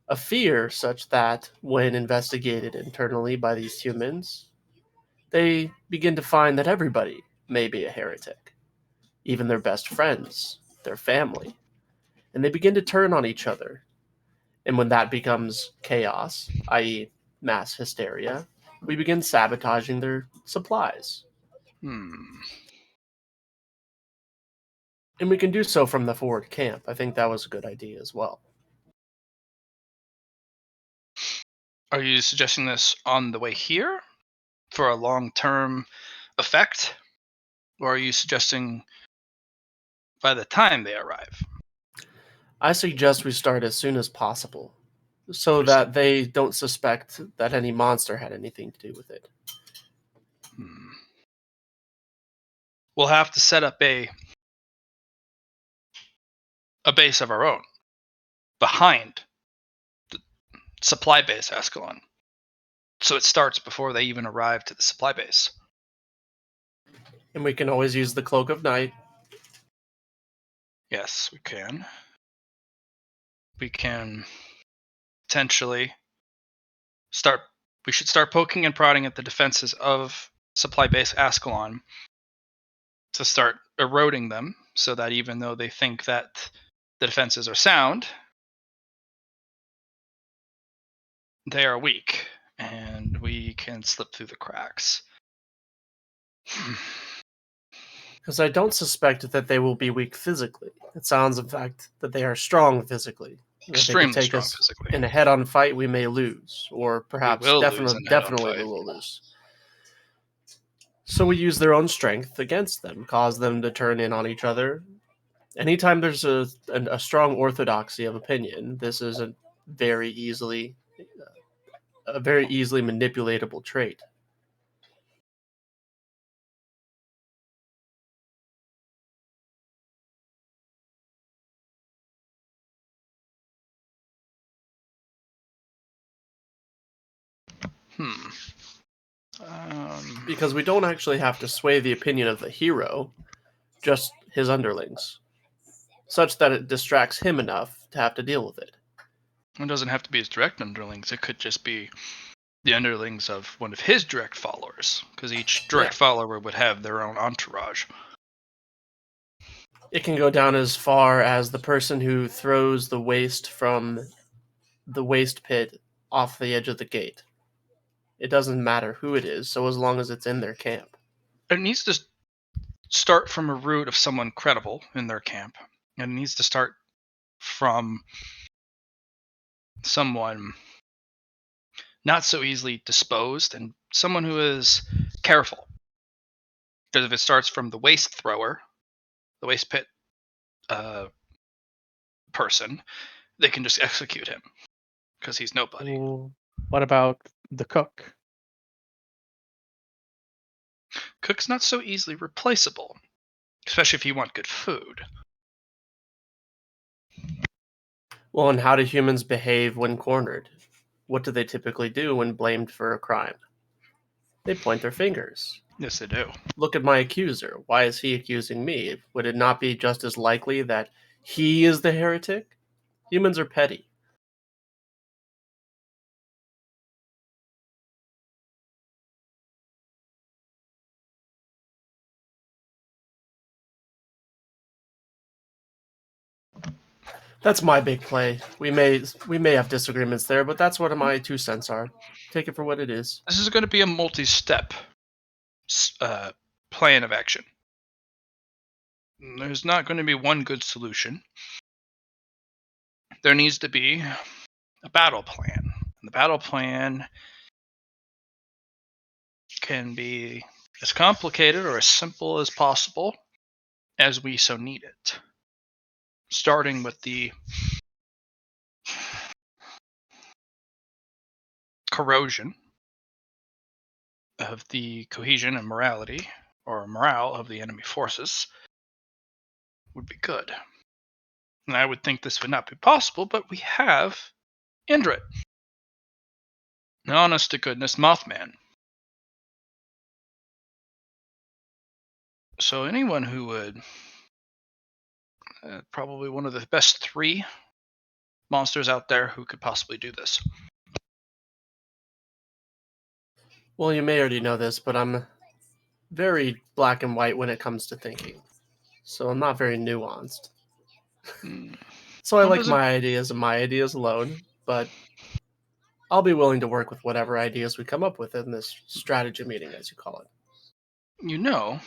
A fear such that, when investigated internally by these humans, they begin to find that everybody may be a heretic, even their best friends, their family, and they begin to turn on each other. And when that becomes chaos, i.e., mass hysteria, we begin sabotaging their supplies. Hmm. And we can do so from the forward camp. I think that was a good idea as well. Are you suggesting this on the way here for a long-term effect? Or are you suggesting by the time they arrive? I suggest we start as soon as possible, so Understood. that they don't suspect that any monster had anything to do with it. Hmm. We'll have to set up a base of our own behind the supply base Ascalon. So it starts before they even arrive to the supply base. And we can always use the cloak of night. Yes, we can. We can potentially start. We should start poking and prodding at the defenses of supply base Ascalon to start eroding them, so that even though they think that the defenses are sound, they are weak, and we can slip through the cracks. Because I don't suspect that they will be weak physically. It sounds, in fact, that they are strong physically. If they could Extremely take strong us physically. in a head-on fight, we may lose, or We perhaps will lose in a head-on definitely we fight. will lose. So we use their own strength against them, cause them to turn in on each other. Anytime there's a strong orthodoxy of opinion, this is a very easily manipulatable trait. Hmm. Because we don't actually have to sway the opinion of the hero, just his underlings, such that it distracts him enough to have to deal with it. It doesn't have to be his direct underlings. It could just be the underlings of one of his direct followers, because each direct Yeah. follower would have their own entourage. It can go down as far as the person who throws the waste from the waste pit off the edge of the gate. It doesn't matter who it is, so as long as it's in their camp. It needs to start from a root of someone credible in their camp. And it needs to start from someone not so easily disposed and someone who is careful. Because if it starts from the waste thrower, the waste pit person, they can just execute him because he's nobody. Ooh, what about the cook? Cook's not so easily replaceable, especially if you want good food. Well, and how do humans behave when cornered? What do they typically do when blamed for a crime? They point their fingers. Yes, they do. Look at my accuser. Why is he accusing me? Would it not be just as likely that he is the heretic? Humans are petty. That's my big play. We may have disagreements there, but that's what my 2 cents are. Take it for what it is. This is going to be a multi-step plan of action. There's not going to be one good solution. There needs to be a battle plan. And the battle plan can be as complicated or as simple as possible as we so need it. Starting with the corrosion of the cohesion and morality or morale of the enemy forces. would be good. And I would think this would not be possible, but we have Indrid, an honest to goodness Mothman. So anyone who would, probably one of the best 3 monsters out there who could possibly do this. Well, you may already know this, but I'm very black and white when it comes to thinking. So I'm not very nuanced. So I Well, like does it- my ideas and my ideas alone, but I'll be willing to work with whatever ideas we come up with in this strategy meeting, as you call it. You know,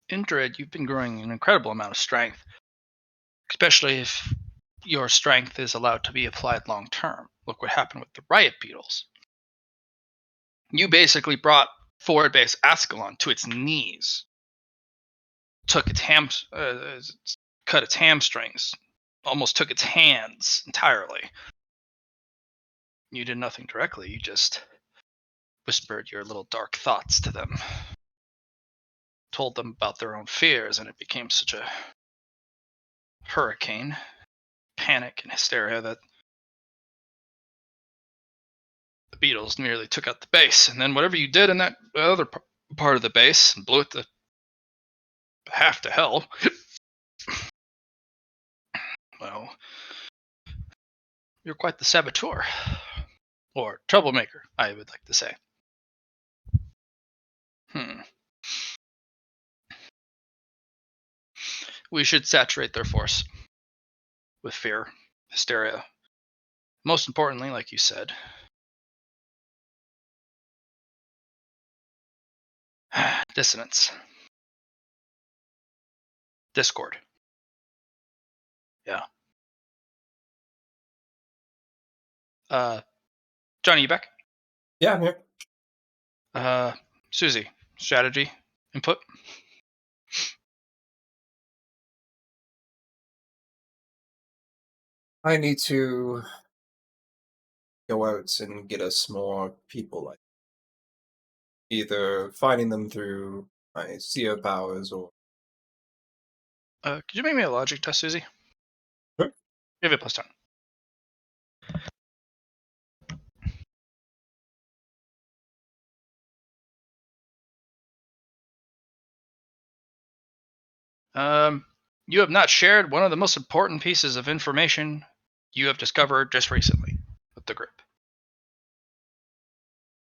Indrid, you've been growing an incredible amount of strength, especially if your strength is allowed to be applied long term. Look what happened with the riot beetles. You basically brought forward base Ascalon to its knees, took its cut its hamstrings, almost took its hands entirely. You did nothing directly, you just whispered your little dark thoughts to them, told them about their own fears, and it became such a hurricane, panic, and hysteria that the beetles nearly took out the base. And then whatever you did in that other part of the base and blew it to half to hell, well, you're quite the saboteur. Or troublemaker, I would like to say. We should saturate their force with fear, hysteria. Most importantly, like you said, dissonance, discord. Yeah. Johnny, you back? Yeah, I'm here. Susie, strategy, input? I need to go out and get us more people, like either finding them through my CO powers or Could you make me a logic test, Susie? Sure. Give it +10. You have not shared one of the most important pieces of information you have discovered just recently with the group.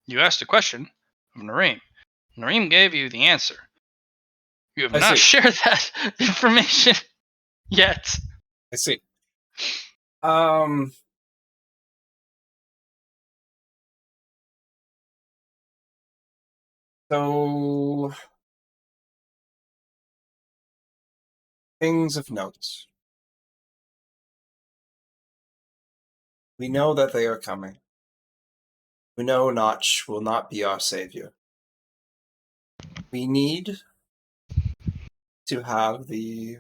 You asked a question of Nareem. Nareem gave you the answer. You have I not see. shared that information yet. I see. Um. So, things of note. We know that they are coming. We know Notch will not be our savior. We need to have the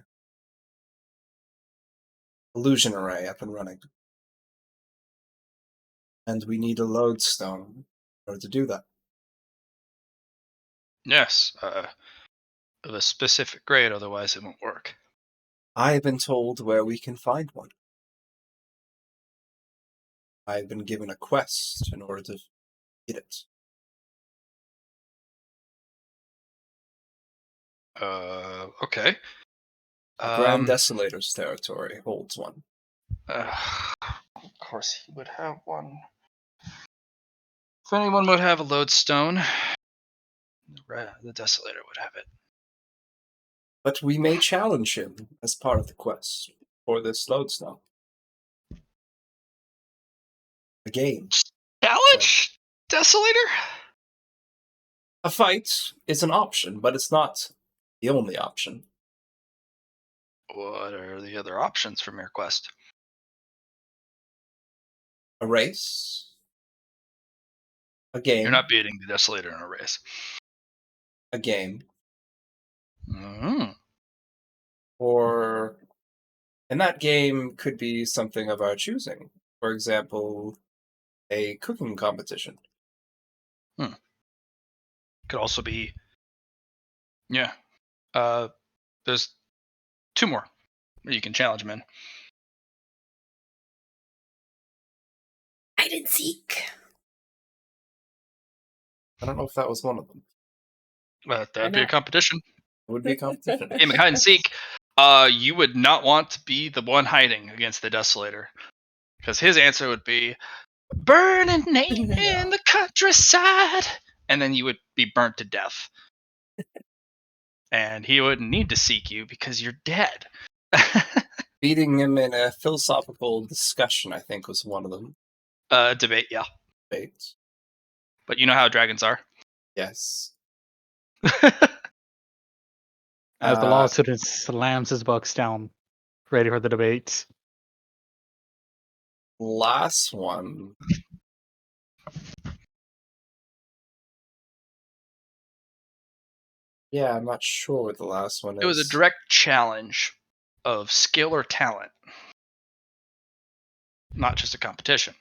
illusion array up and running. And we need a lodestone in order to do that. Yes, of a specific grade, otherwise it won't work. I have been told where we can find one. I have been given a quest in order to get it. Okay. Grand Desolator's territory holds one. Of course he would have one. If anyone would have a lodestone, the Desolator would have it. But we may challenge him as part of the quest for this lodestone. A game. Challenge? Desolator? A fight is an option, but it's not the only option. What are the other options from your quest? A race. A game. You're not beating the Desolator in a race. A game. Mm-hmm. Or, and that game could be something of our choosing. For example, a cooking competition. Could also be, yeah. There's 2 more. You can challenge him in. Hide and seek. I don't know if that was one of them. That'd be a competition. It would be a competition. Game of hide and seek. You would not want to be the one hiding against the Desolator, because his answer would be burning in the countryside, and then you would be burnt to death. And he wouldn't need to seek you because you're dead. Beating him in a philosophical discussion, I think, was one of them. Debate, yeah. Debates. But you know how dragons are. Yes. As the law student slams his books down, ready for the debate. Last one. Yeah, I'm not sure what the last one is. It was a direct challenge of skill or talent, not just a competition.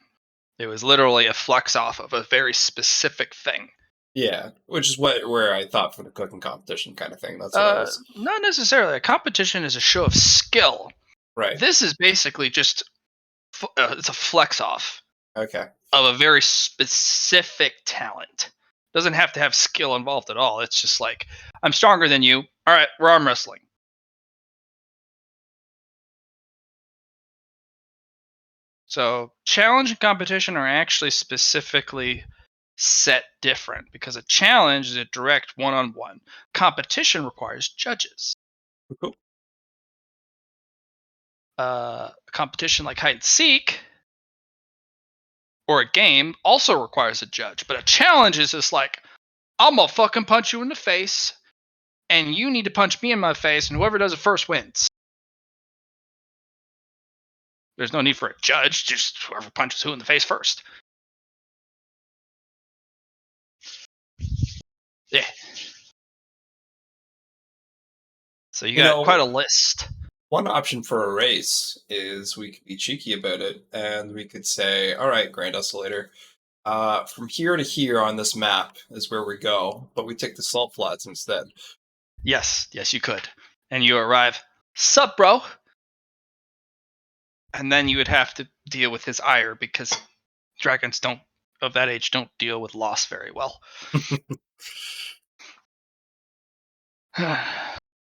It was literally a flex off of a very specific thing. Yeah, which is where I thought for the cooking competition kind of thing. That's what I was. Not necessarily. A competition is a show of skill. Right. This is basically just it's a flex off Okay. of a very specific talent. Doesn't have to have skill involved at all. It's just like, I'm stronger than you. All right, we're arm wrestling. So challenge and competition are actually specifically set different, because a challenge is a direct one-on-one. Competition requires judges. Cool. A competition like hide and seek or a game also requires a judge, but a challenge is just like, I'm gonna fucking punch you in the face, and you need to punch me in my face, and whoever does it first wins. There's no need for a judge, just whoever punches who in the face first. Yeah. So you got quite a list. One option for a race is we could be cheeky about it, and we could say, all right, Grand Desolator, from here to here on this map is where we go, but we take the salt flats instead. Yes, you could. And you arrive, sup, bro? And then you would have to deal with his ire, because dragons of that age don't deal with loss very well.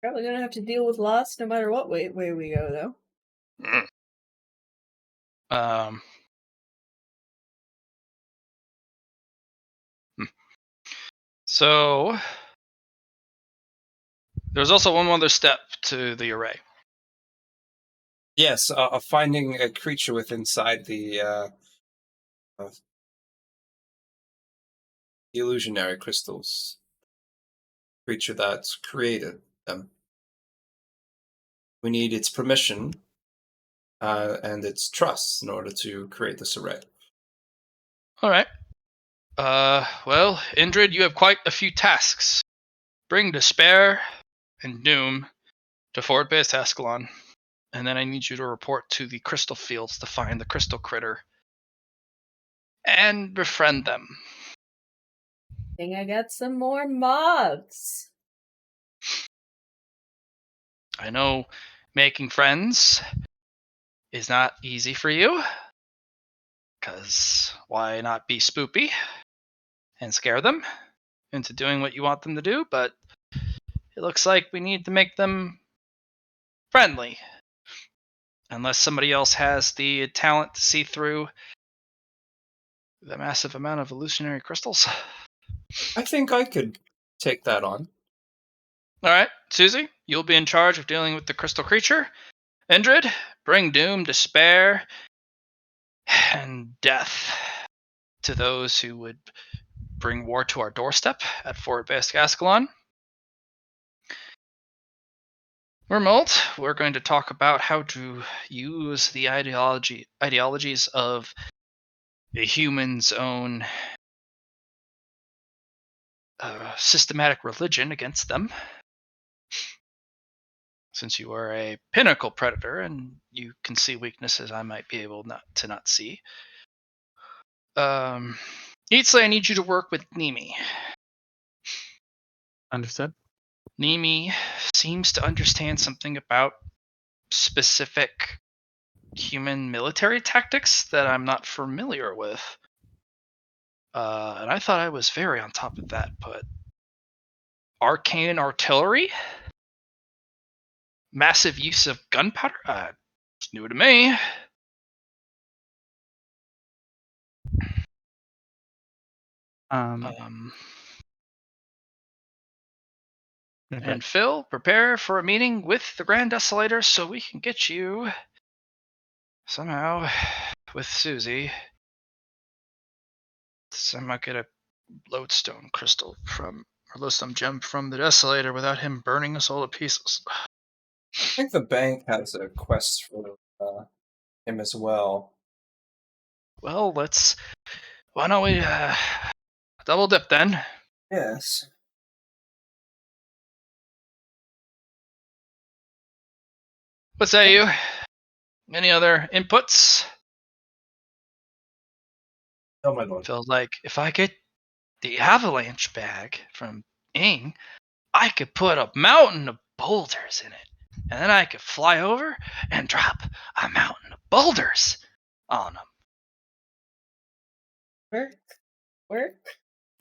Probably gonna have to deal with loss no matter what way we go, though. So there's also one other step to the array. Yes, finding a creature with inside the illusionary crystals. Creature that's created them. We need its permission and its trust in order to create this array. All right. Well, Indrid, you have quite a few tasks. Bring despair and doom to Forward Base Ascalon, and then I need you to report to the crystal fields to find the crystal critter and befriend them. I think I got some more mobs. I know making friends is not easy for you, because why not be spoopy and scare them into doing what you want them to do? But it looks like we need to make them friendly, unless somebody else has the talent to see through the massive amount of illusionary crystals. I think I could take that on. All right, Susie, you'll be in charge of dealing with the crystal creature. Indrid, bring doom, despair, and death to those who would bring war to our doorstep at Fort Ascalon. Remote, we're going to talk about how to use the ideologies of a human's own systematic religion against them. Since you are a pinnacle predator and you can see weaknesses I might be able to not see. Eatsley, I need you to work with Nimi. Understood. Nimi seems to understand something about specific human military tactics that I'm not familiar with. And I thought I was very on top of that, but arcane artillery, massive use of gunpowder, it's new to me. Okay. And Phil, prepare for a meeting with the Grand Desolator so we can get you somehow with Susie. Somehow get a lodestone crystal from, or lodestone gem from the Desolator without him burning us all to pieces. I think the bank has a quest for him as well. Well, why don't we double dip then? Yes. What say you? Any other inputs? Oh my lord. Feels like if I get the avalanche bag from Ing, I could put a mountain of boulders in it. And then I could fly over and drop a mountain of boulders on them. Work.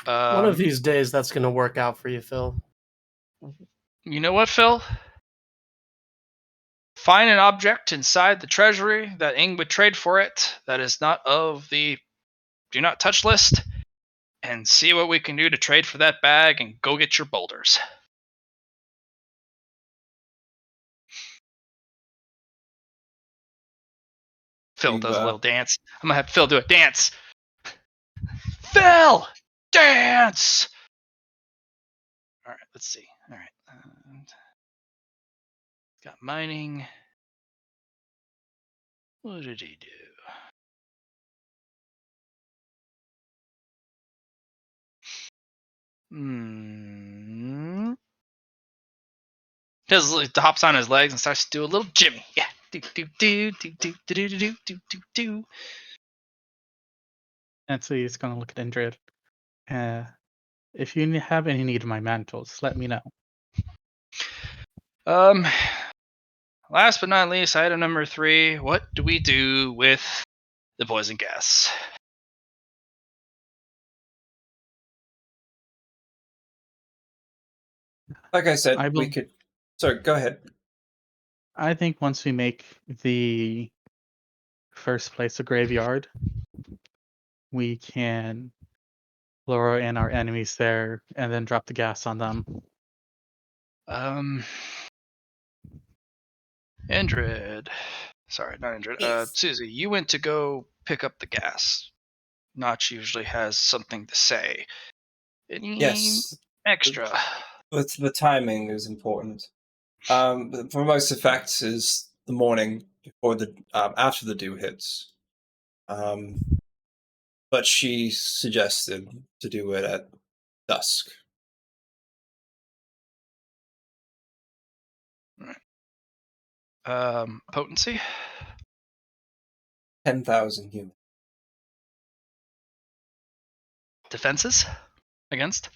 One of these days, that's going to work out for you, Phil. You know what, Phil? Find an object inside the treasury that Ing would trade for it that is not of the do not touch list, and see what we can do to trade for that bag and go get your boulders. Phil does a little dance. I'm gonna have Phil do a dance. Phil! Dance! Alright, let's see. Alright. Got mining. What did he do? Hops on his legs and starts to do a little Jimmy. Yeah. Do do do do do do do do do do do. And so he's gonna look at Indrid. If you have any need of my mantles, let me know. Last but not least, item number 3. What do we do with the poison gas? Like I said, we could. Sorry, go ahead. I think once we make the first place a graveyard, we can lure in our enemies there and then drop the gas on them. Indrid. Sorry, not Indrid. Yes. Susie, you went to go pick up the gas. Notch usually has something to say. Any Yes. extra? But the timing is important. For most effects is the morning before the after the dew hits. But she suggested to do it at dusk. Potency? 10,000 humans. Defenses? Against?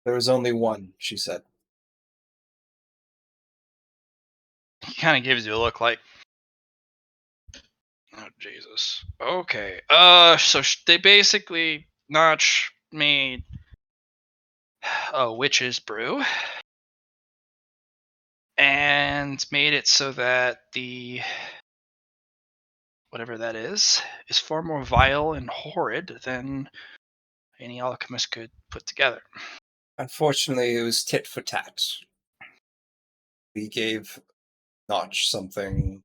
There is only one, she said. He kind of gives you a look like, oh Jesus. Okay. So they basically Notch made a witch's brew and made it so that the whatever that is far more vile and horrid than any alchemist could put together. Unfortunately, it was tit for tat. We gave Notch something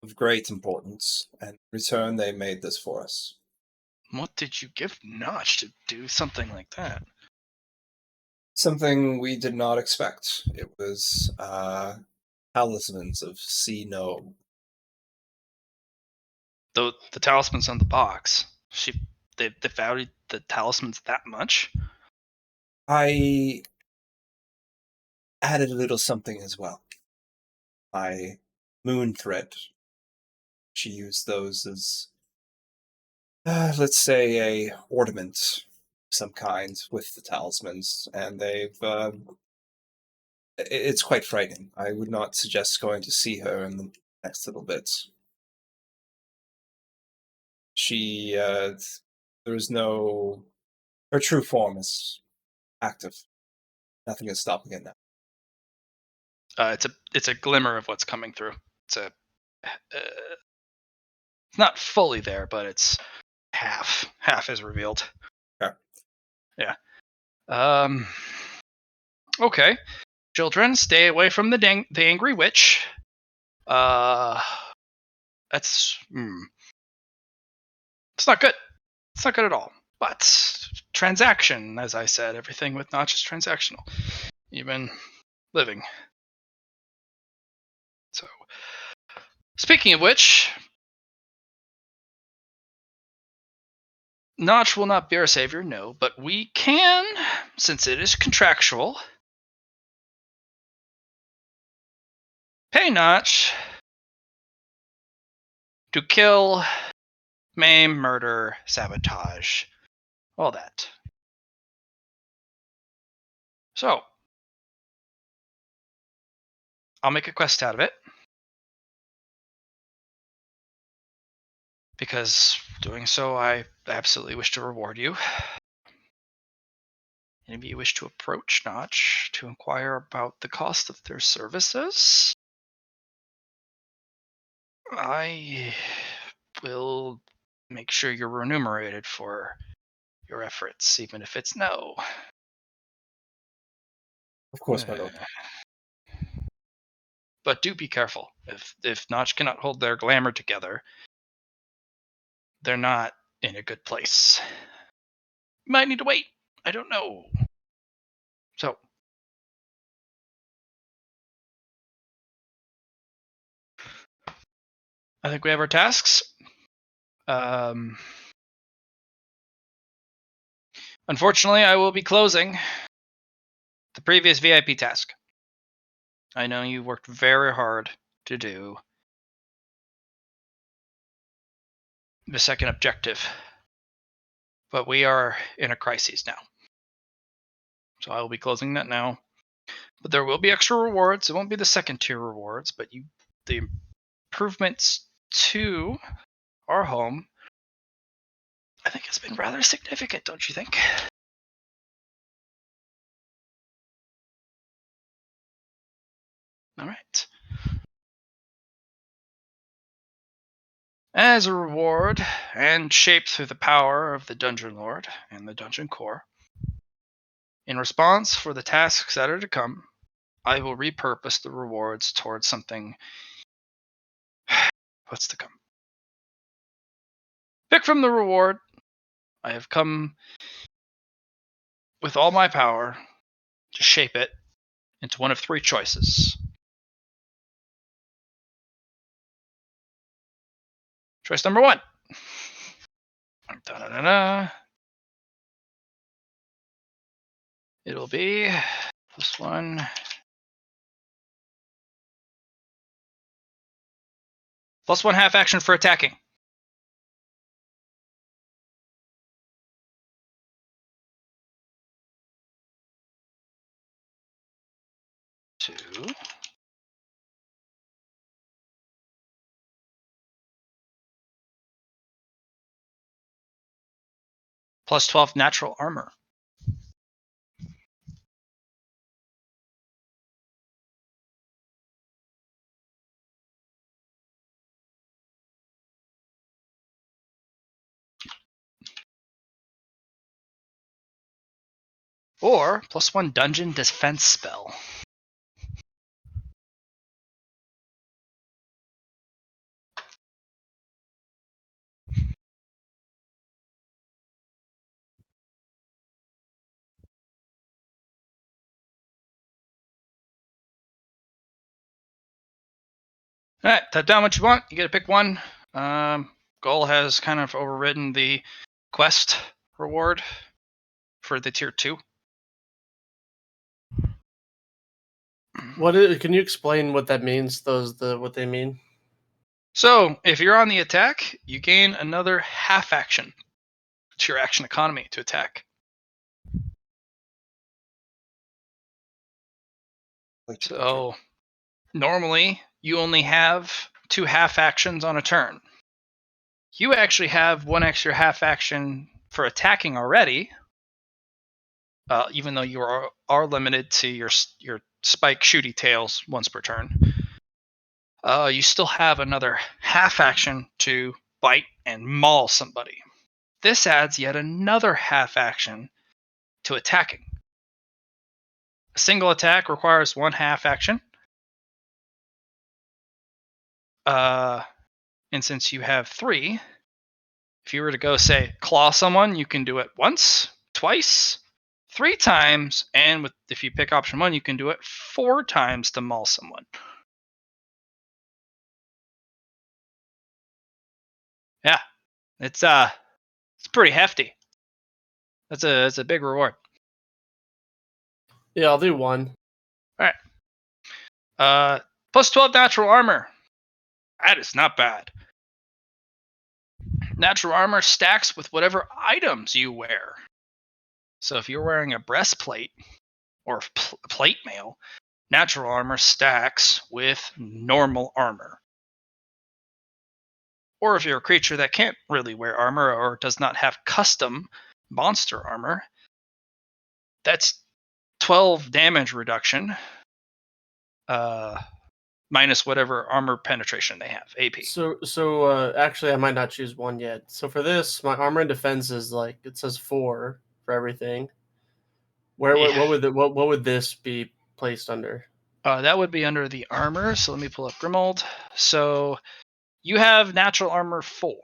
of great importance, and in return they made this for us. What did you give Notch to do something like that? Something we did not expect. It was talismans of See No. The talisman's on the box. They valued the talismans that much? I added a little something as well. My moon thread. She used those as, let's say, a ornament of some kind with the talismans, and they've It's quite frightening. I would not suggest going to see her in the next little bit. She, there is no... Her true form is active. Nothing is stopping it now. It's a glimmer of what's coming through. It's not fully there, but it's half is revealed. Okay. Yeah. Okay. Children, stay away from the angry witch. That's it's not good. It's not good at all. But transaction, as I said, everything with Notch is transactional, even living. So, speaking of which, Notch will not be our savior, no, but we can, since it is contractual, pay Notch to kill, maim, murder, sabotage, all that. So, I'll make a quest out of it. Because doing so, I absolutely wish to reward you. Maybe you wish to approach Notch to inquire about the cost of their services. I will make sure you're remunerated for your efforts, even if it's no. Of course, my lord. But do be careful. If Notch cannot hold their glamour together, they're not in a good place. You might need to wait. I don't know. So, I think we have our tasks. Unfortunately, I will be closing the previous VIP task. I know you worked very hard to do the second objective, but we are in a crisis now. So I will be closing that now. But there will be extra rewards. It won't be the second tier rewards, but the improvements to our home, I think, has been rather significant, don't you think? All right. As a reward, and shaped through the power of the Dungeon Lord and the Dungeon Core, in response for the tasks that are to come, I will repurpose the rewards towards something what's to come. Pick from the reward. I have come with all my power to shape it into one of three choices. Choice number 1. Da-da-da-da. It'll be +1. +1 half action for attacking. 2. +12 natural armor. Or +1 dungeon defense spell. All right, type down what you want. You get to pick one. Goal has kind of overridden the quest reward for the tier 2. Can you explain what that means? What they mean? So, if you're on the attack, you gain another half action to your action economy to attack. So normally you only have 2 half actions on a turn. You actually have 1 extra half action for attacking already, even though you are limited to your spike shooty tails once per turn. You still have another half action to bite and maul somebody. This adds yet another half action to attacking. A single attack requires 1 half action. And since you have 3, if you were to go, say, claw someone, you can do it once, twice, 3 times, and if you pick option 1, you can do it 4 times to maul someone. Yeah, it's pretty hefty. That's a big reward. Yeah, I'll do 1. All right. Plus 12 natural armor. That is not bad. Natural armor stacks with whatever items you wear. So if you're wearing a breastplate or plate mail, natural armor stacks with normal armor. Or if you're a creature that can't really wear armor or does not have custom monster armor, that's 12 damage reduction, minus whatever armor penetration they have, AP. So actually, I might not choose 1 yet. So for this, my armor and defense is like it says 4 for everything. What would this be placed under? That would be under the armor. So let me pull up Grimold. So you have natural armor 4,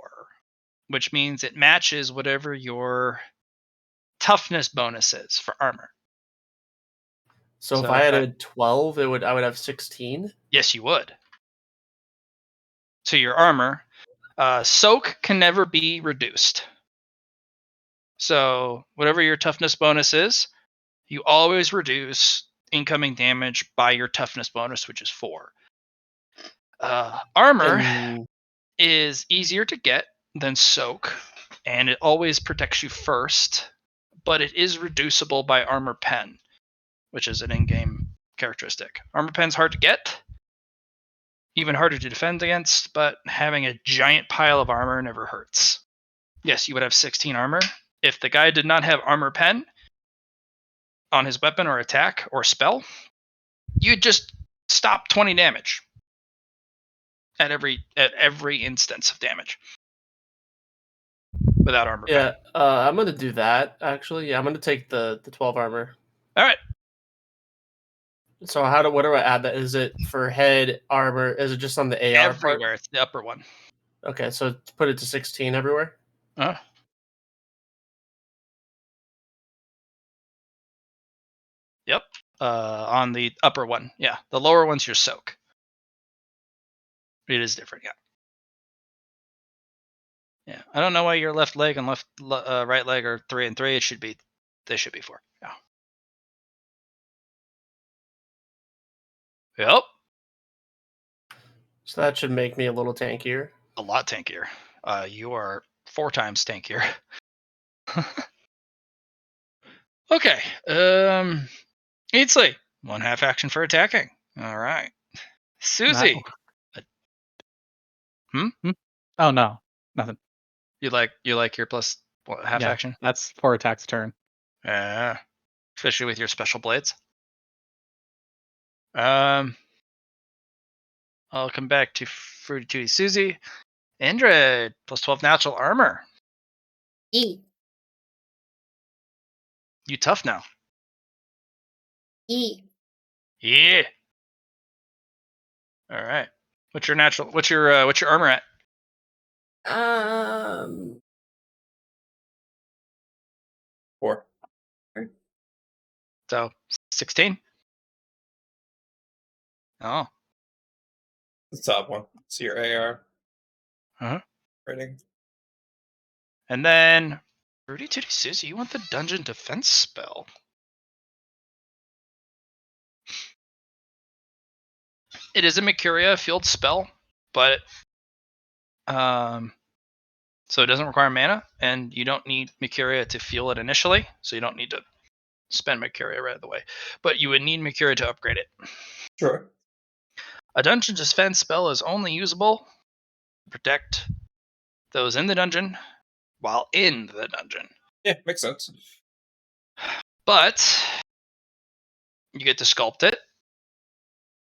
which means it matches whatever your toughness bonus is for armor. So if I added 12, I would have 16. Yes, you would. To your armor, soak can never be reduced. So whatever your toughness bonus is, you always reduce incoming damage by your toughness bonus, which is 4. Armor is easier to get than soak, and it always protects you first, but it is reducible by armor pen, which is an in-game characteristic. Armor pen's hard to get, even harder to defend against, but having a giant pile of armor never hurts. Yes, you would have 16 armor. If the guy did not have armor pen on his weapon or attack or spell, you'd just stop 20 damage at every instance of damage without armor pen. I'm gonna do that actually. Yeah, I'm gonna take the 12 armor. All right. So what do I add that? Is it for head armor? Is it just on the AR everywhere? part? It's the upper one. Okay, so put it to 16 everywhere. Yep. On the upper one, yeah. The lower one's your soak. It is different, yeah. Yeah, I don't know why your left leg and right leg are 3 and 3. They should be 4. Yeah. Yep. So that should make me a little tankier. A lot tankier. You are 4 times tankier. Okay. Eatsley, 1 half action for attacking. All right. Susie. Oh no, nothing. You like your plus half action? That's 4 attacks a turn. Yeah. Especially with your special blades. I'll come back to Fruity Tooty Susie. Indrid, plus 12 natural armor. E. You tough now. E. Yeah. All right. What's your armor at? 4. So 16. Oh. The top one. It's your AR. Uh-huh. Rating. And then Fruity Tooty Susie, you want the dungeon defense spell. It is a Mercuria field spell, but so it doesn't require mana, and you don't need Mercuria to fuel it initially, so you don't need to spend Mercuria right away. But you would need Mercuria to upgrade it. Sure. A dungeon defense spell is only usable to protect those in the dungeon while in the dungeon. Yeah, makes sense. But you get to sculpt it,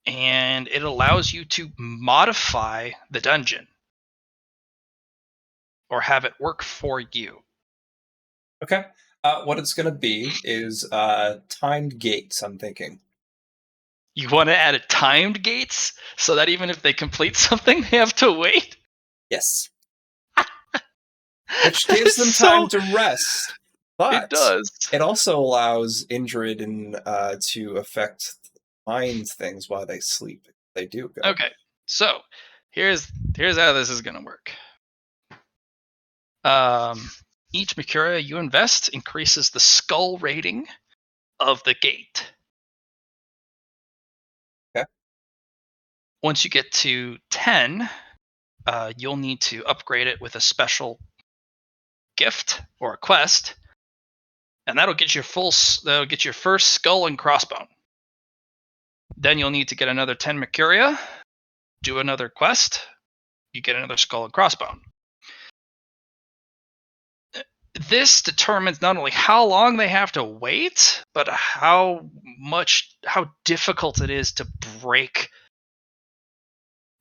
and it allows you to modify the dungeon or have it work for you. Okay. What it's going to be is timed gates, I'm thinking. You want to add a timed gates so that even if they complete something, they have to wait? Yes. Which gives them time to rest. But it does. it also allows Indrid to affect mind things while they sleep. They do go. Okay, so here's how this is going to work. Each Mercuria you invest increases the skull rating of the gate. Okay. Once you get to 10, you'll need to upgrade it with a special gift or a quest, and that'll get your first skull and crossbone. Then you'll need to get another 10 Mercuria, do another quest, you get another skull and crossbone. This determines not only how long they have to wait, but how difficult it is to break,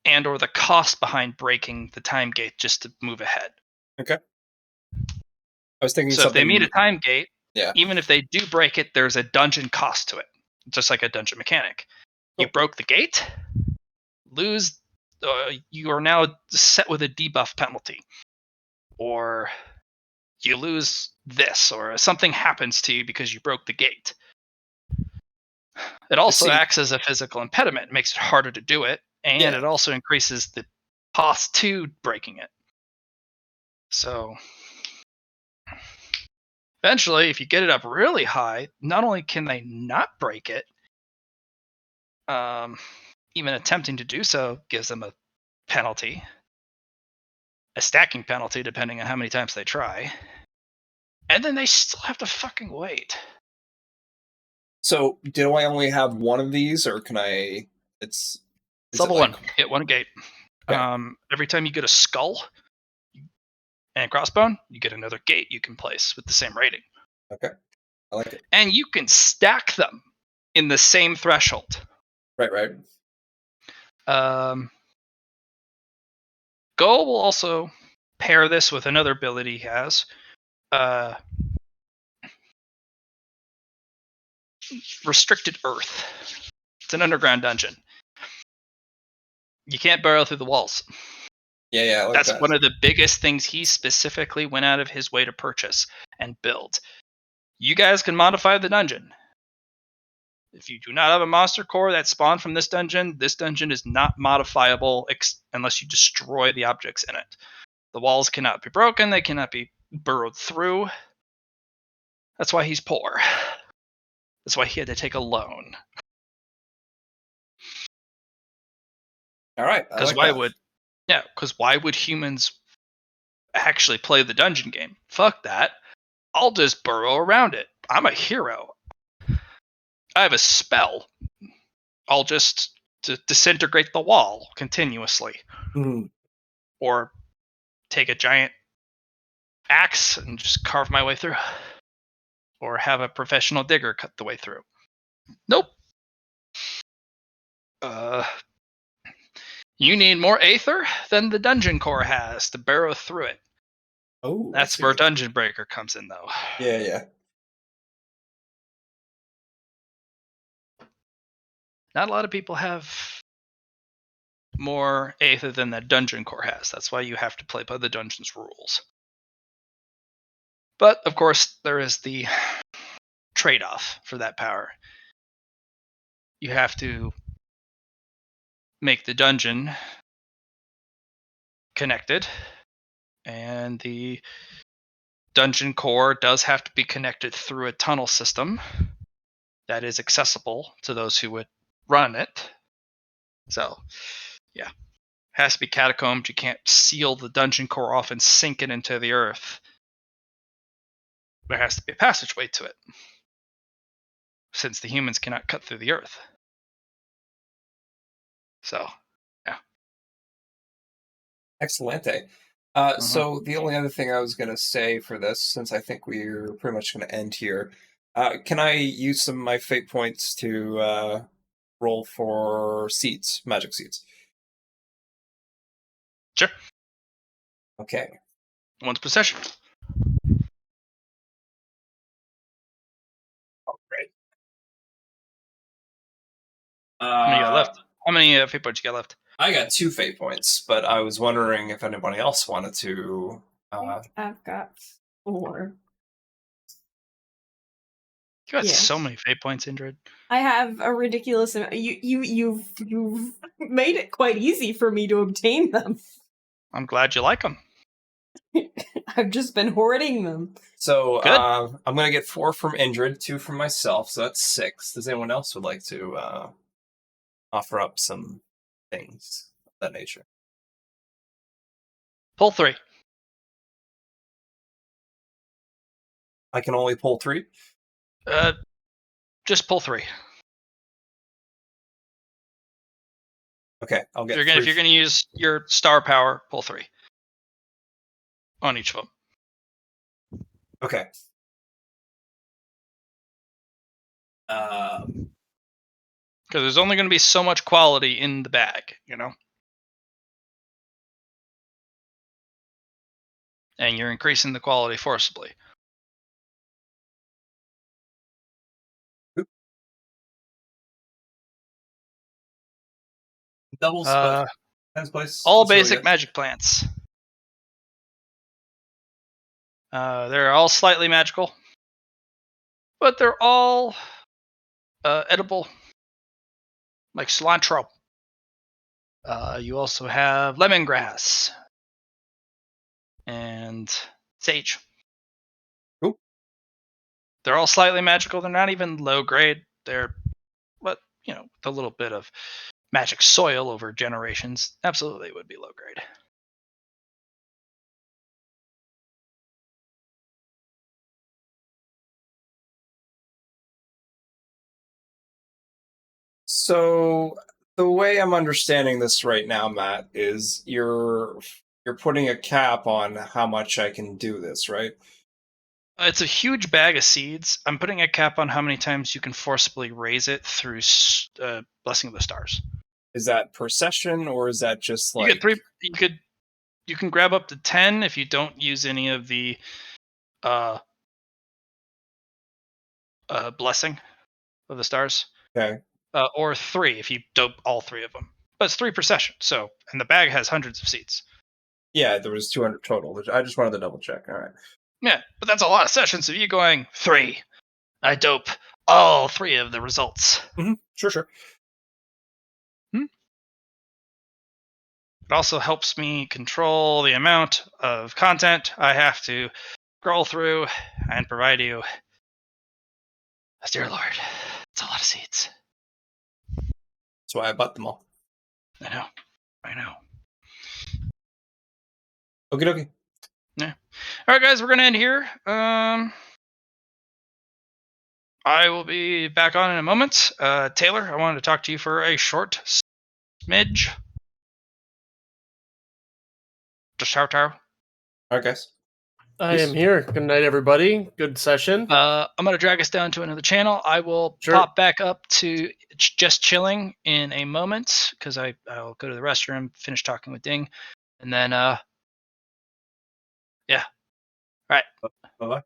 and or the cost behind breaking the time gate just to move ahead. Okay. I was thinking So something. if they meet a time gate, yeah. even if they do break it, there's a dungeon cost to it, just like a dungeon mechanic. You broke the gate, you are now set with a debuff penalty, or you lose this, or something happens to you because you broke the gate. It also acts as a physical impediment. It makes it harder to do it, and it also increases the cost to breaking it. So eventually, if you get it up really high, not only can they not break it, even attempting to do so gives them a penalty, a stacking penalty depending on how many times they try, and then they still have to fucking wait. So, do I only have one of these, or can I? It's level 1. Hit one gate. Okay. Every time you get a skull and crossbone, you get another gate you can place with the same rating. Okay, I like it. And you can stack them in the same threshold. Right. Go will also pair this with another ability he has. Restricted Earth. It's an underground dungeon. You can't burrow through the walls. Yeah, I like That's that. one of the biggest things he specifically went out of his way to purchase and build. You guys can modify the dungeon. If you do not have a monster core that spawned from this dungeon is not modifiable unless you destroy the objects in it. The walls cannot be broken, they cannot be burrowed through. That's why he's poor. That's why he had to take a loan. All right, Because why would humans actually play the dungeon game? Fuck that. I'll just burrow around it. I'm a hero. I have a spell. I'll just disintegrate the wall continuously. Mm. Or take a giant axe and just carve my way through. Or have a professional digger cut the way through. Nope. You need more aether than the dungeon core has to burrow through it. Oh, that's where Dungeon Breaker comes in, though. Yeah. Not a lot of people have more aether than the dungeon core has. That's why you have to play by the dungeon's rules. But, of course, there is the trade-off for that power. You have to make the dungeon connected, and the dungeon core does have to be connected through a tunnel system that is accessible to those who would run it. So, yeah. Has to be catacombed. You can't seal the dungeon core off and sink it into the earth. There has to be a passageway to it. since the humans cannot cut through the earth. So, yeah. Excellente. So the only other thing I was going to say for this, since I think we're pretty much going to end here, can I use some of my fate points to roll for seeds, magic seeds? Sure. Okay. Once per session. Oh, great. How many you got left? How many fate points you got left? I got 2 fate points, but I was wondering if anybody else wanted to. I've got 4. You got Yes. so many fate points, Indrid. I have a ridiculous amount. You've made it quite easy for me to obtain them. I'm glad you like them. I've just been hoarding them. So Good. I'm going to get 4 from Indrid, 2 from myself, so that's 6. Does anyone else would like to offer up some things of that nature? Pull 3. I can only pull 3? Just pull 3. Okay, I'll get If you're gonna use your star power, pull 3 on each of them. Okay. Because there's only going to be so much quality in the bag, you know? And you're increasing the quality forcibly. Doubles, but 10th place. All That's really basic good. magic plants. They're all slightly magical, but they're all edible, like cilantro. You also have lemongrass and sage. Cool. They're all slightly magical. They're not even low grade. They're, but you know, with a little bit of magic soil over generations, absolutely would be low grade. So the way I'm understanding this right now, Matt, is you're putting a cap on how much I can do this, right? It's a huge bag of seeds. I'm putting a cap on how many times you can forcibly raise it through Blessing of the Stars. Is that per session, or is that just like You get 3. You can grab up to 10 if you don't use any of the Blessing of the Stars. Okay. Or 3 if you dope all 3 of them. But it's 3 per session. So, and the bag has hundreds of seeds. Yeah, there was 200 total. I just wanted to double check. All right. Yeah, but that's a lot of sessions. If you going 3, I dope all 3 of the results. Mm-hmm. Sure. It also helps me control the amount of content I have to scroll through and provide you. Dear Lord, it's a lot of seeds. That's why I bought them all. I know. Okie dokie. Yeah. All right, guys, we're gonna end here. I will be back on in a moment. Taylor, I wanted to talk to you for a short smidge. Just shout out. All right, guys. I Peace. am here. Good night, everybody. Good session. I'm going to drag us down to another channel. I will Sure. pop back up to just chilling in a moment because I'll go to the restroom, finish talking with Ding, and then, yeah. All right. Bye-bye.